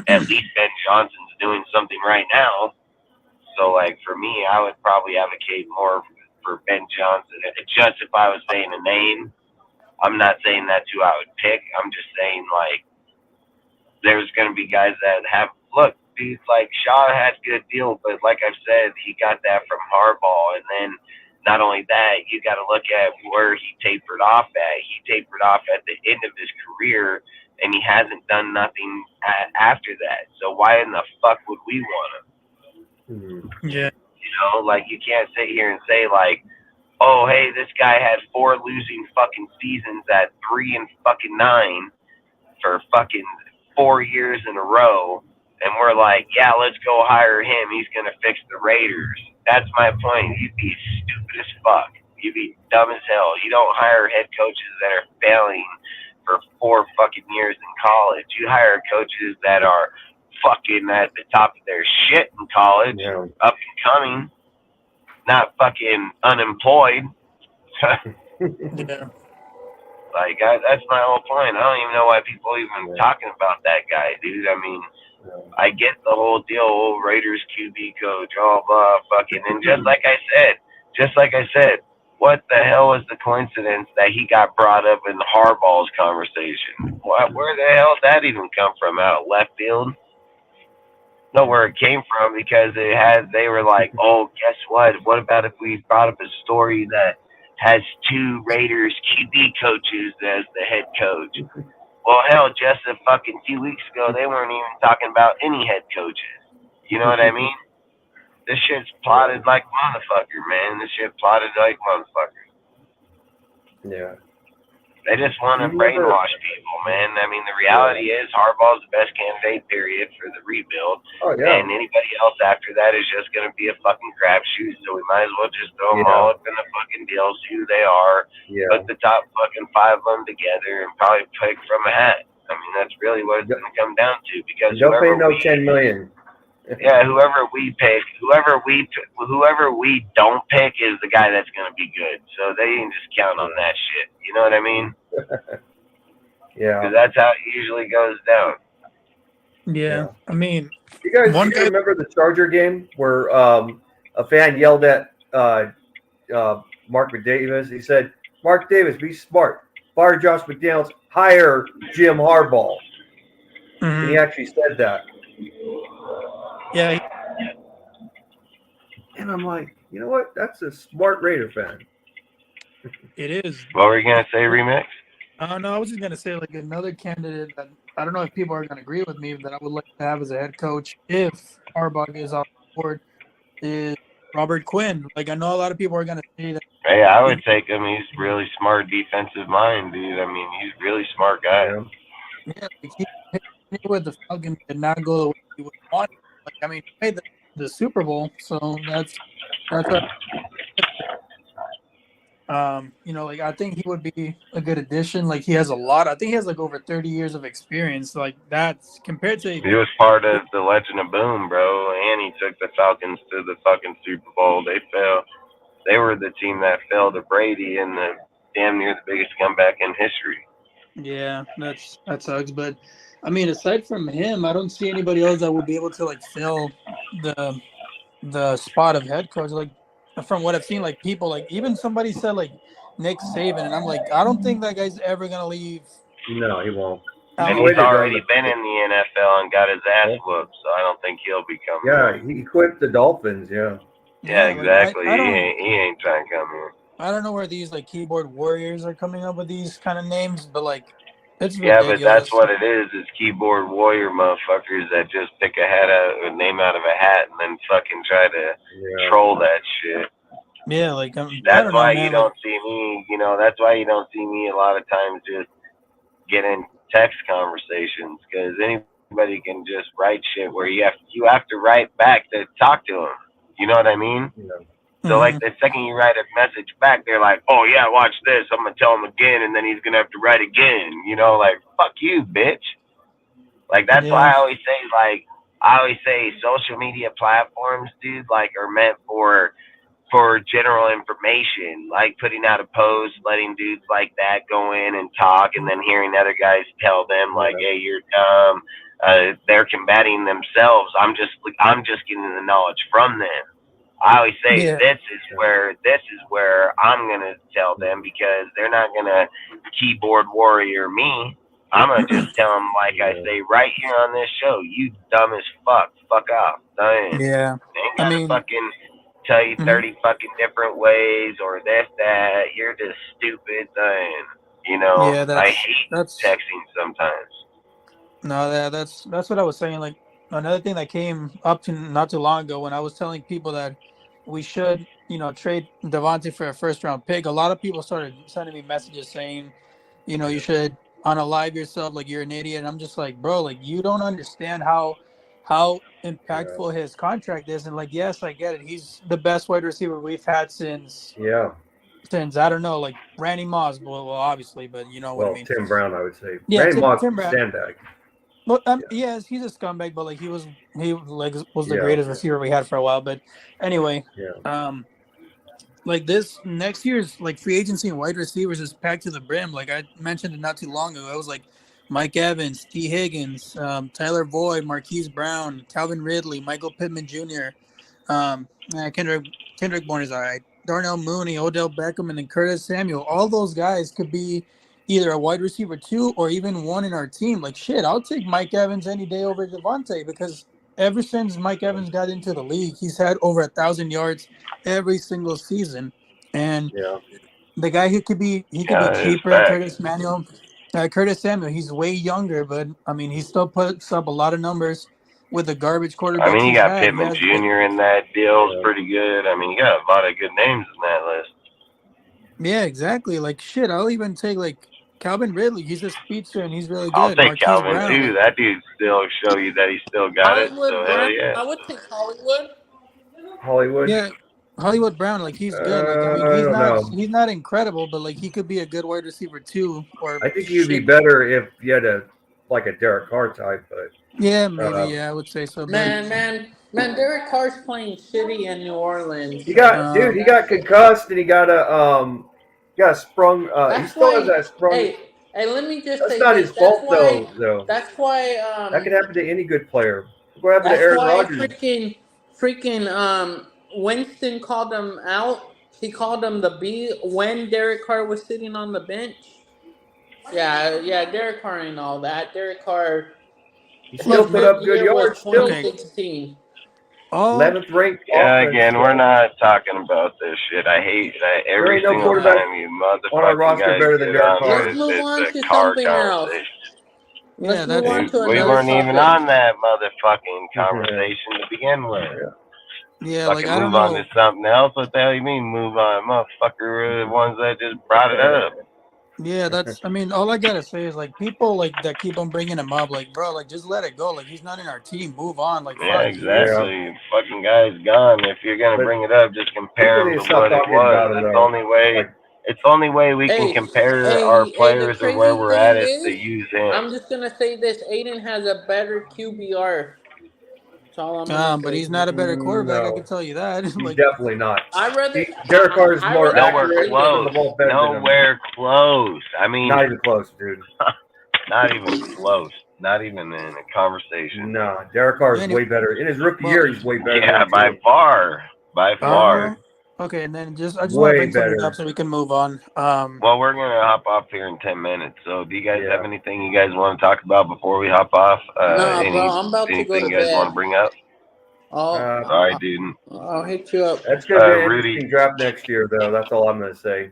At least Ben Johnson's doing something right now. So, like, for me, I would probably advocate more for Ben Johnson. Just if I was saying a name, I'm not saying that's who I would pick. I'm just saying, like, there's going to be guys that have, look, dudes like Shaw had a good deal, but like I've said, he got that from Harbaugh. And then not only that, you got to look at where he tapered off at. He tapered off at the end of his career, and he hasn't done nothing after that. So why in the fuck would we want him? Yeah. You know, like, you can't sit here and say, like, oh, hey, this guy had 4 losing fucking seasons at 3-9 for fucking 4 years in a row, and we're like, yeah, let's go hire him. He's going to fix the Raiders. That's my point. You'd be stupid as fuck. You'd be dumb as hell. You don't hire head coaches that are failing for 4 fucking years in college. You hire coaches that are fucking at the top of their shit in college, up and coming, not fucking unemployed. Yeah. Like, that's my whole point. I don't even know why people even talking about that guy, dude. I mean, I get the whole deal, old Raiders QB coach, all blah, fucking, and just like I said, what the hell was the coincidence that he got brought up in Harbaugh's conversation? Where the hell did that even come from? Out of left field? Know where it came from, because they were like, oh, guess what? What about if we brought up a story that has 2 Raiders QB coaches as the head coach? Well, hell, just a fucking few weeks ago, they weren't even talking about any head coaches. You know what I mean? This shit's plotted like motherfucker, man. This shit plotted like motherfucker. Yeah. They just want to brainwash people, man. I mean, the reality is Harbaugh's the best candidate, period, for the rebuild. Oh, yeah. And anybody else after that is just going to be a fucking crapshoot. So we might as well just throw them all up in the fucking deal, see who they are, put the top fucking 5 of them together, and probably pick from a hat. I mean, that's really what it's going to come down to. Because don't pay no $10 million. Yeah, whoever we pick, whoever we don't pick is the guy that's going to be good. So they can just count on that shit. You know what I mean? Yeah. Because that's how it usually goes down. Yeah. I mean, you guys remember the Charger game where a fan yelled at Mark Davis? He said, "Mark Davis, be smart. Fire Josh McDaniels, hire Jim Harbaugh." And he actually said that. Yeah. And I'm like, you know what? That's a smart Raider fan. It is. What were you going to say, Remix? No, I was just going to say, like, another candidate that I don't know if people are going to agree with me that I would like to have as a head coach if Harbaugh is on board is Robert Quinn. Like, I know a lot of people are going to say that. Hey, I would take him. He's really smart defensive mind, dude. I mean, he's a really smart guy. Yeah, like he with the Falcons did not go the way he would want. Like, I mean, he made the Super Bowl, so that's you know, like I think he would be a good addition. Like he has a lot. I think he has like over 30 years of experience. Like that's compared to. He was part of the Legend of Boom, bro, and he took the Falcons to the fucking Super Bowl. They fell. They were the team that fell to Brady in the damn near the biggest comeback in history. Yeah, that sucks. But I mean, aside from him, I don't see anybody else that would be able to like fill the spot of head coach. Like from what I've seen, like people like even somebody said like Nick Saban, and I'm like, I don't think that guy's ever gonna leave. No, he won't. And he's already been in the NFL and got his ass whooped, so I don't think he'll be coming. Yeah, he quit the Dolphins. Yeah. Yeah, exactly. Like, he ain't trying to come here. I don't know where these like keyboard warriors are coming up with these kind of names, but like it's ridiculous. Yeah, but that's what it is. It's keyboard warrior motherfuckers that just pick a name out of a hat and then fucking try to troll that shit. Yeah, like that's why you don't see me. You know, that's why you don't see me a lot of times just get in text conversations because anybody can just write shit where you have to write back to talk to them. You know what I mean? Yeah. So, like, the second you write a message back, they're like, oh, yeah, watch this. I'm going to tell him again, and then he's going to have to write again. You know, like, fuck you, bitch. Like, that's why I always say social media platforms, dude, like, are meant for general information, like putting out a post, letting dudes like that go in and talk, and then hearing other guys tell them, like, hey, you're dumb. They're combating themselves. I'm just getting the knowledge from them. I always say this is where I'm gonna tell them because they're not gonna keyboard warrior me. I'm gonna just tell them like I say right here on this show. You dumb as fuck. Fuck off. Done. Yeah. They ain't gotta fucking tell you 30 fucking different ways or this that. You're just stupid. Done. You know. Yeah, I hate texting sometimes. No, that's what I was saying. Like another thing that came up to not too long ago when I was telling people that we should, you know, trade Devontae for a first-round pick. A lot of people started sending me messages saying, you know, you should unalive yourself, like you're an idiot. And I'm just like, bro, like you don't understand how impactful his contract is. And like, yes, I get it. He's the best wide receiver we've had since I don't know, like Randy Moss. Well, obviously, but you know what I mean. Tim Brown, I would say. Yeah, Randy Moss, Tim Brown. sandbag. Well, yes, he's a scumbag, but like he was the greatest receiver we had for a while. But anyway, like this next year's like free agency and wide receivers is packed to the brim. Like I mentioned it not too long ago. I was like Mike Evans, T. Higgins, Tyler Boyd, Marquise Brown, Calvin Ridley, Michael Pittman Jr., Kendrick Bourne is all right. Darnell Mooney, Odell Beckham, and then Curtis Samuel. All those guys could be either a wide receiver 2 or even 1 in our team. Like, shit, I'll take Mike Evans any day over Devontae because ever since Mike Evans got into the league, he's had over 1,000 yards every single season. And the guy who could be cheaper, Curtis Samuel, he's way younger, but, I mean, he still puts up a lot of numbers. with the garbage I quarterbacks mean, you he's got had. Pittman Jr. in that deal. Is pretty good. I mean, you got a lot of good names in that list. Yeah, exactly. Like shit, I'll even take like Calvin Ridley. He's a speedster and he's really I'll good. take Marquise Calvin Brown. too. That dude still show you that he still got it. So Hollywood hell Brown. yeah. I would take Hollywood. Hollywood. Yeah, Hollywood Brown. Like he's good. Like I mean, I don't know. he's not incredible, but like he could be a good wide receiver too. Or I think he'd be shit. better if you had a Derek Carr type, but Yeah, maybe. Yeah, I would say so. But Man, Derek Carr's playing shitty in New Orleans. he got he got concussed and he got sprung. He That's still has why. that sprung. Hey, let me just That's say not this. his fault though. That's why. That could happen to any good player. What happened to That's Aaron why Rodgers? freaking Winston called him out. He called him the B when Derek Carr was sitting on the bench. Yeah, Derek Carr ain't all that. Derek Carr, He still put up good yards. Still 2016. 11th ranked. Yeah, offense. again, we're not talking about this shit. I hate that every ain't no single quarterback time you on our motherfucking roster guys better than get Derek on Carr. Let's move on it's to a car something else. conversation. Let's move on to We another weren't even topic. on that motherfucking conversation to begin with. yeah, Fucking like I don't move on know. to something else. What the hell you mean move on? Motherfucker, we're the ones that just brought it up. Yeah, that's. I mean, all I gotta say is like people like that keep on bringing him up. Like, bro, like just let it go. Like he's not in our team. Move on. Like, Yeah, fuck. exactly. Fucking guy's gone. If you're gonna bring it up, just compare him People need to to stop what it talking was. about him, That's the though. only way. It's the only way we can compare our The players or where crazy we're at thing is to is, use him. I'm just gonna say this: Aiden has a better QBR. That's all I'm gonna say. But he's not a better quarterback. I No. can tell you that. He's like, definitely not. Derek Carr is more Nowhere accurate close. and the ball better than him. Nowhere close. I mean, Not even close, dude. not even close. Not even in a conversation. No, Derek Carr is way better. In his rookie year, he's way better. Yeah, by far. By far. Okay, and then I just want to Way bring something better. up so we can move on. Well, we're gonna hop off here in 10 minutes. So, do you guys have anything you guys want to talk about before we hop off? No, bro, I'm about to go anything to you guys bed. want to bring up? All right, dude. I'll hit you up. That's gonna be an Rudy. interesting draft next year, though. That's all I'm gonna say.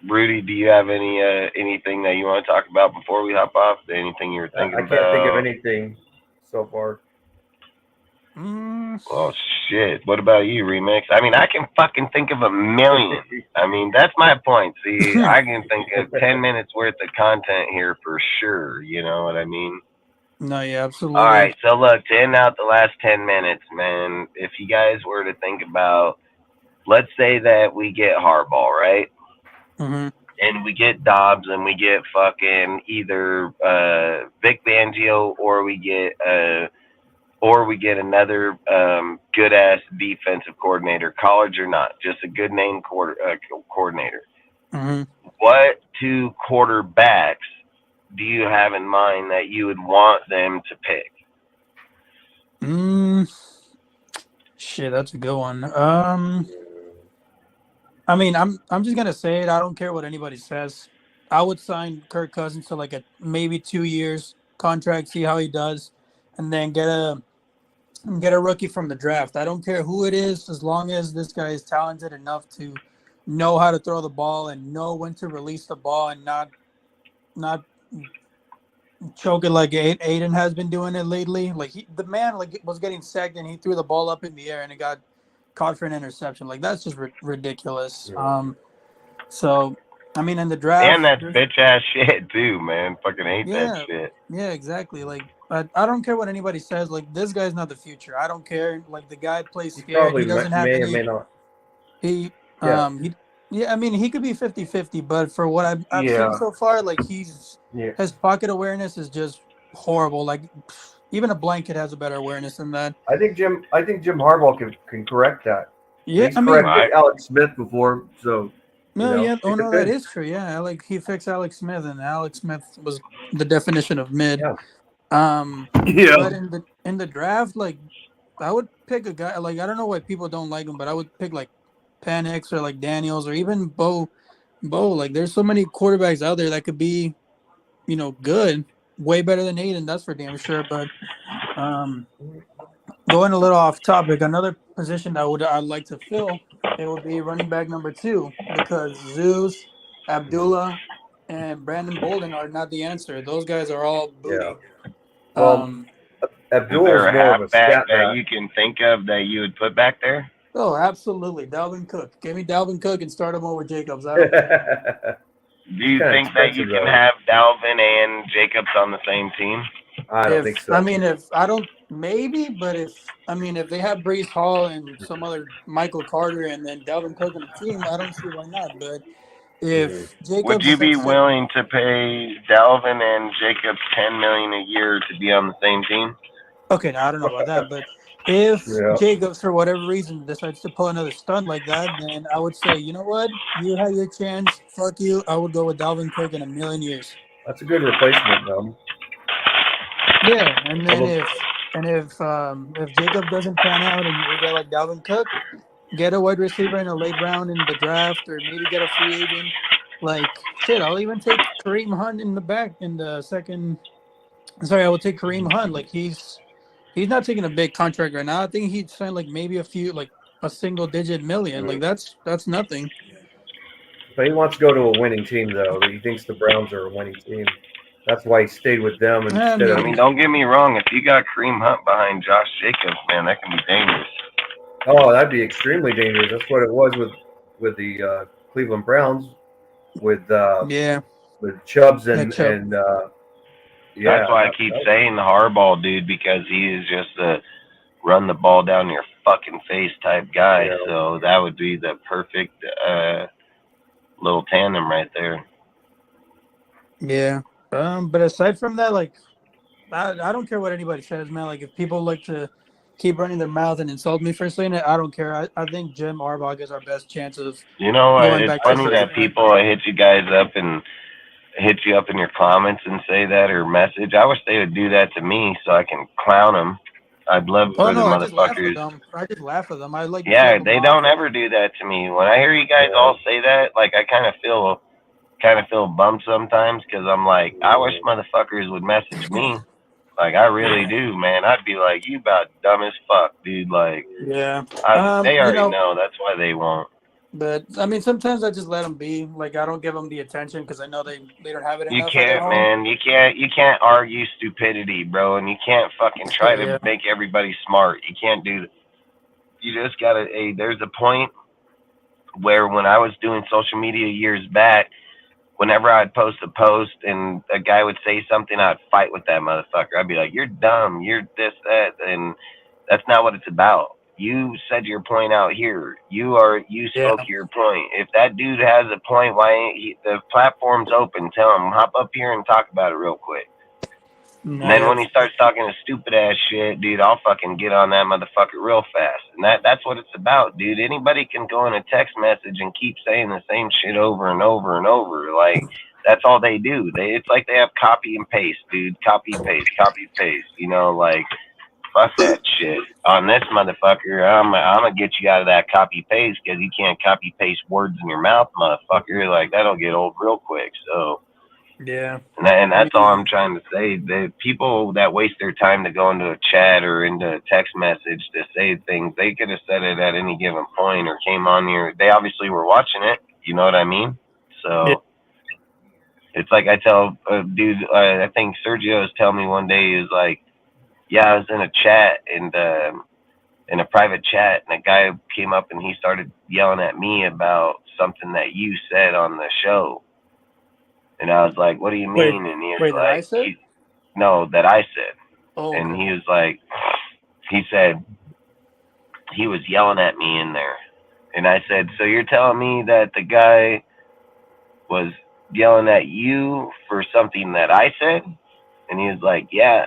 Rudy, do you have anything that you want to talk about before we hop off? Anything you were thinking I about? can't think of anything so far. Oh shit! What about you, Remix? I mean, I can fucking think of a million. I mean, that's my point. See, I can think of 10 minutes worth of content here for sure. You know what I mean? No, yeah, absolutely. All right. So look, to end out the last 10 minutes, man. If you guys were to think about, let's say that we get Harbaugh, right? Mm-hmm. And we get Dobbs and we get fucking either Vic Fangio or we get another good ass defensive coordinator, college or not, just a good name coordinator. Mm-hmm. What two quarterbacks do you have in mind that you would want them to pick? Shit, that's a good one. I mean, I'm just gonna say it. I don't care what anybody says. I would sign Kirk Cousins to like a maybe 2 years contract, see how he does, and then get a rookie from the draft. I don't care who it is, as long as this guy is talented enough to know how to throw the ball and know when to release the ball and not choke it like Aiden has been doing it lately. Like the man was getting sacked and he threw the ball up in the air and it got caught for an interception. Like that's just ridiculous. So I mean, in the draft, and that's bitch ass shit too, man. Fucking hate that shit. Yeah, exactly. Like I don't care what anybody says. Like this guy's not the future. I don't care. Like the guy plays scared. He doesn't have any. Or may not. I mean, he could be 50-50, but for what I've seen so far, like his pocket awareness is just horrible. Like even a blanket has a better awareness than that. I think Jim Harbaugh can correct that. Yeah, he's corrected Alex Smith before, so. That is true. Yeah, like he fixed Alex Smith, and Alex Smith was the definition of mid. Yeah. But in the draft, like I would pick a guy. Like I don't know why people don't like him, but I would pick like Penix or like Daniels or even Bo. Like there's so many quarterbacks out there that could be, good, way better than Aiden. That's for damn sure. But going a little off topic, another position that I'd like to fill, it would be running back number 2 because Zeus, Abdullah, and Brandon Bolden are not the answer. Those guys are all booty. Yeah. Well, Is there Abdul's a more of a halfback scat that back. you can think of that you would put back there? Oh, absolutely. Dalvin Cook. Give me Dalvin Cook and start him over Jacobs. I don't care. Do you Kinda think that you expensive, can though. have Dalvin and Jacobs on the same team? I don't think so. if I don't, maybe, but if they have Brees Hall and some other Michael Carter and then Dalvin Cook on the team, I don't see why not. But if Would Jacobs you is be at willing to pay Dalvin and Jacobs $10 million a year to be on the same team? okay, now I don't know about that, but if Yeah. Jacobs for whatever reason decides to pull another stunt like that, then I would say, you know what, you had your chance. Fuck you. I would go with Dalvin Cook in a million years. That's a good replacement, though. Yeah, and then Although, if Jacob doesn't pan out and you get like Dalvin Cook, get a wide receiver in a late round in the draft, or maybe get a free agent. Like shit, I'll even take Kareem Hunt in the back in the second. Sorry, I will take Kareem Hunt. Like he's not taking a big contract right now. I think he'd signed like maybe a single digit million. Like that's nothing. but he wants to go to a winning team, though. He thinks the Browns are a winning team. That's why he stayed with them instead I mean, don't get me wrong. If you got Kareem Hunt behind Josh Jacobs, man, that can be dangerous. Oh, that'd be extremely dangerous. That's what it was with the Cleveland Browns, with Chubbs and yeah. That's why I keep saying the Harbaugh dude, because he is just a run the ball down your fucking face type guy. Yeah. So that would be the perfect little tandem right there. Yeah. But aside from that, like, I don't care what anybody says, man. Like, if people like to keep running their mouth and insult me for saying it, I don't care. I think Jim Harbaugh is our best chance of going It's back funny to that people hit you guys up and hit you up in your comments and say that or message. I wish they would do that to me so I can clown them. I'd love for the I just laugh motherfuckers. at them. I just laugh at them. I like. Yeah, they don't ever do that to me. When I hear you guys all say that, like, I kind of feel bummed sometimes, because I'm like, I wish motherfuckers would message me. Like, I really do, man. I'd be like, you about dumb as fuck, dude. Like, yeah. they already know. That's why they won't. But I mean, sometimes I just let them be. Like, I don't give them the attention because I know they don't have it You enough. at their can't, home. man. You can't argue stupidity, bro, and you can't fucking try to make everybody smart. You can't do that. You just gotta. Hey, there's a point where when I was doing social media years back, whenever I'd post a post and a guy would say something, I'd fight with that motherfucker. I'd be like, you're dumb, you're this, that, and that's not what it's about. You said your point out here. You spoke your point. If that dude has a point, the platform's open. Tell him, hop up here and talk about it real quick. And then when he starts talking stupid ass shit, dude, I'll fucking get on that motherfucker real fast. And that's what it's about, dude. Anybody can go in a text message and keep saying the same shit over and over and over. Like, that's all they do. It's like they have copy and paste, dude. Copy paste, copy paste. You know, like, fuck that shit. On this motherfucker, I'm gonna get you out of that copy paste, because you can't copy paste words in your mouth, motherfucker. Like, that'll get old real quick. So. Yeah. And that's all I'm trying to say. The people that waste their time to go into a chat or into a text message to say things, they could have said it at any given point or came on here. They obviously were watching it. You know what I mean? So it's like I tell a dude, I think Sergio was telling me one day, he was like, yeah, I was in a chat and in a private chat, and a guy came up and he started yelling at me about something that you said on the show. And I was like, what do you mean? And he was like, that I said. Oh, and he was like, he said, he was yelling at me in there. And I said, so you're telling me that the guy was yelling at you for something that I said? And he was like, yeah.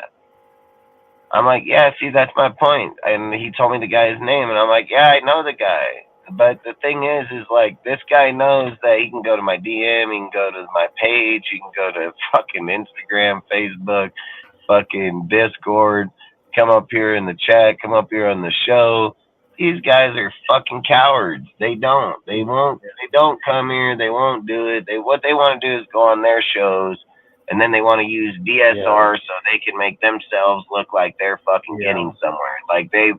I'm like, yeah, see, that's my point. And he told me the guy's name, and I'm like, yeah, I know the guy. But the thing is like, this guy knows that he can go to my DM, he can go to my page, he can go to fucking Instagram, Facebook, fucking Discord, come up here in the chat, come up here on the show. These guys are fucking cowards. They don't come here, they won't do it. What they want to do is go on their shows, and then they want to use DSR so they can make themselves look like they're fucking getting somewhere. Like they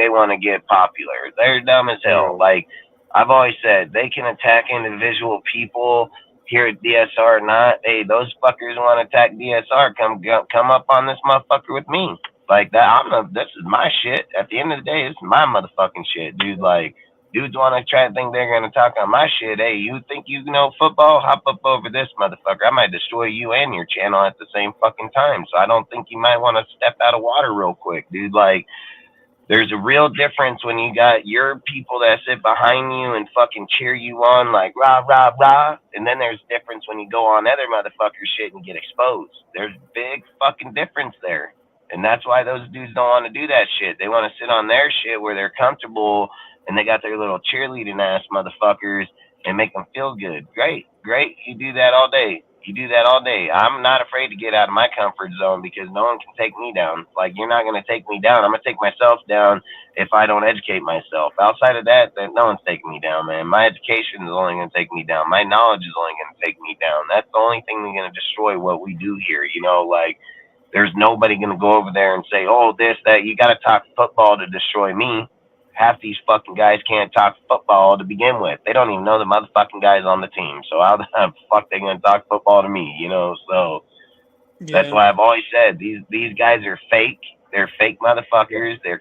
want to get popular. They're dumb as hell. Like, I've always said, they can attack individual people here at DSR or not. Hey, those fuckers want to attack DSR. Come up on this motherfucker with me. Like that, this is my shit. At the end of the day, it's my motherfucking shit, dude. Like, dudes want to try to think they're going to talk on my shit. Hey, you think you know football? Hop up over this motherfucker. I might destroy you and your channel at the same fucking time. So I don't think you might want to step out of water real quick, dude. Like, there's a real difference when you got your people that sit behind you and fucking cheer you on like rah, rah, rah. And then there's difference when you go on other motherfuckers shit and get exposed. There's big fucking difference there. And that's why those dudes don't want to do that shit. They want to sit on their shit where they're comfortable and they got their little cheerleading ass motherfuckers and make them feel good. Great. You do that all day. I'm not afraid to get out of my comfort zone because no one can take me down. Like, you're not going to take me down. I'm going to take myself down if I don't educate myself. Outside of that, then no one's taking me down, man. My education is only going to take me down. My knowledge is only going to take me down. That's the only thing that's going to destroy what we do here. You know, like, there's nobody going to go over there and say, oh, this, that. You got to talk football to destroy me. Half these fucking guys can't talk football to begin with. They don't even know the motherfucking guys on the team. So how the fuck they gonna talk football to me, you know? So that's why I've always said these guys are fake. They're fake motherfuckers. They're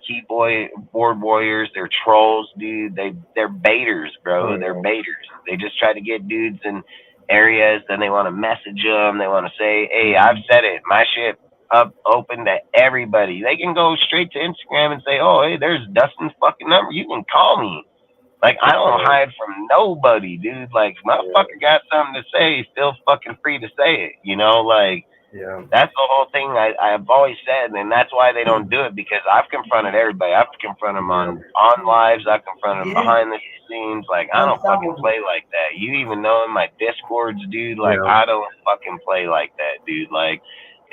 board warriors. They're trolls, dude. They're baiters, bro. They're baiters. They just try to get dudes in areas. Then they want to message them. They want to say, hey, I've said it. My shit up open to everybody. They can go straight to Instagram and say, oh, hey, there's Dustin's fucking number. You can call me. Like, I don't hide from nobody, dude. Like, motherfucker got something to say, feel fucking free to say it, you know? Like, that's the whole thing I've always said, and that's why they don't do it, because I've confronted everybody. I've confronted them on lives. I've confronted them behind the scenes. Like, I don't fucking play like that. You even know in my Discords, dude, like, I don't fucking play like that, dude. Like,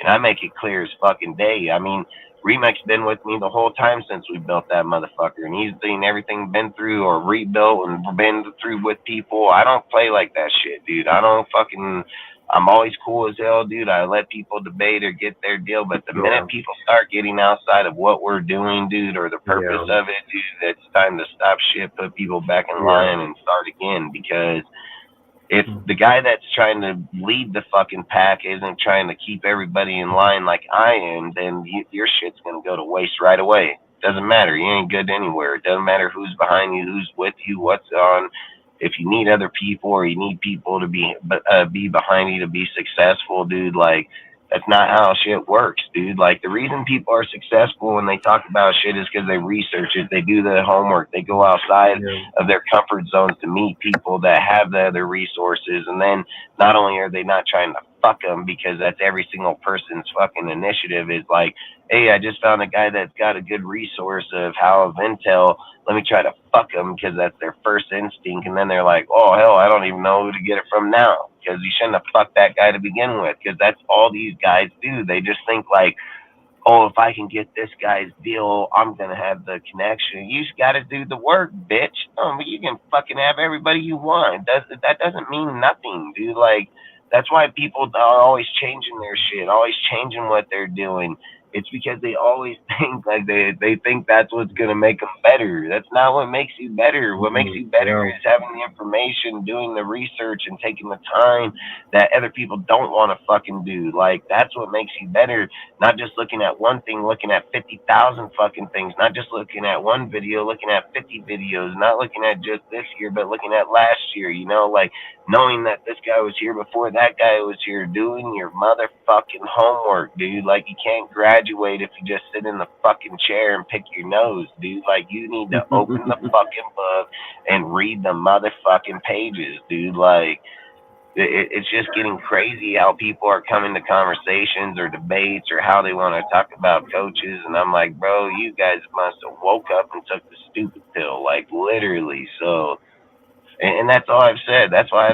and I make it clear as fucking day. I mean, Remix been with me the whole time since we built that motherfucker, and he's seen everything been through or rebuilt and been through with people. I don't play like that shit, dude. I'm always cool as hell, dude. I let people debate or get their deal, but the minute people start getting outside of what we're doing, dude, or the purpose of it, dude, it's time to stop shit, put people back in line and start again, because if the guy that's trying to lead the fucking pack isn't trying to keep everybody in line like I am, then your shit's going to go to waste right away. Doesn't matter. You ain't good anywhere. It doesn't matter who's behind you, who's with you, what's on. If you need other people or you need people to be behind you to be successful, dude, like, that's not how shit works, dude. Like, the reason people are successful when they talk about shit is because they research it. They do the homework. They go outside of their comfort zones to meet people that have the other resources. And then not only are they not trying to fuck them, because that's every single person's fucking initiative, is like, hey, I just found a guy that's got a good resource of intel. Let me try to fuck them, because that's their first instinct. And then they're like, oh, hell, I don't even know who to get it from now, because you shouldn't have fucked that guy to begin with, because that's all these guys do. They just think like, oh, if I can get this guy's deal, I'm going to have the connection. You just got to do the work, bitch. But you can fucking have everybody you want. That doesn't mean nothing, dude. Like, that's why people are always changing their shit, always changing what they're doing. It's because they always think like they think that's what's going to make them better. That's not what makes you better. What makes you better is having the information, doing the research, and taking the time that other people don't want to fucking do. Like, that's what makes you better. Not just looking at one thing, looking at 50,000 fucking things. Not just looking at one video, looking at 50 videos. Not looking at just this year, but looking at last year, you know? Like, knowing that this guy was here before that guy was here, doing your motherfucking homework, dude. Like, you can't graduate if you just sit in the fucking chair and pick your nose, dude. Like, you need to open the fucking book and read the motherfucking pages, dude. Like, it's just getting crazy how people are coming to conversations or debates or how they want to talk about coaches. And I'm like, bro, you guys must have woke up and took the stupid pill, like, literally. So, and that's all I've said. That's why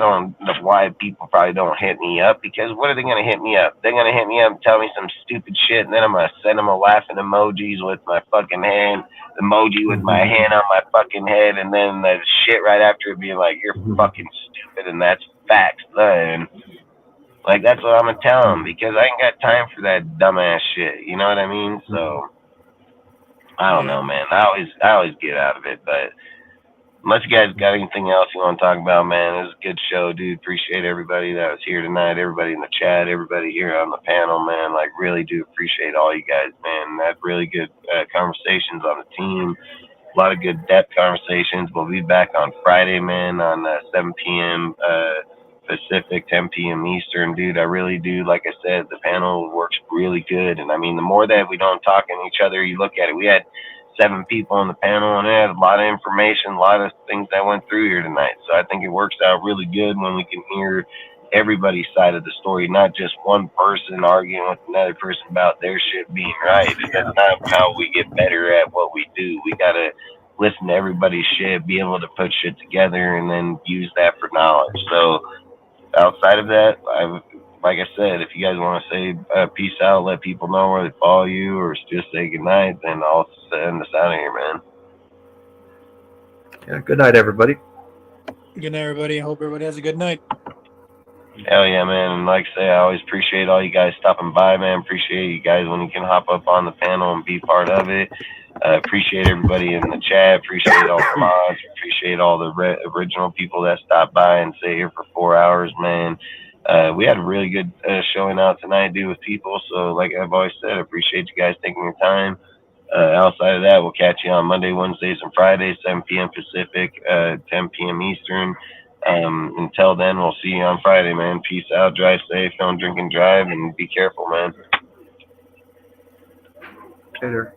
why people probably don't hit me up, because what are they going to hit me up? They're going to hit me up and tell me some stupid shit, and then I'm going to send them a laughing emojis with my fucking hand, emoji with my hand on my fucking head, and then the shit right after it being like, you're fucking stupid, and that's facts then. Like, that's what I'm going to tell them, because I ain't got time for that dumbass shit. You know what I mean? So, I don't know, man. I always get out of it, but Unless you guys got anything else you want to talk about, man, it was a good show, dude. Appreciate everybody that was here tonight, everybody in the chat, everybody here on the panel, man. Like, really do appreciate all you guys, man. Had really good conversations on the team. A lot of good depth conversations. We'll be back on Friday, man, on 7 p.m. Pacific, 10 p.m. Eastern, dude. I really do. Like I said, the panel works really good. And I mean, the more that we don't talk at each other, you look at it. We had 7 people on the panel, and it had a lot of information, a lot of things that went through here tonight. So I think it works out really good when we can hear everybody's side of the story, not just one person arguing with another person about their shit being right. That's not how we get better at what we do. We gotta listen to everybody's shit, be able to put shit together, and then use that for knowledge. So outside of that, like I said, if you guys want to say peace out, let people know where they follow you, or just say goodnight, then I'll send us out of here, man. Yeah, good night, everybody. Good night, everybody. I hope everybody has a good night. Hell yeah, man. And like I say, I always appreciate all you guys stopping by, man. Appreciate you guys when you can hop up on the panel and be part of it. Appreciate everybody in the chat. Appreciate all the mods. Appreciate all the original people that stopped by and stay here for 4 hours, man. We had a really good showing out tonight, dude, with people. So like I've always said, I appreciate you guys taking your time. Outside of that, we'll catch you on Monday, Wednesdays, and Fridays, 7 p.m. Pacific, 10 p.m. Eastern. Until then, we'll see you on Friday, man. Peace out. Drive safe. Don't drink and drive, and be careful, man. Later.